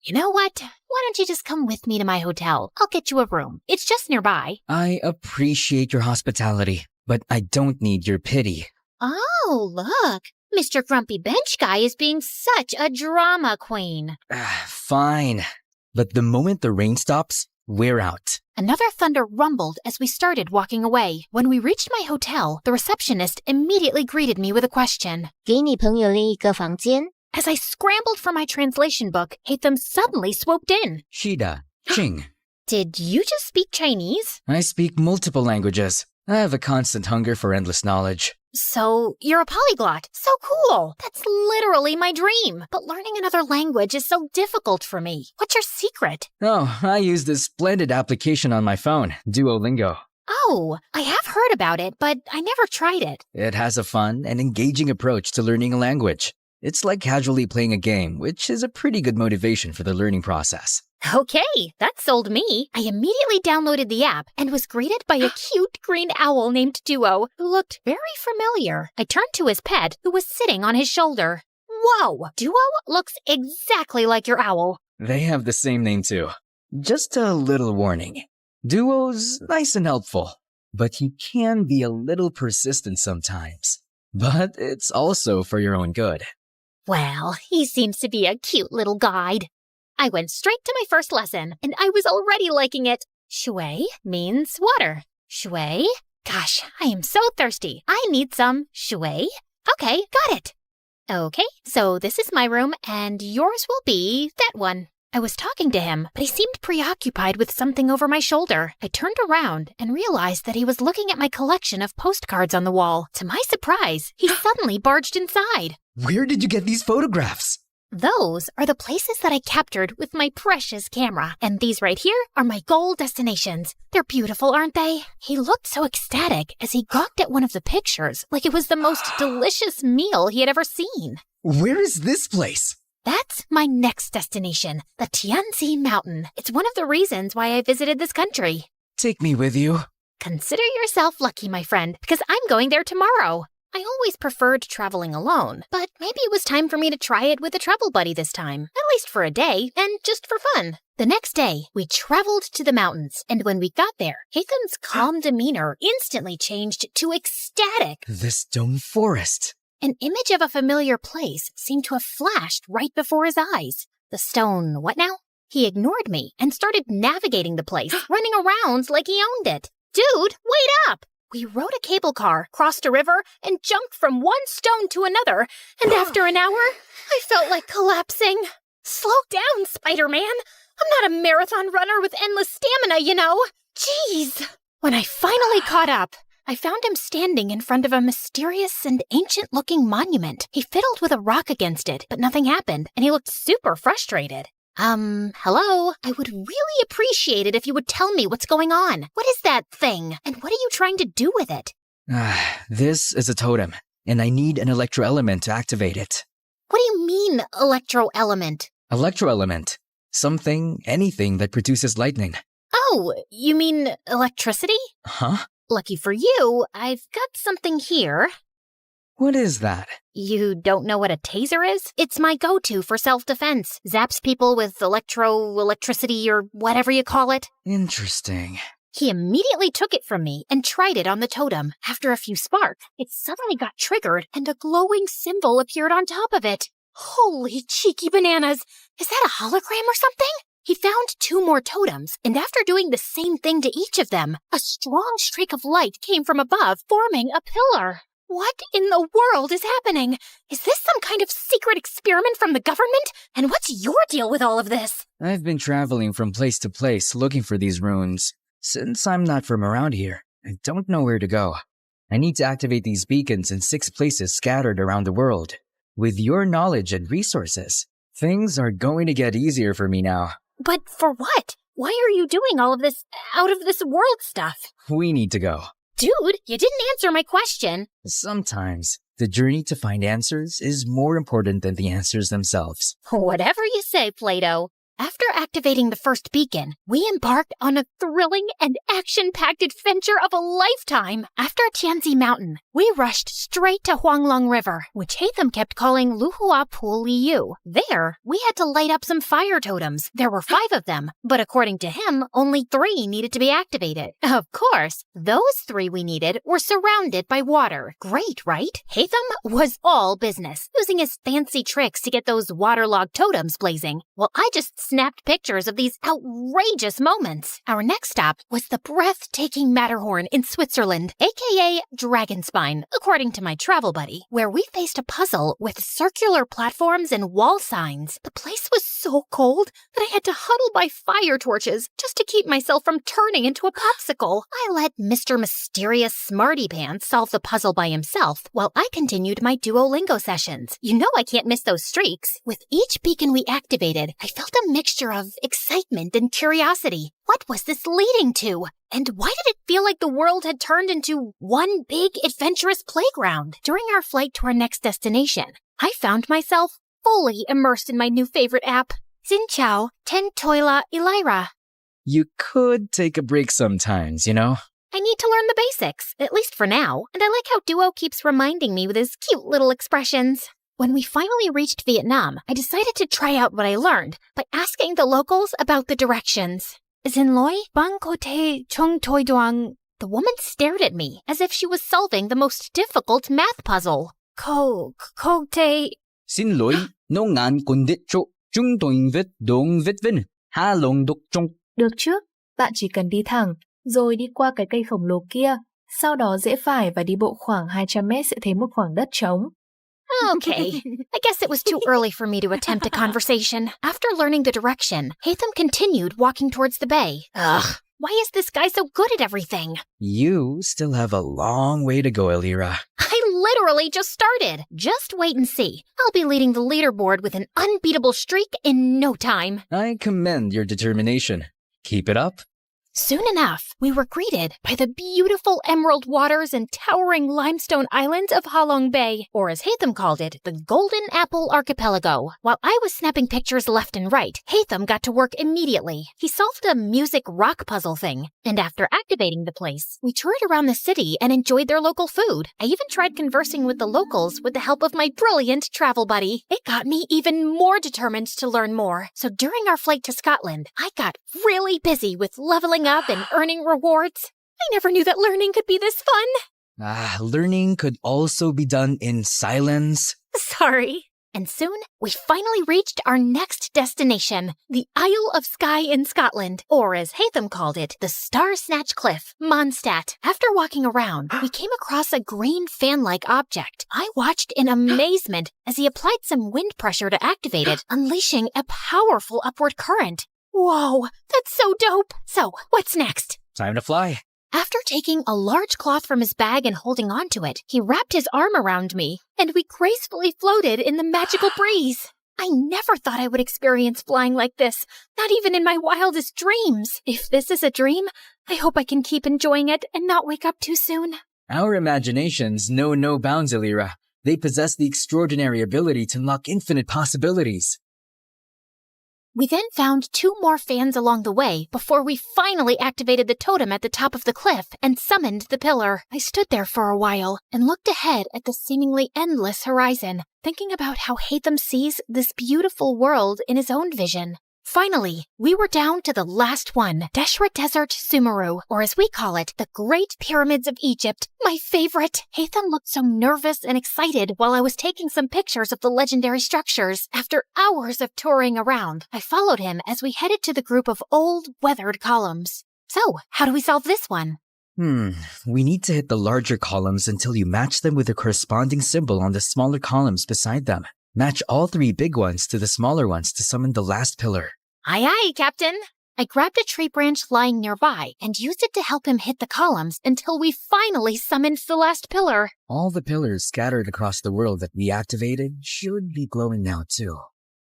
You know what? Why don't you just come with me to my hotel? I'll get you a room. It's just nearby. I appreciate your hospitality, but I don't need your pity. Oh, look. Mr. Grumpy Bench Guy is being such a drama queen. Fine. But the moment the rain stops, we're out. Another thunder rumbled as we started walking away. When we reached my hotel, the receptionist immediately greeted me with a question. 给你朋友另一个房间。 As I scrambled for my translation book, Hatham suddenly swooped in. Shida, Ching. Did you just speak Chinese? I speak multiple languages. I have a constant hunger for endless knowledge. So, you're a polyglot. So cool. That's literally my dream. But learning another language is so difficult for me. What's your secret? Oh, I use this splendid application on my phone, Duolingo. Oh, I have heard about it, but I never tried it. It has a fun and engaging approach to learning a language. It's like casually playing a game, which is a pretty good motivation for the learning process. Okay, that sold me. I immediately downloaded the app and was greeted by a cute green owl named Duo, who looked very familiar. I turned to his pet, who was sitting on his shoulder. Whoa, Duo looks exactly like your owl. They have the same name too. Just a little warning. Duo's nice and helpful, but he can be a little persistent sometimes. But it's also for your own good. Well, he seems to be a cute little guide. I went straight to my first lesson, and I was already liking it. Shui means water. Shui? Gosh, I am so thirsty. I need some shui. Okay, got it. Okay, so this is my room, and yours will be that one. I was talking to him, but he seemed preoccupied with something over my shoulder. I turned around and realized that he was looking at my collection of postcards on the wall. To my surprise, he suddenly barged inside. Where did you get these photographs? Those are the places that I captured with my precious camera. And these right here are my goal destinations. They're beautiful, aren't they? He looked so ecstatic as he gawked at one of the pictures, like it was the most delicious meal he had ever seen. Where is this place? That's my next destination, the Tianzi Mountain. It's one of the reasons why I visited this country. Take me with you. Consider yourself lucky, my friend, because I'm going there tomorrow. I always preferred traveling alone, but maybe it was time for me to try it with a travel buddy this time, at least for a day, and just for fun. The next day, we traveled to the mountains, and when we got there, Hatham's calm demeanor instantly changed to ecstatic. The stone forest. An image of a familiar place seemed to have flashed right before his eyes. The stone, what now? He ignored me and started navigating the place, running around like he owned it. Dude, wait up! We rode a cable car, crossed a river, and jumped from one stone to another, and after an hour, I felt like collapsing. Slow down, Spider-Man. I'm not a marathon runner with endless stamina, you know. Jeez. When I finally caught up, I found him standing in front of a mysterious and ancient-looking monument. He fiddled with a rock against it, but nothing happened, and he looked super frustrated. Hello? I would really appreciate it if you would tell me what's going on. What is that thing? And what are you trying to do with it? This is a totem, and I need an electroelement to activate it. What do you mean, electroelement? Electroelement. Something, anything that produces lightning. Oh, you mean electricity? Huh? Lucky for you, I've got something here. What is that? You don't know what a taser is? It's my go-to for self-defense. Zaps people with electricity or whatever you call it. Interesting. He immediately took it from me and tried it on the totem. After a few sparks, it suddenly got triggered and a glowing symbol appeared on top of it. Holy cheeky bananas! Is that a hologram or something? He found 2 more totems, and after doing the same thing to each of them, a strong streak of light came from above, forming a pillar. What in the world is happening? Is this some kind of secret experiment from the government? And what's your deal with all of this? I've been traveling from place to place looking for these runes. Since I'm not from around here, I don't know where to go. I need to activate these beacons in 6 places scattered around the world. With your knowledge and resources, things are going to get easier for me now. But for what? Why are you doing all of this out-of-this-world stuff? We need to go. Dude, you didn't answer my question. Sometimes, the journey to find answers is more important than the answers themselves. Whatever you say, Plato. After activating the first beacon, we embarked on a thrilling and action-packed adventure of a lifetime. After Tianzi Mountain, we rushed straight to Huanglong River, which Hatham kept calling Luhua Pool Liu. There, we had to light up some fire totems. There were 5 of them, but according to him, only 3 needed to be activated. Of course, those 3 we needed were surrounded by water. Great, right? Hatham was all business, using his fancy tricks to get those waterlogged totems blazing, while I just snapped pictures of these outrageous moments. Our next stop was the breathtaking Matterhorn in Switzerland, aka Dragonspine, according to my travel buddy, where we faced a puzzle with circular platforms and wall signs. The place was so cold that I had to huddle by fire torches just to keep myself from turning into a popsicle. I let Mr. Mysterious Smarty Pants solve the puzzle by himself while I continued my Duolingo sessions. You know I can't miss those streaks. With each beacon we activated, I felt a mixture of excitement and curiosity. What was this leading to? And why did it feel like the world had turned into one big adventurous playground? During our flight to our next destination, I found myself fully immersed in my new favorite app, Xin Ten Toila Elira. You could take a break sometimes, you know? I need to learn the basics, at least for now, and I like how Duo keeps reminding me with his cute little expressions. When we finally reached Vietnam, I decided to try out what I learned by asking the locals about the directions. Xin lỗi, bang có thể chung tôi doang. The woman stared at me as if she was solving the most difficult math puzzle. Có thể... Xin lỗi, no ngàn con đích chỗ, chúng tôi viết đông viết vinh, ha lông đục trong. Được chứ, bạn chỉ cần đi thẳng, rồi đi qua cái cây khổng lồ kia, sau đó rẽ phải và đi bộ khoảng 200 mét sẽ thấy một khoảng đất trống. Okay, I guess it was too early for me to attempt a conversation. After learning the direction, Hatham continued walking towards the bay. Ugh, why is this guy so good at everything? You still have a long way to go, Elira. I literally just started. Just wait and see. I'll be leading the leaderboard with an unbeatable streak in no time. I commend your determination. Keep it up. Soon enough, we were greeted by the beautiful emerald waters and towering limestone islands of Halong Bay, or as Hatham called it, the Golden Apple Archipelago. While I was snapping pictures left and right, Hatham got to work immediately. He solved a music rock puzzle thing, and after activating the place, we toured around the city and enjoyed their local food. I even tried conversing with the locals with the help of my brilliant travel buddy. It got me even more determined to learn more. So during our flight to Scotland, I got really busy with leveling up and earning rewards. I never knew that learning could be this fun. Learning could also be done in silence. Sorry. And soon, we finally reached our next destination, the Isle of Skye in Scotland, or as Hatham called it, the Star Snatch Cliff, Mondstadt. After walking around, we came across a green fan-like object. I watched in amazement as he applied some wind pressure to activate it, unleashing a powerful upward current. Whoa, that's so dope. So, what's next? Time to fly. After taking a large cloth from his bag and holding onto it, he wrapped his arm around me, and we gracefully floated in the magical breeze. I never thought I would experience flying like this, not even in my wildest dreams. If this is a dream, I hope I can keep enjoying it and not wake up too soon. Our imaginations know no bounds, Elira. They possess the extraordinary ability to unlock infinite possibilities. We then found 2 more fans along the way before we finally activated the totem at the top of the cliff and summoned the pillar. I stood there for a while and looked ahead at the seemingly endless horizon, thinking about how Hatham sees this beautiful world in his own vision. Finally, we were down to the last one, Deshra Desert Sumeru, or as we call it, the Great Pyramids of Egypt, my favorite. Hatham looked so nervous and excited while I was taking some pictures of the legendary structures. After hours of touring around, I followed him as we headed to the group of old, weathered columns. So, how do we solve this one? We need to hit the larger columns until you match them with the corresponding symbol on the smaller columns beside them. Match all 3 big ones to the smaller ones to summon the last pillar. Aye, aye, Captain. I grabbed a tree branch lying nearby and used it to help him hit the columns until we finally summoned the last pillar. All the pillars scattered across the world that we activated should be glowing now too.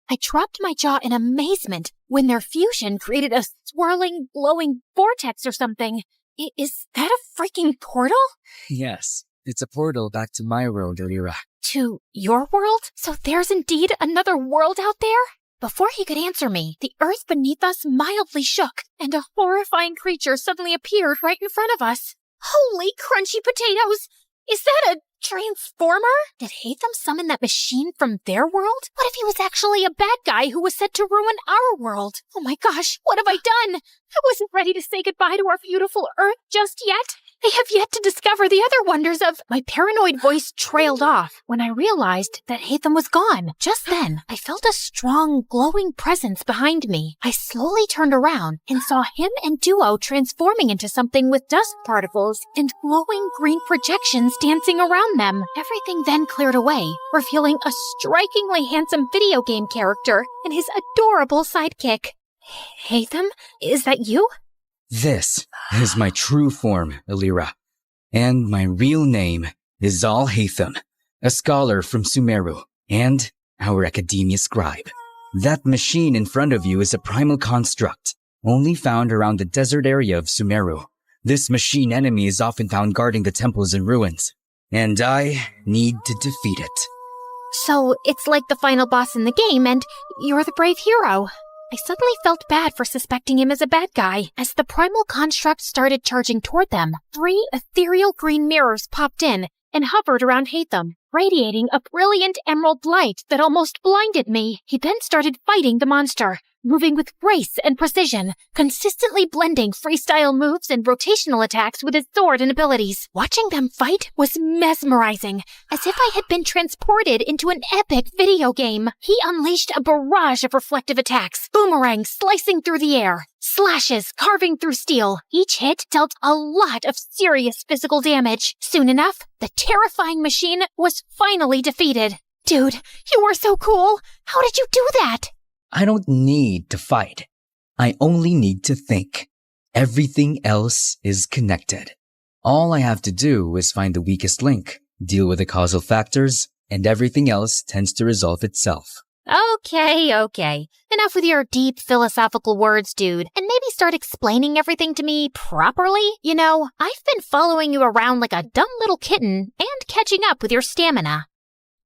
I dropped my jaw in amazement when their fusion created a swirling, glowing vortex or something. Is that a freaking portal? Yes, it's a portal back to my world, Elira. To your world? So there's indeed another world out there? Before he could answer me, the earth beneath us mildly shook, and a horrifying creature suddenly appeared right in front of us. Holy crunchy potatoes! Is that a transformer? Did Hatham summon that machine from their world? What if he was actually a bad guy who was set to ruin our world? Oh my gosh, what have I done? I wasn't ready to say goodbye to our beautiful earth just yet. I have yet to discover the other wonders of... My paranoid voice trailed off when I realized that Hatham was gone. Just then, I felt a strong, glowing presence behind me. I slowly turned around and saw him and Duo transforming into something with dust particles and glowing green projections dancing around them. Everything then cleared away, revealing a strikingly handsome video game character and his adorable sidekick. Hatham, is that you? This is my true form, Elira. And my real name is Zal Hatham, a scholar from Sumeru, and our academia scribe. That machine in front of you is a primal construct, only found around the desert area of Sumeru. This machine enemy is often found guarding the temples and ruins, and I need to defeat it. So it's like the final boss in the game, and you're the brave hero. I suddenly felt bad for suspecting him as a bad guy. As the primal construct started charging toward them, 3 ethereal green mirrors popped in and hovered around Hatham, radiating a brilliant emerald light that almost blinded me. He then started fighting the monster, moving with grace and precision, consistently blending freestyle moves and rotational attacks with his sword and abilities. Watching them fight was mesmerizing, as if I had been transported into an epic video game. He unleashed a barrage of reflective attacks, boomerangs slicing through the air, slashes carving through steel. Each hit dealt a lot of serious physical damage. Soon enough, the terrifying machine was finally defeated. Dude, you were so cool! How did you do that? I don't need to fight. I only need to think. Everything else is connected. All I have to do is find the weakest link, deal with the causal factors, and everything else tends to resolve itself. Okay. Enough with your deep philosophical words, dude, and maybe start explaining everything to me properly. You know, I've been following you around like a dumb little kitten and catching up with your stamina.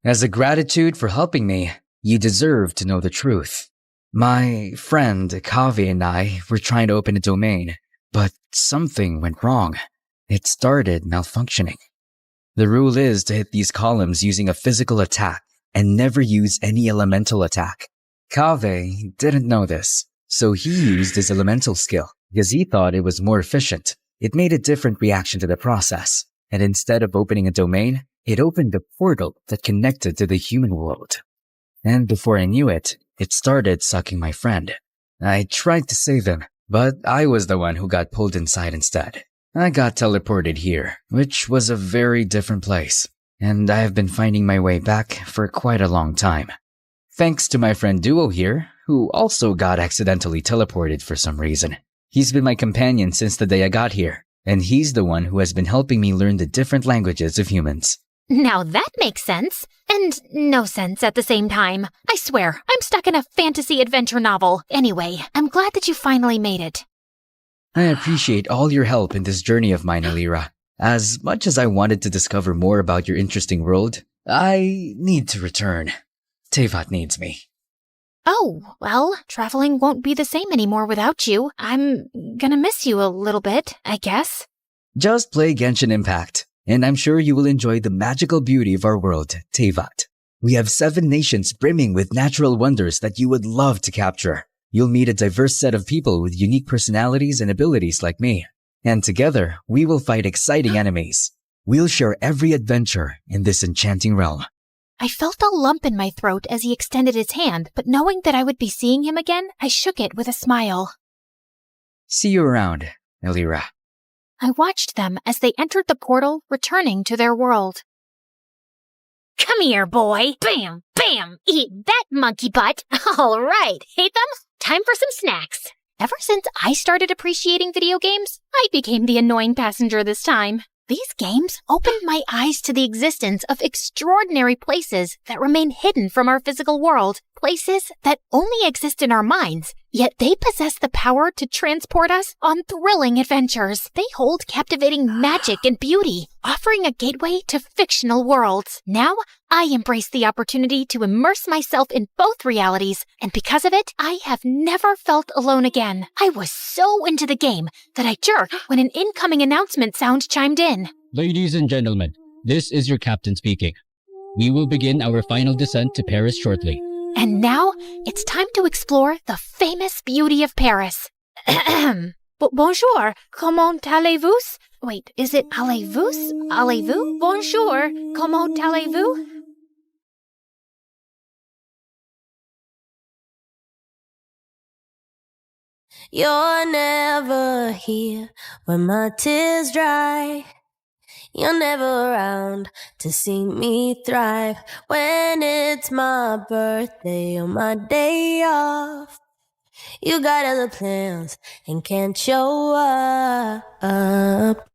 As a gratitude for helping me, you deserve to know the truth. My friend Kaveh and I were trying to open a domain, but something went wrong. It started malfunctioning. The rule is to hit these columns using a physical attack and never use any elemental attack. Kaveh didn't know this, so he used his elemental skill because he thought it was more efficient. It made a different reaction to the process, and instead of opening a domain, it opened a portal that connected to the human world. And before I knew it, it started sucking my friend. I tried to save him, but I was the one who got pulled inside instead. I got teleported here, which was a very different place, and I have been finding my way back for quite a long time. Thanks to my friend Duo here, who also got accidentally teleported for some reason. He's been my companion since the day I got here, and he's the one who has been helping me learn the different languages of humans. Now that makes sense, and no sense at the same time. I swear, I'm stuck in a fantasy adventure novel. Anyway, I'm glad that you finally made it. I appreciate all your help in this journey of mine, Elira. As much as I wanted to discover more about your interesting world, I need to return. Tevat needs me. Oh, well, traveling won't be the same anymore without you. I'm gonna miss you a little bit, I guess. Just play Genshin Impact, and I'm sure you will enjoy the magical beauty of our world, Tevat. We have 7 nations brimming with natural wonders that you would love to capture. You'll meet a diverse set of people with unique personalities and abilities like me. And together, we will fight exciting enemies. We'll share every adventure in this enchanting realm. I felt a lump in my throat as he extended his hand, but knowing that I would be seeing him again, I shook it with a smile. See you around, Elira. I watched them as they entered the portal, returning to their world. Come here, boy. Bam, bam. Eat that, monkey butt. All right, Hatham, time for some snacks. Ever since I started appreciating video games, I became the annoying passenger this time. These games opened my eyes to the existence of extraordinary places that remain hidden from our physical world, places that only exist in our minds, yet they possess the power to transport us on thrilling adventures. They hold captivating magic and beauty, offering a gateway to fictional worlds. Now, I embrace the opportunity to immerse myself in both realities, and because of it, I have never felt alone again. I was so into the game that I jerked when an incoming announcement sound chimed in. Ladies and gentlemen, this is your captain speaking. We will begin our final descent to Paris shortly. And now, it's time to explore the famous beauty of Paris. Bonjour, comment allez-vous? Wait, is it allez-vous? Allez-vous? Bonjour, comment allez-vous? You're never here when my tears dry. You're never around to see me thrive. When it's my birthday or my day off, you got other plans and can't show up.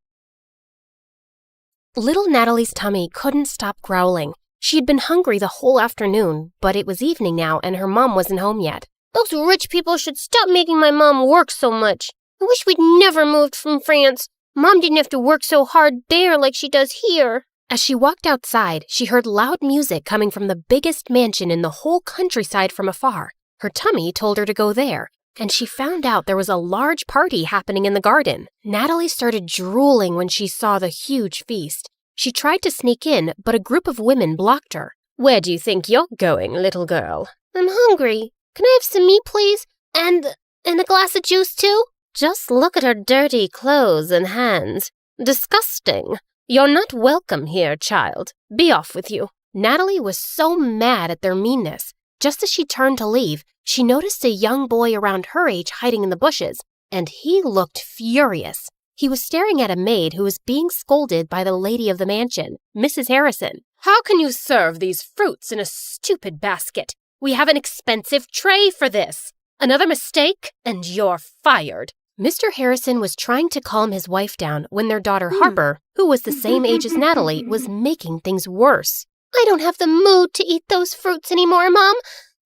Little Natalie's tummy couldn't stop growling. She had been hungry the whole afternoon, but it was evening now and her mom wasn't home yet. Those rich people should stop making my mom work so much. I wish we'd never moved from France. Mom didn't have to work so hard there like she does here. As she walked outside, she heard loud music coming from the biggest mansion in the whole countryside from afar. Her tummy told her to go there, and she found out there was a large party happening in the garden. Natalie started drooling when she saw the huge feast. She tried to sneak in, but a group of women blocked her. Where do you think you're going, little girl? I'm hungry. Can I have some meat, please? And a glass of juice, too? Just look at her dirty clothes and hands. Disgusting. You're not welcome here, child. Be off with you. Natalie was so mad at their meanness. Just as she turned to leave, she noticed a young boy around her age hiding in the bushes, and he looked furious. He was staring at a maid who was being scolded by the lady of the mansion, Mrs. Harrison. How can you serve these fruits in a stupid basket? We have an expensive tray for this. Another mistake, and you're fired. Mr. Harrison was trying to calm his wife down when their daughter Harper, who was the same age as Natalie, was making things worse. I don't have the mood to eat those fruits anymore, Mom.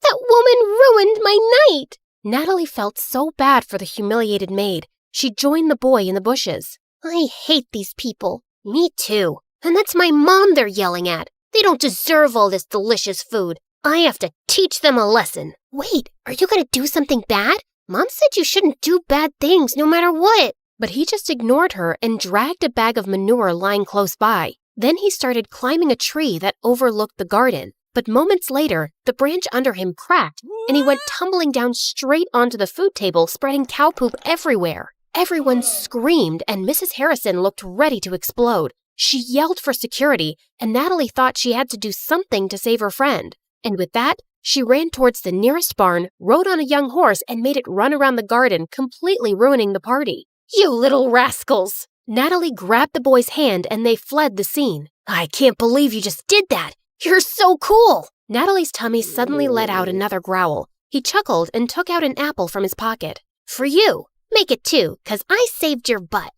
That woman ruined my night. Natalie felt so bad for the humiliated maid. She joined the boy in the bushes. I hate these people. Me too. And that's my mom they're yelling at. They don't deserve all this delicious food. I have to teach them a lesson. Wait, are you going to do something bad? Mom said you shouldn't do bad things no matter what. But he just ignored her and dragged a bag of manure lying close by. Then he started climbing a tree that overlooked the garden. But moments later, the branch under him cracked, and he went tumbling down straight onto the food table, spreading cow poop everywhere. Everyone screamed, and Mrs. Harrison looked ready to explode. She yelled for security, and Natalie thought she had to do something to save her friend. And with that, she ran towards the nearest barn, rode on a young horse, and made it run around the garden, completely ruining the party. You little rascals! Natalie grabbed the boy's hand, and they fled the scene. I can't believe you just did that! You're so cool! Natalie's tummy suddenly let out another growl. He chuckled and took out an apple from his pocket. For you! Make it 2, 'cause I saved your butt.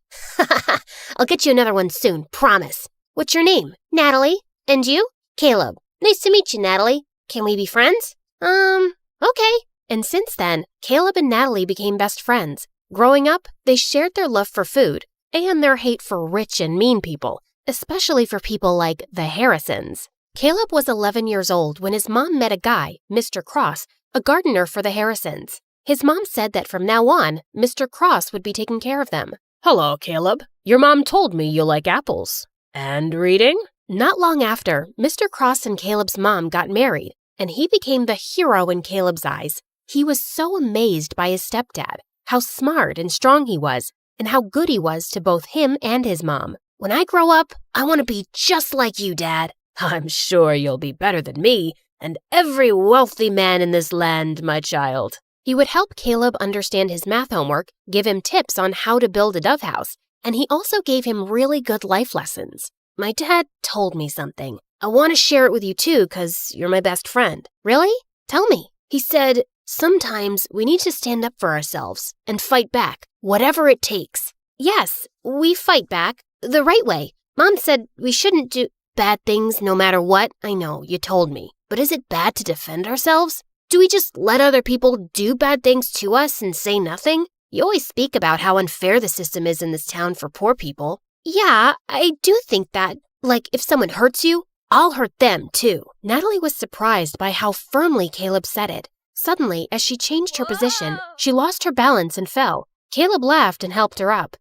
I'll get you another one soon, promise. What's your name? Natalie. And you? Caleb. Nice to meet you, Natalie. Can we be friends? Okay. And since then, Caleb and Natalie became best friends. Growing up, they shared their love for food and their hate for rich and mean people, especially for people like the Harrisons. Caleb was 11 years old when his mom met a guy, Mr. Cross, a gardener for the Harrisons. His mom said that from now on, Mr. Cross would be taking care of them. Hello, Caleb. Your mom told me you like apples. And reading? Not long after, Mr. Cross and Caleb's mom got married, and he became the hero in Caleb's eyes. He was so amazed by his stepdad, how smart and strong he was, and how good he was to both him and his mom. When I grow up, I want to be just like you, Dad. I'm sure you'll be better than me, and every wealthy man in this land, my child. He would help Caleb understand his math homework, give him tips on how to build a dove house, and he also gave him really good life lessons. My dad told me something. I want to share it with you too, 'cause you're my best friend. Really? Tell me. He said, sometimes we need to stand up for ourselves and fight back, whatever it takes. Yes, we fight back, the right way. Mom said we shouldn't do bad things no matter what. I know, you told me. But is it bad to defend ourselves? Do we just let other people do bad things to us and say nothing? You always speak about how unfair the system is in this town for poor people. Yeah, I do think that. Like, if someone hurts you, I'll hurt them too. Natalie was surprised by how firmly Caleb said it. Suddenly, as she changed her position, she lost her balance and fell. Caleb laughed and helped her up.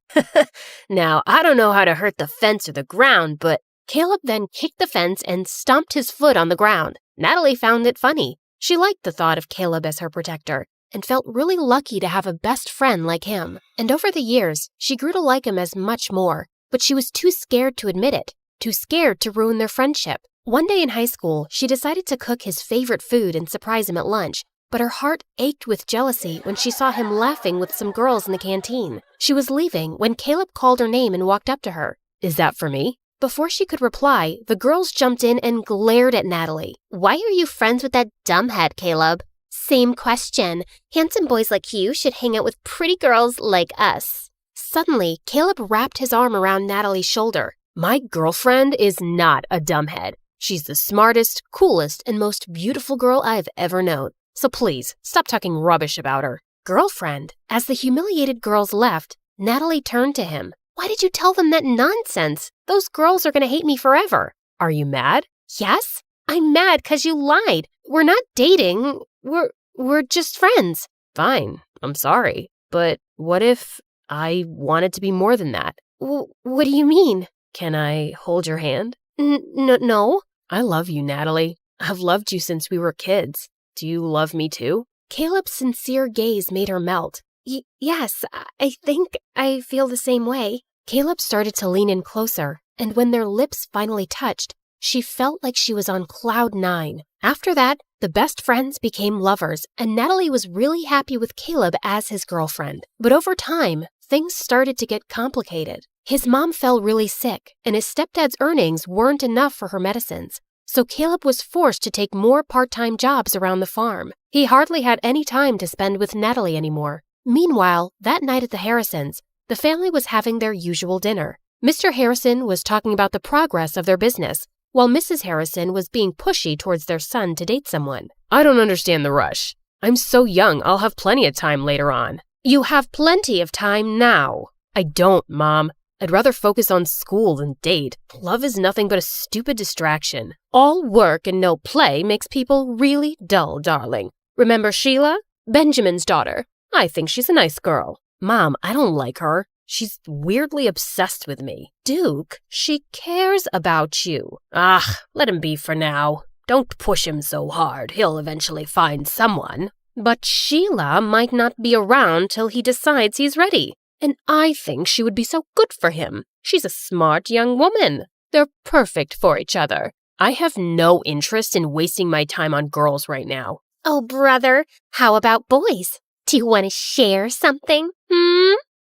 Now, I don't know how to hurt the fence or the ground, but Caleb then kicked the fence and stomped his foot on the ground. Natalie found it funny. She liked the thought of Caleb as her protector. and felt really lucky to have a best friend like him. And over the years, she grew to like him as much more, but she was too scared to admit it, too scared to ruin their friendship. One day in high school, she decided to cook his favorite food and surprise him at lunch, but her heart ached with jealousy when she saw him laughing with some girls in the canteen. She was leaving when Caleb called her name and walked up to her. "Is that for me?" Before she could reply, the girls jumped in and glared at Natalie. "Why are you friends with that dumbhead, Caleb?" "Same question. Handsome boys like you should hang out with pretty girls like us." Suddenly, Caleb wrapped his arm around Natalie's shoulder. "My girlfriend is not a dumbhead. She's the smartest, coolest, and most beautiful girl I've ever known. So please, stop talking rubbish about her." "Girlfriend?" As the humiliated girls left, Natalie turned to him. "Why did you tell them that nonsense? Those girls are going to hate me forever." "Are you mad?" "Yes, I'm mad because you lied. We're not dating. We're just friends." "Fine, I'm sorry. But what if I wanted to be more than that?" What do you mean?" "Can I hold your hand?" No. "I love you, Natalie. I've loved you since we were kids. Do you love me too?" Caleb's sincere gaze made her melt. Yes, I think I feel the same way." Caleb started to lean in closer, and when their lips finally touched, she felt like she was on cloud 9. After that, the best friends became lovers, and Natalie was really happy with Caleb as his girlfriend. But over time, things started to get complicated. His mom fell really sick, and his stepdad's earnings weren't enough for her medicines. So Caleb was forced to take more part-time jobs around the farm. He hardly had any time to spend with Natalie anymore. Meanwhile, that night at the Harrisons, the family was having their usual dinner. Mr. Harrison was talking about the progress of their business, while Mrs. Harrison was being pushy towards their son to date someone. "I don't understand the rush. I'm so young, I'll have plenty of time later on." "You have plenty of time now." "I don't, Mom. I'd rather focus on school than date. Love is nothing but a stupid distraction. All work and no play makes people really dull, darling. Remember Sheila? Benjamin's daughter. I think she's a nice girl." "Mom, I don't like her. She's weirdly obsessed with me." "Duke, she cares about you." Let him be for now. Don't push him so hard. He'll eventually find someone. But Sheila might not be around till he decides he's ready. And I think she would be so good for him. She's a smart young woman. They're perfect for each other. I have no interest in wasting my time on girls right now." "Oh, brother, how about boys? Do you want to share something?"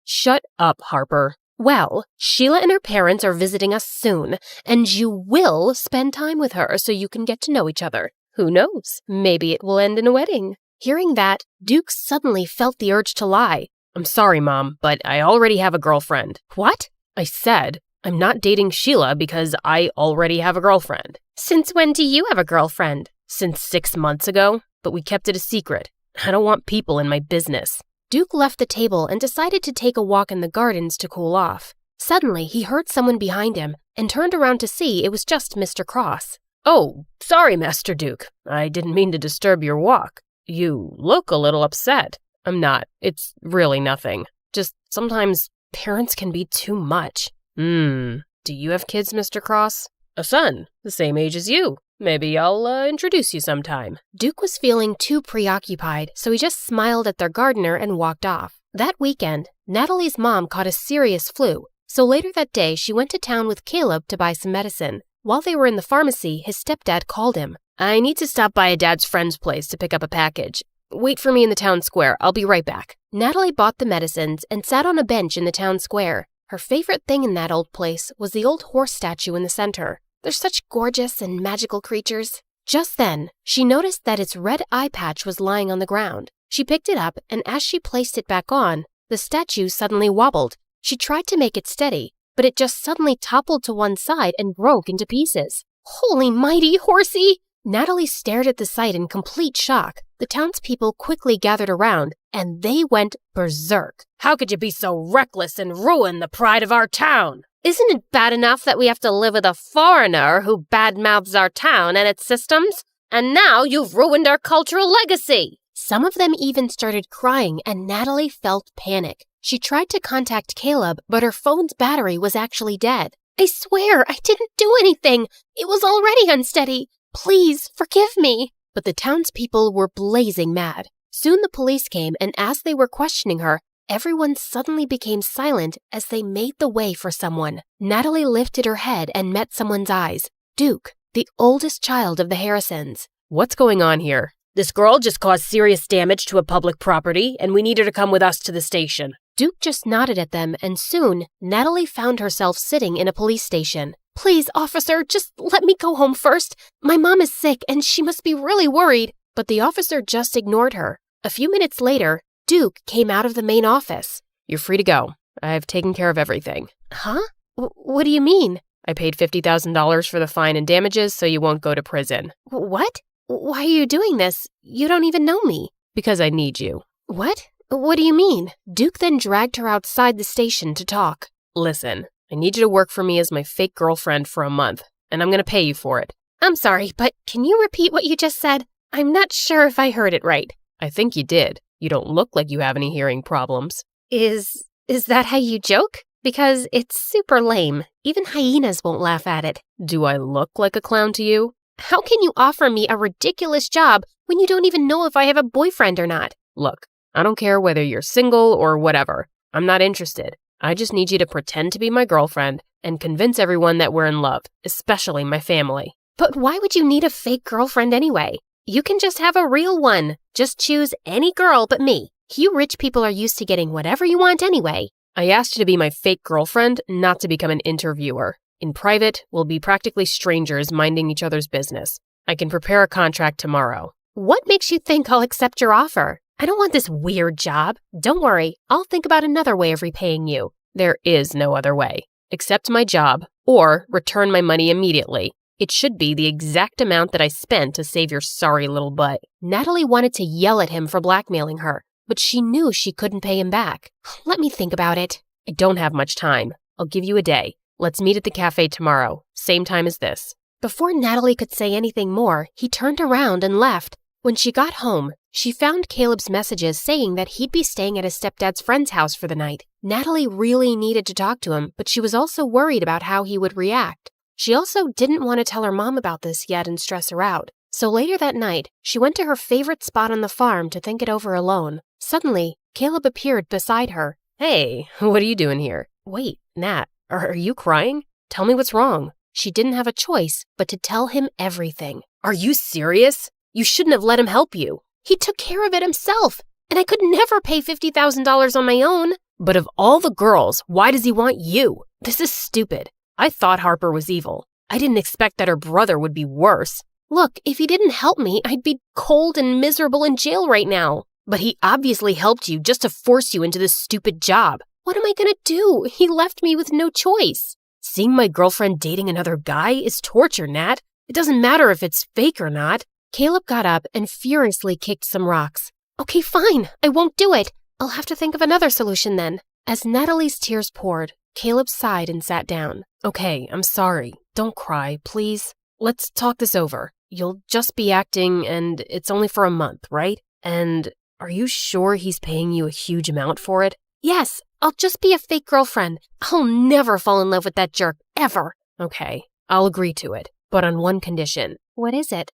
Shut up, Harper. "Well, Sheila and her parents are visiting us soon, and you will spend time with her so you can get to know each other. Who knows? Maybe it will end in a wedding." Hearing that, Duke suddenly felt the urge to lie. "I'm sorry, Mom, but I already have a girlfriend." "What?" "I said I'm not dating Sheila because I already have a girlfriend." "Since when do you have a girlfriend?" "Since 6 months ago, but we kept it a secret. I don't want people in my business." Duke left the table and decided to take a walk in the gardens to cool off. Suddenly, he heard someone behind him and turned around to see it was just Mr. Cross. "Oh, sorry, Master Duke. I didn't mean to disturb your walk. You look a little upset." "I'm not. It's really nothing. Just sometimes parents can be too much." Do you have kids, Mr. Cross?" "A son, the same age as you. Maybe I'll introduce you sometime." Duke was feeling too preoccupied, so he just smiled at their gardener and walked off. That weekend, Natalie's mom caught a serious flu, so later that day she went to town with Caleb to buy some medicine. While they were in the pharmacy, his stepdad called him. "I need to stop by a dad's friend's place to pick up a package. Wait for me in the town square. I'll be right back." Natalie bought the medicines and sat on a bench in the town square. Her favorite thing in that old place was the old horse statue in the center. They're such gorgeous and magical creatures. Just then, she noticed that its red eye patch was lying on the ground. She picked it up, and as she placed it back on, the statue suddenly wobbled. She tried to make it steady, but it just suddenly toppled to one side and broke into pieces. "Holy mighty, horsey!" Natalie stared at the sight in complete shock. The townspeople quickly gathered around, and they went berserk. "How could you be so reckless and ruin the pride of our town?" "Isn't it bad enough that we have to live with a foreigner who badmouths our town and its systems? And now you've ruined our cultural legacy." Some of them even started crying, and Natalie felt panic. She tried to contact Caleb, but her phone's battery was actually dead. "I swear I didn't do anything. It was already unsteady. Please forgive me." But the townspeople were blazing mad. Soon the police came, and as they were questioning her, everyone suddenly became silent as they made the way for someone. Natalie lifted her head and met someone's eyes. Duke, the oldest child of the Harrisons. What's going on here? This girl just caused serious damage to a public property, and we need her to come with us to the station. Duke just nodded at them, and soon, Natalie found herself sitting in a police station. Please, officer, just let me go home first. My mom is sick, and she must be really worried. But the officer just ignored her. A few minutes later, Duke came out of the main office. You're free to go. I've taken care of everything. Huh? What do you mean? I paid $50,000 for the fine and damages, so you won't go to prison. What? Why are you doing this? You don't even know me. Because I need you. What? What do you mean? Duke then dragged her outside the station to talk. Listen, I need you to work for me as my fake girlfriend for a month, and I'm going to pay you for it. I'm sorry, but can you repeat what you just said? I'm not sure if I heard it right. I think you did. You don't look like you have any hearing problems. Is that how you joke? Because it's super lame. Even hyenas won't laugh at it. Do I look like a clown to you? How can you offer me a ridiculous job when you don't even know if I have a boyfriend or not? Look, I don't care whether you're single or whatever. I'm not interested. I just need you to pretend to be my girlfriend and convince everyone that we're in love, especially my family. But why would you need a fake girlfriend anyway? You can just have a real one. Just choose any girl but me. You rich people are used to getting whatever you want anyway. I asked you to be my fake girlfriend, not to become an interviewer. In private, we'll be practically strangers minding each other's business. I can prepare a contract tomorrow. What makes you think I'll accept your offer? I don't want this weird job. Don't worry, I'll think about another way of repaying you. There is no other way. Accept my job, or return my money immediately. It should be the exact amount that I spent to save your sorry little butt. Natalie wanted to yell at him for blackmailing her, but she knew she couldn't pay him back. Let me think about it. I don't have much time. I'll give you a day. Let's meet at the cafe tomorrow, same time as this. Before Natalie could say anything more, he turned around and left. When she got home, she found Caleb's messages saying that he'd be staying at his stepdad's friend's house for the night. Natalie really needed to talk to him, but she was also worried about how he would react. She also didn't want to tell her mom about this yet and stress her out. So later that night, she went to her favorite spot on the farm to think it over alone. Suddenly, Caleb appeared beside her. Hey, what are you doing here? Wait, Nat, are you crying? Tell me what's wrong. She didn't have a choice but to tell him everything. Are you serious? You shouldn't have let him help you. He took care of it himself, and I could never pay $50,000 on my own. But of all the girls, why does he want you? This is stupid. I thought Harper was evil. I didn't expect that her brother would be worse. Look, if he didn't help me, I'd be cold and miserable in jail right now. But he obviously helped you just to force you into this stupid job. What am I gonna do? He left me with no choice. Seeing my girlfriend dating another guy is torture, Nat. It doesn't matter if it's fake or not. Caleb got up and furiously kicked some rocks. Okay, fine. I won't do it. I'll have to think of another solution then. As Natalie's tears poured, Caleb sighed and sat down. Okay, I'm sorry. Don't cry, please. Let's talk this over. You'll just be acting, and it's only for a month, right? And are you sure he's paying you a huge amount for it? Yes, I'll just be a fake girlfriend. I'll never fall in love with that jerk, ever. Okay, I'll agree to it, but on one condition. What is it?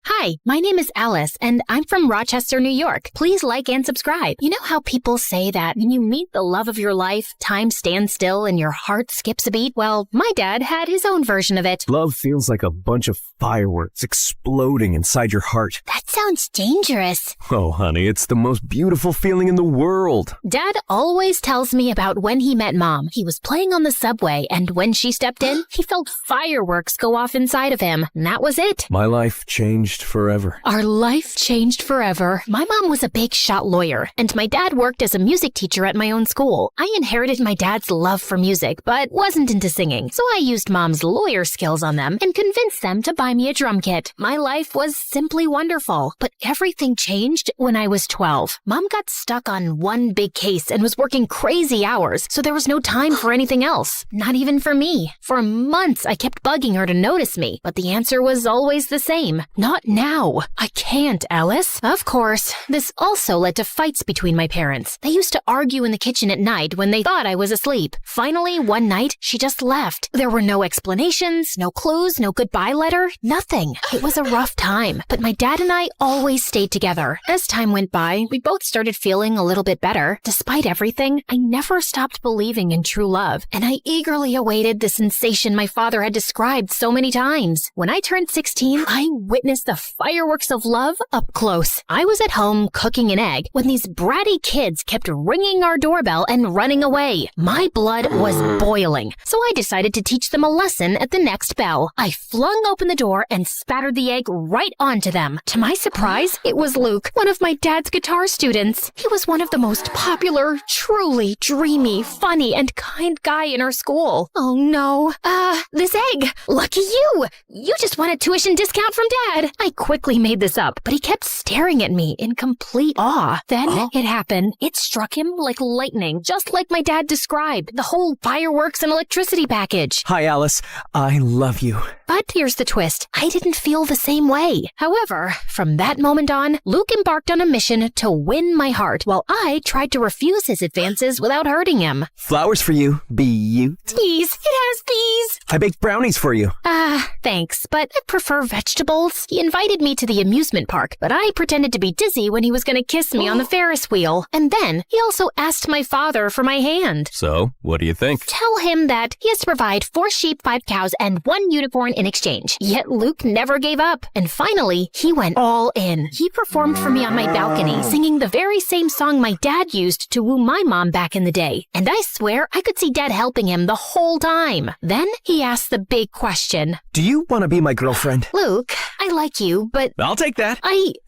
Hi, my name is Alice, and I'm from Rochester, New York. Please like and subscribe. You know how people say that when you meet the love of your life, time stands still and your heart skips a beat? Well, my dad had his own version of it. Love feels like a bunch of fireworks exploding inside your heart. That sounds dangerous. Oh, honey, it's the most beautiful feeling in the world. Dad always tells me about when he met Mom. He was playing on the subway, and when she stepped in, he felt fireworks go off inside of him. And that was it. My life changed forever. Our life changed forever. My mom was a big shot lawyer, and my dad worked as a music teacher at my own school. I inherited my dad's love for music, but wasn't into singing, so I used Mom's lawyer skills on them and convinced them to buy me a drum kit. My life was simply wonderful, but everything changed when I was 12. Mom got stuck on one big case and was working crazy hours, so there was no time for anything else. Not even for me. For months, I kept bugging her to notice me, but the answer was always the same. Not now. now? I can't, Alice. Of course, this also led to fights between my parents. They used to argue in the kitchen at night when they thought I was asleep. Finally, one night, she just left. There were no explanations, no clues, no goodbye letter, nothing. It was a rough time, but my dad and I always stayed together. As time went by, we both started feeling a little bit better. Despite everything, I never stopped believing in true love, and I eagerly awaited the sensation my father had described so many times. When I turned 16, I witnessed the fireworks of love up close. I was at home cooking an egg when these bratty kids kept ringing our doorbell and running away. My blood was boiling, so I decided to teach them a lesson at the next bell. I flung open the door and spattered the egg right onto them. To my surprise, it was Luke, one of my dad's guitar students. He was one of the most popular, truly dreamy, funny, and kind guy in our school. Oh no. This egg! Lucky you! You just won a tuition discount from Dad! I quickly made this up, but he kept staring at me in complete awe. Then it happened. It struck him like lightning, just like my dad described. The whole fireworks and electricity package. Hi, Alice. I love you. But here's the twist. I didn't feel the same way. However, from that moment on, Luke embarked on a mission to win my heart, while I tried to refuse his advances without hurting him. Flowers for you, beaut. Bees! It has bees! I baked brownies for you. Thanks, but I prefer vegetables. He invited me to the amusement park, but I pretended to be dizzy when he was going to kiss me on the Ferris wheel. And then he also asked my father for my hand. So, what do you think? Tell him that he has to provide 4 sheep, 5 cows, and 1 unicorn in exchange. Yet Luke never gave up. And finally, he went all in. He performed for me on my balcony, singing the very same song my dad used to woo my mom back in the day. And I swear I could see Dad helping him the whole time. Then he asked the big question. Do you want to be my girlfriend? Luke, I like you, but... I'll take that.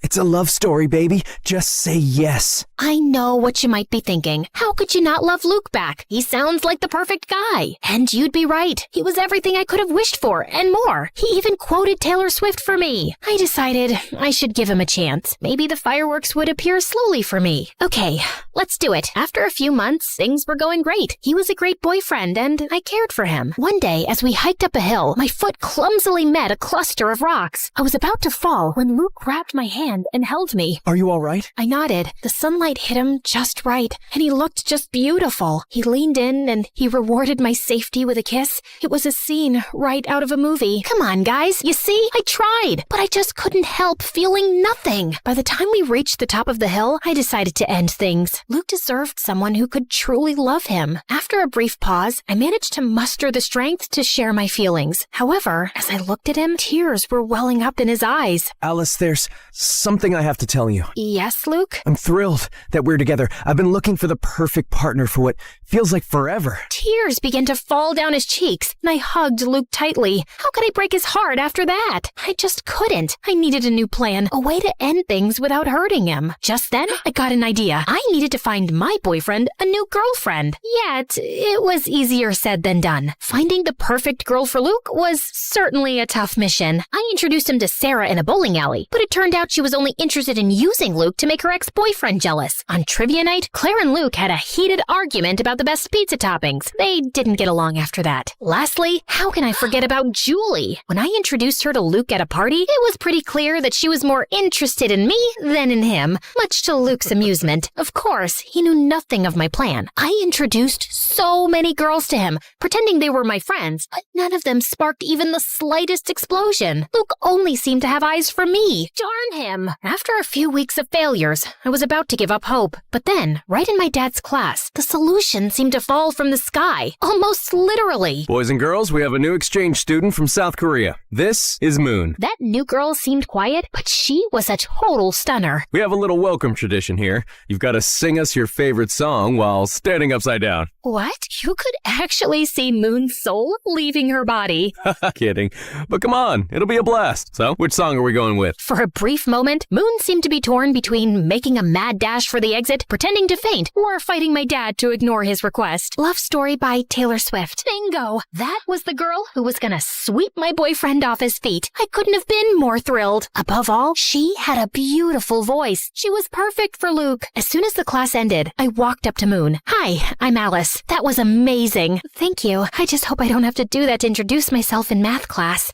It's a love story, baby. Just say yes. I know what you might be thinking. How could you not love Luke back? He sounds like the perfect guy. And you'd be right. He was everything I could have wished for, and more. He even quoted Taylor Swift for me. I decided I should give him a chance. Maybe the fireworks would appear slowly for me. Okay, let's do it. After a few months, things were going great. He was a great boyfriend, and I cared for him. One day, as we hiked up a hill, my foot clumsily met a cluster of rocks. I was about to fall when Luke grabbed my hand and held me. Are you all right? I nodded. The sunlight hit him just right, and he looked just beautiful. He leaned in, and he rewarded my safety with a kiss. It was a scene right out of a movie. Come on, guys. You see? I tried, but I just couldn't help feeling nothing. By the time we reached the top of the hill, I decided to end things. Luke deserved someone who could truly love him. After a brief pause, I managed to muster the strength to share my feelings. However, as I looked at him, tears were welling up in his eyes. Alice, there's something I have to tell you. Yes, Luke? I'm thrilled that we're together. I've been looking for the perfect partner for what feels like forever. Tears began to fall down his cheeks, and I hugged Luke tightly. How could I break his heart after that? I just couldn't. I needed a new plan, a way to end things without hurting him. Just then, I got an idea. I needed to find my boyfriend a new girlfriend. Yet, it was easier said than done. Finding the perfect girl for Luke was certainly a tough mission. I introduced him to Sarah in a bowling alley, but it turned out she was only interested in using Luke to make her ex-boyfriend jealous. On trivia night, Claire and Luke had a heated argument about the best pizza toppings. They didn't get along after that. Lastly, how can I forget about Julie? When I introduced her to Luke at a party, it was pretty clear that she was more interested in me than in him, much to Luke's amusement. Of course, he knew nothing of my plan. I introduced so many girls to him, pretending they were my friends, but none of them sparked even the slightest explosion. Luke only seemed to have eyes for me. Darn him! After a few weeks of failures, I was about to give up hope. But then, right in my dad's class, the solution seemed to fall from the sky, almost literally. Boys and girls, we have a new exchange student from South Korea. This is Moon. That new girl seemed quiet, but she was a total stunner. We have a little welcome tradition here. You've got to sing us your favorite song while standing upside down. What? You could actually see Moon's soul leaving her body. Kidding. But come on, it'll be a blast. So, which song are we going with? For a brief moment, Moon seemed to be torn between making a mad dash for the exit, pretending to faint, or fighting my dad to ignore his request. Love Story by Taylor Swift. Bingo! That was the girl who was gonna sweep my boyfriend off his feet. I couldn't have been more thrilled. Above all, she had a beautiful voice. She was perfect for Luke. As soon as the class ended, I walked up to Moon. Hi, I'm Alice. That was amazing. Thank you. I just hope I don't have to do that to introduce myself in math class.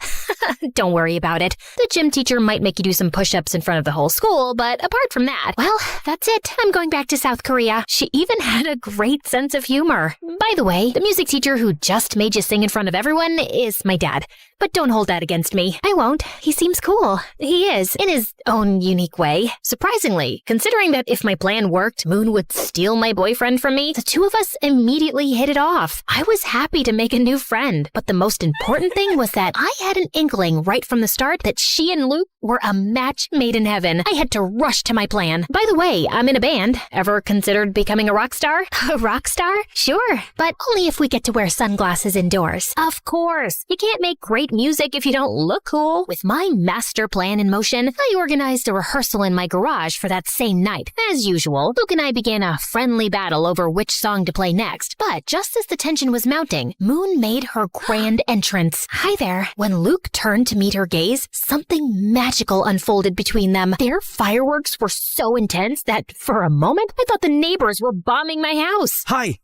Don't worry about it. The gym teacher might make you do some push-ups in front of the whole school, but apart from that, well, that's it. I'm going back to South Korea. She even had a great sense of humor. By the way, the music teacher who just made you sing in front of everyone is my dad. But don't hold that against me. I won't. He seems cool. He is, in his own unique way. Surprisingly, considering that if my plan worked, Moon would steal my boyfriend from me, the two of us immediately hit it off. I was happy to make a new friend, but the most important thing was that I had an inkling right from the start that she and Luke were a match made in heaven. I had to rush to my plan. By the way, I'm in a band. Ever considered becoming a rock star? A rock star? Sure, but only if we get to wear sunglasses indoors. Of course. You can't make great music if you don't look cool. With my master plan in motion, I organized a rehearsal in my garage for that same night. As usual, Luke and I began a friendly battle over which song to play next. But just as the tension was mounting, Moon made her grand entrance. Hi there. When Luke turned to meet her gaze, something magical unfolded between them. Their fireworks were so intense that for a moment, I thought the neighbors were bombing my house. Hi,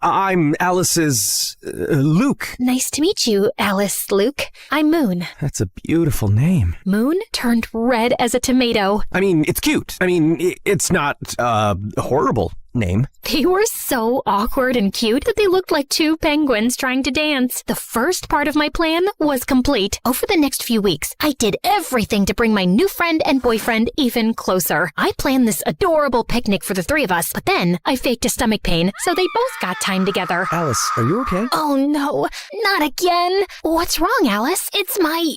I'm Alice's Luke. Nice to meet you, Alice, Luke. I'm Moon. That's a beautiful name. Moon turned red as a tomato. I mean, it's cute. I mean, it's not, horrible name. They were so awkward and cute that they looked like two penguins trying to dance. The first part of my plan was complete. Over the next few weeks, I did everything to bring my new friend and boyfriend even closer. I planned this adorable picnic for the three of us, but then I faked a stomach pain, so they both got time together. Alice, are you okay? Oh no, not again. What's wrong, Alice? It's my,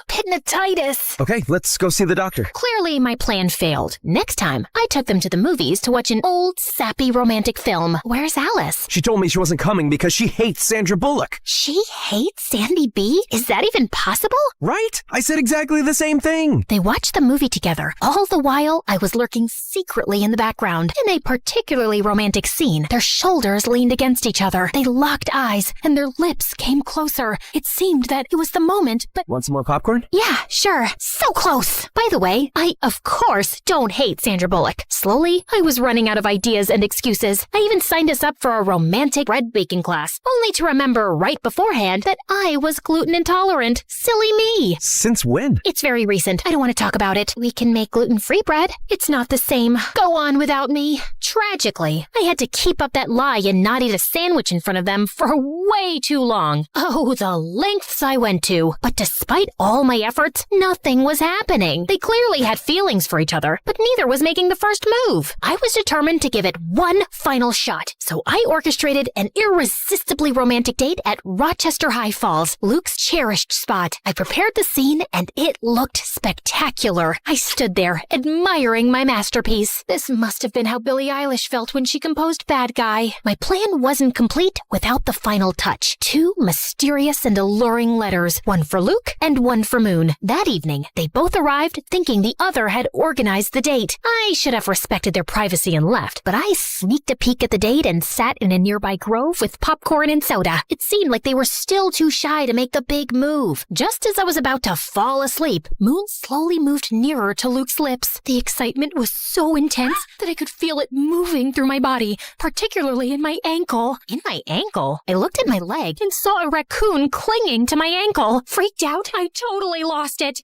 pigmatitis. Okay, let's go see the doctor. Clearly, my plan failed. Next time, I took them to the movies to watch an old, sappy romantic film. Where's Alice? She told me she wasn't coming because she hates Sandra Bullock. She hates Sandy B? Is that even possible? Right? I said exactly the same thing. They watched the movie together. All the while, I was lurking secretly in the background. In a particularly romantic scene, their shoulders leaned against each other. They locked eyes, and their lips came closer. It seemed that it was the moment, but... Want some more popcorn? Yeah, sure. So close. By the way, I, of course, don't hate Sandra Bullock. Slowly, I was running out of ideas and excuses. I even signed us up for a romantic bread baking class, only to remember right beforehand that I was gluten intolerant. Silly me. Since when? It's very recent. I don't want to talk about it. We can make gluten-free bread. It's not the same. Go on without me. Tragically, I had to keep up that lie and not eat a sandwich in front of them for way too long. Oh, the lengths I went to. But despite all my efforts, nothing was happening. They clearly had feelings for each other, but neither was making the first move. I was determined to give it one final shot, so I orchestrated an irresistibly romantic date at Rochester High Falls, Luke's cherished spot. I prepared the scene, and it looked spectacular. I stood there, admiring my masterpiece. This must have been how Billie Eilish felt when she composed Bad Guy. My plan wasn't complete without the final touch. Two mysterious and alluring letters, one for Luke and one for Moon. That evening, they both arrived thinking the other had organized the date. I should have respected their privacy and left, but I sneaked a peek at the date and sat in a nearby grove with popcorn and soda. It seemed like they were still too shy to make the big move. Just as I was about to fall asleep, Moon slowly moved nearer to Luke's lips. The excitement was so intense that I could feel it moving through my body, particularly in my ankle. In my ankle? I looked at my leg and saw a raccoon clinging to my ankle. Freaked out, I totally lost it.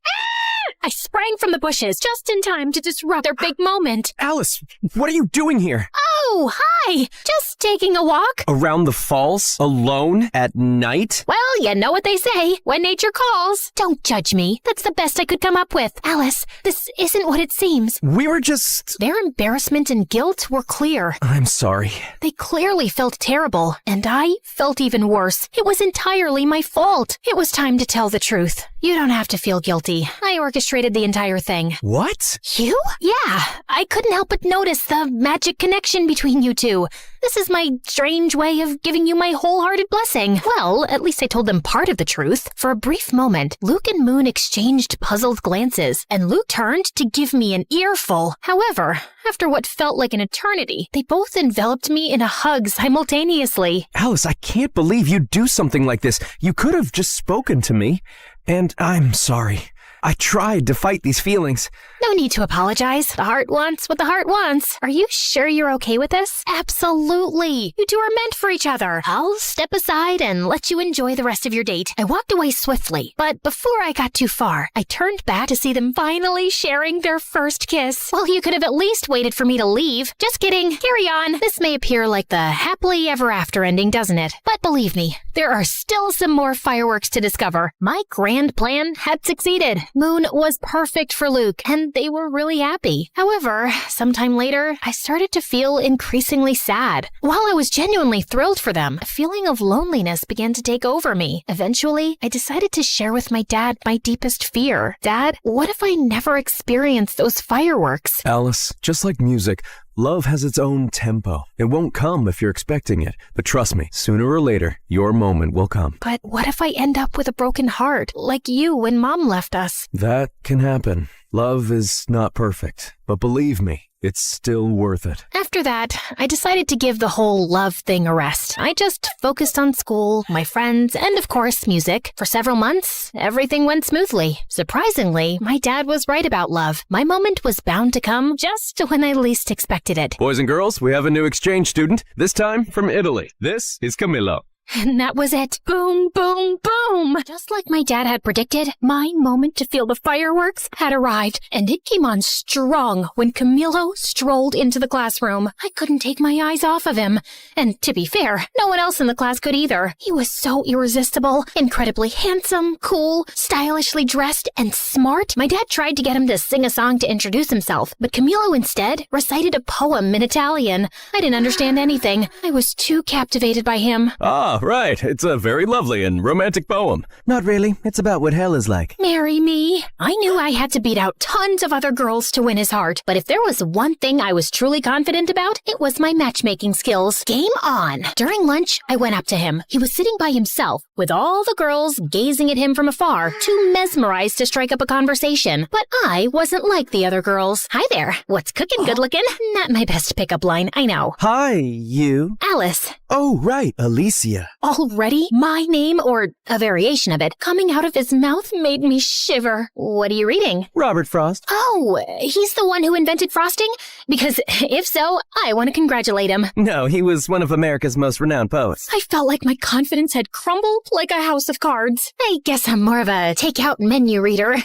I sprang from the bushes just in time to disrupt their big moment. Alice, what are you doing here? Oh, hi! Just taking a walk. Around the falls? Alone? At night? Well, you know what they say, when nature calls. Don't judge me. That's the best I could come up with. Alice, this isn't what it seems. We were just... Their embarrassment and guilt were clear. I'm sorry. They clearly felt terrible, and I felt even worse. It was entirely my fault. It was time to tell the truth. You don't have to feel guilty. I orchestrated the entire thing. What? You? Yeah. I couldn't help but notice the magic connection between you two. This is my strange way of giving you my wholehearted blessing. Well, at least I told them part of the truth. For a brief moment, Luke and Moon exchanged puzzled glances, and Luke turned to give me an earful. However, after what felt like an eternity, they both enveloped me in a hug simultaneously. Alice, I can't believe you'd do something like this. You could have just spoken to me. And I'm sorry. I tried to fight these feelings. No need to apologize. The heart wants what the heart wants. Are you sure you're okay with this? Absolutely. You two are meant for each other. I'll step aside and let you enjoy the rest of your date. I walked away swiftly, but before I got too far, I turned back to see them finally sharing their first kiss. Well, you could have at least waited for me to leave. Just kidding. Carry on. This may appear like the happily ever after ending, doesn't it? But believe me, there are still some more fireworks to discover. My grand plan had succeeded. Moon was perfect for Luke, and they were really happy. However, sometime later, I started to feel increasingly sad. While I was genuinely thrilled for them, a feeling of loneliness began to take over me. Eventually, I decided to share with my dad my deepest fear. Dad, what if I never experienced those fireworks? Alice, just like music, love has its own tempo. It won't come if you're expecting it. But trust me, sooner or later, your moment will come. But what if I end up with a broken heart, like you when Mom left us? That can happen. Love is not perfect, but believe me, it's still worth it. After that, I decided to give the whole love thing a rest. I just focused on school, my friends, and of course, music. For several months, everything went smoothly. Surprisingly, my dad was right about love. My moment was bound to come just when I least expected it. Boys and girls, we have a new exchange student, this time from Italy. This is Camillo. And that was it. Boom, boom, boom. Just like my dad had predicted, my moment to feel the fireworks had arrived, and it came on strong when Camillo strolled into the classroom. I couldn't take my eyes off of him. And to be fair, no one else in the class could either. He was so irresistible, incredibly handsome, cool, stylishly dressed, and smart. My dad tried to get him to sing a song to introduce himself, but Camillo instead recited a poem in Italian. I didn't understand anything. I was too captivated by him. Ah, right. It's a very lovely and romantic poem. Not really. It's about what hell is like. Marry me. I knew I had to beat out tons of other girls to win his heart, but if there was one thing I was truly confident about, it was my matchmaking skills. Game on. During lunch, I went up to him. He was sitting by himself, with all the girls gazing at him from afar, too mesmerized to strike up a conversation. But I wasn't like the other girls. Hi there. What's cooking, good looking? Not my best pickup line, I know. Hi, you. Alice. Oh, right, Alicia. Already? My name, or a variation of it, coming out of his mouth made me shiver. What are you reading? Robert Frost. Oh, he's the one who invented frosting? Because if so, I want to congratulate him. No, he was one of America's most renowned poets. I felt like my confidence had crumbled like a house of cards. I guess I'm more of a takeout menu reader.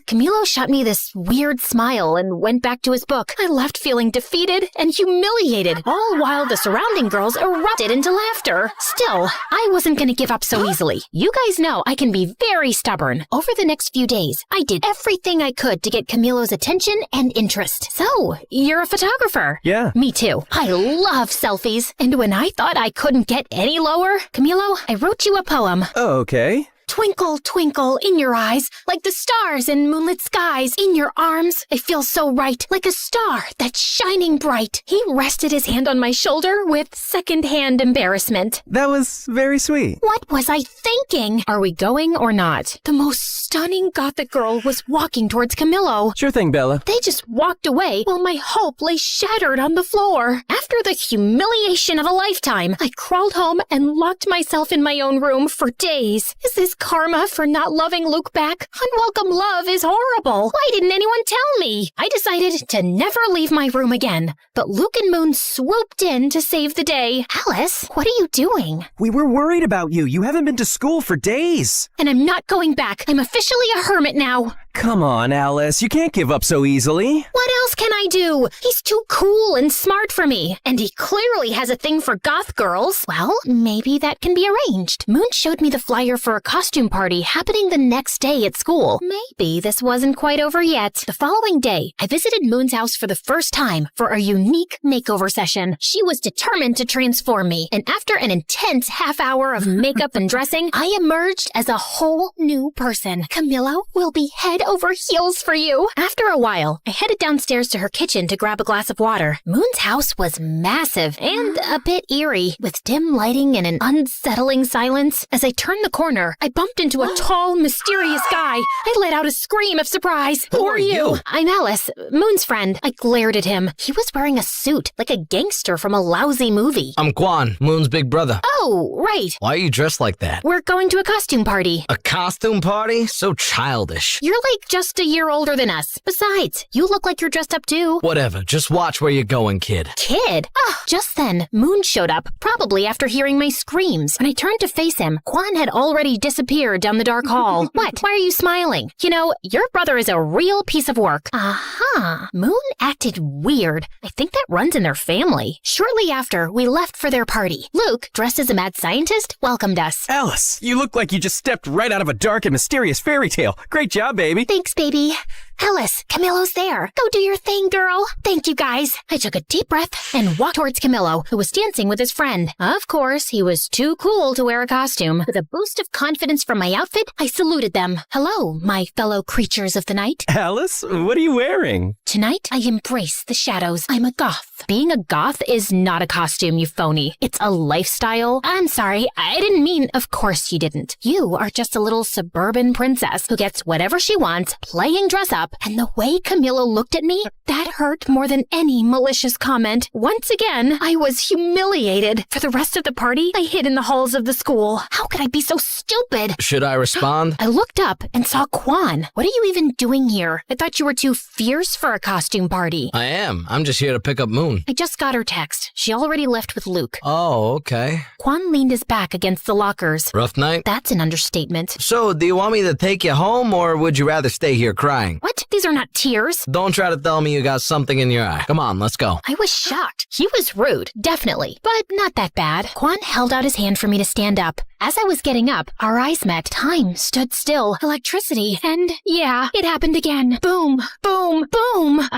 Camilo shot me this weird smile and went back to his book. I left feeling defeated and humiliated, all while the surrounding girls erupted into laughter. Still, I wasn't going to give up so easily. You guys know I can be very stubborn. Over the next few days, I did everything I could to get Camilo's attention and interest. So, you're a photographer? Yeah. Me too. I love selfies. And when I thought I couldn't get any lower, Camilo, I wrote you a poem. Oh, okay. Twinkle, twinkle, in your eyes, like the stars in moonlit skies. In your arms, I feel so right, like a star that's shining bright. He rested his hand on my shoulder with second-hand embarrassment. That was very sweet. What was I thinking? Are we going or not? The most stunning gothic girl was walking towards Camilo. Sure thing, Bella. They just walked away while my hope lay shattered on the floor. After the humiliation of a lifetime, I crawled home and locked myself in my own room for days. Is this karma for not loving Luke back? Unwelcome love is horrible. Why didn't anyone tell me? I decided to never leave my room again. But Luke and Moon swooped in to save the day. Alice, what are you doing? We were worried about you. You haven't been to school for days. And I'm not going back. I'm officially a hermit now. Come on, Alice. You can't give up so easily. What else can I do? He's too cool and smart for me. And he clearly has a thing for goth girls. Well, maybe that can be arranged. Moon showed me the flyer for a costume party happening the next day at school. Maybe this wasn't quite over yet. The following day, I visited Moon's house for the first time for a unique makeover session. She was determined to transform me. And after an intense half hour of makeup and dressing, I emerged as a whole new person. Camilo will be head over heels for you. After a while, I headed downstairs to her kitchen to grab a glass of water. Moon's house was massive and a bit eerie, with dim lighting and an unsettling silence. As I turned the corner, I bumped into a tall, mysterious guy. I let out a scream of surprise. Who are you? I'm Alice, Moon's friend. I glared at him. He was wearing a suit, like a gangster from a lousy movie. I'm Quan, Moon's big brother. Oh, right. Why are you dressed like that? We're going to a costume party. A costume party? So childish. You're like just a year older than us. Besides, you look like you're dressed up too. Whatever, just watch where you're going, kid. Kid? Oh, just then, Moon showed up, probably after hearing my screams. When I turned to face him, Quan had already disappeared down the dark hall. What? Why are you smiling? You know, your brother is a real piece of work. Aha. Moon acted weird. I think that runs in their family. Shortly after, we left for their party. Luke, dressed as a mad scientist, welcomed us. Alice, you look like you just stepped right out of a dark and mysterious fairy tale. Great job, baby. Thanks, baby. Alice, Camillo's there. Go do your thing, girl. Thank you, guys. I took a deep breath and walked towards Camillo, who was dancing with his friend. Of course, he was too cool to wear a costume. With a boost of confidence from my outfit, I saluted them. Hello, my fellow creatures of the night. Alice, what are you wearing? Tonight, I embrace the shadows. I'm a goth. Being a goth is not a costume, you phony. It's a lifestyle. I'm sorry, I didn't mean, of course you didn't. You are just a little suburban princess who gets whatever she wants, playing dress up. And the way Camillo looked at me, that hurt more than any malicious comment. Once again, I was humiliated. For the rest of the party, I hid in the halls of the school. How could I be so stupid? Should I respond? I looked up and saw Quan. What are you even doing here? I thought you were too fierce for a costume party. I am. I'm just here to pick up Moon. I just got her text. She already left with Luke. Oh, okay. Quan leaned his back against the lockers. Rough night? That's an understatement. So, do you want me to take you home, or would you rather stay here crying? What? These are not tears. Don't try to tell me you got something in your eye. Come on, let's go. I was shocked. He was rude, definitely, but not that bad. Quan held out his hand for me to stand up. As I was getting up, our eyes met. Time stood still. Electricity. And yeah, it happened again. Boom, boom, boom.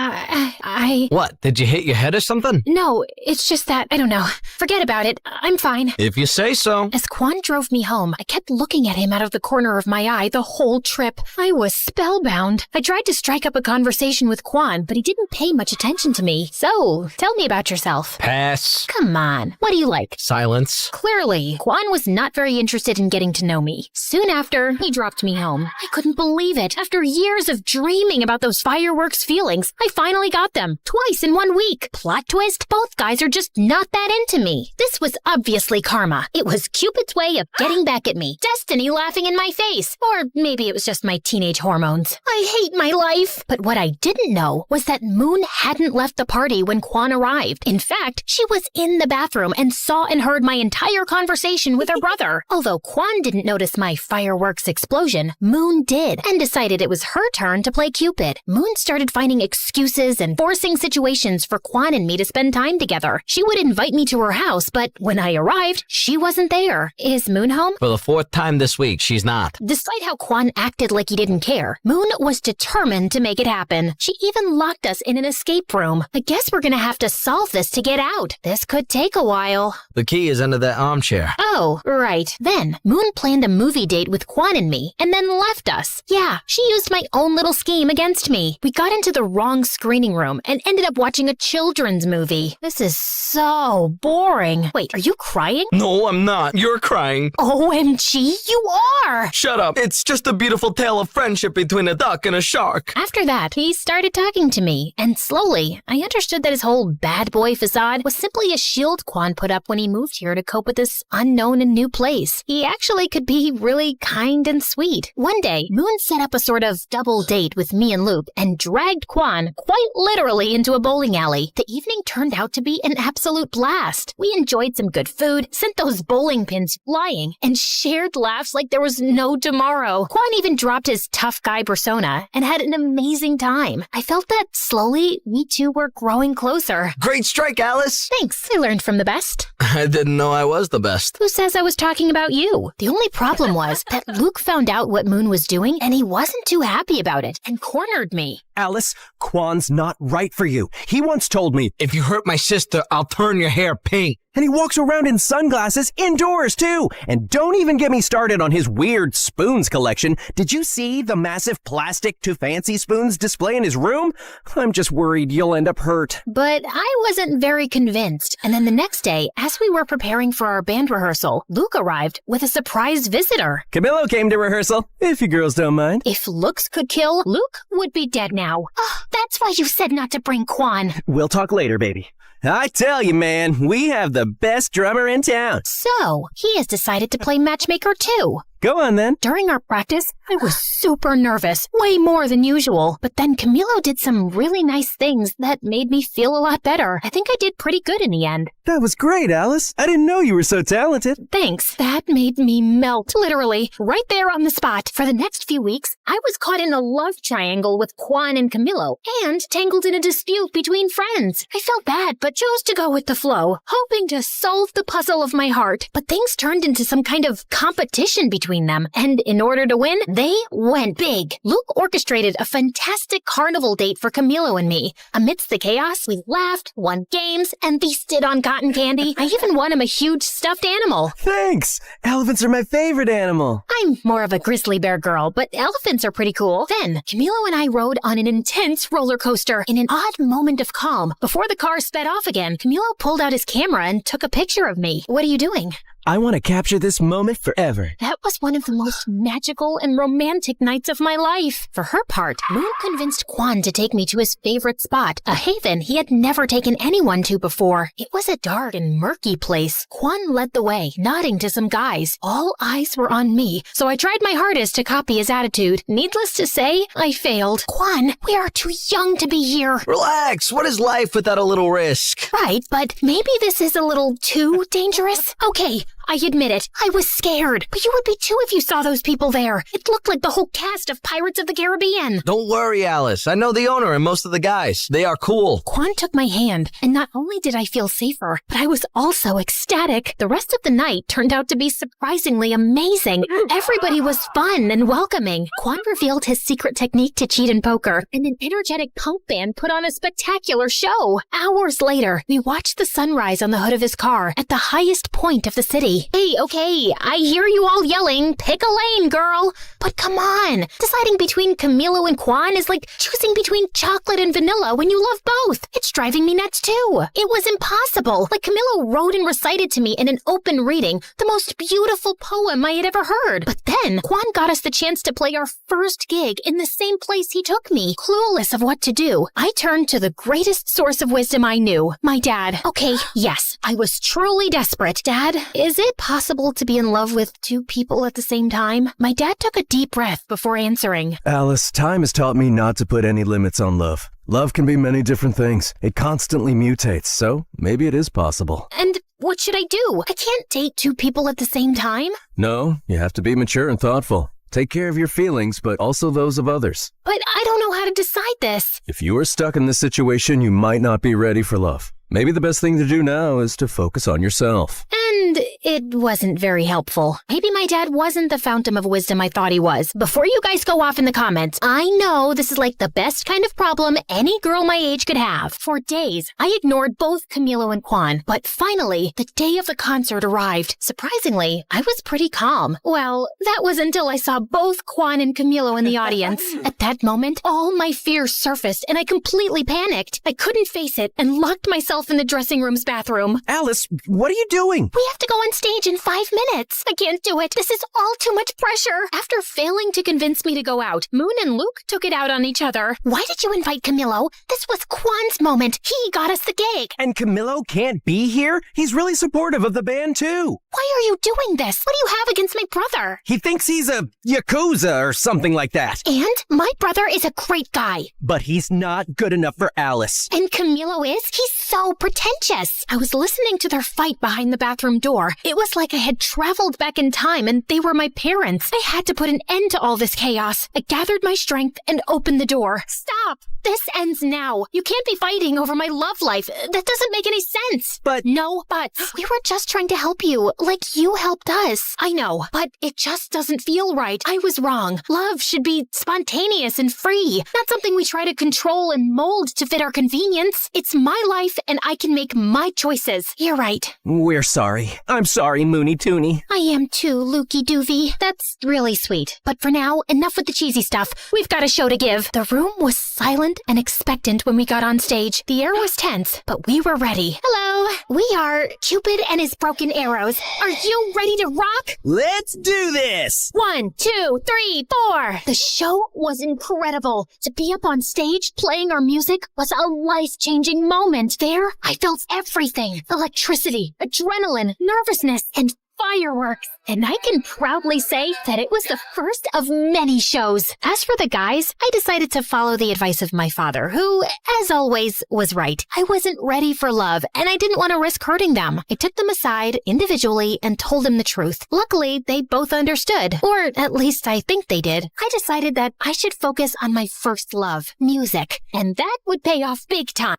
What? Did you hit your head or something? No, it's just that, I don't know. Forget about it. I'm fine. If you say so. As Quan drove me home, I kept looking at him out of the corner of my eye the whole trip. I was spellbound. I tried to strike up a conversation with Quan, but he didn't pay much attention to me. So, tell me about yourself. Pass. Come on. What do you like? Silence. Clearly, Quan was not very interested in getting to know me. Soon after, he dropped me home. I couldn't believe it. After years of dreaming about those fireworks feelings, I finally got them. Twice in 1 week. Plot twist, both guys are just not that into me. This was obviously karma. It was Cupid's way of getting back at me. Destiny laughing in my face. Or maybe it was just my teenage hormones. I hate my life. But what I didn't know was that Moon hadn't left the party when Quan arrived. In fact, she was in the bathroom and saw and heard my entire conversation with her brother. Although Quan didn't notice my fireworks explosion, Moon did, and decided it was her turn to play Cupid. Moon started finding excuses and forcing situations for Quan and me to spend time together. She would invite me to her house, but when I arrived, she wasn't there. Is Moon home? For the 4th time this week, she's not. Despite how Quan acted like he didn't care, Moon was determined to make it happen. She even locked us in an escape room. I guess we're gonna have to solve this to get out. This could take a while. The key is under that armchair. Oh, right. Then, Moon planned a movie date with Quan and me, and then left us. Yeah, she used my own little scheme against me. We got into the wrong screening room and ended up watching a children's movie. This is so boring. Wait, are you crying? No, I'm not. You're crying. OMG, you are! Shut up. It's just a beautiful tale of friendship between a duck and a shark. After that, he started talking to me, and slowly, I understood that his whole bad boy facade was simply a shield Quan put up when he moved here to cope with this unknown and new place. He actually could be really kind and sweet. One day, Moon set up a sort of double date with me and Luke and dragged Quan quite literally into a bowling alley. The evening turned out to be an absolute blast. We enjoyed some good food, sent those bowling pins flying, and shared laughs like there was no tomorrow. Quan even dropped his tough guy persona and had an amazing time. I felt that slowly, we two were growing closer. Great strike, Alice. Thanks. I learned from the best. I didn't know I was the best. Who says I was talking about you? The only problem was that Luke found out what Moon was doing and he wasn't too happy about it and cornered me. Alice, Kwan's not right for you. He once told me, if you hurt my sister, I'll turn your hair pink. And he walks around in sunglasses indoors, too. And don't even get me started on his weird spoons collection. Did you see the massive plastic to fancy spoons display in his room? I'm just worried you'll end up hurt. But I wasn't very convinced. And then the next day, as we were preparing for our band rehearsal, Luke arrived with a surprise visitor. Camillo came to rehearsal, if you girls don't mind. If looks could kill, Luke would be dead now. Oh, that's why you said not to bring Kwan. We'll talk later, baby. I tell you, man, we have the best drummer in town. So, he has decided to play matchmaker too. Go on then. During our practice, I was super nervous, way more than usual. But then Camillo did some really nice things that made me feel a lot better. I think I did pretty good in the end. That was great, Alice. I didn't know you were so talented. Thanks. That made me melt, literally, right there on the spot. For the next few weeks, I was caught in a love triangle with Kwan and Camillo, and tangled in a dispute between friends. I felt bad, but chose to go with the flow, hoping to solve the puzzle of my heart. But things turned into some kind of competition between them, and in order to win, they went big. Luke orchestrated a fantastic carnival date for Camillo and me. Amidst the chaos, we laughed, won games, and feasted on cotton candy. I even won him a huge stuffed animal. Thanks! Elephants are my favorite animal. I'm more of a grizzly bear girl, but elephants are pretty cool. Then, Camillo and I rode on an intense roller coaster in an odd moment of calm. Before the car sped off again, Camillo pulled out his camera and took a picture of me. What are you doing? I want to capture this moment forever. That was one of the most magical and romantic nights of my life. For her part, Moon convinced Kwan to take me to his favorite spot, a haven he had never taken anyone to before. It was a dark and murky place. Kwan led the way, nodding to some guys. All eyes were on me, so I tried my hardest to copy his attitude. Needless to say, I failed. Kwan, we are too young to be here. Relax. What is life without a little risk? Right, but maybe this is a little too dangerous. Okay, I admit it. I was scared. But you would be too if you saw those people there. It looked like the whole cast of Pirates of the Caribbean. Don't worry, Alice. I know the owner and most of the guys. They are cool. Kwan took my hand, and not only did I feel safer, but I was also ecstatic. The rest of the night turned out to be surprisingly amazing. Everybody was fun and welcoming. Kwan revealed his secret technique to cheat in poker, and an energetic punk band put on a spectacular show. Hours later, we watched the sunrise on the hood of his car at the highest point of the city. Hey, okay, I hear you all yelling, pick a lane, girl. But come on, deciding between Camillo and Kwan is like choosing between chocolate and vanilla when you love both. It's driving me nuts too. It was impossible. Like Camillo wrote and recited to me in an open reading the most beautiful poem I had ever heard. But then Kwan got us the chance to play our first gig in the same place he took me. Clueless of what to do, I turned to the greatest source of wisdom I knew, my dad. Okay, yes, I was truly desperate. Dad, is it possible to be in love with two people at the same time? My dad took a deep breath before answering. Alice, time has taught me not to put any limits on love. Love can be many different things. It constantly mutates, so maybe it is possible. And what should I do? I can't date two people at the same time. No, you have to be mature and thoughtful. Take care of your feelings, but also those of others. But I don't know how to decide this. If you are stuck in this situation, you might not be ready for love. Maybe the best thing to do now is to focus on yourself. And it wasn't very helpful. Maybe my dad wasn't the fountain of wisdom I thought he was. Before you guys go off in the comments, I know this is like the best kind of problem any girl my age could have. For days, I ignored both Camillo and Kwan. But finally, the day of the concert arrived. Surprisingly, I was pretty calm. Well, that was until I saw both Kwan and Camillo in the audience. At that moment, all my fears surfaced and I completely panicked. I couldn't face it and locked myself in the dressing room's bathroom. Alice, what are you doing? We have to go on stage in 5 minutes. I can't do it. This is all too much pressure. After failing to convince me to go out, Moon and Luke took it out on each other. Why did you invite Camillo? This was Kwan's moment. He got us the gig. And Camillo can't be here? He's really supportive of the band too. Why are you doing this? What do you have against my brother? He thinks he's a Yakuza or something like that. And my brother is a great guy. But he's not good enough for Alice. And Camillo is? He's so pretentious. I was listening to their fight behind the bathroom door. It was like I had traveled back in time and they were my parents. I had to put an end to all this chaos. I gathered my strength and opened the door. Stop! Stop! This ends now. You can't be fighting over my love life. That doesn't make any sense. But... No buts. We were just trying to help you, like you helped us. I know, but it just doesn't feel right. I was wrong. Love should be spontaneous and free, not something we try to control and mold to fit our convenience. It's my life, and I can make my choices. You're right. We're sorry. I'm sorry, Moony Toony. I am too, Lukey Doovie. That's really sweet. But for now, enough with the cheesy stuff. We've got a show to give. The room was silent and expectant when we got on stage. The air was tense, but we were ready. Hello, we are Cupid and his broken arrows. Are you ready to rock? Let's do this! 1, 2, 3, 4. The show was incredible. To be up on stage playing our music was a life-changing moment. There, I felt everything. Electricity, adrenaline, nervousness, and fireworks. And I can proudly say that it was the first of many shows. As for the guys, I decided to follow the advice of my father, who, as always, was right. I wasn't ready for love, and I didn't want to risk hurting them. I took them aside individually and told them the truth. Luckily, they both understood, or at least I think they did. I decided that I should focus on my first love, music, and that would pay off big time.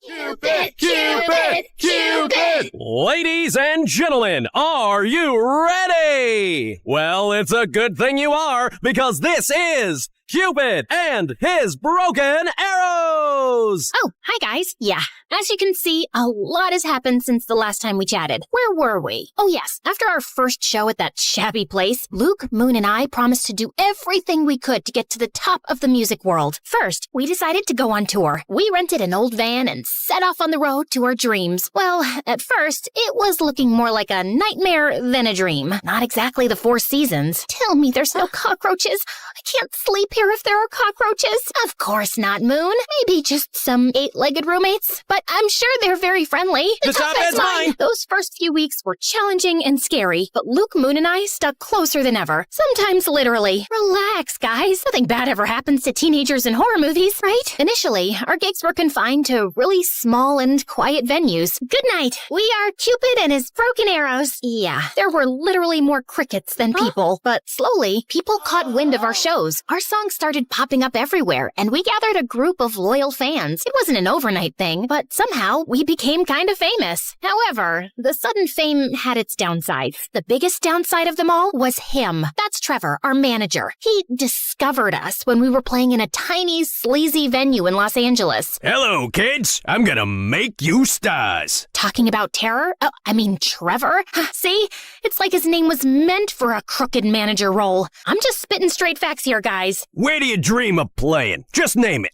Cupid! Cupid! Cupid! Ladies and gentlemen, are you ready? Well, it's a good thing you are, because this is Cupid and his broken arrows! Oh, hi guys. Yeah, as you can see, a lot has happened since the last time we chatted. Where were we? Oh yes, after our first show at that shabby place, Luke, Moon, and I promised to do everything we could to get to the top of the music world. First, we decided to go on tour. We rented an old van and set off on the road to our dreams. Well, at first, it was looking more like a nightmare than a dream. Not exactly the Four Seasons. Tell me there's no cockroaches. I can't sleep here if there are cockroaches. Of course not, Moon. Maybe just some 8-legged roommates. But I'm sure they're very friendly. The top bed's mine! Those first few weeks were challenging and scary, but Luke, Moon, and I stuck closer than ever. Sometimes literally. Relax, guys. Nothing bad ever happens to teenagers in horror movies, right? Initially, our gigs were confined to really small and quiet venues. Good night. We are Cupid and his broken arrows. Yeah, there were literally more crickets than people, but slowly, people caught wind of our shows. Our songs started popping up everywhere, and we gathered a group of loyal fans. It wasn't an overnight thing, but somehow we became kind of famous. However, the sudden fame had its downsides. The biggest downside of them all was him. That's Trevor, our manager. He discovered us when we were playing in a tiny, sleazy venue in Los Angeles. Hello, kids. I'm gonna make you stars. Talking about terror? Oh, I mean Trevor? See? It's like his name was meant for a crooked manager role. I'm just spitting straight facts here, guys. Where do you dream of playing? Just name it.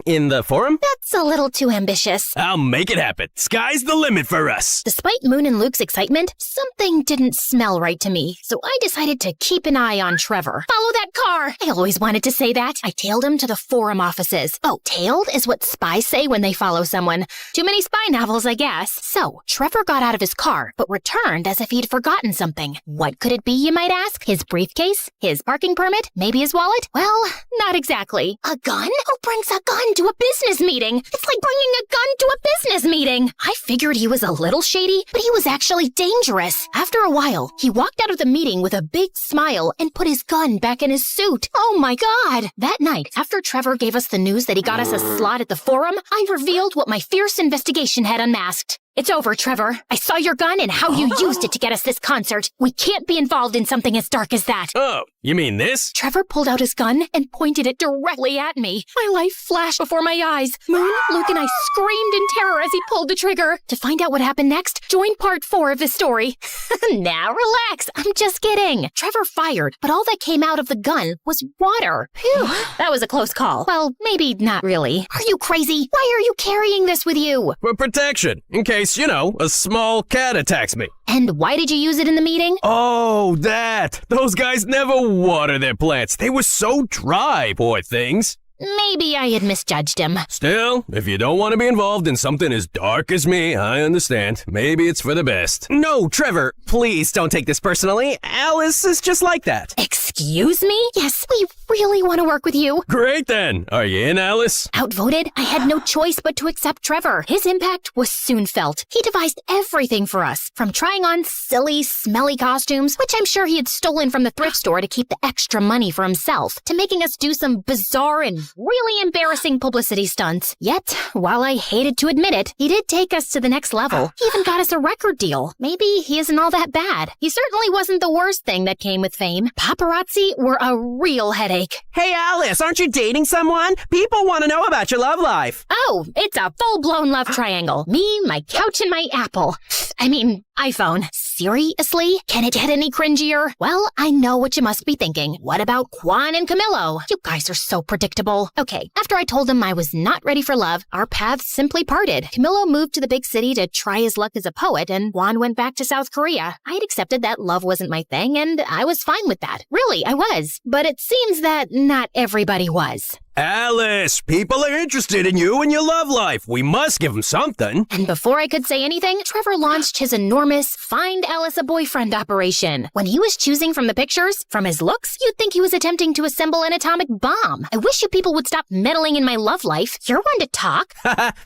In the forum? That's a little too ambitious. I'll make it happen. Sky's the limit for us. Despite Moon and Luke's excitement, something didn't smell right to me, so I decided to keep an eye on Trevor. Follow that car! I always wanted to say that. I tailed him to the forum offices. Oh, tailed is what spies say when they follow someone. Too many spy novels, I guess. So, Trevor got out of his car, but returned as if he'd forgotten something. What could it be, you might ask? His briefcase? His parking permit? Maybe his wallet? Well, not exactly. A gun? Who brings a gun to a business meeting? It's like bringing a gun to a business meeting. I figured he was a little shady, but he was actually dangerous. After a while, he walked out of the meeting with a big smile and put his gun back in his suit. Oh my God. That night, after Trevor gave us the news that he got us a slot at the forum, I revealed what my fierce investigation had unmasked. It's over, Trevor. I saw your gun and how you used it to get us this concert. We can't be involved in something as dark as that. Oh, you mean this? Trevor pulled out his gun and pointed it directly at me. My life flashed before my eyes. Moon, Luke, and I screamed in terror as he pulled the trigger. To find out what happened next, join part 4 of this story. Now relax. I'm just kidding. Trevor fired, but all that came out of the gun was water. Phew, that was a close call. Well, maybe not really. Are you crazy? Why are you carrying this with you? For protection, in case, you know, a small cat attacks me. And why did you use it in the meeting? Oh, that. Those guys never water their plants. They were so dry, poor things. Maybe I had misjudged him. Still, if you don't want to be involved in something as dark as me, I understand. Maybe it's for the best. No, Trevor, please don't take this personally. Alice is just like that. Excuse me? Yes, we really want to work with you. Great then. Are you in, Alice? Outvoted, I had no choice but to accept Trevor. His impact was soon felt. He devised everything for us, from trying on silly, smelly costumes, which I'm sure he had stolen from the thrift store to keep the extra money for himself, to making us do some bizarre and really embarrassing publicity stunts. Yet, while I hated to admit it, he did take us to the next level. He even got us a record deal. Maybe he isn't all that bad. He certainly wasn't the worst thing that came with fame. Paparazzi were a real headache. Hey, Alice, aren't you dating someone? People want to know about your love life. Oh, it's a full-blown love triangle. Me, my couch, and my Apple. I mean, iPhone. Seriously? Can it get any cringier? Well, I know what you must be thinking. What about Juan and Camilo? You guys are so predictable. Okay, after I told him I was not ready for love, our paths simply parted. Camilo moved to the big city to try his luck as a poet, and Juan went back to South Korea. I had accepted that love wasn't my thing, and I was fine with that. Really, I was. But it seems that not everybody was. Alice, people are interested in you and your love life. We must give them something. And before I could say anything, Trevor launched his enormous Find Alice a Boyfriend operation. When he was choosing from the pictures, from his looks, you'd think he was attempting to assemble an atomic bomb. I wish you people would stop meddling in my love life. You're one to talk.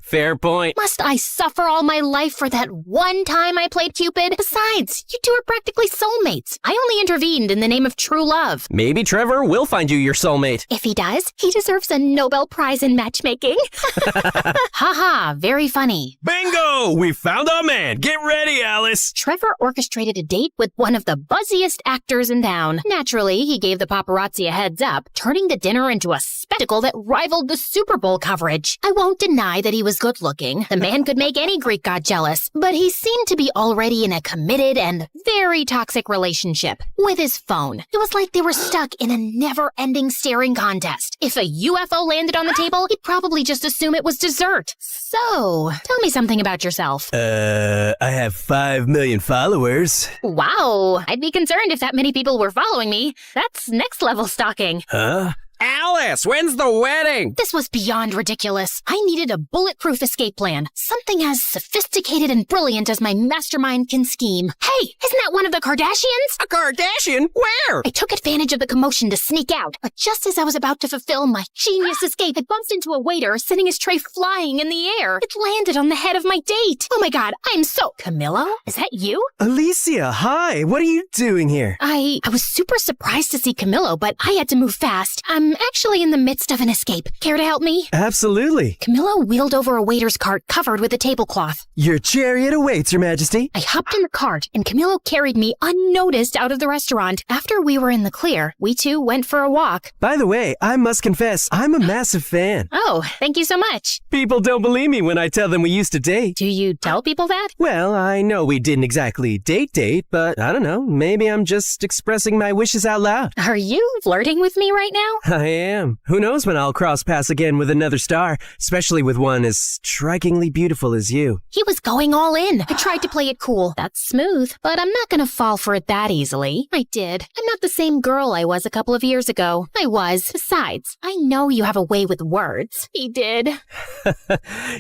Fair point. Must I suffer all my life for that one time I played Cupid? Besides, you two are practically soulmates. I only intervened in the name of true love. Maybe Trevor will find you your soulmate. If he does, he deserves a Nobel Prize in matchmaking. Haha, very funny. Bingo! We found our man. Get ready, Alice. Trevor orchestrated a date with one of the buzziest actors in town. Naturally, he gave the paparazzi a heads up, turning the dinner into a spectacle that rivaled the Super Bowl coverage. I won't deny that he was good looking. The man could make any Greek god jealous, but he seemed to be already in a committed and very toxic relationship with his phone. It was like they were stuck in a never-ending staring contest. If a UFO landed on the table, he'd probably just assume it was dessert. So, tell me something about yourself. I have 5 million followers. Wow, I'd be concerned if that many people were following me. That's next level stalking. Huh? Alice, when's the wedding? This was beyond ridiculous. I needed a bulletproof escape plan. Something as sophisticated and brilliant as my mastermind can scheme. Hey, isn't that one of the Kardashians? A Kardashian? Where? I took advantage of the commotion to sneak out, but just as I was about to fulfill my genius escape, I bumped into a waiter sending his tray flying in the air. It landed on the head of my date. Oh my god, I'm so... Camilo? Is that you? Alicia, hi. What are you doing here? I was super surprised to see Camilo, but I had to move fast. I'm actually in the midst of an escape. Care to help me? Absolutely. Camilo wheeled over a waiter's cart covered with a tablecloth. Your chariot awaits, Your Majesty. I hopped in the cart, and Camilo carried me unnoticed out of the restaurant. After we were in the clear, we two went for a walk. By the way, I must confess, I'm a massive fan. Oh, thank you so much. People don't believe me when I tell them we used to date. Do you tell people that? Well, I know we didn't exactly date, but I don't know, maybe I'm just expressing my wishes out loud. Are you flirting with me right now? I am. Who knows when I'll cross paths again with another star, especially with one as strikingly beautiful as you. He was going all in. I tried to play it cool. That's smooth, but I'm not gonna fall for it that easily. I did. I'm not the same girl I was a couple of years ago. I was. Besides, I know you have a way with words. He did.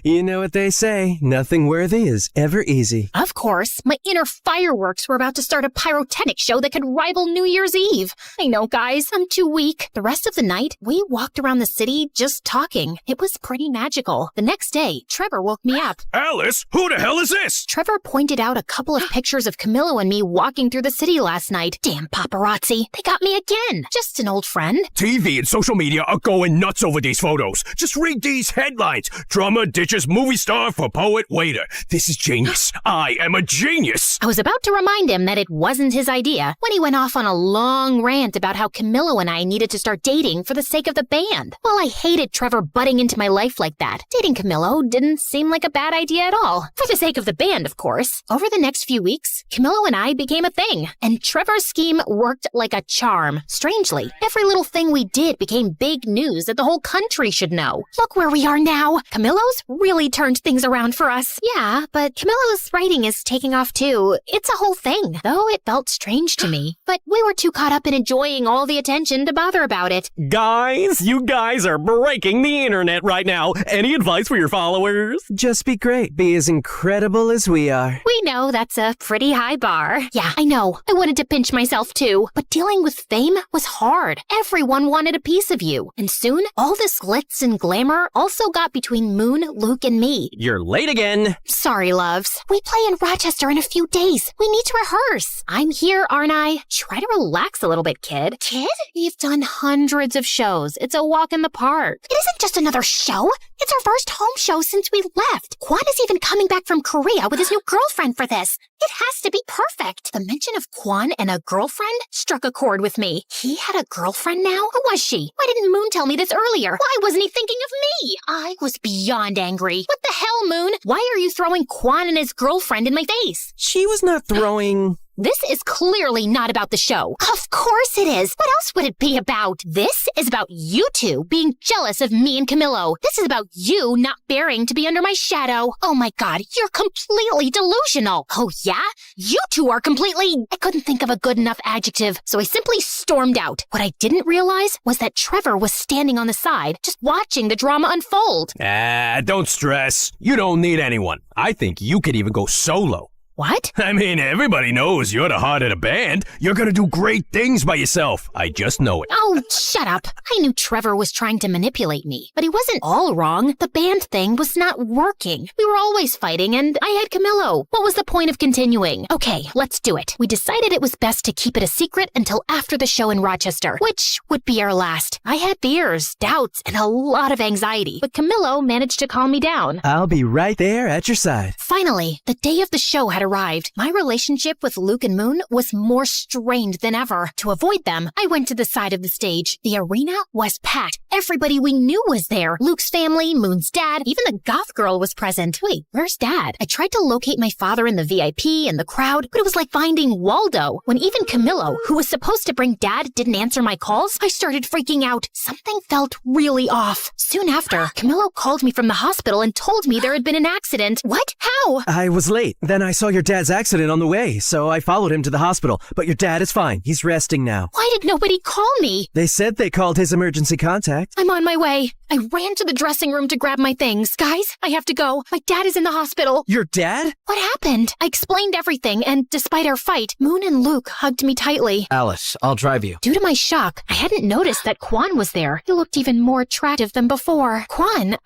You know what they say, nothing worthy is ever easy. Of course. My inner fireworks were about to start a pyrotechnic show that could rival New Year's Eve. I know, guys. I'm too weak. The rest of the night, we walked around the city just talking. It was pretty magical. The next day, Trevor woke me up. Alice, who the hell is this? Trevor pointed out a couple of pictures of Camilo and me walking through the city last night. Damn paparazzi. They got me again. Just an old friend. TV and social media are going nuts over these photos. Just read these headlines. Drummer ditches movie star for poet waiter. This is genius. I am a genius. I was about to remind him that it wasn't his idea when he went off on a long rant about how Camilo and I needed to start dating for the sake of the band. Well, I hated Trevor butting into my life like that. Dating Camilo didn't seem like a bad idea at all. For the sake of the band, of course. Over the next few weeks, Camilo and I became a thing, and Trevor's scheme worked like a charm. Strangely, every little thing we did became big news that the whole country should know. Look where we are now. Camilo's really turned things around for us. Yeah, but Camilo's writing is taking off too. It's a whole thing, though it felt strange to me. But we were too caught up in enjoying all the attention to bother about it. Guys, you guys are breaking the internet right now. Any advice for your followers? Just be great. Be as incredible as we are. We know that's a pretty high bar. Yeah, I know. I wanted to pinch myself too. But dealing with fame was hard. Everyone wanted a piece of you. And soon, all this glitz and glamour also got between Moon, Luke, and me. You're late again. Sorry, loves. We play in Rochester in a few days. We need to rehearse. I'm here, aren't I? Try to relax a little bit, kid. Kid? We've done hundreds loads of shows. It's a walk in the park. It isn't just another show. It's our first home show since we left. Kwon is even coming back from Korea with his new girlfriend for this. It has to be perfect. The mention of Kwon and a girlfriend struck a chord with me. He had a girlfriend now? Who was she? Why didn't Moon tell me this earlier? Why wasn't he thinking of me? I was beyond angry. What the hell, Moon? Why are you throwing Kwon and his girlfriend in my face? She was not throwing... This is clearly not about the show. Of course it is. What else would it be about? This is about you two being jealous of me and Camillo. This is about you not bearing to be under my shadow. Oh my God, you're completely delusional. Oh yeah? You two are completely... I couldn't think of a good enough adjective, so I simply stormed out. What I didn't realize was that Trevor was standing on the side, just watching the drama unfold. Don't stress. You don't need anyone. I think you could even go solo. What? I mean, everybody knows you're the heart of the band. You're gonna do great things by yourself. I just know it. Oh, shut up. I knew Trevor was trying to manipulate me, but he wasn't all wrong. The band thing was not working. We were always fighting, and I had Camillo. What was the point of continuing? Okay, let's do it. We decided it was best to keep it a secret until after the show in Rochester, which would be our last. I had fears, doubts, and a lot of anxiety, but Camillo managed to calm me down. I'll be right there at your side. Finally, the day of the show had arrived. My relationship with Luke and Moon was more strained than ever. To avoid them, I went to the side of the stage. The arena was packed. Everybody we knew was there. Luke's family, Moon's dad, even the goth girl was present. Wait, where's Dad? I tried to locate my father in the VIP and the crowd, but it was like finding Waldo. When even Camillo, who was supposed to bring Dad, didn't answer my calls, I started freaking out. Something felt really off. Soon after, Camillo called me from the hospital and told me there had been an accident. What? How? I was late. Then I saw your dad's accident on the way, so I followed him to the hospital. But your dad is fine. He's resting now. Why did nobody call me? They said they called his emergency contact. I'm on my way. I ran to the dressing room to grab my things. Guys, I have to go. My dad is in the hospital. Your dad? What happened? I explained everything, and despite our fight, Moon and Luke hugged me tightly. Alice, I'll drive you. Due to my shock, I hadn't noticed that Kwon was there. He looked even more attractive than before. Kwon,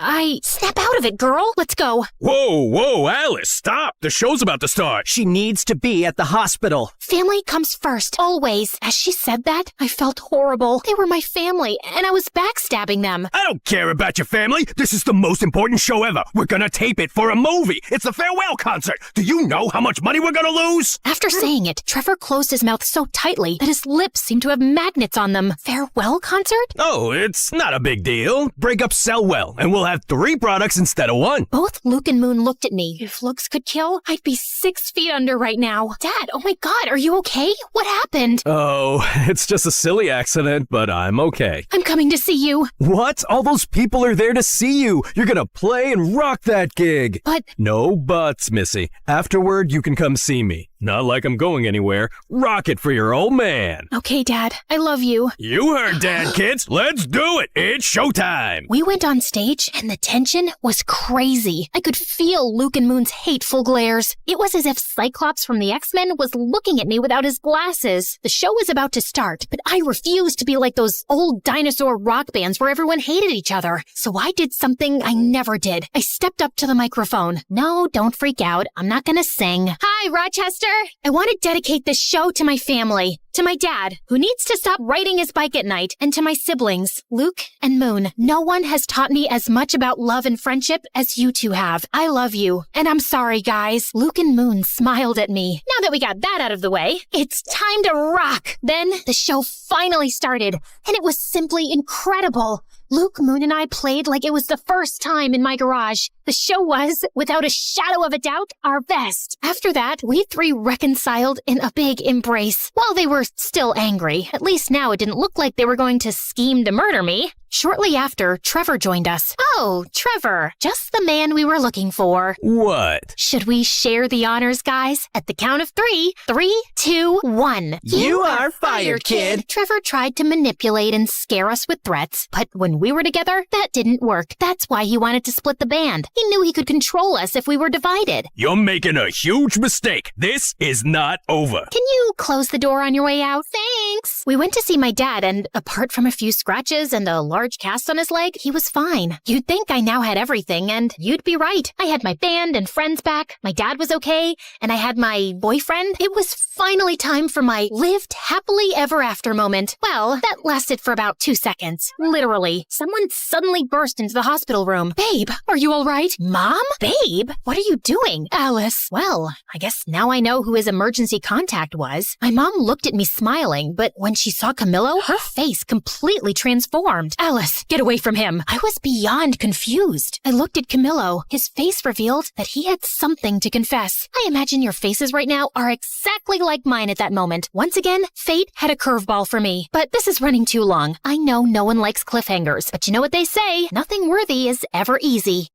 Snap out of it, girl. Let's go. Whoa, Alice, stop. The show's about to start. She needs to be at the hospital. Family comes first, always. As she said that, I felt horrible. They were my family, and I was backstabbing them. I don't care about your family. This is the most important show ever. We're gonna tape it for a movie. It's the farewell concert. Do you know how much money we're gonna lose? After saying it, Trevor closed his mouth so tightly that his lips seemed to have magnets on them. Farewell concert? Oh, it's not a big deal. Breakups sell well, and we'll have 3 products instead of 1. Both Luke and Moon looked at me. If looks could kill, I'd be 6 feet under right now. Dad, oh my God, are you okay? What happened? Oh, it's just a silly accident, but I'm okay. I'm coming to see you. What? All those people are there to see you. You're gonna play and rock that gig. But... No buts, Missy. Afterward, you can come see me. Not like I'm going anywhere. Rock it for your old man. Okay, Dad. I love you. You heard Dad, kids. Let's do it. It's showtime. We went on stage, and the tension was crazy. I could feel Luke and Moon's hateful glares. It was as if Cyclops from the X-Men was looking at me without his glasses. The show was about to start, but I refused to be like those old dinosaur rock bands where everyone hated each other. So I did something I never did. I stepped up to the microphone. No, don't freak out. I'm not gonna sing. Hi, Rochester. I want to dedicate this show to my family, to my dad, who needs to stop riding his bike at night, and to my siblings, Luke and Moon. No one has taught me as much about love and friendship as you two have. I love you, and I'm sorry, guys. Luke and Moon smiled at me. Now that we got that out of the way, it's time to rock. Then the show finally started, and it was simply incredible. Luke, Moon, and I played like it was the first time in my garage. The show was, without a shadow of a doubt, our best. After that, we 3 reconciled in a big embrace. While they were still angry, at least now it didn't look like they were going to scheme to murder me. Shortly after, Trevor joined us. Oh, Trevor, just the man we were looking for. What? Should we share the honors, guys? At the count of 3. 3, 2, 1. You are fired, kid. Trevor tried to manipulate and scare us with threats, but when we were together, that didn't work. That's why he wanted to split the band. He knew he could control us if we were divided. You're making a huge mistake. This is not over. Can you close the door on your way out? Thanks. We went to see my dad, and apart from a few scratches and a large large cast on his leg, he was fine. You'd think I now had everything, and you'd be right. I had my band and friends back, my dad was okay, and I had my boyfriend. It was finally time for my lived happily ever after moment. Well, that lasted for about 2 seconds. Literally. Someone suddenly burst into the hospital room. Babe, are you all right? Mom? Babe? What are you doing? Alice. Well, I guess now I know who his emergency contact was. My mom looked at me smiling, but when she saw Camillo, her face completely transformed. Alice, get away from him. I was beyond confused. I looked at Camillo. His face revealed that he had something to confess. I imagine your faces right now are exactly like mine at that moment. Once again, fate had a curveball for me. But this is running too long. I know no one likes cliffhangers, but you know what they say? Nothing worthy is ever easy.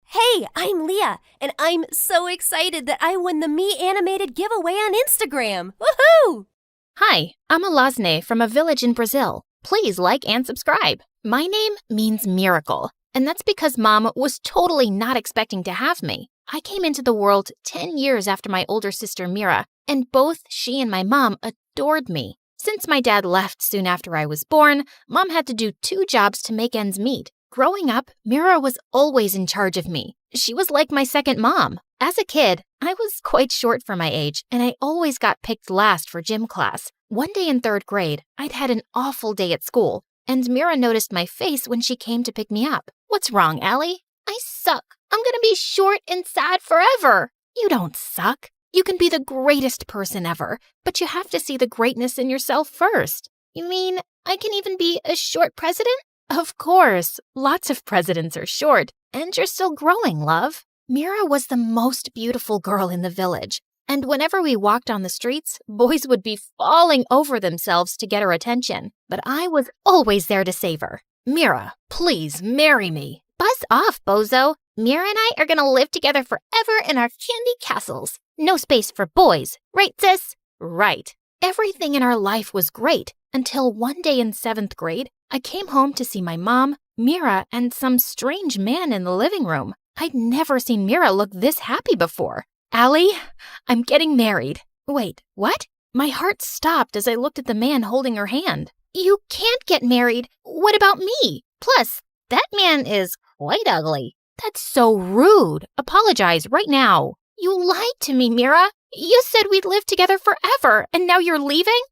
Hey, I'm Leah, and I'm so excited that I won the Me Animated giveaway on Instagram. Woohoo! Hi, I'm Alasne from a village in Brazil. Please like and subscribe. My name means miracle, and that's because Mom was totally not expecting to have me. I came into the world 10 years after my older sister Mira, and both she and my mom adored me. Since my dad left soon after I was born, Mom had to do 2 jobs to make ends meet. Growing up, Mira was always in charge of me. She was like my second mom. As a kid, I was quite short for my age, and I always got picked last for gym class. One day in 3rd grade, I'd had an awful day at school, and Mira noticed my face when she came to pick me up. What's wrong, Allie? I suck. I'm gonna be short and sad forever. You don't suck. You can be the greatest person ever, but you have to see the greatness in yourself first. You mean I can even be a short president? Of course, lots of presidents are short, and you're still growing, love. Mira was the most beautiful girl in the village, and whenever we walked on the streets, boys would be falling over themselves to get her attention, but I was always there to save her. Mira, please marry me. Buzz off, bozo. Mira and I are gonna live together forever in our candy castles. No space for boys, right, sis? Right. Everything in our life was great until one day in 7th grade, I came home to see my mom, Mira, and some strange man in the living room. I'd never seen Mira look this happy before. Allie, I'm getting married. Wait, what? My heart stopped as I looked at the man holding her hand. You can't get married. What about me? Plus, that man is quite ugly. That's so rude. Apologize right now. You lied to me, Mira. You said we'd live together forever, and now you're leaving?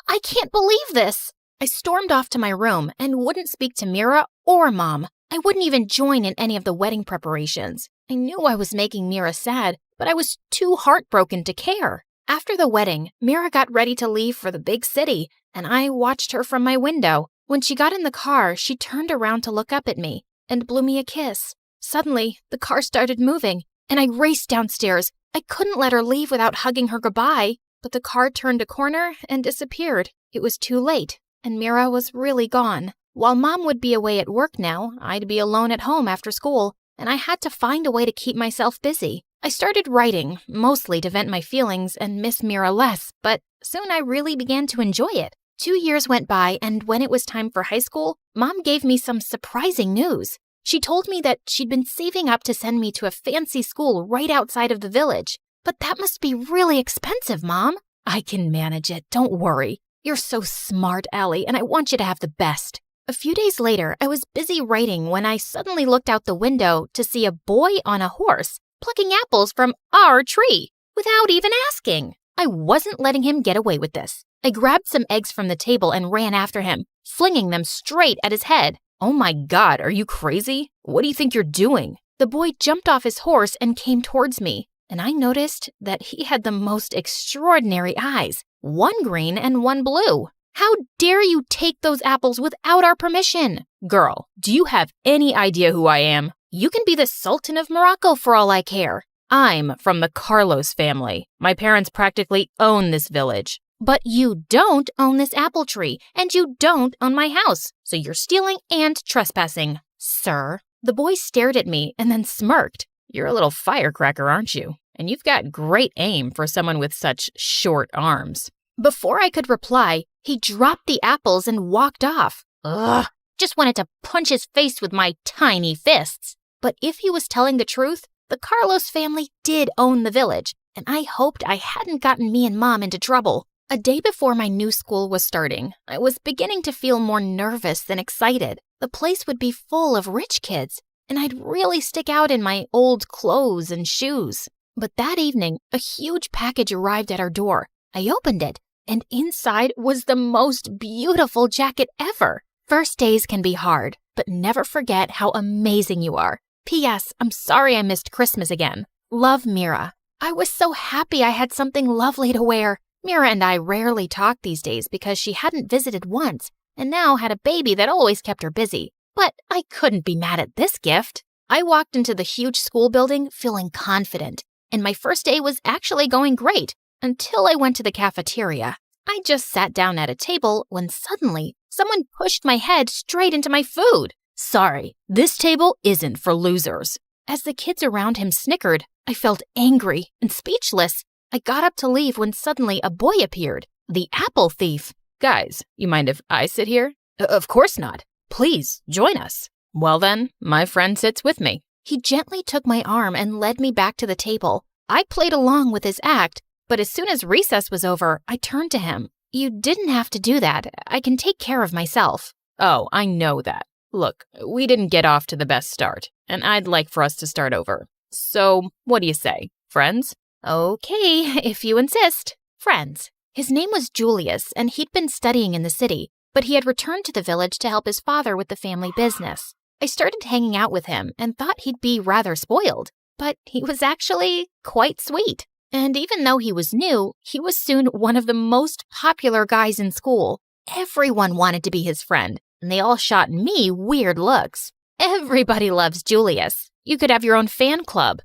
I can't believe this. I stormed off to my room and wouldn't speak to Mira or Mom. I wouldn't even join in any of the wedding preparations. I knew I was making Mira sad, but I was too heartbroken to care. After the wedding, Mira got ready to leave for the big city, and I watched her from my window. When she got in the car, she turned around to look up at me and blew me a kiss. Suddenly, the car started moving, and I raced downstairs. I couldn't let her leave without hugging her goodbye, but the car turned a corner and disappeared. It was too late, and Mira was really gone. While Mom would be away at work now, I'd be alone at home after school, and I had to find a way to keep myself busy. I started writing, mostly to vent my feelings and miss Mira less, but soon I really began to enjoy it. 2 years went by, and when it was time for high school, Mom gave me some surprising news. She told me that she'd been saving up to send me to a fancy school right outside of the village. But that must be really expensive, Mom. I can manage it, don't worry. You're so smart, Allie, and I want you to have the best. A few days later, I was busy writing when I suddenly looked out the window to see a boy on a horse plucking apples from our tree without even asking. I wasn't letting him get away with this. I grabbed some eggs from the table and ran after him, flinging them straight at his head. Oh my God, are you crazy? What do you think you're doing? The boy jumped off his horse and came towards me, and I noticed that he had the most extraordinary eyes, one green and one blue. How dare you take those apples without our permission? Girl, do you have any idea who I am? You can be the Sultan of Morocco for all I care. I'm from the Carlos family. My parents practically own this village. But you don't own this apple tree, and you don't own my house, so you're stealing and trespassing, sir. The boy stared at me and then smirked. You're a little firecracker, aren't you? And you've got great aim for someone with such short arms. Before I could reply, he dropped the apples and walked off. Ugh, just wanted to punch his face with my tiny fists. But if he was telling the truth, the Carlos family did own the village, and I hoped I hadn't gotten me and Mom into trouble. A day before my new school was starting, I was beginning to feel more nervous than excited. The place would be full of rich kids, and I'd really stick out in my old clothes and shoes. But that evening, a huge package arrived at our door. I opened it, and inside was the most beautiful jacket ever. First days can be hard, but never forget how amazing you are. P.S. I'm sorry I missed Christmas again. Love, Mira. I was so happy I had something lovely to wear. Mira and I rarely talk these days because she hadn't visited once and now had a baby that always kept her busy. But I couldn't be mad at this gift. I walked into the huge school building feeling confident, and my first day was actually going great until I went to the cafeteria. I just sat down at a table when suddenly someone pushed my head straight into my food. Sorry, this table isn't for losers. As the kids around him snickered, I felt angry and speechless. I got up to leave when suddenly a boy appeared, the apple thief. Guys, you mind if I sit here? Of course not. Please, join us. Well then, my friend sits with me. He gently took my arm and led me back to the table. I played along with his act, but as soon as recess was over, I turned to him. You didn't have to do that. I can take care of myself. Oh, I know that. Look, we didn't get off to the best start, and I'd like for us to start over. So, what do you say? Friends? Okay, if you insist. Friends. His name was Julius, and he'd been studying in the city, but he had returned to the village to help his father with the family business. I started hanging out with him and thought he'd be rather spoiled, but he was actually quite sweet. And even though he was new, he was soon one of the most popular guys in school. Everyone wanted to be his friend, and they all shot me weird looks. Everybody loves Julius. You could have your own fan club.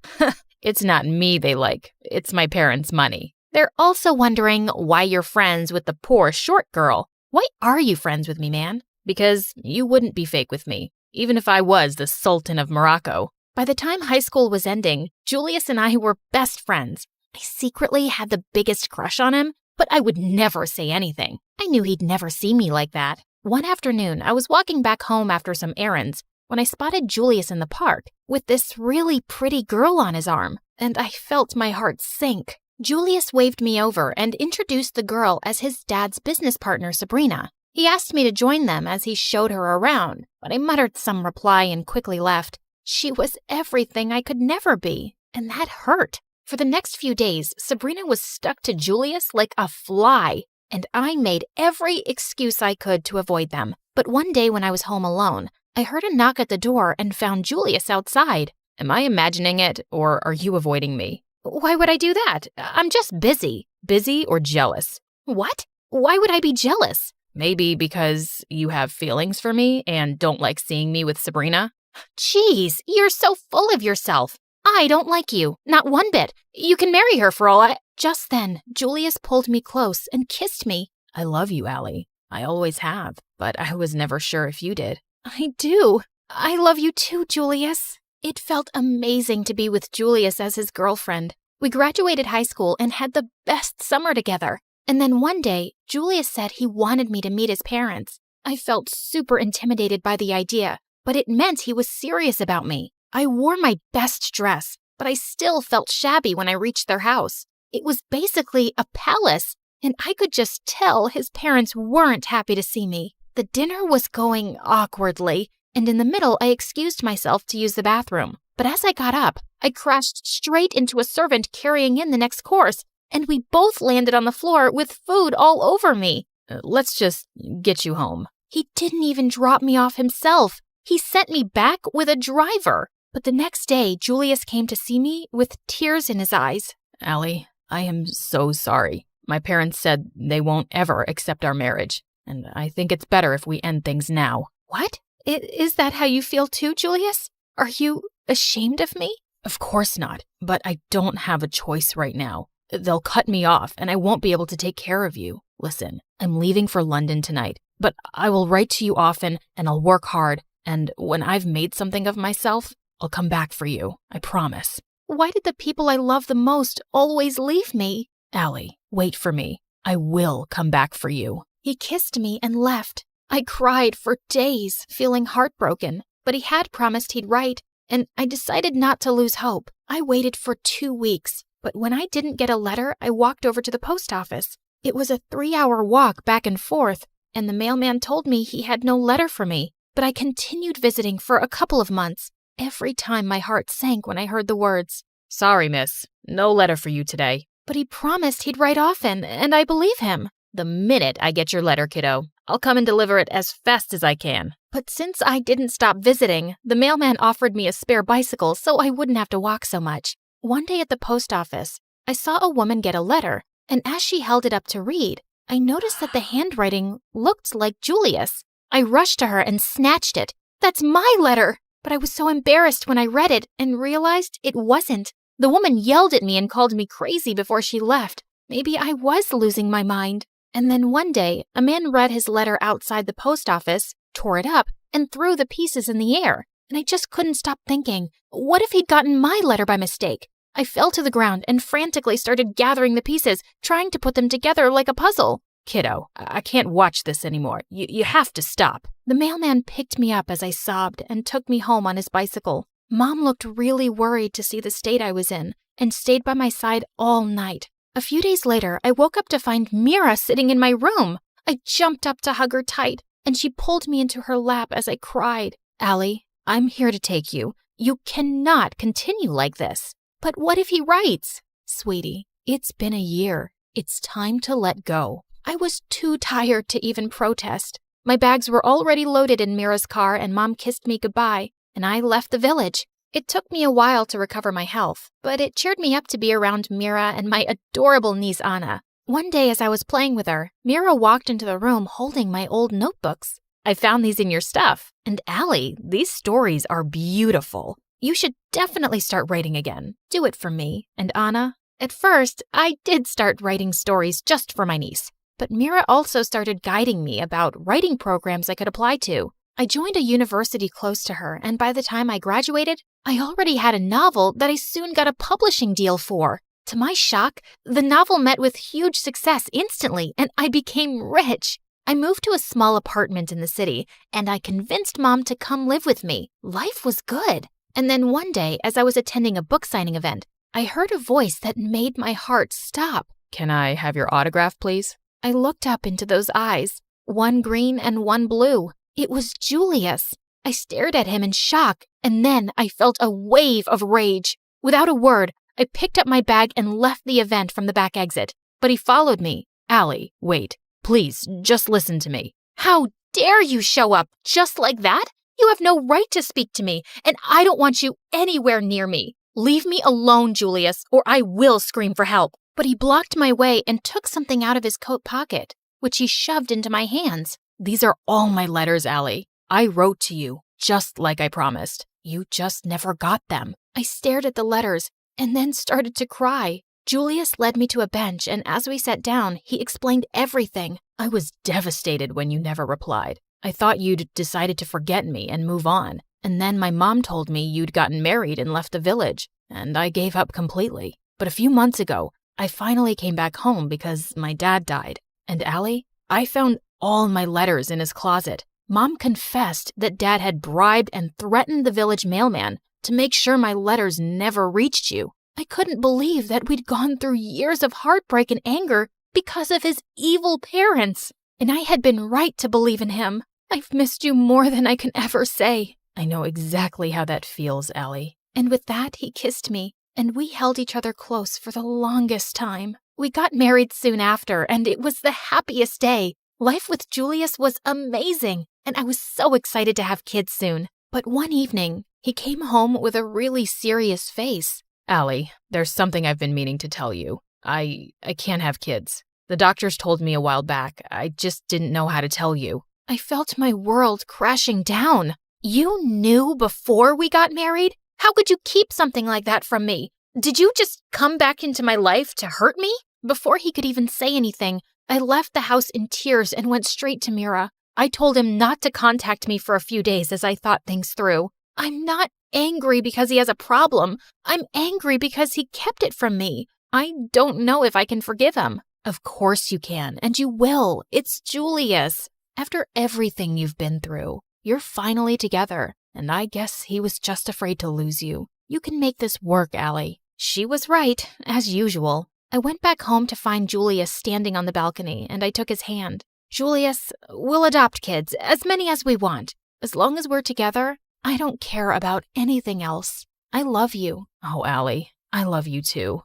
It's not me they like, it's my parents' money. They're also wondering why you're friends with the poor short girl. Why are you friends with me, man? Because you wouldn't be fake with me, even if I was the Sultan of Morocco. By the time high school was ending, Julius and I were best friends. I secretly had the biggest crush on him, but I would never say anything. I knew he'd never see me like that. One afternoon, I was walking back home after some errands when I spotted Julius in the park with this really pretty girl on his arm, and I felt my heart sink. Julius waved me over and introduced the girl as his dad's business partner, Sabrina. He asked me to join them as he showed her around, but I muttered some reply and quickly left. She was everything I could never be, and that hurt. For the next few days, Sabrina was stuck to Julius like a fly, and I made every excuse I could to avoid them. But one day when I was home alone, I heard a knock at the door and found Julius outside. Am I imagining it, or are you avoiding me? Why would I do that? I'm just busy. Busy or jealous? What? Why would I be jealous? Maybe because you have feelings for me and don't like seeing me with Sabrina? Jeez, you're so full of yourself. I don't like you, not one bit. You can marry her for all I... Just then, Julius pulled me close and kissed me. I love you, Allie. I always have, but I was never sure if you did. I do. I love you too, Julius. It felt amazing to be with Julius as his girlfriend. We graduated high school and had the best summer together. And then one day, Julius said he wanted me to meet his parents. I felt super intimidated by the idea, but it meant he was serious about me. I wore my best dress, but I still felt shabby when I reached their house. It was basically a palace, and I could just tell his parents weren't happy to see me. The dinner was going awkwardly, and in the middle I excused myself to use the bathroom. But as I got up, I crashed straight into a servant carrying in the next course, and we both landed on the floor with food all over me. Let's just get you home. He didn't even drop me off himself. He sent me back with a driver. But the next day, Julius came to see me with tears in his eyes. Allie, I am so sorry. My parents said they won't ever accept our marriage, and I think it's better if we end things now. What? Is that how you feel too, Julius? Are you ashamed of me? Of course not, but I don't have a choice right now. They'll cut me off, and I won't be able to take care of you. Listen, I'm leaving for London tonight, but I will write to you often, and I'll work hard, and when I've made something of myself, I'll come back for you, I promise. Why did the people I love the most always leave me? Allie, wait for me. I will come back for you. He kissed me and left. I cried for days, feeling heartbroken, but he had promised he'd write, and I decided not to lose hope. I waited for 2 weeks, But when I didn't get a letter, I walked over to the post office. It was a 3-hour walk back and forth, and the mailman told me he had no letter for me. But I continued visiting for a couple of months. Every time my heart sank when I heard the words, "Sorry, miss. No letter for you today." But he promised he'd write often, and I believe him. "The minute I get your letter, kiddo, I'll come and deliver it as fast as I can." But since I didn't stop visiting, the mailman offered me a spare bicycle so I wouldn't have to walk so much. One day at the post office, I saw a woman get a letter, and as she held it up to read, I noticed that the handwriting looked like Julius. I rushed to her and snatched it. That's my letter! But I was so embarrassed when I read it and realized it wasn't. The woman yelled at me and called me crazy before she left. Maybe I was losing my mind. And then one day, a man read his letter outside the post office, tore it up, and threw the pieces in the air. And I just couldn't stop thinking, what if he'd gotten my letter by mistake? I fell to the ground and frantically started gathering the pieces, trying to put them together like a puzzle. "Kiddo, I can't watch this anymore. You have to stop." The mailman picked me up as I sobbed and took me home on his bicycle. Mom looked really worried to see the state I was in and stayed by my side all night. A few days later, I woke up to find Mira sitting in my room. I jumped up to hug her tight, and she pulled me into her lap as I cried. "Allie, I'm here to take you. You cannot continue like this." "But what if he writes?" "Sweetie, it's been a year. It's time to let go." I was too tired to even protest. My bags were already loaded in Mira's car, and Mom kissed me goodbye, and I left the village. It took me a while to recover my health, but it cheered me up to be around Mira and my adorable niece Anna. One day as I was playing with her, Mira walked into the room holding my old notebooks. "I found these in your stuff. And Allie, these stories are beautiful. You should definitely start writing again. Do it for me. And Anna?" At first, I did start writing stories just for my niece. But Mira also started guiding me about writing programs I could apply to. I joined a university close to her, and by the time I graduated, I already had a novel that I soon got a publishing deal for. To my shock, the novel met with huge success instantly, and I became rich. I moved to a small apartment in the city, and I convinced Mom to come live with me. Life was good. And then one day, as I was attending a book signing event, I heard a voice that made my heart stop. "Can I have your autograph, please?" I looked up into those eyes, one green and one blue. It was Julius. I stared at him in shock, and then I felt a wave of rage. Without a word, I picked up my bag and left the event from the back exit. But he followed me. "Allie, wait. Please, just listen to me." "How dare you show up just like that? You have no right to speak to me, and I don't want you anywhere near me. Leave me alone, Julius, or I will scream for help." But he blocked my way and took something out of his coat pocket, which he shoved into my hands. "These are all my letters, Allie. I wrote to you, just like I promised. You just never got them." I stared at the letters and then started to cry. Julius led me to a bench, and as we sat down, he explained everything. "I was devastated when you never replied. I thought you'd decided to forget me and move on. And then my mom told me you'd gotten married and left the village, and I gave up completely. But a few months ago, I finally came back home because my dad died. And Allie, I found all my letters in his closet. Mom confessed that Dad had bribed and threatened the village mailman to make sure my letters never reached you. I couldn't believe that we'd gone through years of heartbreak and anger because of his evil parents. And I had been right to believe in him. I've missed you more than I can ever say." "I know exactly how that feels, Allie." And with that, he kissed me, and we held each other close for the longest time. We got married soon after, and it was the happiest day. Life with Julius was amazing, and I was so excited to have kids soon. But one evening, he came home with a really serious face. "Allie, there's something I've been meaning to tell you. I can't have kids. The doctors told me a while back. I just didn't know how to tell you." I felt my world crashing down. "You knew before we got married? How could you keep something like that from me? Did you just come back into my life to hurt me?" Before he could even say anything, I left the house in tears and went straight to Mira. I told him not to contact me for a few days as I thought things through. I'm not angry because he has a problem. I'm angry because he kept it from me. I don't know if I can forgive him. Of course you can, and you will. It's Julius. After everything you've been through, you're finally together, and I guess he was just afraid to lose you. You can make this work, Allie. She was right, as usual. I went back home to find Julius standing on the balcony, and I took his hand. Julius, we'll adopt kids, as many as we want. As long as we're together, I don't care about anything else. I love you. Oh, Allie, I love you too.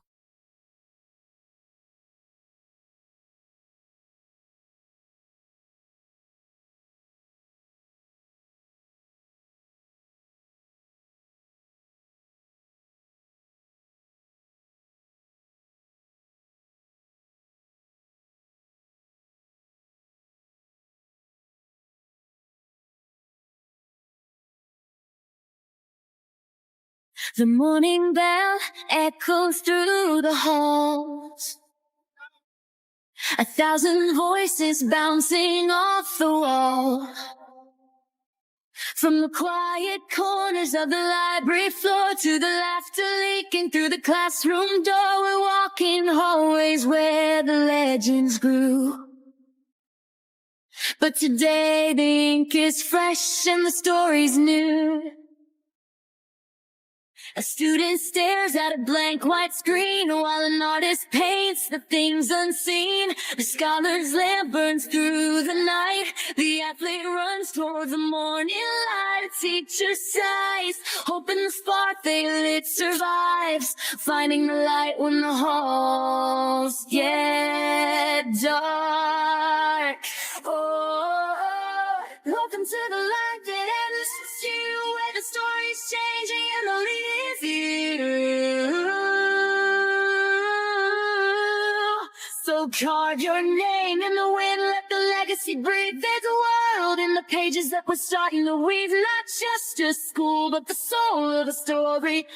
The morning bell echoes through the halls. 1,000 voices bouncing off the wall. From the quiet corners of the library floor to the laughter leaking through the classroom door, we're walking hallways where the legends grew. But today the ink is fresh and the story's new. A student stares at a blank white screen while an artist paints the things unseen. The scholar's lamp burns through the night. The athlete runs towards the morning light. A teacher sighs, hoping the spark they lit survives. Finding the light when the halls get dark. Oh, welcome to the light that ends you, where the story's changing and the lead is you. So carve your name in the wind, let the legacy breathe. There's a world in the pages that we're starting to weave. Not just a school, but the soul of a story.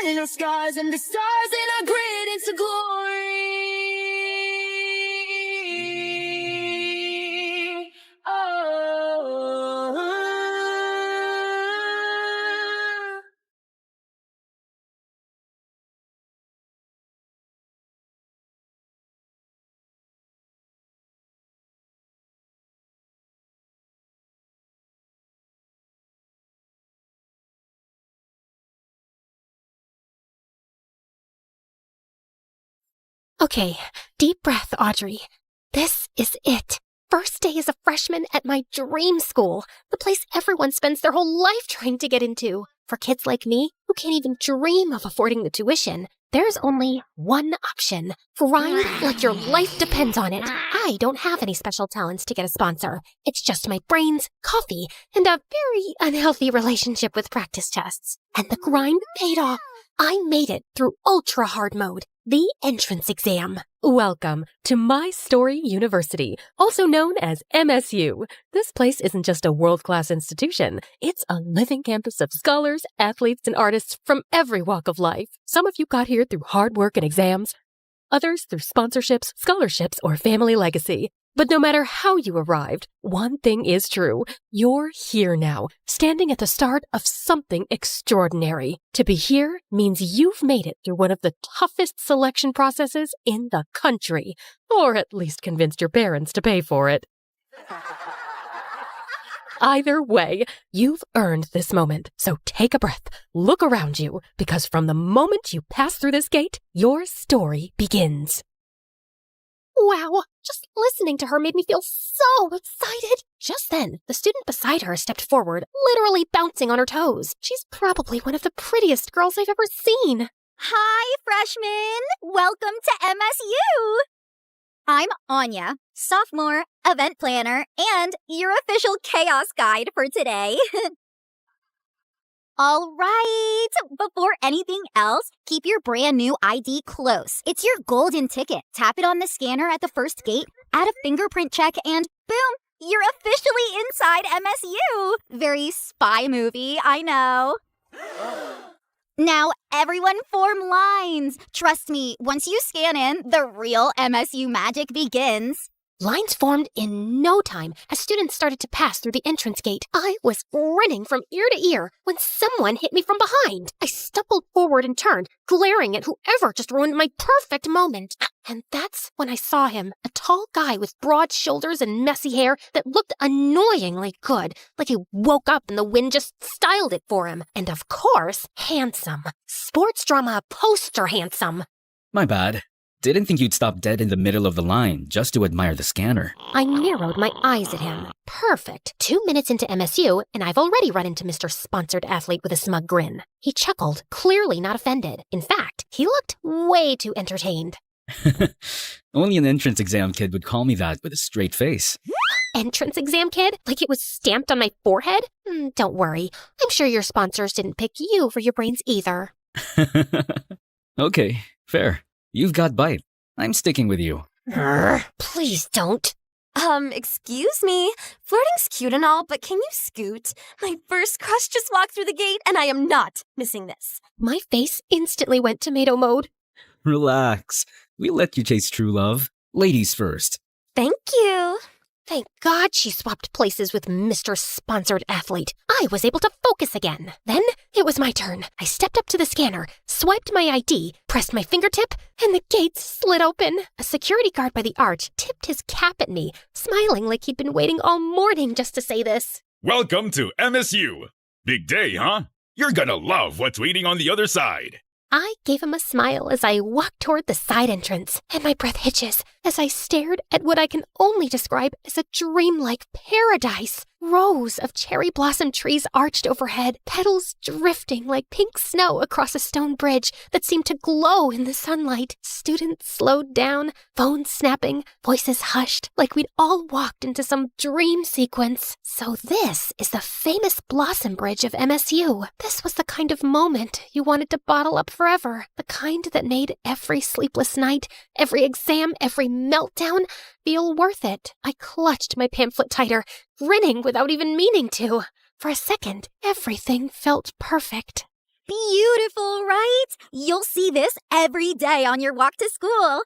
Turning our scars into stars and our grit into glory. Okay, deep breath, Audrey. This is it. First day as a freshman at my dream school, the place everyone spends their whole life trying to get into. For kids like me, who can't even dream of affording the tuition, there's only one option. Grind like your life depends on it. I don't have any special talents to get a sponsor. It's just my brains, coffee, and a very unhealthy relationship with practice tests. And the grind paid off. I made it through ultra hard mode, the entrance exam. Welcome to My Story University, also known as MSU. This place isn't just a world-class institution. It's a living campus of scholars, athletes, and artists from every walk of life. Some of you got here through hard work and exams, others through sponsorships, scholarships, or family legacy. But no matter how you arrived, one thing is true. You're here now, standing at the start of something extraordinary. To be here means you've made it through one of the toughest selection processes in the country, or at least convinced your parents to pay for it. Either way, you've earned this moment. So take a breath, look around you, because from the moment you pass through this gate, your story begins. Wow, just listening to her made me feel so excited. Just then, the student beside her stepped forward, literally bouncing on her toes. She's probably one of the prettiest girls I've ever seen. Hi, freshmen! Welcome to MSU! I'm Anya, sophomore, event planner, and your official chaos guide for today. All right, before anything else, keep your brand new ID close. It's your golden ticket. Tap it on the scanner at the first gate, add a fingerprint check, and boom, you're officially inside MSU. Very spy movie, I know. Now, everyone form lines. Trust me, once you scan in, the real MSU magic begins. Lines formed in no time as students started to pass through the entrance gate. I was grinning from ear to ear when someone hit me from behind. I stumbled forward and turned, glaring at whoever just ruined my perfect moment. And that's when I saw him, a tall guy with broad shoulders and messy hair that looked annoyingly good, like he woke up and the wind just styled it for him. And of course, handsome. Sports drama poster handsome. My bad. Didn't think you'd stop dead in the middle of the line just to admire the scanner. I narrowed my eyes at him. Perfect. 2 minutes into MSU, and I've already run into Mr. Sponsored Athlete with a smug grin. He chuckled, clearly not offended. In fact, he looked way too entertained. Only an entrance exam kid would call me that with a straight face. Entrance exam kid? Like it was stamped on my forehead? Don't worry. I'm sure your sponsors didn't pick you for your brains either. Okay, fair. You've got bite. I'm sticking with you. Please don't. Excuse me. Flirting's cute and all, but can you scoot? My first crush just walked through the gate, and I am not missing this. My face instantly went tomato mode. Relax. We'll let you chase true love. Ladies first. Thank you. Thank God she swapped places with Mr. Sponsored Athlete. I was able to focus again. Then it was my turn. I stepped up to the scanner, swiped my ID, pressed my fingertip, and the gates slid open. A security guard by the arch tipped his cap at me, smiling like he'd been waiting all morning just to say this. Welcome to MSU. Big day, huh? You're gonna love what's waiting on the other side. I gave him a smile as I walked toward the side entrance, and my breath hitches as I stared at what I can only describe as a dreamlike paradise. Rows of cherry blossom trees arched overhead, petals drifting like pink snow across a stone bridge that seemed to glow in the sunlight. Students slowed down, phones snapping, voices hushed, like we'd all walked into some dream sequence. So this is the famous Blossom Bridge of MSU. This was the kind of moment you wanted to bottle up forever. The kind that made every sleepless night, every exam, every meltdown feel worth it. I clutched my pamphlet tighter, grinning without even meaning to. For a second, everything felt perfect. Beautiful, right? You'll see this every day on your walk to school.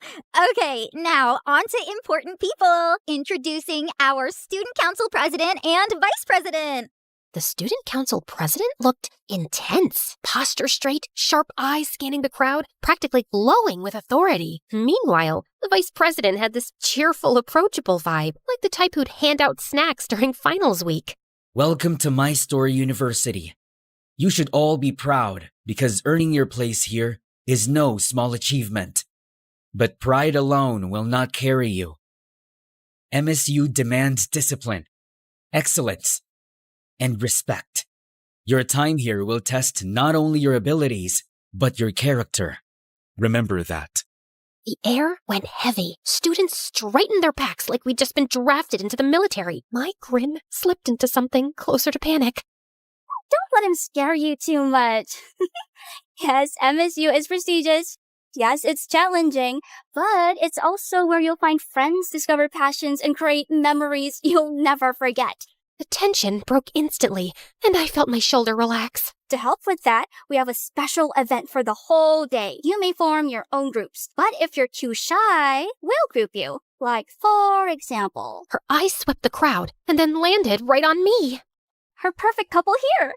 Okay, now on to important people. Introducing our student council president and vice president. The student council president looked intense, posture straight, sharp eyes scanning the crowd, practically glowing with authority. Meanwhile, the vice president had this cheerful, approachable vibe, like the type who'd hand out snacks during finals week. Welcome to My Story University. You should all be proud because earning your place here is no small achievement. But pride alone will not carry you. MSU demands discipline, excellence, and respect. Your time here will test not only your abilities, but your character. Remember that. The air went heavy. Students straightened their backs like we'd just been drafted into the military. My grin slipped into something closer to panic. Don't let him scare you too much. Yes, MSU is prestigious. Yes, it's challenging, but it's also where you'll find friends, discover passions, and create memories you'll never forget. The tension broke instantly, and I felt my shoulder relax. To help with that, we have a special event for the whole day. You may form your own groups, but if you're too shy, we'll group you. Like, for example... Her eyes swept the crowd and then landed right on me. Her perfect couple here.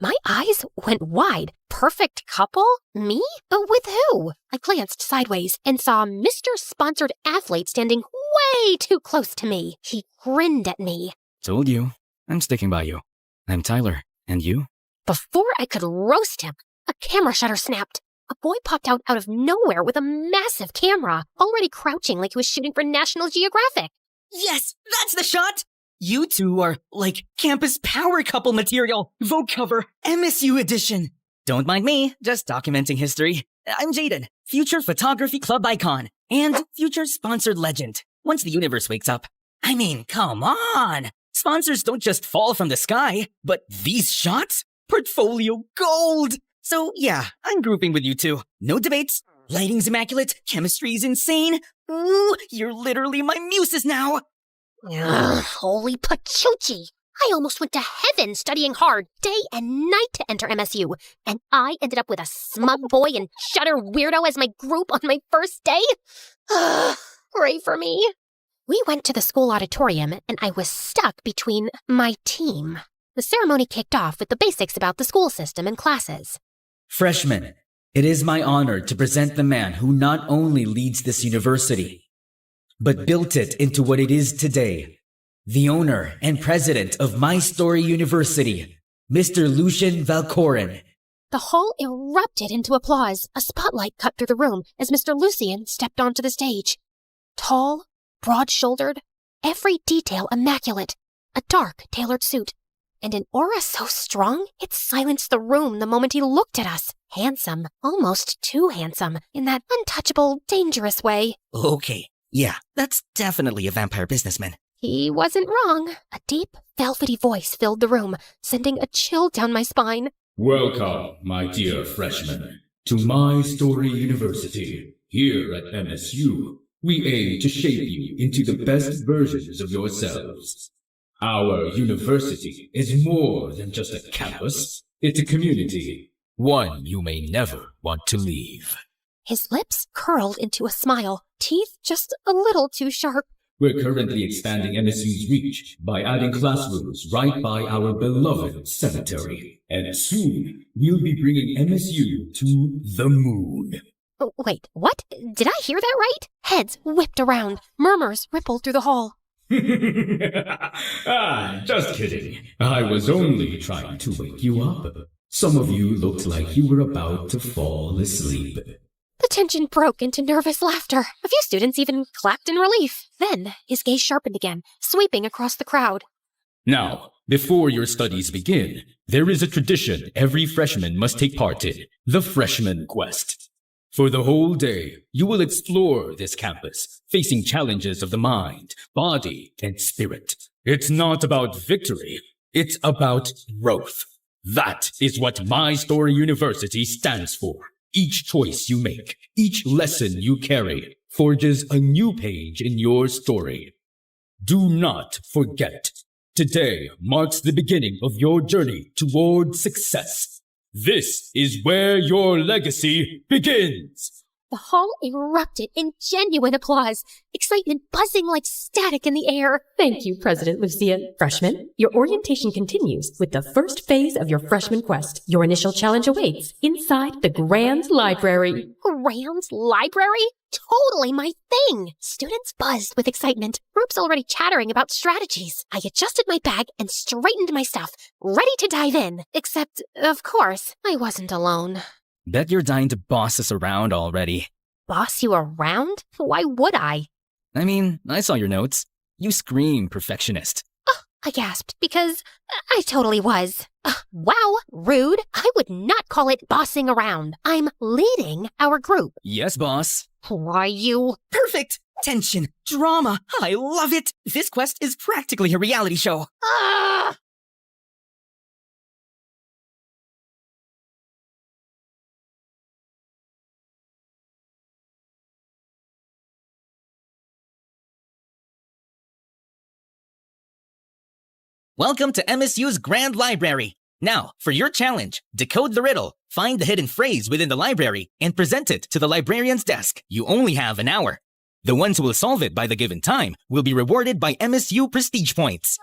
My eyes went wide. Perfect couple? Me? With who? I glanced sideways and saw Mr. Sponsored Athlete standing way too close to me. He grinned at me. Told you. I'm sticking by you. I'm Tyler. And you? Before I could roast him, a camera shutter snapped. A boy popped out of nowhere with a massive camera, already crouching like he was shooting for National Geographic. Yes, that's the shot! You two are like campus power couple material. Vogue cover, MSU edition. Don't mind me, just documenting history. I'm Jaden, future photography club icon, and future sponsored legend. Once the universe wakes up. I mean, come on! Sponsors don't just fall from the sky, but these shots? Portfolio gold! So yeah, I'm grouping with you two. No debates. Lighting's immaculate, chemistry's insane. Ooh, you're literally my muses now! Ugh, holy pachuchi! I almost went to heaven studying hard day and night to enter MSU, and I ended up with a smug boy and shutter weirdo as my group on my first day? Pray for me. We went to the school auditorium and I was stuck between my team. The ceremony kicked off with the basics about the school system and classes. Freshmen, it is my honor to present the man who not only leads this university, but built it into what it is today. The owner and president of My Story University, Mr. Lucian Valcorin. The hall erupted into applause. A spotlight cut through the room as Mr. Lucian stepped onto the stage. Tall, broad-shouldered, every detail immaculate, a dark, tailored suit, and an aura so strong it silenced the room the moment he looked at us. Handsome, almost too handsome, in that untouchable, dangerous way. Okay, yeah, that's definitely a vampire businessman. He wasn't wrong. A deep, velvety voice filled the room, sending a chill down my spine. Welcome, my dear freshmen, to My Story University. Here at MSU, we aim to shape you into the best versions of yourselves. Our university is more than just a campus. It's a community, one you may never want to leave. His lips curled into a smile, teeth just a little too sharp. We're currently expanding MSU's reach by adding classrooms right by our beloved cemetery. And soon, we'll be bringing MSU to the moon. Oh, wait, what? Did I hear that right? Heads whipped around. Murmurs rippled through the hall. Just kidding. I was only trying to wake you up. Some of you looked like you were about to fall asleep. The tension broke into nervous laughter. A few students even clapped in relief. Then his gaze sharpened again, sweeping across the crowd. Now, before your studies begin, there is a tradition every freshman must take part in, the Freshman Quest. For the whole day, you will explore this campus, facing challenges of the mind, body, and spirit. It's not about victory, it's about growth. That is what My Story University stands for. Each choice you make, each lesson you carry, forges a new page in your story. Do not forget, today marks the beginning of your journey toward success. This is where your legacy begins. The hall erupted in genuine applause, excitement buzzing like static in the air. Thank you, President Lucian. Freshmen, your orientation continues with the first phase of your freshman quest. Your initial challenge awaits inside the Grand Library. Grand Library? Totally my thing! Students buzzed with excitement, groups already chattering about strategies. I adjusted my bag and straightened my stuff, ready to dive in. Except, of course, I wasn't alone. Bet you're dying to boss us around already. Boss you around? Why would I? I mean, I saw your notes. You scream perfectionist. I gasped, because I totally was. Wow, rude. I would not call it bossing around. I'm leading our group. Yes, boss. Why, you... Perfect! Tension, drama. I love it. This quest is practically a reality show. Ah! Welcome to MSU's Grand Library. Now, for your challenge, decode the riddle, find the hidden phrase within the library, and present it to the librarian's desk. You only have an hour. The ones who will solve it by the given time will be rewarded by MSU prestige points.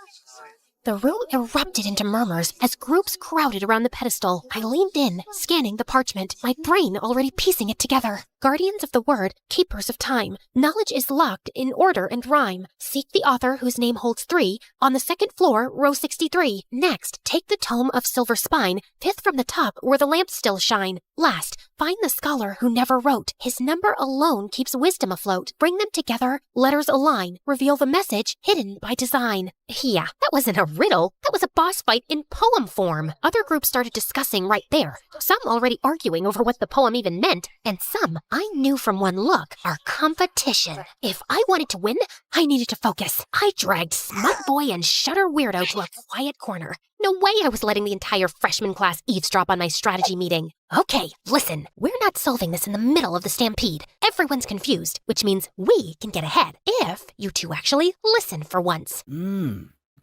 The room erupted into murmurs as groups crowded around the pedestal. I leaned in, scanning the parchment, my brain already piecing it together. Guardians of the word, keepers of time. Knowledge is locked in order and rhyme. Seek the author whose name holds 3 on the second floor, row 63. Next, take the tome of silver spine, 5th from the top where the lamps still shine. Last, find the scholar who never wrote. His number alone keeps wisdom afloat. Bring them together, letters align. Reveal the message hidden by design. Yeah, that wasn't a riddle. That was a boss fight in poem form. Other groups started discussing right there. Some already arguing over what the poem even meant, and some I knew from one look, our competition. If I wanted to win, I needed to focus. I dragged Smut Boy and Shutter Weirdo to a quiet corner. No way I was letting the entire freshman class eavesdrop on my strategy meeting. Okay, listen, we're not solving this in the middle of the stampede. Everyone's confused, which means we can get ahead if you two actually listen for once.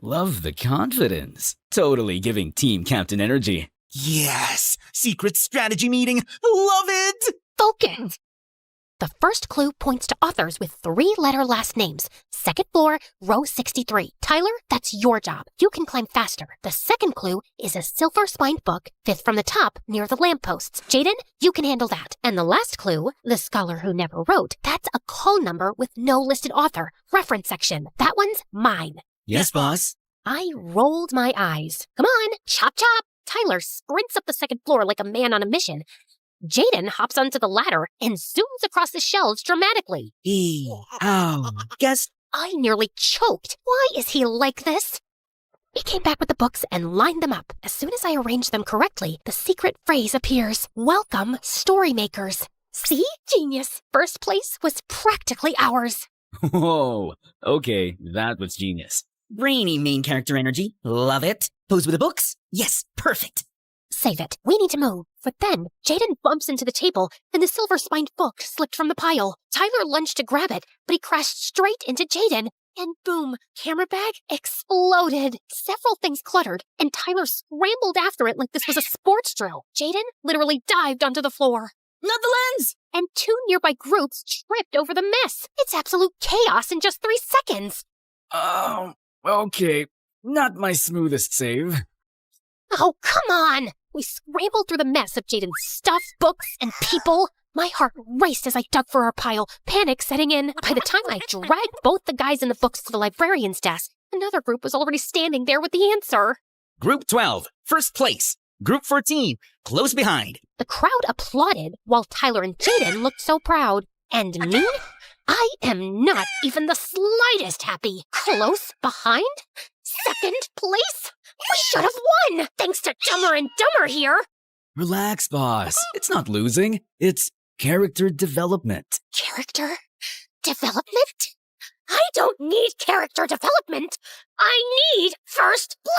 Love the confidence. Totally giving team captain energy. Yes! Secret strategy meeting! Love it! Focus! The first clue points to authors with 3-letter last names. Second floor, row 63. Tyler, that's your job. You can climb faster. The second clue is a silver-spined book, 5th from the top, near the lampposts. Jaden, you can handle that. And the last clue, the scholar who never wrote, that's a call number with no listed author. Reference section. That one's mine. Yes, boss. I rolled my eyes. Come on, chop chop. Tyler sprints up the second floor like a man on a mission. Jaden hops onto the ladder and zooms across the shelves dramatically. Ow. Guess. I nearly choked. Why is he like this? He came back with the books and lined them up. As soon as I arrange them correctly, the secret phrase appears. Welcome, story makers. See? Genius. First place was practically ours. Whoa. Okay, that was genius. Brainy main character energy. Love it. Pose with the books? Yes, perfect. Save it. We need to move. But then, Jaden bumps into the table, and the silver-spined book slipped from the pile. Tyler lunged to grab it, but he crashed straight into Jaden. And boom, camera bag exploded. Several things cluttered, and Tyler scrambled after it like this was a sports drill. Jaden literally dived onto the floor. Not the lens! And 2 nearby groups tripped over the mess. It's absolute chaos in just 3 seconds. Okay. Not my smoothest save. Oh, come on! We scrambled through the mess of Jaden's stuff, books, and people. My heart raced as I dug for our pile, panic setting in. By the time I dragged both the guys in the books to the librarian's desk, another group was already standing there with the answer. Group 12, first place. Group 14, close behind. The crowd applauded while Tyler and Jaden looked so proud. And me? I am not even the slightest happy. Close behind? Second place? We should have won, thanks to Dumber and Dumber here. Relax, boss. It's not losing. It's character development. Character development? I don't need character development. I need first place.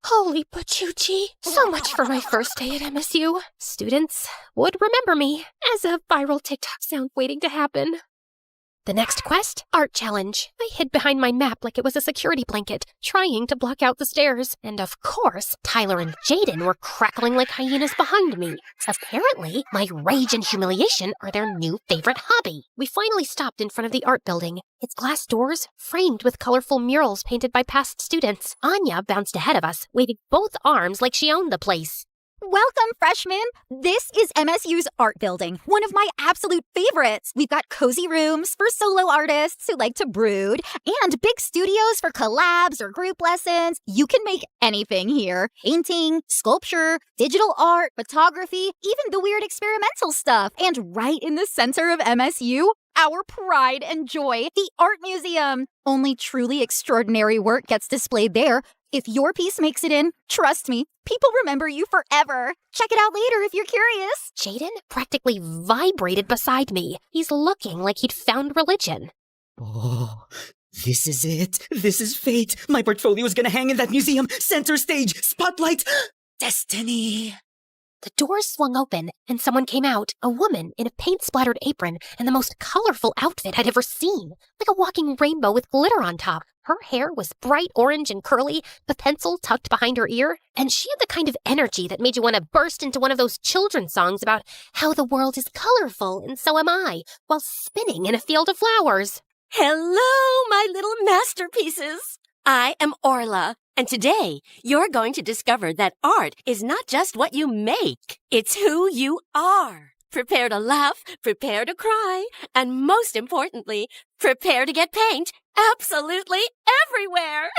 Holy Pachuchi. So much for my first day at MSU. Students would remember me as a viral TikTok sound waiting to happen. The next quest, art challenge. I hid behind my map like it was a security blanket, trying to block out the stairs. And of course, Tyler and Jaden were crackling like hyenas behind me. Apparently, my rage and humiliation are their new favorite hobby. We finally stopped in front of the art building. Its glass doors framed with colorful murals painted by past students. Anya bounced ahead of us, waving both arms like she owned the place. Welcome, freshmen! This is MSU's art building, one of my absolute favorites. We've got cozy rooms for solo artists who like to brood, and big studios for collabs or group lessons. You can make anything here. Painting, sculpture, digital art, photography, even the weird experimental stuff. And right in the center of MSU, our pride and joy, the Art Museum. Only truly extraordinary work gets displayed there. If your piece makes it in, trust me, people remember you forever. Check it out later if you're curious. Jaden practically vibrated beside me. He's looking like he'd found religion. Oh, this is it. This is fate. My portfolio is gonna hang in that museum. Center stage, spotlight, destiny. The doors swung open, and someone came out, a woman in a paint-splattered apron and the most colorful outfit I'd ever seen, like a walking rainbow with glitter on top. Her hair was bright orange and curly, the pencil tucked behind her ear, and she had the kind of energy that made you want to burst into one of those children's songs about how the world is colorful and so am I, while spinning in a field of flowers. Hello, my little masterpieces! I am Orla, and today you're going to discover that art is not just what you make, it's who you are. Prepare to laugh, prepare to cry, and most importantly, prepare to get paint absolutely everywhere.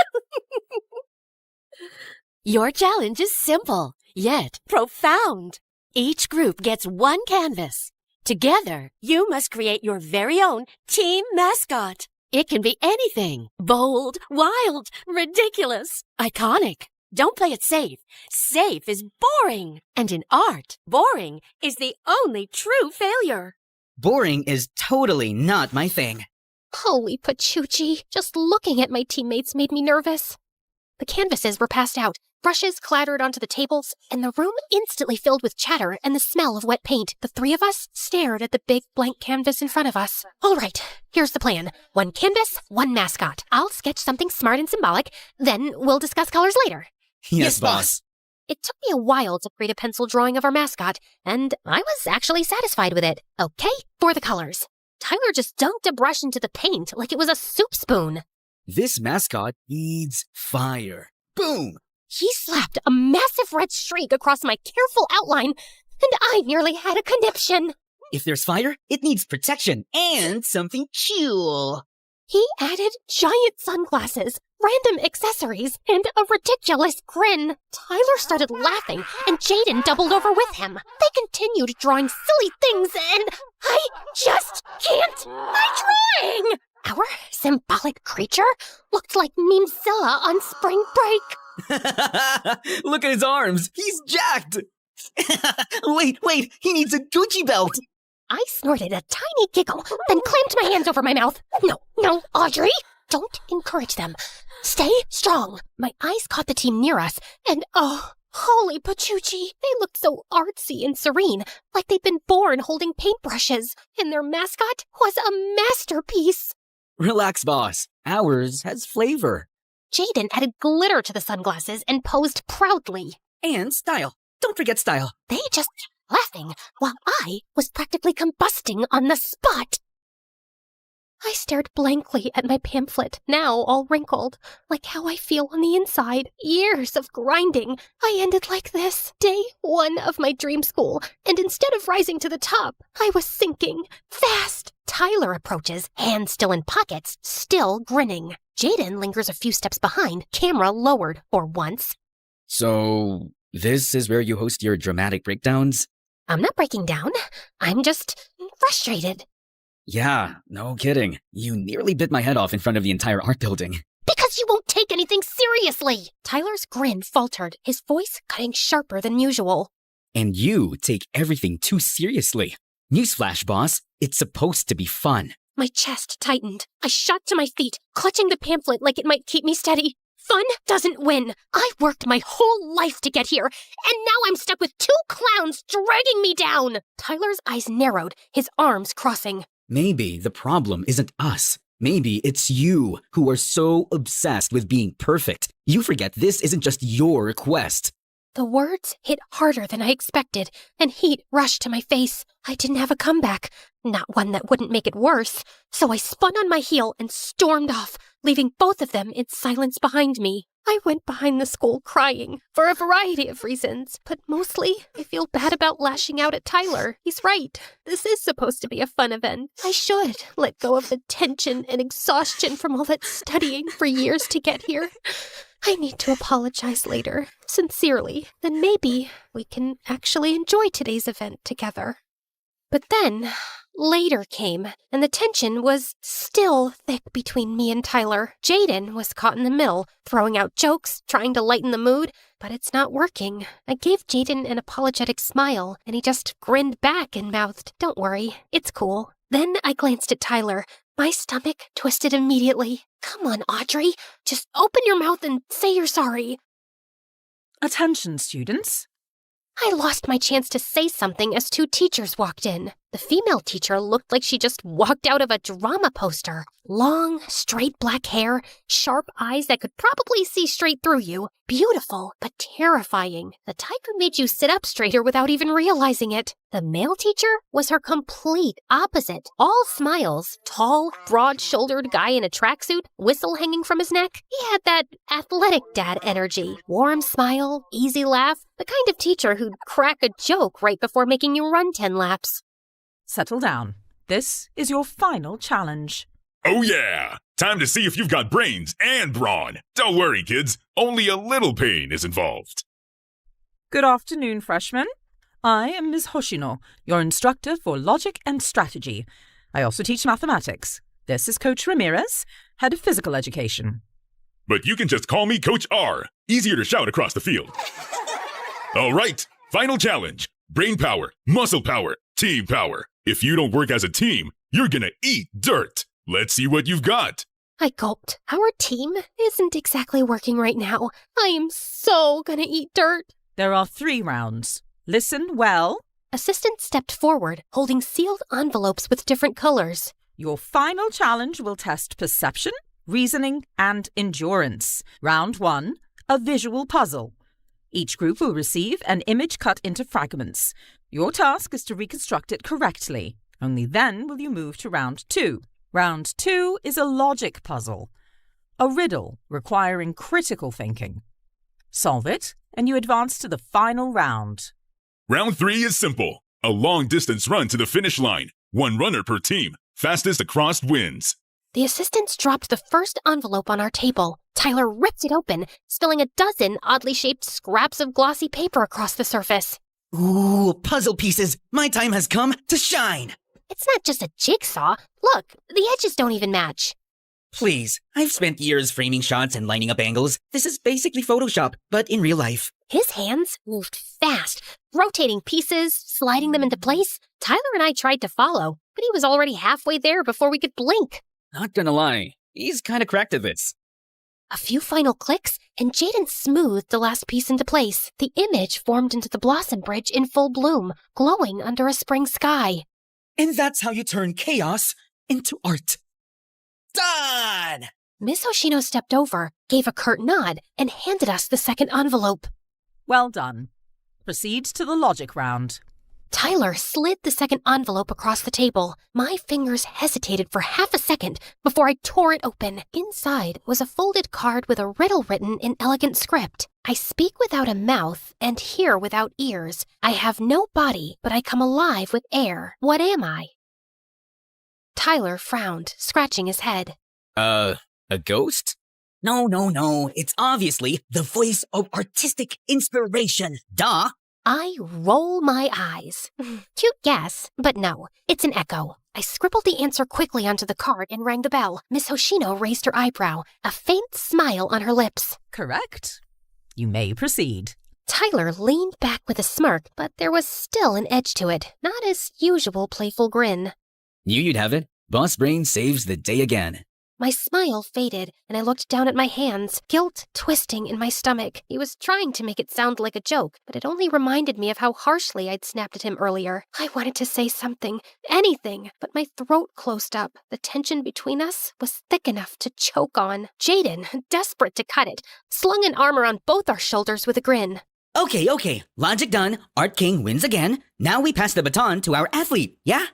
Your challenge is simple, yet profound. Each group gets one canvas. Together, you must create your very own team mascot. It can be anything. Bold, wild, ridiculous, iconic. Don't play it safe. Safe is boring. And in art, boring is the only true failure. Boring is totally not my thing. Holy Pachuchi, just looking at my teammates made me nervous. The canvases were passed out, brushes clattered onto the tables, and the room instantly filled with chatter and the smell of wet paint. The 3 of us stared at the big blank canvas in front of us. All right, here's the plan. 1 canvas, 1 mascot. I'll sketch something smart and symbolic, then we'll discuss colors later. Yes, boss. It took me a while to create a pencil drawing of our mascot, and I was actually satisfied with it. Okay, for the colors. Tyler just dunked a brush into the paint like it was a soup spoon. This mascot needs fire. Boom! He slapped a massive red streak across my careful outline, and I nearly had a conniption. If there's fire, it needs protection and something cool. He added giant sunglasses, random accessories, and a ridiculous grin. Tyler started laughing, and Jaden doubled over with him. They continued drawing silly things, and I just can't. My drawing! Our symbolic creature looked like Memezilla on spring break. Look at his arms. He's jacked. Wait, he needs a Gucci belt. I snorted a tiny giggle, then clamped my hands over my mouth. No, Audrey! Don't encourage them. Stay strong. My eyes caught the team near us, and holy pachuchi! They looked so artsy and serene, like they'd been born holding paintbrushes, and their mascot was a masterpiece. Relax, boss. Ours has flavor. Jaden added glitter to the sunglasses and posed proudly. And style. Don't forget style. They just laughing while I was practically combusting on the spot. I stared blankly at my pamphlet, now all wrinkled, like how I feel on the inside. Years of grinding. I ended like this. Day 1 of my dream school, and instead of rising to the top, I was sinking fast. Tyler approaches, hands still in pockets, still grinning. Jaden lingers a few steps behind, camera lowered for once. So, this is where you host your dramatic breakdowns? I'm not breaking down. I'm just frustrated. Yeah, no kidding. You nearly bit my head off in front of the entire art building. Because you won't take anything seriously! Tyler's grin faltered, his voice cutting sharper than usual. And you take everything too seriously. Newsflash, boss. It's supposed to be fun. My chest tightened. I shot to my feet, clutching the pamphlet like it might keep me steady. Fun doesn't win. I worked my whole life to get here, and now I'm stuck with 2 clowns dragging me down. Tyler's eyes narrowed, his arms crossing. Maybe the problem isn't us. Maybe it's you who are so obsessed with being perfect. You forget this isn't just your quest. The words hit harder than I expected, and heat rushed to my face. I didn't have a comeback, not one that wouldn't make it worse. So I spun on my heel and stormed off, leaving both of them in silence behind me. I went behind the school crying, for a variety of reasons, but mostly I feel bad about lashing out at Tyler. He's right. This is supposed to be a fun event. I should let go of the tension and exhaustion from all that studying for years to get here. I need to apologize later, sincerely. Then maybe we can actually enjoy today's event together. But then, later came, and the tension was still thick between me and Tyler. Jaden was caught in the middle, throwing out jokes, trying to lighten the mood, but it's not working. I gave Jaden an apologetic smile, and he just grinned back and mouthed, "Don't worry, it's cool." Then I glanced at Tyler. My stomach twisted immediately. Come on, Audrey, just open your mouth and say you're sorry. Attention, students. I lost my chance to say something as 2 teachers walked in. The female teacher looked like she just walked out of a drama poster. Long, straight black hair, sharp eyes that could probably see straight through you. Beautiful, but terrifying. The type who made you sit up straighter without even realizing it. The male teacher was her complete opposite. All smiles. Tall, broad-shouldered guy in a tracksuit, whistle hanging from his neck. He had that athletic dad energy. Warm smile, easy laugh. The kind of teacher who'd crack a joke right before making you run 10 laps. Settle down. This is your final challenge. Oh yeah! Time to see if you've got brains and brawn. Don't worry, kids. Only a little pain is involved. Good afternoon, freshmen. I am Ms. Hoshino, your instructor for logic and strategy. I also teach mathematics. This is Coach Ramirez, head of physical education. But you can just call me Coach R. Easier to shout across the field. All right, final challenge. Brain power, muscle power, team power. If you don't work as a team, you're gonna eat dirt. Let's see what you've got. I gulped. Our team isn't exactly working right now. I am so gonna eat dirt. There are 3 rounds. Listen well. Assistant stepped forward, holding sealed envelopes with different colors. Your final challenge will test perception, reasoning, and endurance. Round 1, a visual puzzle. Each group will receive an image cut into fragments. Your task is to reconstruct it correctly. Only then will you move to round 2. Round 2 is a logic puzzle, a riddle requiring critical thinking. Solve it, and you advance to the final round. Round 3 is simple. A long-distance run to the finish line. 1 runner per team. Fastest across wins. The assistants dropped the first envelope on our table. Tyler ripped it open, spilling a dozen oddly shaped scraps of glossy paper across the surface. Ooh, puzzle pieces. My time has come to shine. It's not just a jigsaw. Look, the edges don't even match. Please, I've spent years framing shots and lining up angles. This is basically Photoshop, but in real life. His hands moved fast, rotating pieces, sliding them into place. Tyler and I tried to follow, but he was already halfway there before we could blink. Not gonna lie, he's kinda cracked at this. A few final clicks, and Jaden smoothed the last piece into place. The image formed into the Blossom Bridge in full bloom, glowing under a spring sky. And that's how you turn chaos into art. Done! Miss Hoshino stepped over, gave a curt nod, and handed us the second envelope. Well done. Proceed to the logic round. Tyler slid the second envelope across the table. My fingers hesitated for half a second before I tore it open. Inside was a folded card with a riddle written in elegant script. I speak without a mouth and hear without ears. I have no body, but I come alive with air. What am I? Tyler frowned, scratching his head. A ghost? No. It's obviously the voice of artistic inspiration. Duh! I roll my eyes. Cute guess, but no, it's an echo. I scribbled the answer quickly onto the card and rang the bell. Miss Hoshino raised her eyebrow, a faint smile on her lips. Correct. You may proceed. Tyler leaned back with a smirk, but there was still an edge to it, not his usual playful grin. Knew you'd have it. Boss Brain saves the day again. My smile faded, and I looked down at my hands, guilt twisting in my stomach. He was trying to make it sound like a joke, but it only reminded me of how harshly I'd snapped at him earlier. I wanted to say something, anything, but my throat closed up. The tension between us was thick enough to choke on. Jaden, desperate to cut it, slung an arm around both our shoulders with a grin. Okay. Logic done. Art King wins again. Now we pass the baton to our athlete, yeah?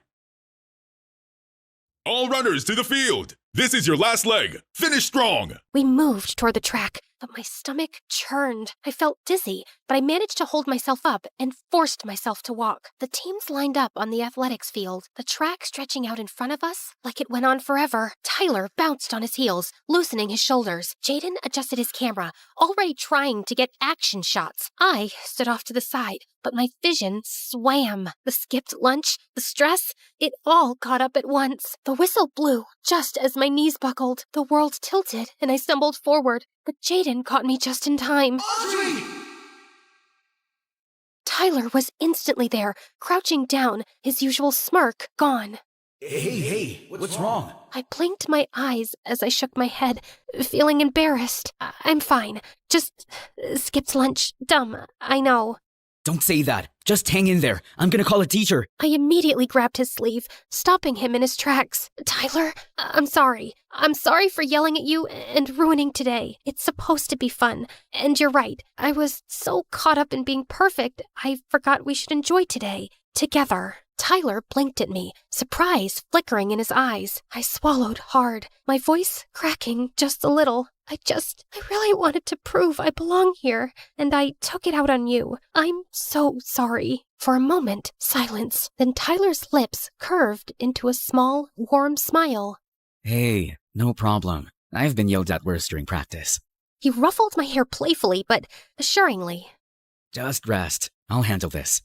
All runners to the field. This is your last leg. Finish strong. We moved toward the track, but my stomach churned. I felt dizzy, but I managed to hold myself up and forced myself to walk. The teams lined up on the athletics field, the track stretching out in front of us like it went on forever. Tyler bounced on his heels, loosening his shoulders. Jaden adjusted his camera, already trying to get action shots. I stood off to the side, but my vision swam. The skipped lunch, the stress, it all caught up at once. The whistle blew just as my knees buckled. The world tilted and I stumbled forward, but Jaden caught me just in time. Audrey! Tyler was instantly there, crouching down, his usual smirk gone. Hey, what's wrong? I blinked my eyes as I shook my head, feeling embarrassed. I'm fine. Just skipped lunch. Dumb, I know. Don't say that. Just hang in there. I'm gonna call a teacher. I immediately grabbed his sleeve, stopping him in his tracks. Tyler, I'm sorry. I'm sorry for yelling at you and ruining today. It's supposed to be fun. And you're right. I was so caught up in being perfect, I forgot we should enjoy today. Together. Tyler blinked at me, surprise flickering in his eyes. I swallowed hard, my voice cracking just a little. I really wanted to prove I belong here, and I took it out on you. I'm so sorry. For a moment, silence. Then Tyler's lips curved into a small, warm smile. Hey, no problem. I've been yelled at worse during practice. He ruffled my hair playfully, but assuringly. Just rest. I'll handle this.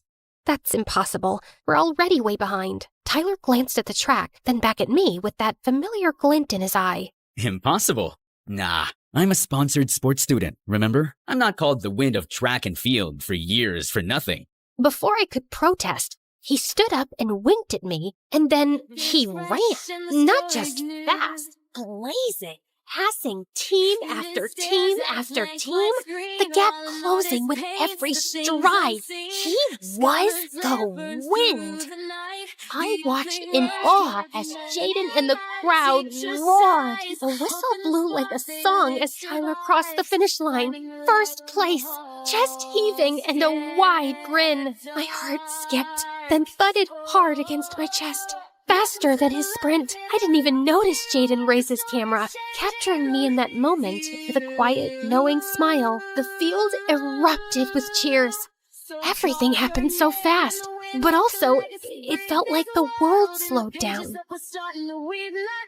That's impossible. We're already way behind. Tyler glanced at the track, then back at me with that familiar glint in his eye. Impossible? Nah, I'm a sponsored sports student, remember? I'm not called the wind of track and field for years for nothing. Before I could protest, he stood up and winked at me, and then he ran. Not just fast, blazing, passing team after team after team, the gap closing with every stride. He was the wind. I watched in awe as Jaden and the crowd roared. The whistle blew like a song as Tyler crossed the finish line. First place, chest heaving and a wide grin. My heart skipped, then thudded hard against my chest. Faster than his sprint. I didn't even notice Jaden raise his camera, capturing me in that moment with a quiet, knowing smile. The field erupted with cheers. Everything happened so fast, but also it felt like the world slowed down.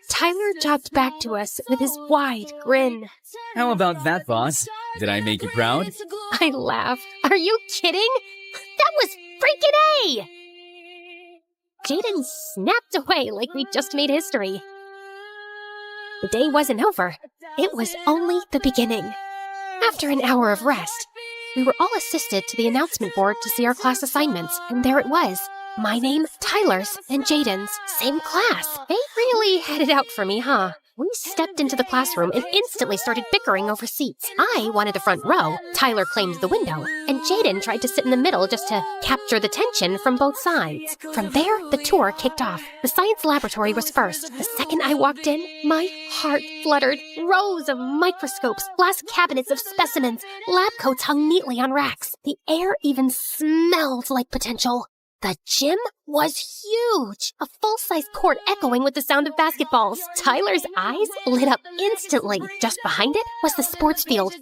Tyler jogged back to us with his wide grin. How about that, boss? Did I make you proud? I laughed. Are you kidding? That was freaking A! Jaden snapped away like we just made history. The day wasn't over. It was only the beginning. After an hour of rest, we were all assisted to the announcement board to see our class assignments, and there it was. My name, Tyler's, and Jaden's. Same class. They really had it out for me, huh? We stepped into the classroom and instantly started bickering over seats. I wanted the front row, Tyler claimed the window, and Jaden tried to sit in the middle just to capture the tension from both sides. From there, the tour kicked off. The science laboratory was first. The second I walked in, my heart fluttered. Rows of microscopes, glass cabinets of specimens, lab coats hung neatly on racks. The air even smelled like potential. The gym was huge, a full-size court echoing with the sound of basketballs. Tyler's eyes lit up instantly. Just behind it was the sports field.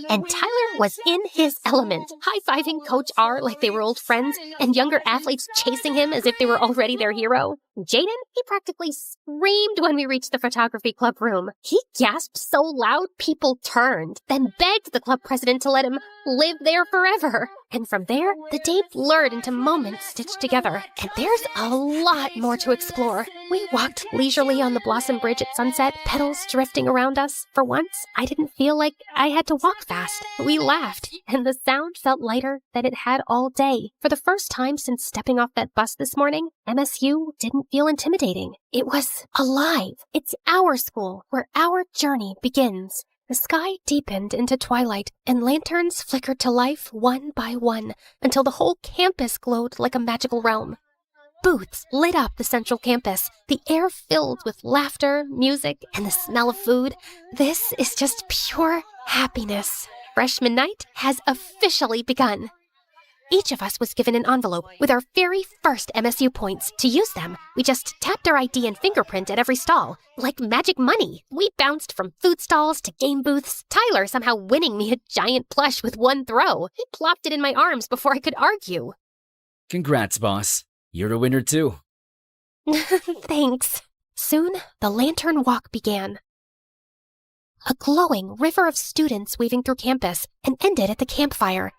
And Tyler was in his element, high-fiving Coach R like they were old friends, and younger athletes chasing him as if they were already their hero. Jaden, he practically screamed when we reached the photography club room. He gasped so loud people turned, then begged the club president to let him live there forever. And from there, the day blurred into moments stitched together. And there's a lot more to explore. We walked leisurely on the Blossom Bridge at sunset, petals drifting around us. For once, I didn't feel like I had to walk fast. We laughed, and the sound felt lighter than it had all day. For the first time since stepping off that bus this morning, MSU didn't feel intimidating. It was alive. It's our school, where our journey begins. The sky deepened into twilight, and lanterns flickered to life one by one until the whole campus glowed like a magical realm. Booths lit up the central campus, the air filled with laughter, music, and the smell of food. This is just pure happiness. Freshman night has officially begun. Each of us was given an envelope with our very first MSU points. To use them, we just tapped our ID and fingerprint at every stall. Like magic money, we bounced from food stalls to game booths, Tyler somehow winning me a giant plush with one throw. He plopped it in my arms before I could argue. Congrats, boss. You're a winner too. Thanks. Soon, the lantern walk began. A glowing river of students weaving through campus and ended at the campfire.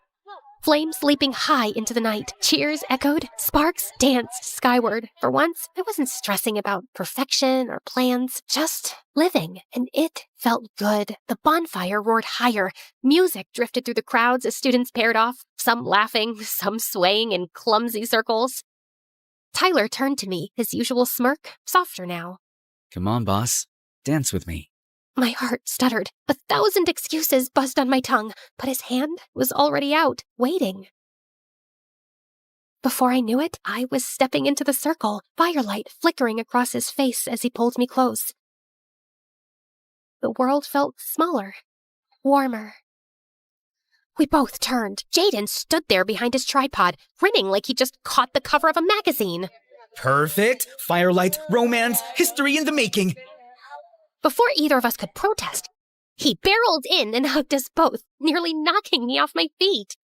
Flames leaping high into the night. Cheers echoed. Sparks danced skyward. For once, I wasn't stressing about perfection or plans, just living, and it felt good. The bonfire roared higher. Music drifted through the crowds as students paired off, some laughing, some swaying in clumsy circles. Tyler turned to me, his usual smirk, softer now. Come on, boss. Dance with me. My heart stuttered. 1,000 excuses buzzed on my tongue, but his hand was already out, waiting. Before I knew it, I was stepping into the circle, firelight flickering across his face as he pulled me close. The world felt smaller, warmer. We both turned. Jaden stood there behind his tripod, grinning like he just caught the cover of a magazine. Perfect. Firelight, romance, history in the making. Before either of us could protest, he barreled in and hugged us both, nearly knocking me off my feet.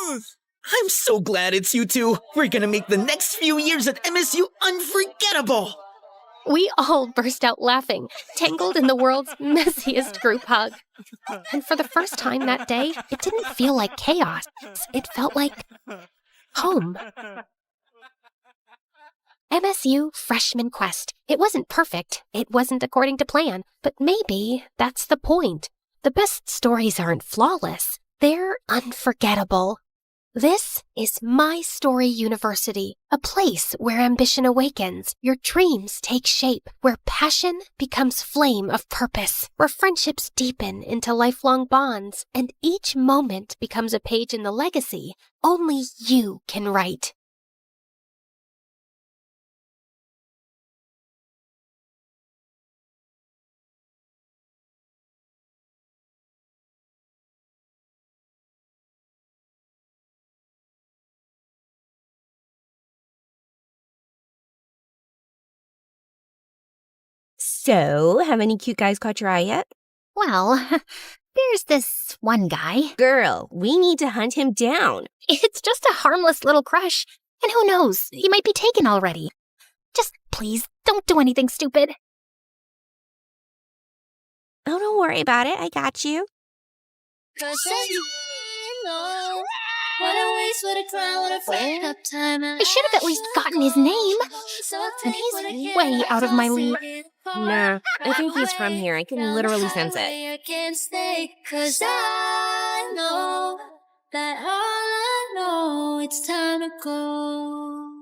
I'm so glad it's you two. We're gonna make the next few years at MSU unforgettable. We all burst out laughing, tangled in the world's messiest group hug. And for the first time that day, it didn't feel like chaos. It felt like home. MSU Freshman Quest. It wasn't perfect. It wasn't according to plan. But maybe that's the point. The best stories aren't flawless. They're unforgettable. This is My Story University, a place where ambition awakens, your dreams take shape, where passion becomes flame of purpose, where friendships deepen into lifelong bonds, and each moment becomes a page in the legacy only you can write. So, have any cute guys caught your eye yet? Well, there's this one guy. Girl, we need to hunt him down. It's just a harmless little crush. And who knows, he might be taken already. Just please, don't do anything stupid. Oh, don't worry about it. I got you. I should have at least gotten his name. And he's way out of my league. Nah, I think he's from here. I can literally sense it. I can't stay, 'cause I know that all I know, it's time to go.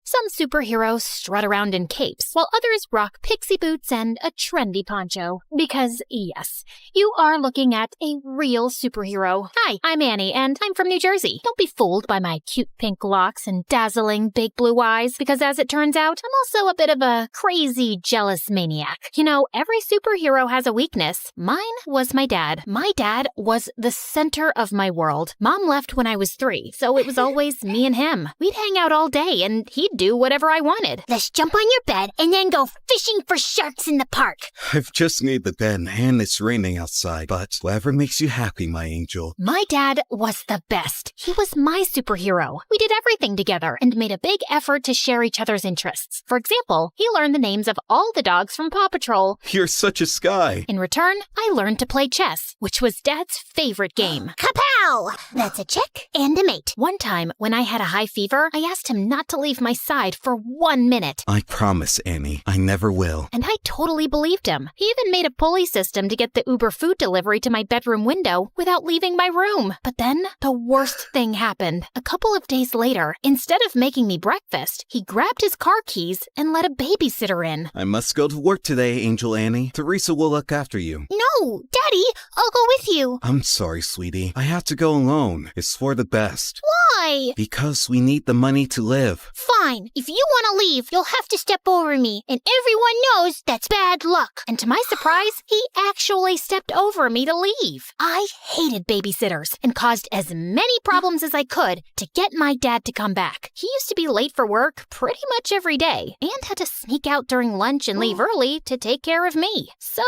Some superheroes strut around in capes, while others rock pixie boots and a trendy poncho. Because, yes, you are looking at a real superhero. Hi, I'm Annie, and I'm from New Jersey. Don't be fooled by my cute pink locks and dazzling big blue eyes, because as it turns out, I'm also a bit of a crazy, jealous maniac. You know, every superhero has a weakness. Mine was my dad. My dad was the center of my world. Mom left when I was 3, so it was always me and him. We'd hang out all day, and he'd do whatever I wanted. Let's jump on your bed and then go fishing for sharks in the park. I've just made the bed and it's raining outside, but whatever makes you happy, my angel. My dad was the best. He was my superhero. We did everything together and made a big effort to share each other's interests. For example, he learned the names of all the dogs from Paw Patrol. You're such a sky. In return, I learned to play chess, which was Dad's favorite game. Kapow! That's a chick and a mate. One time, when I had a high fever, I asked him not to leave my side for 1 minute. I promise, Annie, I never will. And I totally believed him. He even made a pulley system to get the Uber food delivery to my bedroom window without leaving my room. But then, the worst thing happened. A couple of days later, instead of making me breakfast, he grabbed his car keys and let a babysitter in. I must go to work today, Angel Annie. Teresa will look after you. No, Daddy, I'll go with you. I'm sorry, sweetie. I have to go alone. It's for the best. Why? Because we need the money to live. Fine. If you want to leave, you'll have to step over me, and everyone knows that's bad luck. And to my surprise, he actually stepped over me to leave. I hated babysitters and caused as many problems as I could to get my dad to come back. He used to be late for work pretty much every day and had to sneak out during lunch and leave early to take care of me. So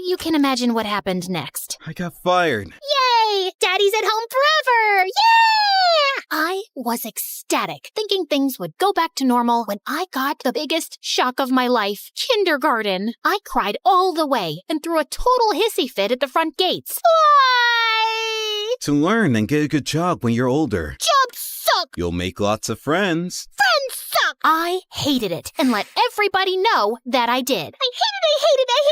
you can imagine what happened next. I got fired. Yay! Daddy's at home forever! Yeah! I was ecstatic, thinking things would go back to normal when I got the biggest shock of my life, kindergarten. I cried all the way and threw a total hissy fit at the front gates. Why? To learn and get a good job when you're older. Jobs suck! You'll make lots of friends. Friends suck! I hated it and let everybody know that I did. I hated it!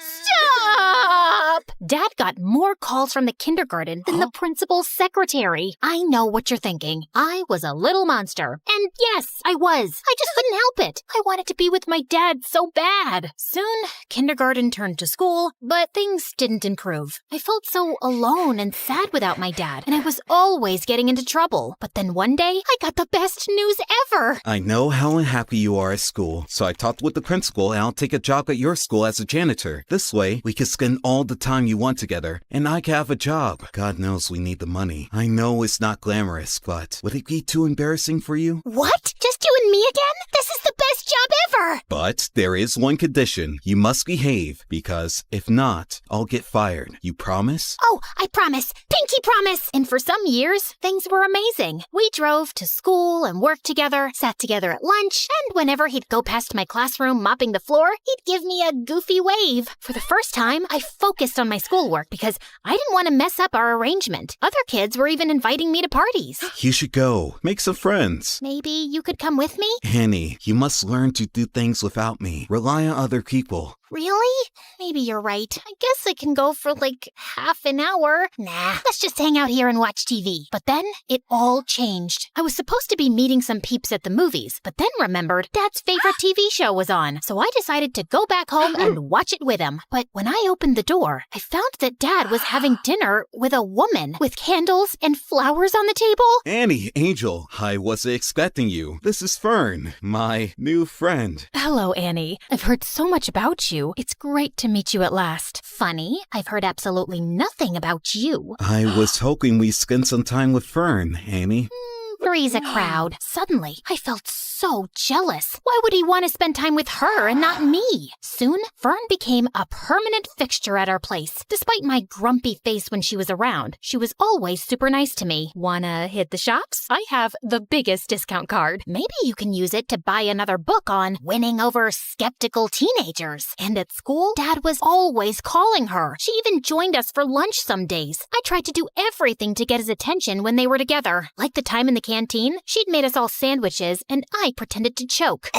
Stop! Dad got more calls from the kindergarten than the principal's secretary. I know what you're thinking. I was a little monster. And yes, I was. I just couldn't help it. I wanted to be with my dad so bad. Soon, kindergarten turned to school, but things didn't improve. I felt so alone and sad without my dad, and I was always getting into trouble. But then one day, I got the best news ever. I know how unhappy you are at school, so I talked with the principal and I'll take a job at your school as a janitor. This way, we can spend all the time you want together, and I can have a job. God knows we need the money. I know it's not glamorous, but would it be too embarrassing for you? What? Just you and me again? This is the best job ever! But there is one condition. You must behave, because if not, I'll get fired. You promise? Oh, I promise. Pinky promise! And for some years, things were amazing. We drove to school and worked together, sat together at lunch, and whenever he'd go past my classroom mopping the floor, he'd give me a goofy wave. For the first time, I focused on my schoolwork because I didn't want to mess up our arrangement. Other kids were even inviting me to parties. You should go. Make some friends. Maybe you could come with me? Annie, you must learn to do things without me. Rely on other people. Really? Maybe you're right. I guess I can go for like half an hour. Nah, let's just hang out here and watch TV. But then it all changed. I was supposed to be meeting some peeps at the movies, but then remembered Dad's favorite TV show was on. So I decided to go back home and watch it with him. But when I opened the door, I found that Dad was having dinner with a woman with candles and flowers on the table. Annie, Angel, I wasn't expecting you. This is Fern, my new friend. Hello, Annie. I've heard so much about you. It's great to meet you at last. Funny, I've heard absolutely nothing about you. I was hoping we'd spend some time with Fern, Annie. Three's a crowd. Suddenly, I felt so jealous. Why would he want to spend time with her and not me? Soon, Fern became a permanent fixture at our place. Despite my grumpy face when she was around, she was always super nice to me. Wanna hit the shops? I have the biggest discount card. Maybe you can use it to buy another book on winning over skeptical teenagers. And at school, Dad was always calling her. She even joined us for lunch some days. I tried to do everything to get his attention when they were together. Like the time in the canteen, she'd made us all sandwiches, and I pretended to choke.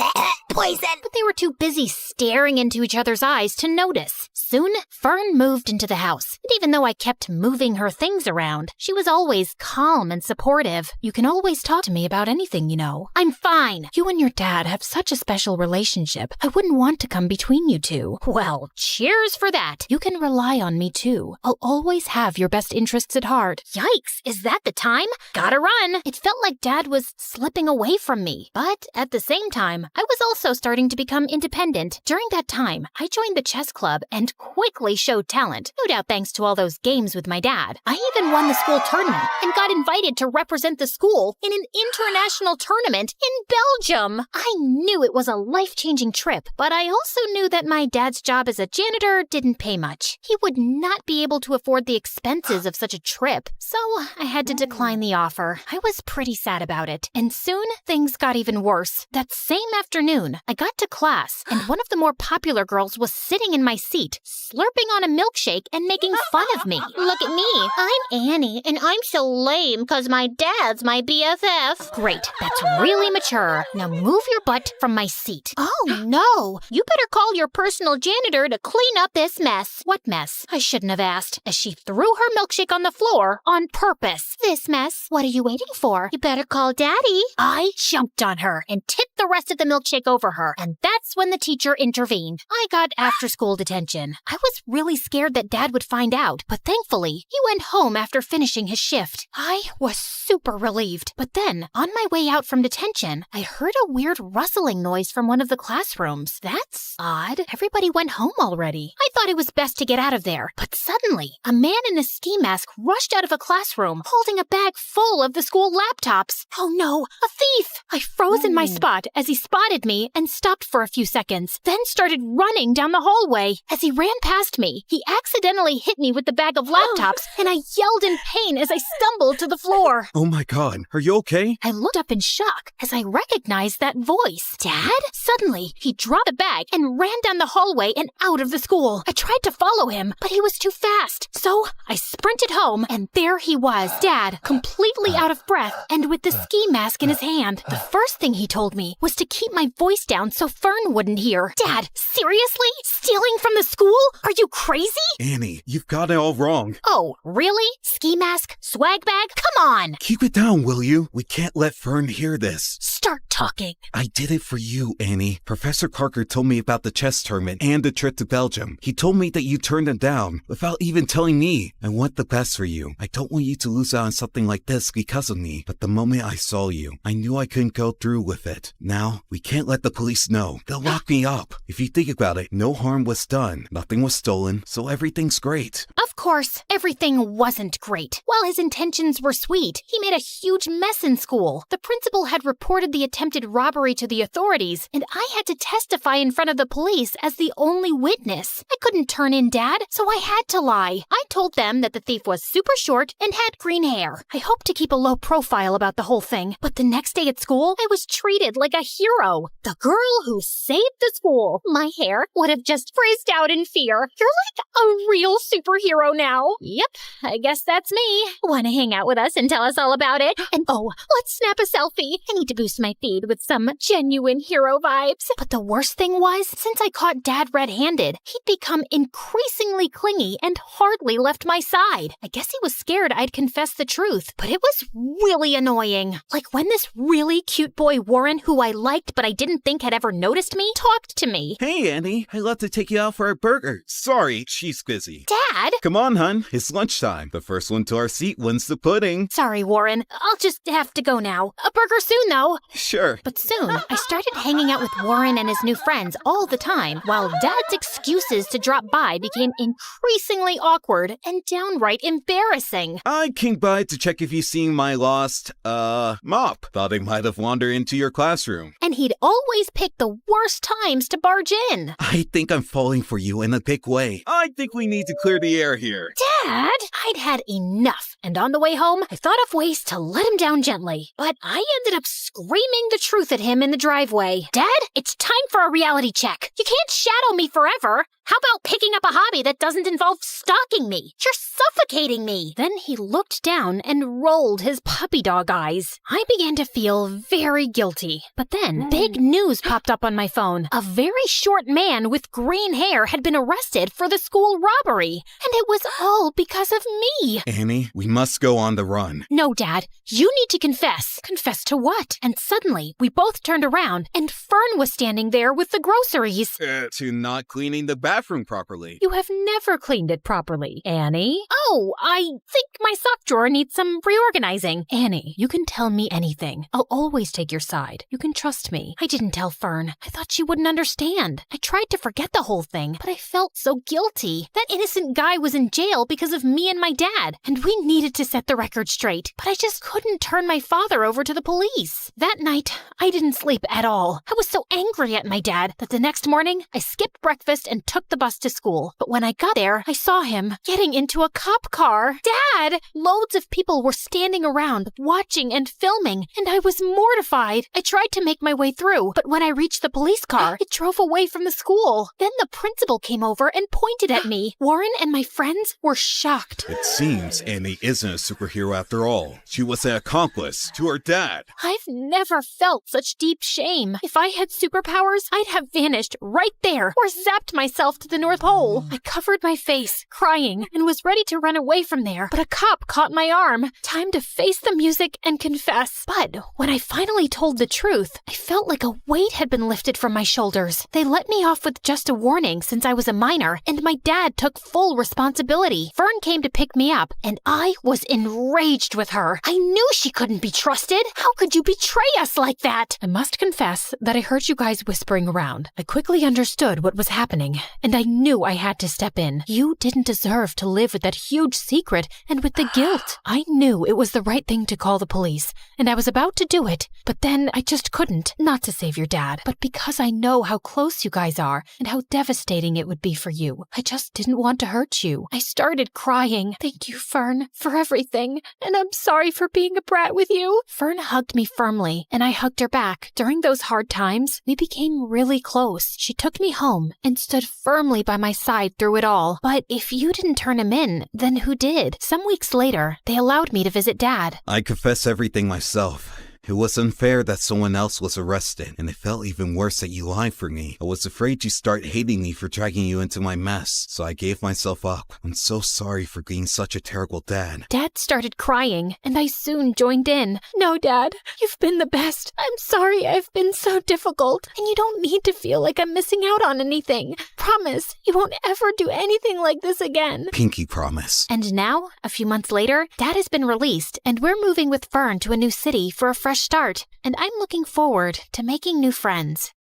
Poison! But they were too busy staring into each other's eyes to notice. Soon, Fern moved into the house. And even though I kept moving her things around, she was always calm and supportive. You can always talk to me about anything, you know. I'm fine. You and your dad have such a special relationship. I wouldn't want to come between you two. Well, cheers for that. You can rely on me too. I'll always have your best interests at heart. Yikes, is that the time? Gotta run. It felt like Dad was slipping away from me. But at the same time, I was also starting to become independent. During that time, I joined the chess club and quickly showed talent. No doubt thanks to all those games with my dad. I even won the school tournament and got invited to represent the school in an international tournament in Belgium. I knew it was a life-changing trip, but I also knew that my dad's job as a janitor didn't pay much. He would not be able to afford the expenses of such a trip, so I had to decline the offer. I was pretty sad about it, and soon things got even worse. That same afternoon, I got to class, and one of the more popular girls was sitting in my seat, slurping on a milkshake and making fun of me. Look at me. I'm Annie, and I'm so lame because my dad's my BFF. Great, that's really mature. Now move your butt from my seat. Oh no, you better call your personal janitor to clean up this mess. What mess? I shouldn't have asked, as she threw her milkshake on the floor on purpose. This mess? What are you waiting for? You better call Daddy. I jumped on her and tipped the rest of the milkshake over her, and that's when the teacher intervened. I got after-school detention. I was really scared that Dad would find out, but thankfully, he went home after finishing his shift. I was super relieved, but then, on my way out from detention, I heard a weird rustling noise from one of the classrooms. That's odd. Everybody went home already. I thought it was best to get out of there, but suddenly, a man in a ski mask rushed out of a classroom, holding a bag full of the school laptops. Oh no, a thief! I froze in my spot as he spotted me and stopped for a few seconds, then started running down the hallway. As he ran past me, he accidentally hit me with the bag of laptops, and I yelled in pain as I stumbled to the floor. Oh my god, are you okay? I looked up in shock as I recognized that voice. Dad? Suddenly, he dropped the bag and ran down the hallway and out of the school. I tried to follow him, but he was too fast. So I sprinted home, and there he was, Dad, completely out of breath and with the ski mask in his hand. The first thing he told me was to keep my voice down so Fern wouldn't hear. Dad, seriously? Stealing from the school? Are you crazy? Annie, you've got it all wrong. Oh, really? Ski mask? Swag bag? Come on! Keep it down, will you? We can't let Fern hear this. Start talking. I did it for you, Annie. Professor Carker told me about the chess tournament and the trip to Belgium. He told me that you turned him down without even telling me. I want the best for you. I don't want you to lose out on something like this because of me. But the moment I saw you, I knew I couldn't go through with it. Now, we can't let the police know. They'll lock me up. If you think about it, no harm was done. Nothing was stolen, so everything's great. Of course, everything wasn't great. While his intentions were sweet, he made a huge mess in school. The principal had reported the attempt attempted robbery to the authorities, and I had to testify in front of the police as the only witness. I couldn't turn in Dad, so I had to lie. I told them that the thief was super short and had green hair. I hoped to keep a low profile about the whole thing, but the next day at school, I was treated like a hero. The girl who saved the school. My hair would have just frizzed out in fear. You're like a real superhero now. Yep, I guess that's me. Want to hang out with us and tell us all about it? And oh, let's snap a selfie. I need to boost my feed with some genuine hero vibes. But the worst thing was, since I caught Dad red-handed, he'd become increasingly clingy and hardly left my side. I guess he was scared I'd confess the truth, but it was really annoying. Like when this really cute boy Warren, who I liked but I didn't think had ever noticed me, talked to me. Hey, Annie. I'd love to take you out for a burger. Sorry, she's busy. Dad? Come on, hun. It's lunchtime. The first one to our seat wins the pudding. Sorry, Warren. I'll just have to go now. A burger soon, though. Sure. But soon, I started hanging out with Warren and his new friends all the time, while Dad's excuses to drop by became increasingly awkward and downright embarrassing. I came by to check if you've seen my lost, mop. Thought it might have wandered into your classroom. And he'd always pick the worst times to barge in. I think I'm falling for you in a big way. I think we need to clear the air here. Dad! I'd had enough, and on the way home, I thought of ways to let him down gently. But I ended up screaming the truth at him in the driveway. Dad, it's time for a reality check. You can't shadow me forever. How about picking up a hobby that doesn't involve stalking me? You're suffocating me. Then he looked down and rolled his puppy dog eyes. I began to feel very guilty. But then, big news popped up on my phone. A very short man with green hair had been arrested for the school robbery. And it was all because of me. Annie, we must go on the run. No, Dad. You need to confess. Confess to what? And suddenly, we both turned around, and Fern was standing there with the groceries. To not cleaning the bathroom properly. You have never cleaned it properly, Annie. Oh, I think my sock drawer needs some reorganizing. Annie, you can tell me anything. I'll always take your side. You can trust me. I didn't tell Fern. I thought she wouldn't understand. I tried to forget the whole thing, but I felt so guilty. That innocent guy was in jail because of me and my dad, and we needed to set the record straight. But I just couldn't turn my father over to the police. That night, I didn't sleep at all. I was so angry at my dad that the next morning, I skipped breakfast and took the bus to school. But when I got there, I saw him getting into a cop car. Dad! Loads of people were standing around, watching and filming, and I was mortified. I tried to make my way through, but when I reached the police car, it drove away from the school. Then the principal came over and pointed at me. Warren and my friends were shocked. It seems Annie isn't a superhero after all. She was an accomplice to her dad. I've never felt such deep shame. If I had superpowers, I'd have vanished right there or zapped myself to the North Pole. I covered my face, crying, and was ready to run away from there, but a cop caught my arm. Time to face the music and confess. But when I finally told the truth, I felt like a weight had been lifted from my shoulders. They let me off with just a warning since I was a minor, and my dad took full responsibility. Fern came to pick me up, and I was enraged with her. I knew she couldn't be trusted. How could you betray us like that? I must confess that I heard you guys whispering around. I quickly understood what was happening, and I knew I had to step in. You didn't deserve to live with that huge secret and with the guilt. I knew it was the right thing to call the police, and I was about to do it, but then I just couldn't. Not to save your dad, but because I know how close you guys are and how devastating it would be for you. I just didn't want to hurt you. I started crying. Thank you, Fern, for everything, and I'm sorry for being a brat with you. Fern hugged me firmly, and I hugged her back. During those hard times, we became really close. She took me home and stood firmly by my side through it all. But if you didn't turn him in, then who did? Some weeks later, they allowed me to visit Dad. I confess everything myself. It was unfair that someone else was arrested, and it felt even worse that you lied for me. I was afraid you'd start hating me for dragging you into my mess, so I gave myself up. I'm so sorry for being such a terrible dad. Dad started crying, and I soon joined in. No, Dad, you've been the best. I'm sorry I've been so difficult, and you don't need to feel like I'm missing out on anything. Promise, you won't ever do anything like this again. Pinky promise. And now, a few months later, Dad has been released, and we're moving with Fern to a new city for a fresh start, and I'm looking forward to making new friends.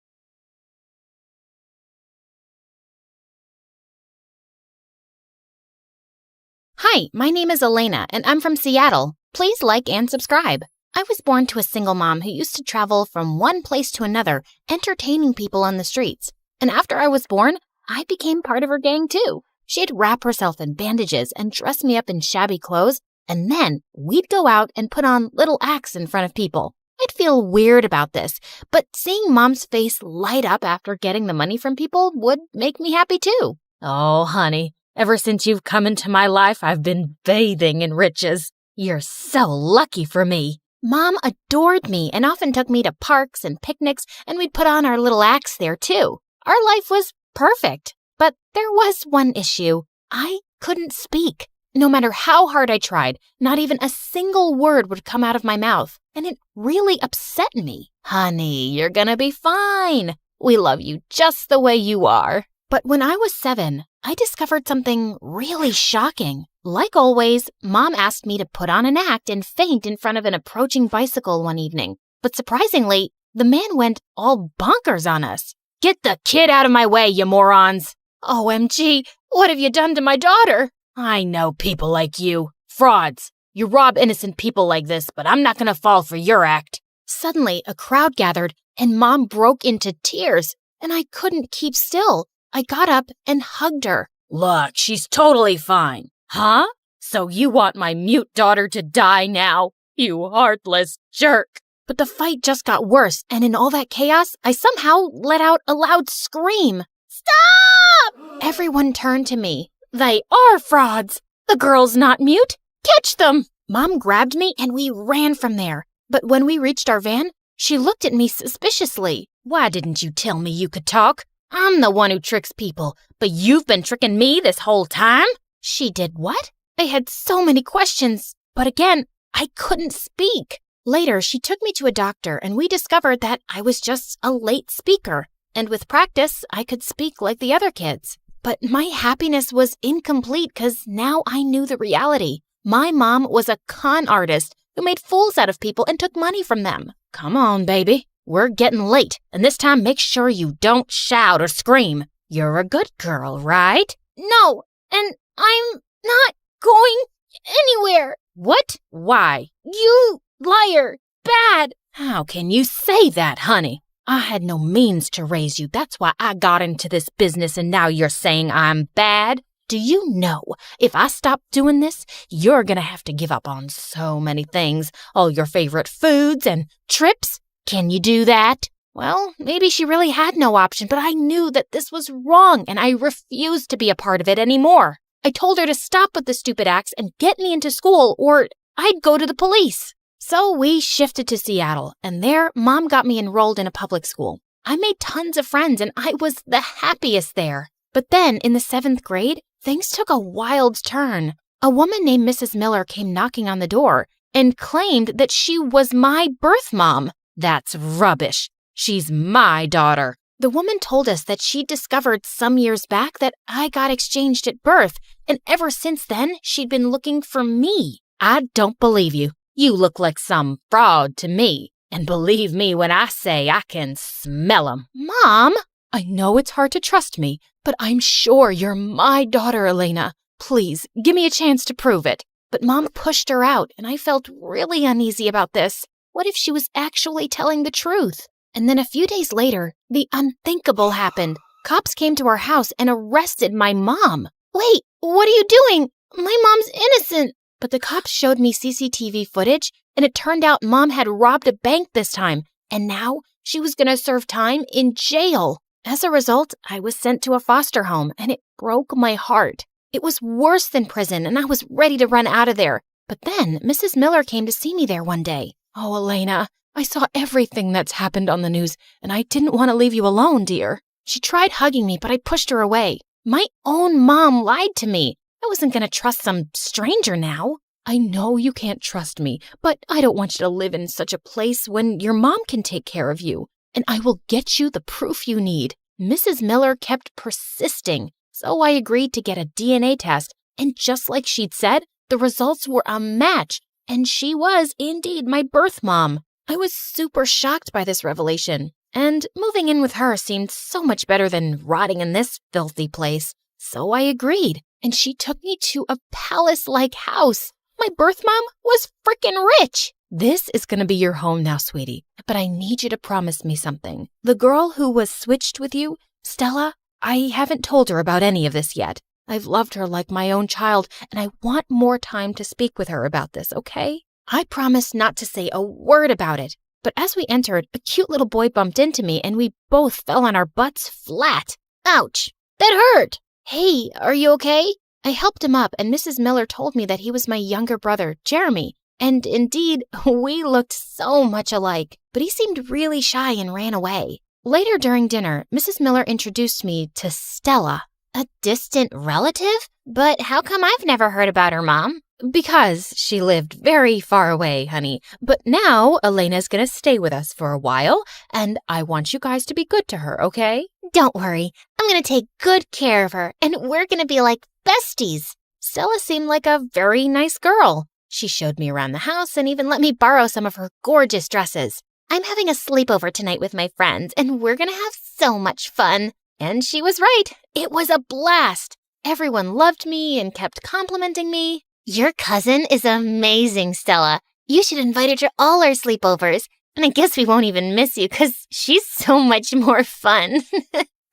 Hi, my name is Elena, and I'm from Seattle. Please like and subscribe. I was born to a single mom who used to travel from one place to another, entertaining people on the streets. And after I was born, I became part of her gang too. She'd wrap herself in bandages and dress me up in shabby clothes, and then we'd go out and put on little acts in front of people. I'd feel weird about this, but seeing Mom's face light up after getting the money from people would make me happy too. Oh, honey, ever since you've come into my life, I've been bathing in riches. You're so lucky for me. Mom adored me and often took me to parks and picnics, and we'd put on our little acts there too. Our life was perfect, but there was one issue. I couldn't speak. No matter how hard I tried, not even a single word would come out of my mouth, and it really upset me. Honey, you're gonna be fine. We love you just the way you are. But when I was 7, I discovered something really shocking. Like always, Mom asked me to put on an act and faint in front of an approaching bicycle one evening. But surprisingly, the man went all bonkers on us. Get the kid out of my way, you morons! OMG, what have you done to my daughter? I know people like you. Frauds. You rob innocent people like this, but I'm not gonna fall for your act. Suddenly, a crowd gathered, and Mom broke into tears, and I couldn't keep still. I got up and hugged her. Look, she's totally fine. Huh? So you want my mute daughter to die now? You heartless jerk. But the fight just got worse, and in all that chaos, I somehow let out a loud scream. Stop! Everyone turned to me. They are frauds. The girl's not mute. Catch them! Mom grabbed me and we ran from there. But when we reached our van, she looked at me suspiciously. Why didn't you tell me you could talk? I'm the one who tricks people, but you've been tricking me this whole time? She did what? I had so many questions, but again, I couldn't speak. Later, she took me to a doctor and we discovered that I was just a late speaker. And with practice, I could speak like the other kids. But my happiness was incomplete because now I knew the reality. My mom was a con artist who made fools out of people and took money from them. Come on, baby. We're getting late, and this time make sure you don't shout or scream. You're a good girl, right? No, and I'm not going anywhere. What? Why? You liar. Bad. How can you say that, honey? I had no means to raise you. That's why I got into this business, and now you're saying I'm bad? Do you know, if I stop doing this, you're gonna have to give up on so many things. All your favorite foods and trips. Can you do that? Well, maybe she really had no option, but I knew that this was wrong, and I refused to be a part of it anymore. I told her to stop with the stupid acts and get me into school, or I'd go to the police. So we shifted to Seattle, and there, Mom got me enrolled in a public school. I made tons of friends, and I was the happiest there. But then, in the 7th grade, things took a wild turn. A woman named Mrs. Miller came knocking on the door and claimed that she was my birth mom. That's rubbish. She's my daughter. The woman told us that she'd discovered some years back that I got exchanged at birth, and ever since then, she'd been looking for me. I don't believe you. You look like some fraud to me. And believe me when I say I can smell 'em. Mom! I know it's hard to trust me, but I'm sure you're my daughter, Elena. Please, give me a chance to prove it. But Mom pushed her out, and I felt really uneasy about this. What if she was actually telling the truth? And then a few days later, the unthinkable happened. Cops came to our house and arrested my mom. Wait, what are you doing? My mom's innocent. But the cops showed me CCTV footage, and it turned out Mom had robbed a bank this time, and now she was going to serve time in jail. As a result, I was sent to a foster home, and it broke my heart. It was worse than prison, and I was ready to run out of there. But then Mrs. Miller came to see me there one day. Oh, Elena, I saw everything that's happened on the news, and I didn't want to leave you alone, dear. She tried hugging me, but I pushed her away. My own mom lied to me. I wasn't going to trust some stranger now. I know you can't trust me, but I don't want you to live in such a place when your mom can take care of you. And I will get you the proof you need. Mrs. Miller kept persisting, so I agreed to get a DNA test. And just like she'd said, the results were a match, and she was indeed my birth mom. I was super shocked by this revelation, and moving in with her seemed so much better than rotting in this filthy place. So I agreed, and she took me to a palace-like house. My birth mom was frickin' rich. This is gonna be your home now, sweetie, but I need you to promise me something. The girl who was switched with you, Stella, I haven't told her about any of this yet. I've loved her like my own child, and I want more time to speak with her about this, okay? I promise not to say a word about it. But as we entered, a cute little boy bumped into me, and we both fell on our butts flat. Ouch! That hurt! Hey, are you okay? I helped him up, and Mrs. Miller told me that he was my younger brother, Jeremy. And indeed, we looked so much alike, but he seemed really shy and ran away. Later during dinner, Mrs. Miller introduced me to Stella. A distant relative? But how come I've never heard about her, Mom? Because she lived very far away, honey. But now Elena's gonna stay with us for a while, and I want you guys to be good to her, okay? Don't worry. I'm gonna take good care of her, and we're gonna be like besties. Stella seemed like a very nice girl. She showed me around the house and even let me borrow some of her gorgeous dresses. I'm having a sleepover tonight with my friends, and we're gonna have so much fun. And she was right. It was a blast. Everyone loved me and kept complimenting me. Your cousin is amazing, Stella. You should invite her to all our sleepovers. And I guess we won't even miss you because she's so much more fun.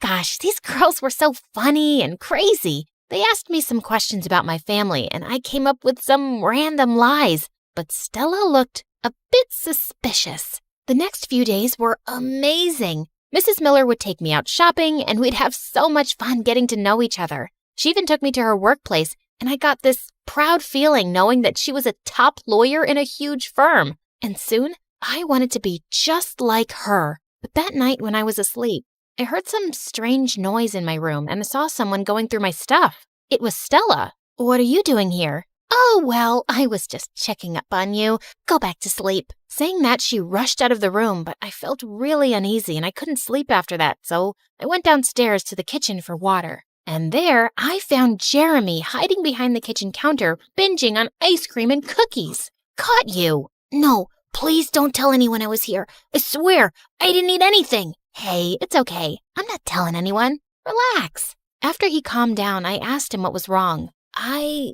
Gosh, these girls were so funny and crazy. They asked me some questions about my family, and I came up with some random lies. But Stella looked a bit suspicious. The next few days were amazing. Mrs. Miller would take me out shopping, and we'd have so much fun getting to know each other. She even took me to her workplace, and I got this proud feeling knowing that she was a top lawyer in a huge firm. And soon, I wanted to be just like her. But that night when I was asleep, I heard some strange noise in my room and I saw someone going through my stuff. It was Stella. What are you doing here? Oh, well, I was just checking up on you. Go back to sleep. Saying that, she rushed out of the room, but I felt really uneasy and I couldn't sleep after that, so I went downstairs to the kitchen for water. And there, I found Jeremy hiding behind the kitchen counter, binging on ice cream and cookies. Caught you! No, please don't tell anyone I was here. I swear, I didn't eat anything. Hey, it's okay. I'm not telling anyone. Relax. After he calmed down, I asked him what was wrong. I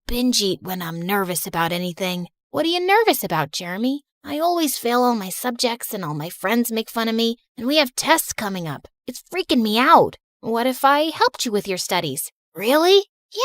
binge eat when I'm nervous about anything. What are you nervous about, Jeremy? I always fail all my subjects and all my friends make fun of me, and we have tests coming up. It's freaking me out. What if I helped you with your studies? Really?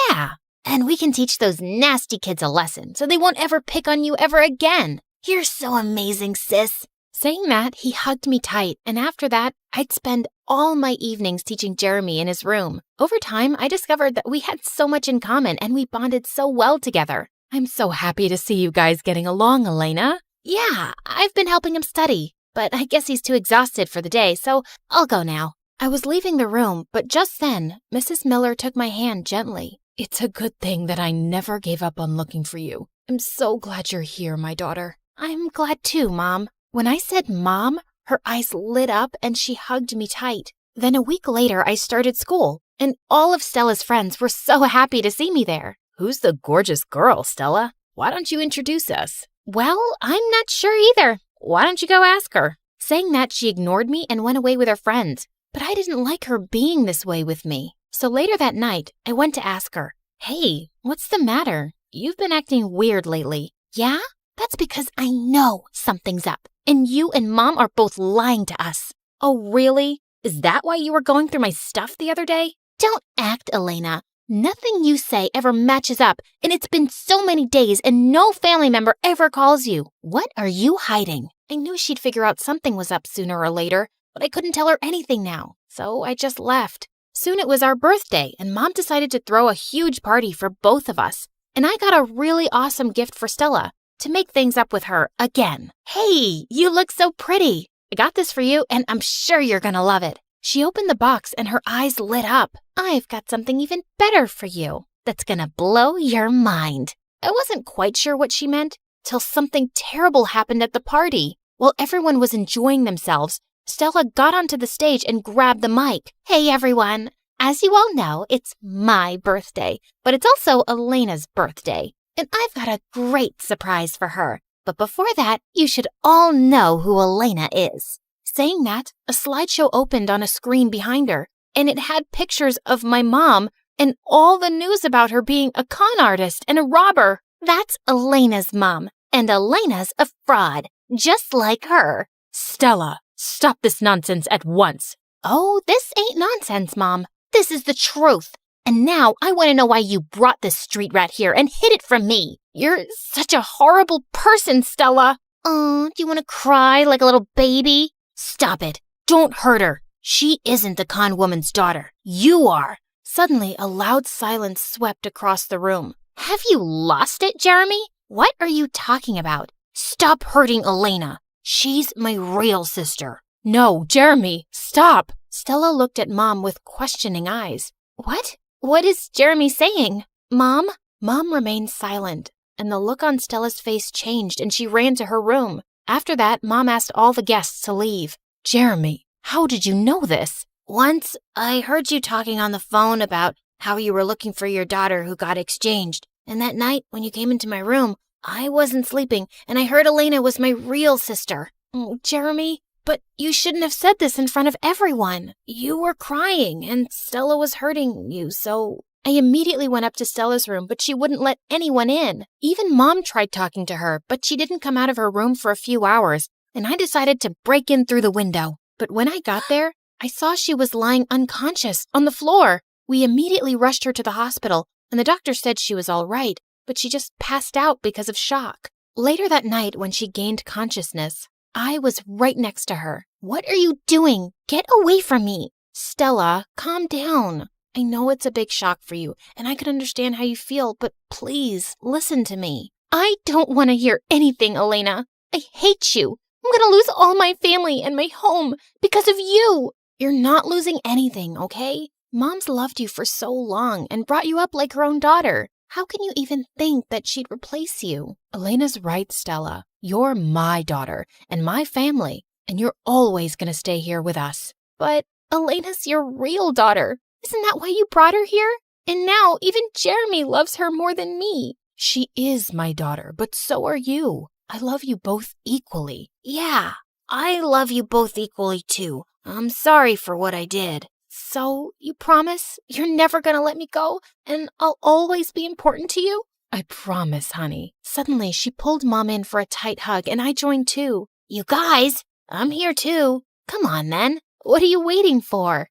Yeah. And we can teach those nasty kids a lesson so they won't ever pick on you ever again. You're so amazing, sis. Saying that, he hugged me tight, and after that, I'd spend all my evenings teaching Jeremy in his room. Over time, I discovered that we had so much in common and we bonded so well together. I'm so happy to see you guys getting along, Elena. Yeah, I've been helping him study, but I guess he's too exhausted for the day, so I'll go now. I was leaving the room, but just then, Mrs. Miller took my hand gently. It's a good thing that I never gave up on looking for you. I'm so glad you're here, my daughter. I'm glad too, Mom. When I said Mom, her eyes lit up and she hugged me tight. Then a week later, I started school, and all of Stella's friends were so happy to see me there. Who's the gorgeous girl, Stella? Why don't you introduce us? Well, I'm not sure either. Why don't you go ask her? Saying that, she ignored me and went away with her friends. But I didn't like her being this way with me. So later that night, I went to ask her, Hey, what's the matter? You've been acting weird lately. Yeah? That's because I know something's up. And you and Mom are both lying to us. Oh, really? Is that why you were going through my stuff the other day? Don't act, Elena. Nothing you say ever matches up, and it's been so many days and no family member ever calls you. What are you hiding? I knew she'd figure out something was up sooner or later, but I couldn't tell her anything now, so I just left. Soon it was our birthday, and Mom decided to throw a huge party for both of us. And I got a really awesome gift for Stella, to make things up with her again. Hey, you look so pretty. I got this for you, and I'm sure you're gonna love it. She opened the box, and her eyes lit up. I've got something even better for you that's gonna blow your mind. I wasn't quite sure what she meant, till something terrible happened at the party. While everyone was enjoying themselves, Stella got onto the stage and grabbed the mic. Hey, everyone. As you all know, it's my birthday, but it's also Elena's birthday. And I've got a great surprise for her. But before that, you should all know who Elena is. Saying that, a slideshow opened on a screen behind her, and it had pictures of my mom and all the news about her being a con artist and a robber. That's Elena's mom, and Elena's a fraud, just like her. Stella, stop this nonsense at once. Oh, this ain't nonsense, Mom. This is the truth. And now I want to know why you brought this street rat here and hid it from me. You're such a horrible person, Stella. Oh, do you want to cry like a little baby? Stop it. Don't hurt her. She isn't the con woman's daughter. You are. Suddenly, a loud silence swept across the room. Have you lost it, Jeremy? What are you talking about? Stop hurting Elena. She's my real sister. No, Jeremy, stop. Stella looked at Mom with questioning eyes. What? What is Jeremy saying? Mom? Mom remained silent, and the look on Stella's face changed and she ran to her room. After that, Mom asked all the guests to leave. Jeremy, how did you know this? Once, I heard you talking on the phone about how you were looking for your daughter who got exchanged. And that night, when you came into my room, I wasn't sleeping, and I heard Elena was my real sister. Oh, Jeremy, but you shouldn't have said this in front of everyone. You were crying, and Stella was hurting you, so I immediately went up to Stella's room, but she wouldn't let anyone in. Even Mom tried talking to her, but she didn't come out of her room for a few hours, and I decided to break in through the window. But when I got there, I saw she was lying unconscious on the floor. We immediately rushed her to the hospital, and the doctor said she was all right, but she just passed out because of shock. Later that night, when she gained consciousness, I was right next to her. What are you doing? Get away from me. Stella, calm down. I know it's a big shock for you, and I can understand how you feel, but please, listen to me. I don't want to hear anything, Elena. I hate you. I'm going to lose all my family and my home because of you. You're not losing anything, okay? Mom's loved you for so long and brought you up like her own daughter. How can you even think that she'd replace you? Elena's right, Stella. You're my daughter and my family, and you're always going to stay here with us. But Elena's your real daughter. Isn't that why you brought her here? And now even Jeremy loves her more than me. She is my daughter, but so are you. I love you both equally. Yeah, I love you both equally too. I'm sorry for what I did. So, you promise you're never gonna let me go, and I'll always be important to you? I promise, honey. Suddenly, she pulled Mom in for a tight hug, and I joined too. You guys, I'm here too. Come on then. What are you waiting for?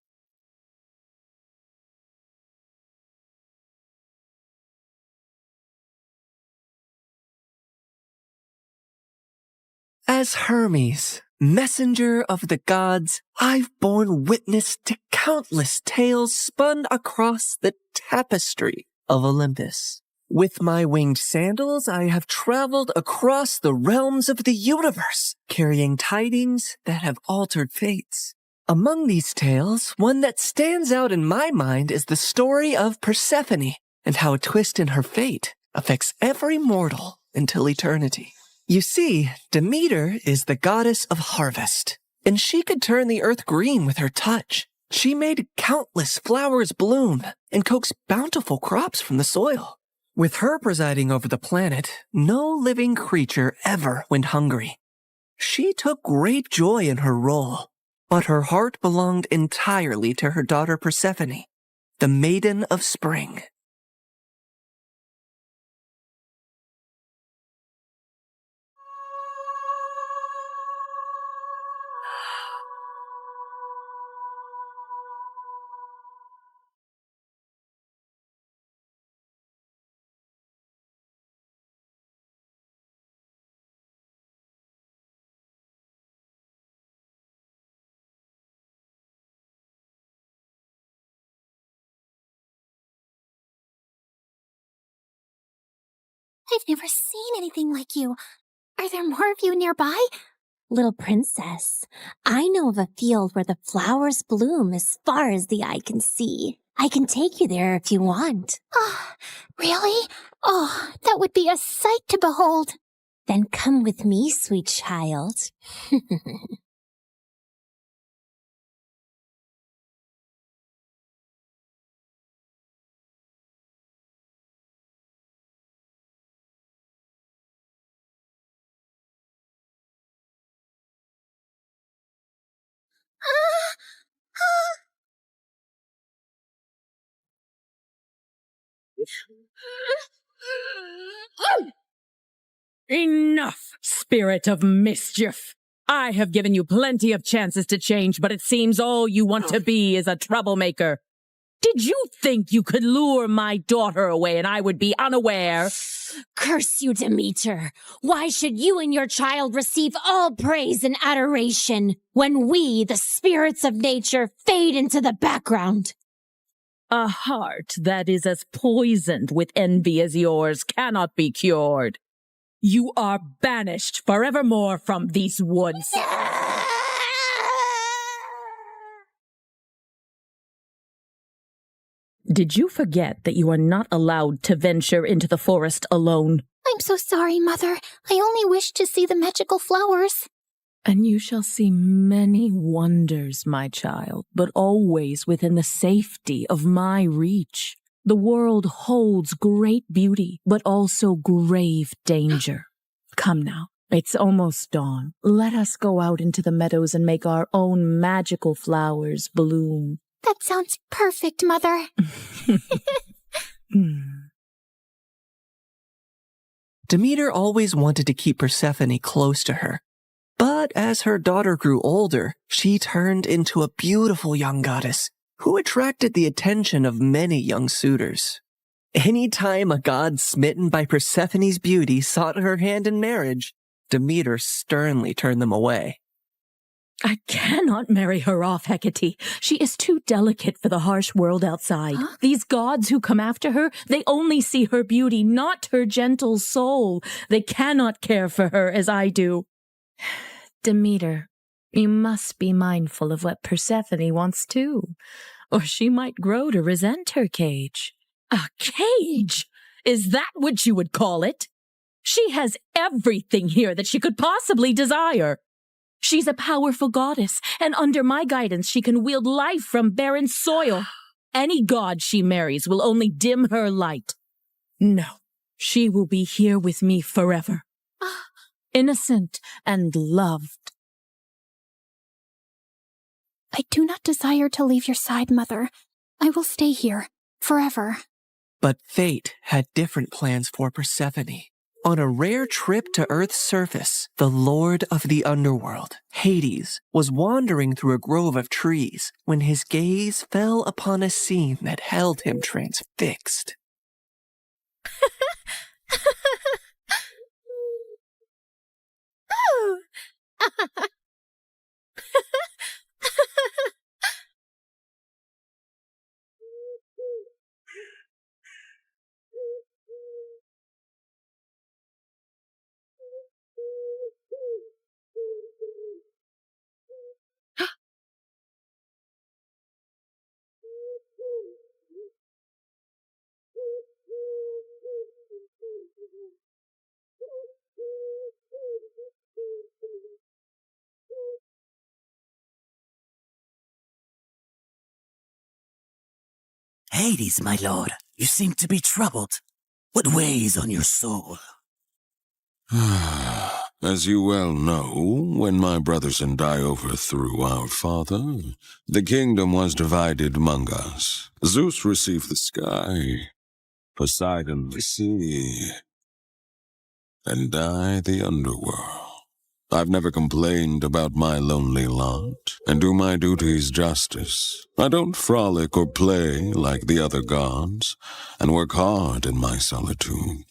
As Hermes, messenger of the gods, I've borne witness to countless tales spun across the tapestry of Olympus. With my winged sandals, I have traveled across the realms of the universe, carrying tidings that have altered fates. Among these tales, one that stands out in my mind is the story of Persephone and how a twist in her fate affects every mortal until eternity. You see, Demeter is the goddess of harvest, and she could turn the earth green with her touch. She made countless flowers bloom and coax bountiful crops from the soil. With her presiding over the planet, no living creature ever went hungry. She took great joy in her role, but her heart belonged entirely to her daughter Persephone, the Maiden of Spring. I've never seen anything like you. Are there more of you nearby? Little princess, I know of a field where the flowers bloom as far as the eye can see. I can take you there if you want. Oh, really? Oh, that would be a sight to behold. Then come with me, sweet child. Enough, spirit of mischief! I have given you plenty of chances to change, but it seems all you want to be is a troublemaker. Did you think you could lure my daughter away and I would be unaware? Curse you, Demeter! Why should you and your child receive all praise and adoration when we, the spirits of nature, fade into the background? A heart that is as poisoned with envy as yours cannot be cured. You are banished forevermore from these woods. Did you forget that you are not allowed to venture into the forest alone? I'm so sorry, Mother. I only wished to see the magical flowers. And you shall see many wonders, my child, but always within the safety of my reach. The world holds great beauty, but also grave danger. Come now, it's almost dawn. Let us go out into the meadows and make our own magical flowers bloom. That sounds perfect, Mother. Demeter always wanted to keep Persephone close to her. But as her daughter grew older, she turned into a beautiful young goddess who attracted the attention of many young suitors. Anytime a god smitten by Persephone's beauty sought her hand in marriage, Demeter sternly turned them away. I cannot marry her off, Hecate. She is too delicate for the harsh world outside. Huh? These gods who come after her, they only see her beauty, not her gentle soul. They cannot care for her as I do. Demeter, you must be mindful of what Persephone wants too, or she might grow to resent her cage. A cage? Is that what you would call it? She has everything here that she could possibly desire. She's a powerful goddess, and under my guidance she can wield life from barren soil. Any god she marries will only dim her light. No, she will be here with me forever. Innocent and loved. I do not desire to leave your side, Mother. I will stay here, forever. But fate had different plans for Persephone. On a rare trip to Earth's surface, the Lord of the Underworld, Hades, was wandering through a grove of trees when his gaze fell upon a scene that held him transfixed. Hades, my lord, you seem to be troubled. What weighs on your soul? As you well know, when my brothers and I overthrew our father, the kingdom was divided among us. Zeus received the sky, Poseidon the sea, and I the underworld. I've never complained about my lonely lot, and do my duties justice. I don't frolic or play like the other gods, and work hard in my solitude.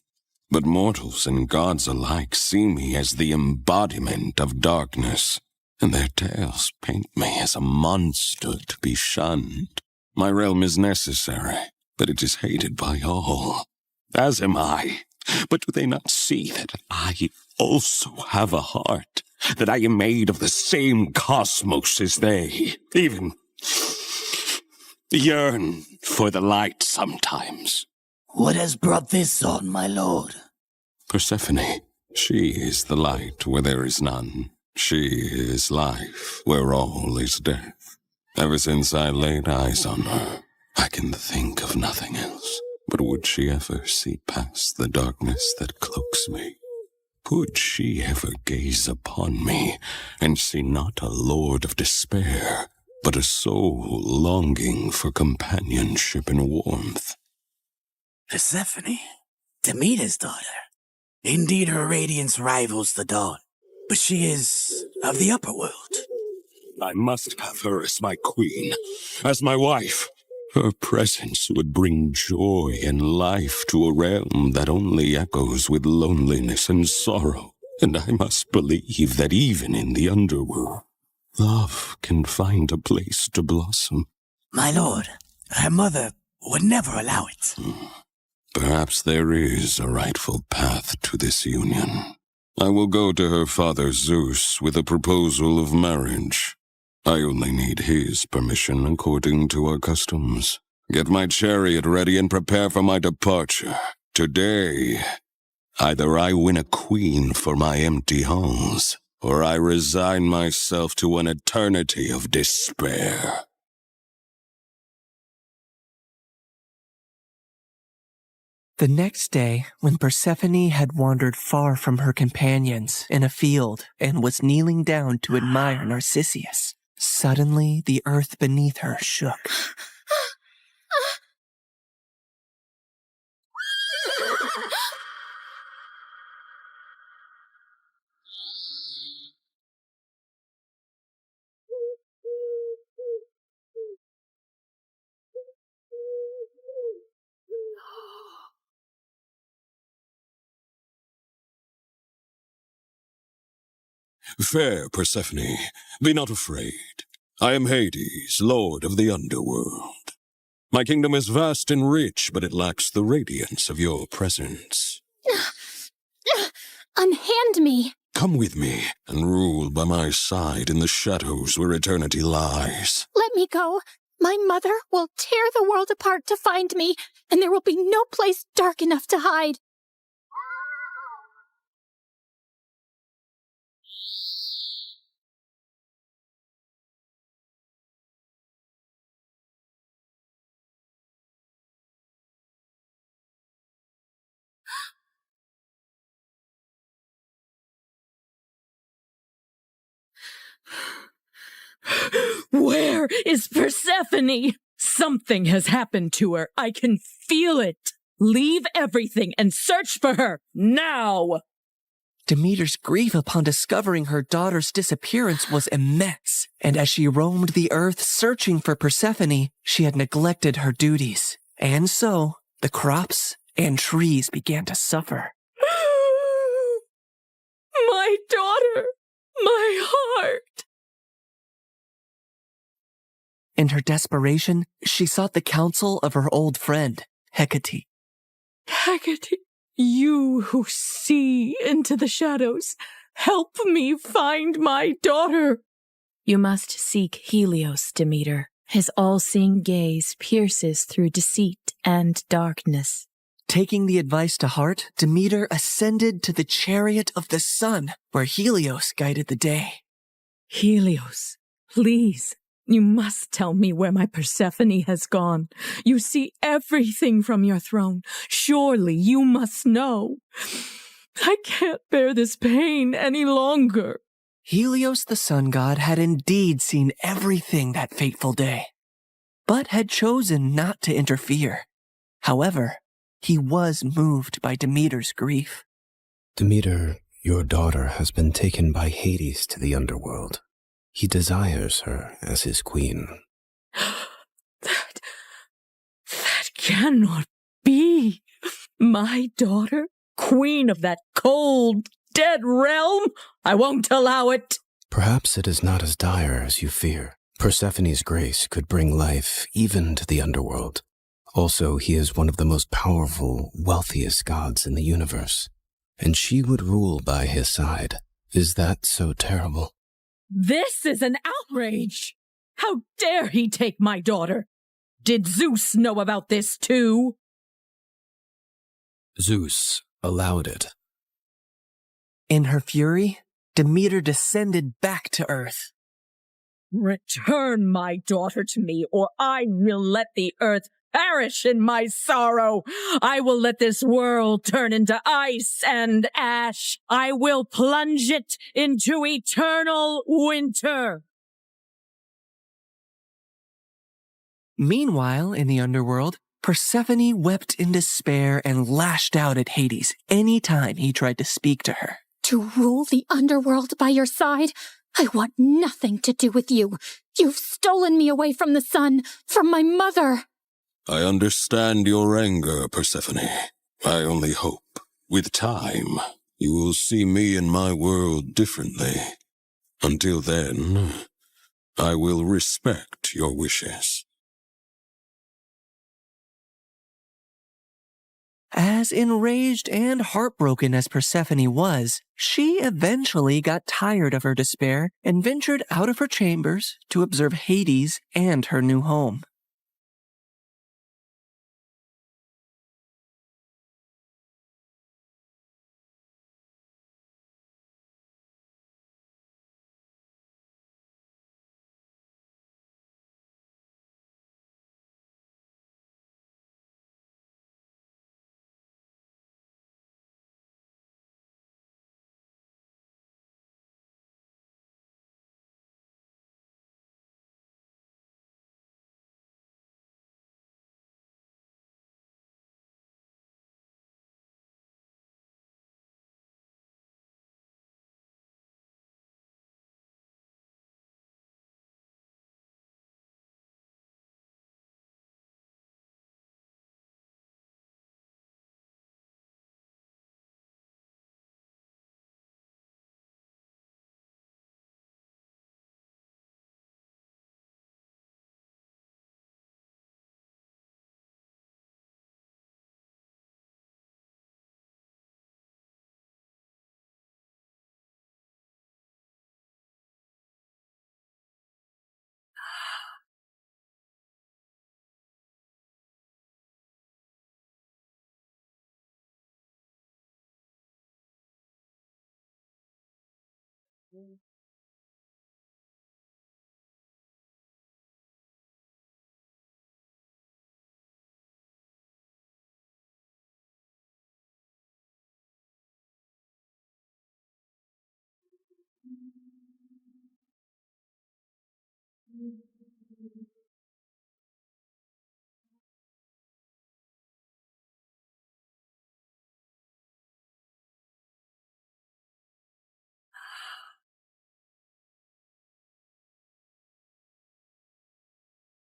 But mortals and gods alike see me as the embodiment of darkness, and their tales paint me as a monster to be shunned. My realm is necessary, but it is hated by all, as am I. But do they not see that I also have a heart, that I am made of the same cosmos as they, even yearn for the light sometimes? What has brought this on, my lord? Persephone, she is the light where there is none. She is life where all is death. Ever since I laid eyes on her, I can think of nothing else. But would she ever see past the darkness that cloaks me? Could she ever gaze upon me and see not a lord of despair, but a soul longing for companionship and warmth? Persephone, Demeter's daughter. Indeed, her radiance rivals the dawn, but she is of the upper world. I must have her as my queen, as my wife. Her presence would bring joy and life to a realm that only echoes with loneliness and sorrow. And I must believe that even in the underworld, love can find a place to blossom. My lord, her mother would never allow it. Perhaps there is a rightful path to this union. I will go to her father Zeus with a proposal of marriage. I only need his permission according to our customs. Get my chariot ready and prepare for my departure. Today, either I win a queen for my empty halls, or I resign myself to an eternity of despair. The next day, when Persephone had wandered far from her companions in a field and was kneeling down to admire Narcissus, suddenly the earth beneath her shook. Fair Persephone, be not afraid. I am Hades, lord of the underworld. My kingdom is vast and rich, but it lacks the radiance of your presence. Unhand me! Come with me and rule by my side in the shadows where eternity lies. Let me go. My mother will tear the world apart to find me, and there will be no place dark enough to hide. Where is Persephone? Something has happened to her. I can feel it. Leave everything and search for her now. Demeter's grief upon discovering her daughter's disappearance was immense, and as she roamed the earth searching for Persephone, she had neglected her duties. And so, the crops and trees began to suffer. My daughter! My heart! In her desperation, she sought the counsel of her old friend, Hecate. Hecate, you who see into the shadows, help me find my daughter. You must seek Helios, Demeter. His all-seeing gaze pierces through deceit and darkness. Taking the advice to heart, Demeter ascended to the chariot of the sun, where Helios guided the day. Helios, please, you must tell me where my Persephone has gone. You see everything from your throne. Surely you must know. I can't bear this pain any longer. Helios the sun god had indeed seen everything that fateful day, but had chosen not to interfere. However, he was moved by Demeter's grief. Demeter, your daughter has been taken by Hades to the underworld. He desires her as his queen. That cannot be. My daughter, queen of that cold, dead realm? I won't allow it. Perhaps it is not as dire as you fear. Persephone's grace could bring life even to the underworld. Also, he is one of the most powerful, wealthiest gods in the universe, and she would rule by his side. Is that so terrible? This is an outrage! How dare he take my daughter? Did Zeus know about this too? Zeus allowed it. In her fury, Demeter descended back to earth. Return my daughter to me, or I will let the earth perish in my sorrow. I will let this world turn into ice and ash. I will plunge it into eternal winter. Meanwhile, in the underworld, Persephone wept in despair and lashed out at Hades any time he tried to speak to her. To rule the underworld by your side? I want nothing to do with you. You've stolen me away from the sun, from my mother. I understand your anger, Persephone. I only hope, with time, you will see me and my world differently. Until then, I will respect your wishes. As enraged and heartbroken as Persephone was, she eventually got tired of her despair and ventured out of her chambers to observe Hades and her new home.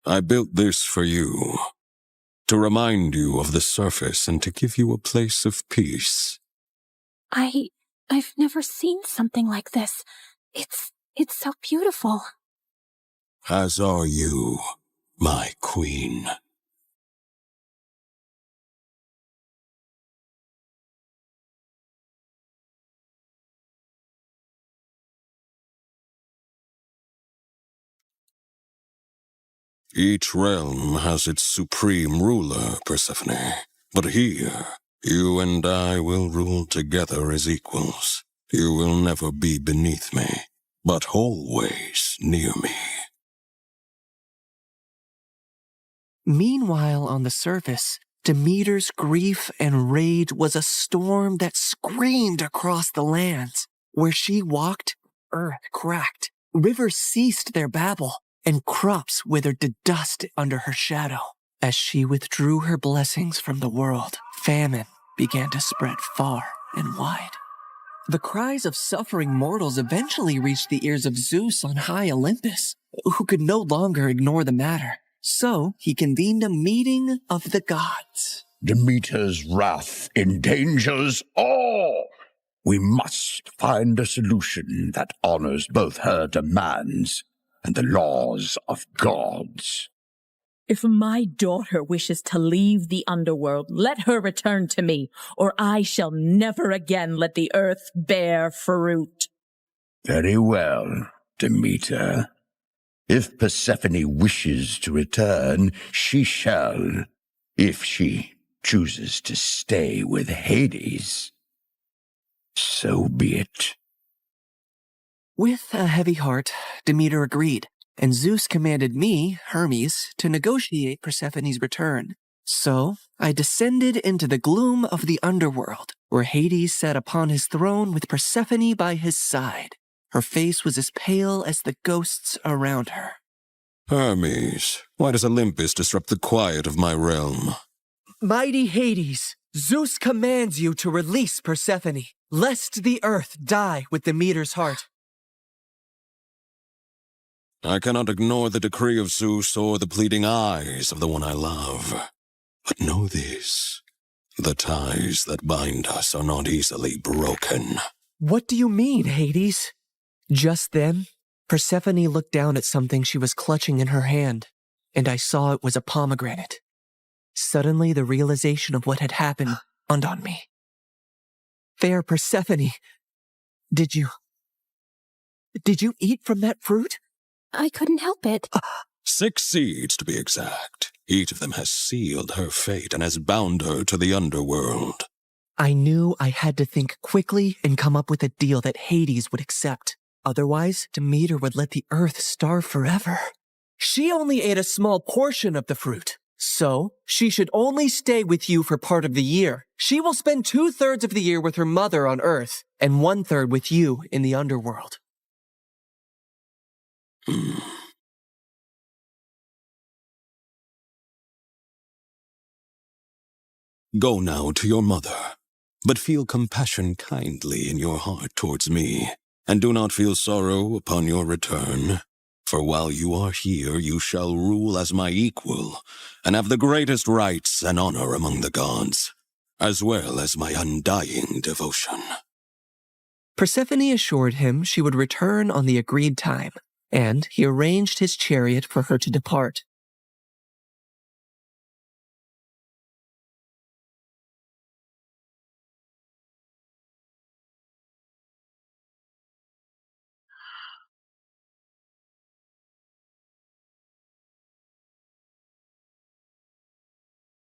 I built this for you, to remind you of the surface and to give you a place of peace. I've never seen something like this. It's so beautiful. As are you, my queen. Each realm has its supreme ruler, Persephone. But here, you and I will rule together as equals. You will never be beneath me, but always near me. Meanwhile, on the surface, Demeter's grief and rage was a storm that screamed across the lands. Where she walked, earth cracked, rivers ceased their babble, and crops withered to dust under her shadow. As she withdrew her blessings from the world, famine began to spread far and wide. The cries of suffering mortals eventually reached the ears of Zeus on high Olympus, who could no longer ignore the matter. So he convened a meeting of the gods. Demeter's wrath endangers all. We must find a solution that honors both her demands and the laws of gods. If my daughter wishes to leave the underworld, let her return to me, or I shall never again let the earth bear fruit. Very well, Demeter. If Persephone wishes to return, she shall, if she chooses to stay with Hades. So be it. With a heavy heart, Demeter agreed, and Zeus commanded me, Hermes, to negotiate Persephone's return. So I descended into the gloom of the underworld, where Hades sat upon his throne with Persephone by his side. Her face was as pale as the ghosts around her. Hermes, why does Olympus disrupt the quiet of my realm? Mighty Hades, Zeus commands you to release Persephone, lest the earth die with Demeter's heart. I cannot ignore the decree of Zeus or the pleading eyes of the one I love. But know this, the ties that bind us are not easily broken. What do you mean, Hades? Just then, Persephone looked down at something she was clutching in her hand, and I saw it was a pomegranate. Suddenly, the realization of what had happened dawned on me. Fair Persephone, did you eat from that fruit? I couldn't help it. 6 seeds, to be exact. Each of them has sealed her fate and has bound her to the underworld. I knew I had to think quickly and come up with a deal that Hades would accept. Otherwise, Demeter would let the earth starve forever. She only ate a small portion of the fruit, so she should only stay with you for part of the year. She will spend 2/3 of the year with her mother on Earth, and 1/3 with you in the underworld. Go now to your mother, but feel compassion kindly in your heart towards me, and do not feel sorrow upon your return. For while you are here, you shall rule as my equal, and have the greatest rights and honor among the gods, as well as my undying devotion. Persephone assured him she would return on the agreed time, and he arranged his chariot for her to depart.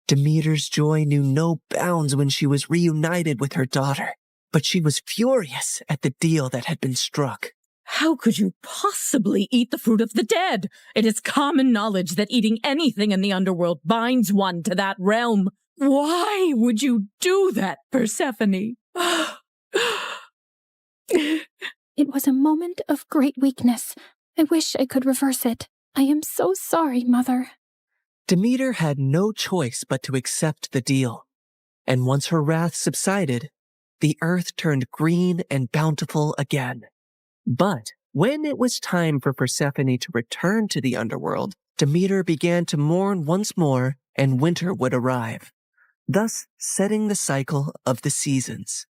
Demeter's joy knew no bounds when she was reunited with her daughter, but she was furious at the deal that had been struck. How could you possibly eat the fruit of the dead? It is common knowledge that eating anything in the underworld binds one to that realm. Why would you do that, Persephone? It was a moment of great weakness. I wish I could reverse it. I am so sorry, Mother. Demeter had no choice but to accept the deal, and once her wrath subsided, the earth turned green and bountiful again. But when it was time for Persephone to return to the underworld, Demeter began to mourn once more, and winter would arrive, thus setting the cycle of the seasons.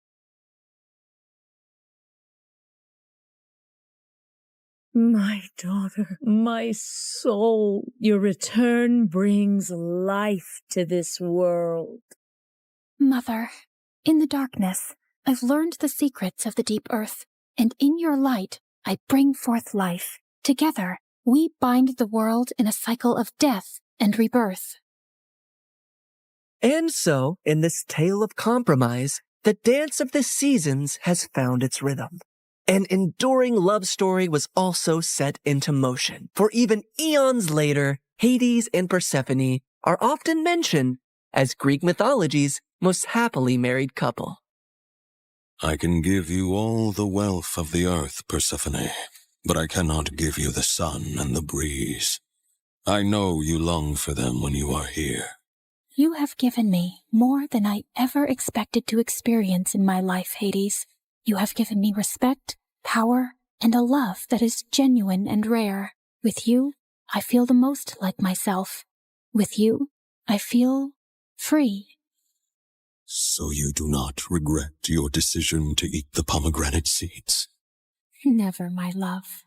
My daughter, my soul, your return brings life to this world. Mother, in the darkness, I've learned the secrets of the deep earth, and in your light, I bring forth life. Together, we bind the world in a cycle of death and rebirth. And so, in this tale of compromise, the dance of the seasons has found its rhythm. An enduring love story was also set into motion, for even eons later, Hades and Persephone are often mentioned as Greek mythology's most happily married couple. I can give you all the wealth of the earth, Persephone, but I cannot give you the sun and the breeze. I know you long for them when you are here. You have given me more than I ever expected to experience in my life, Hades. You have given me respect, power, and a love that is genuine and rare. With you, I feel the most like myself. With you, I feel free. So you do not regret your decision to eat the pomegranate seeds? Never, my love.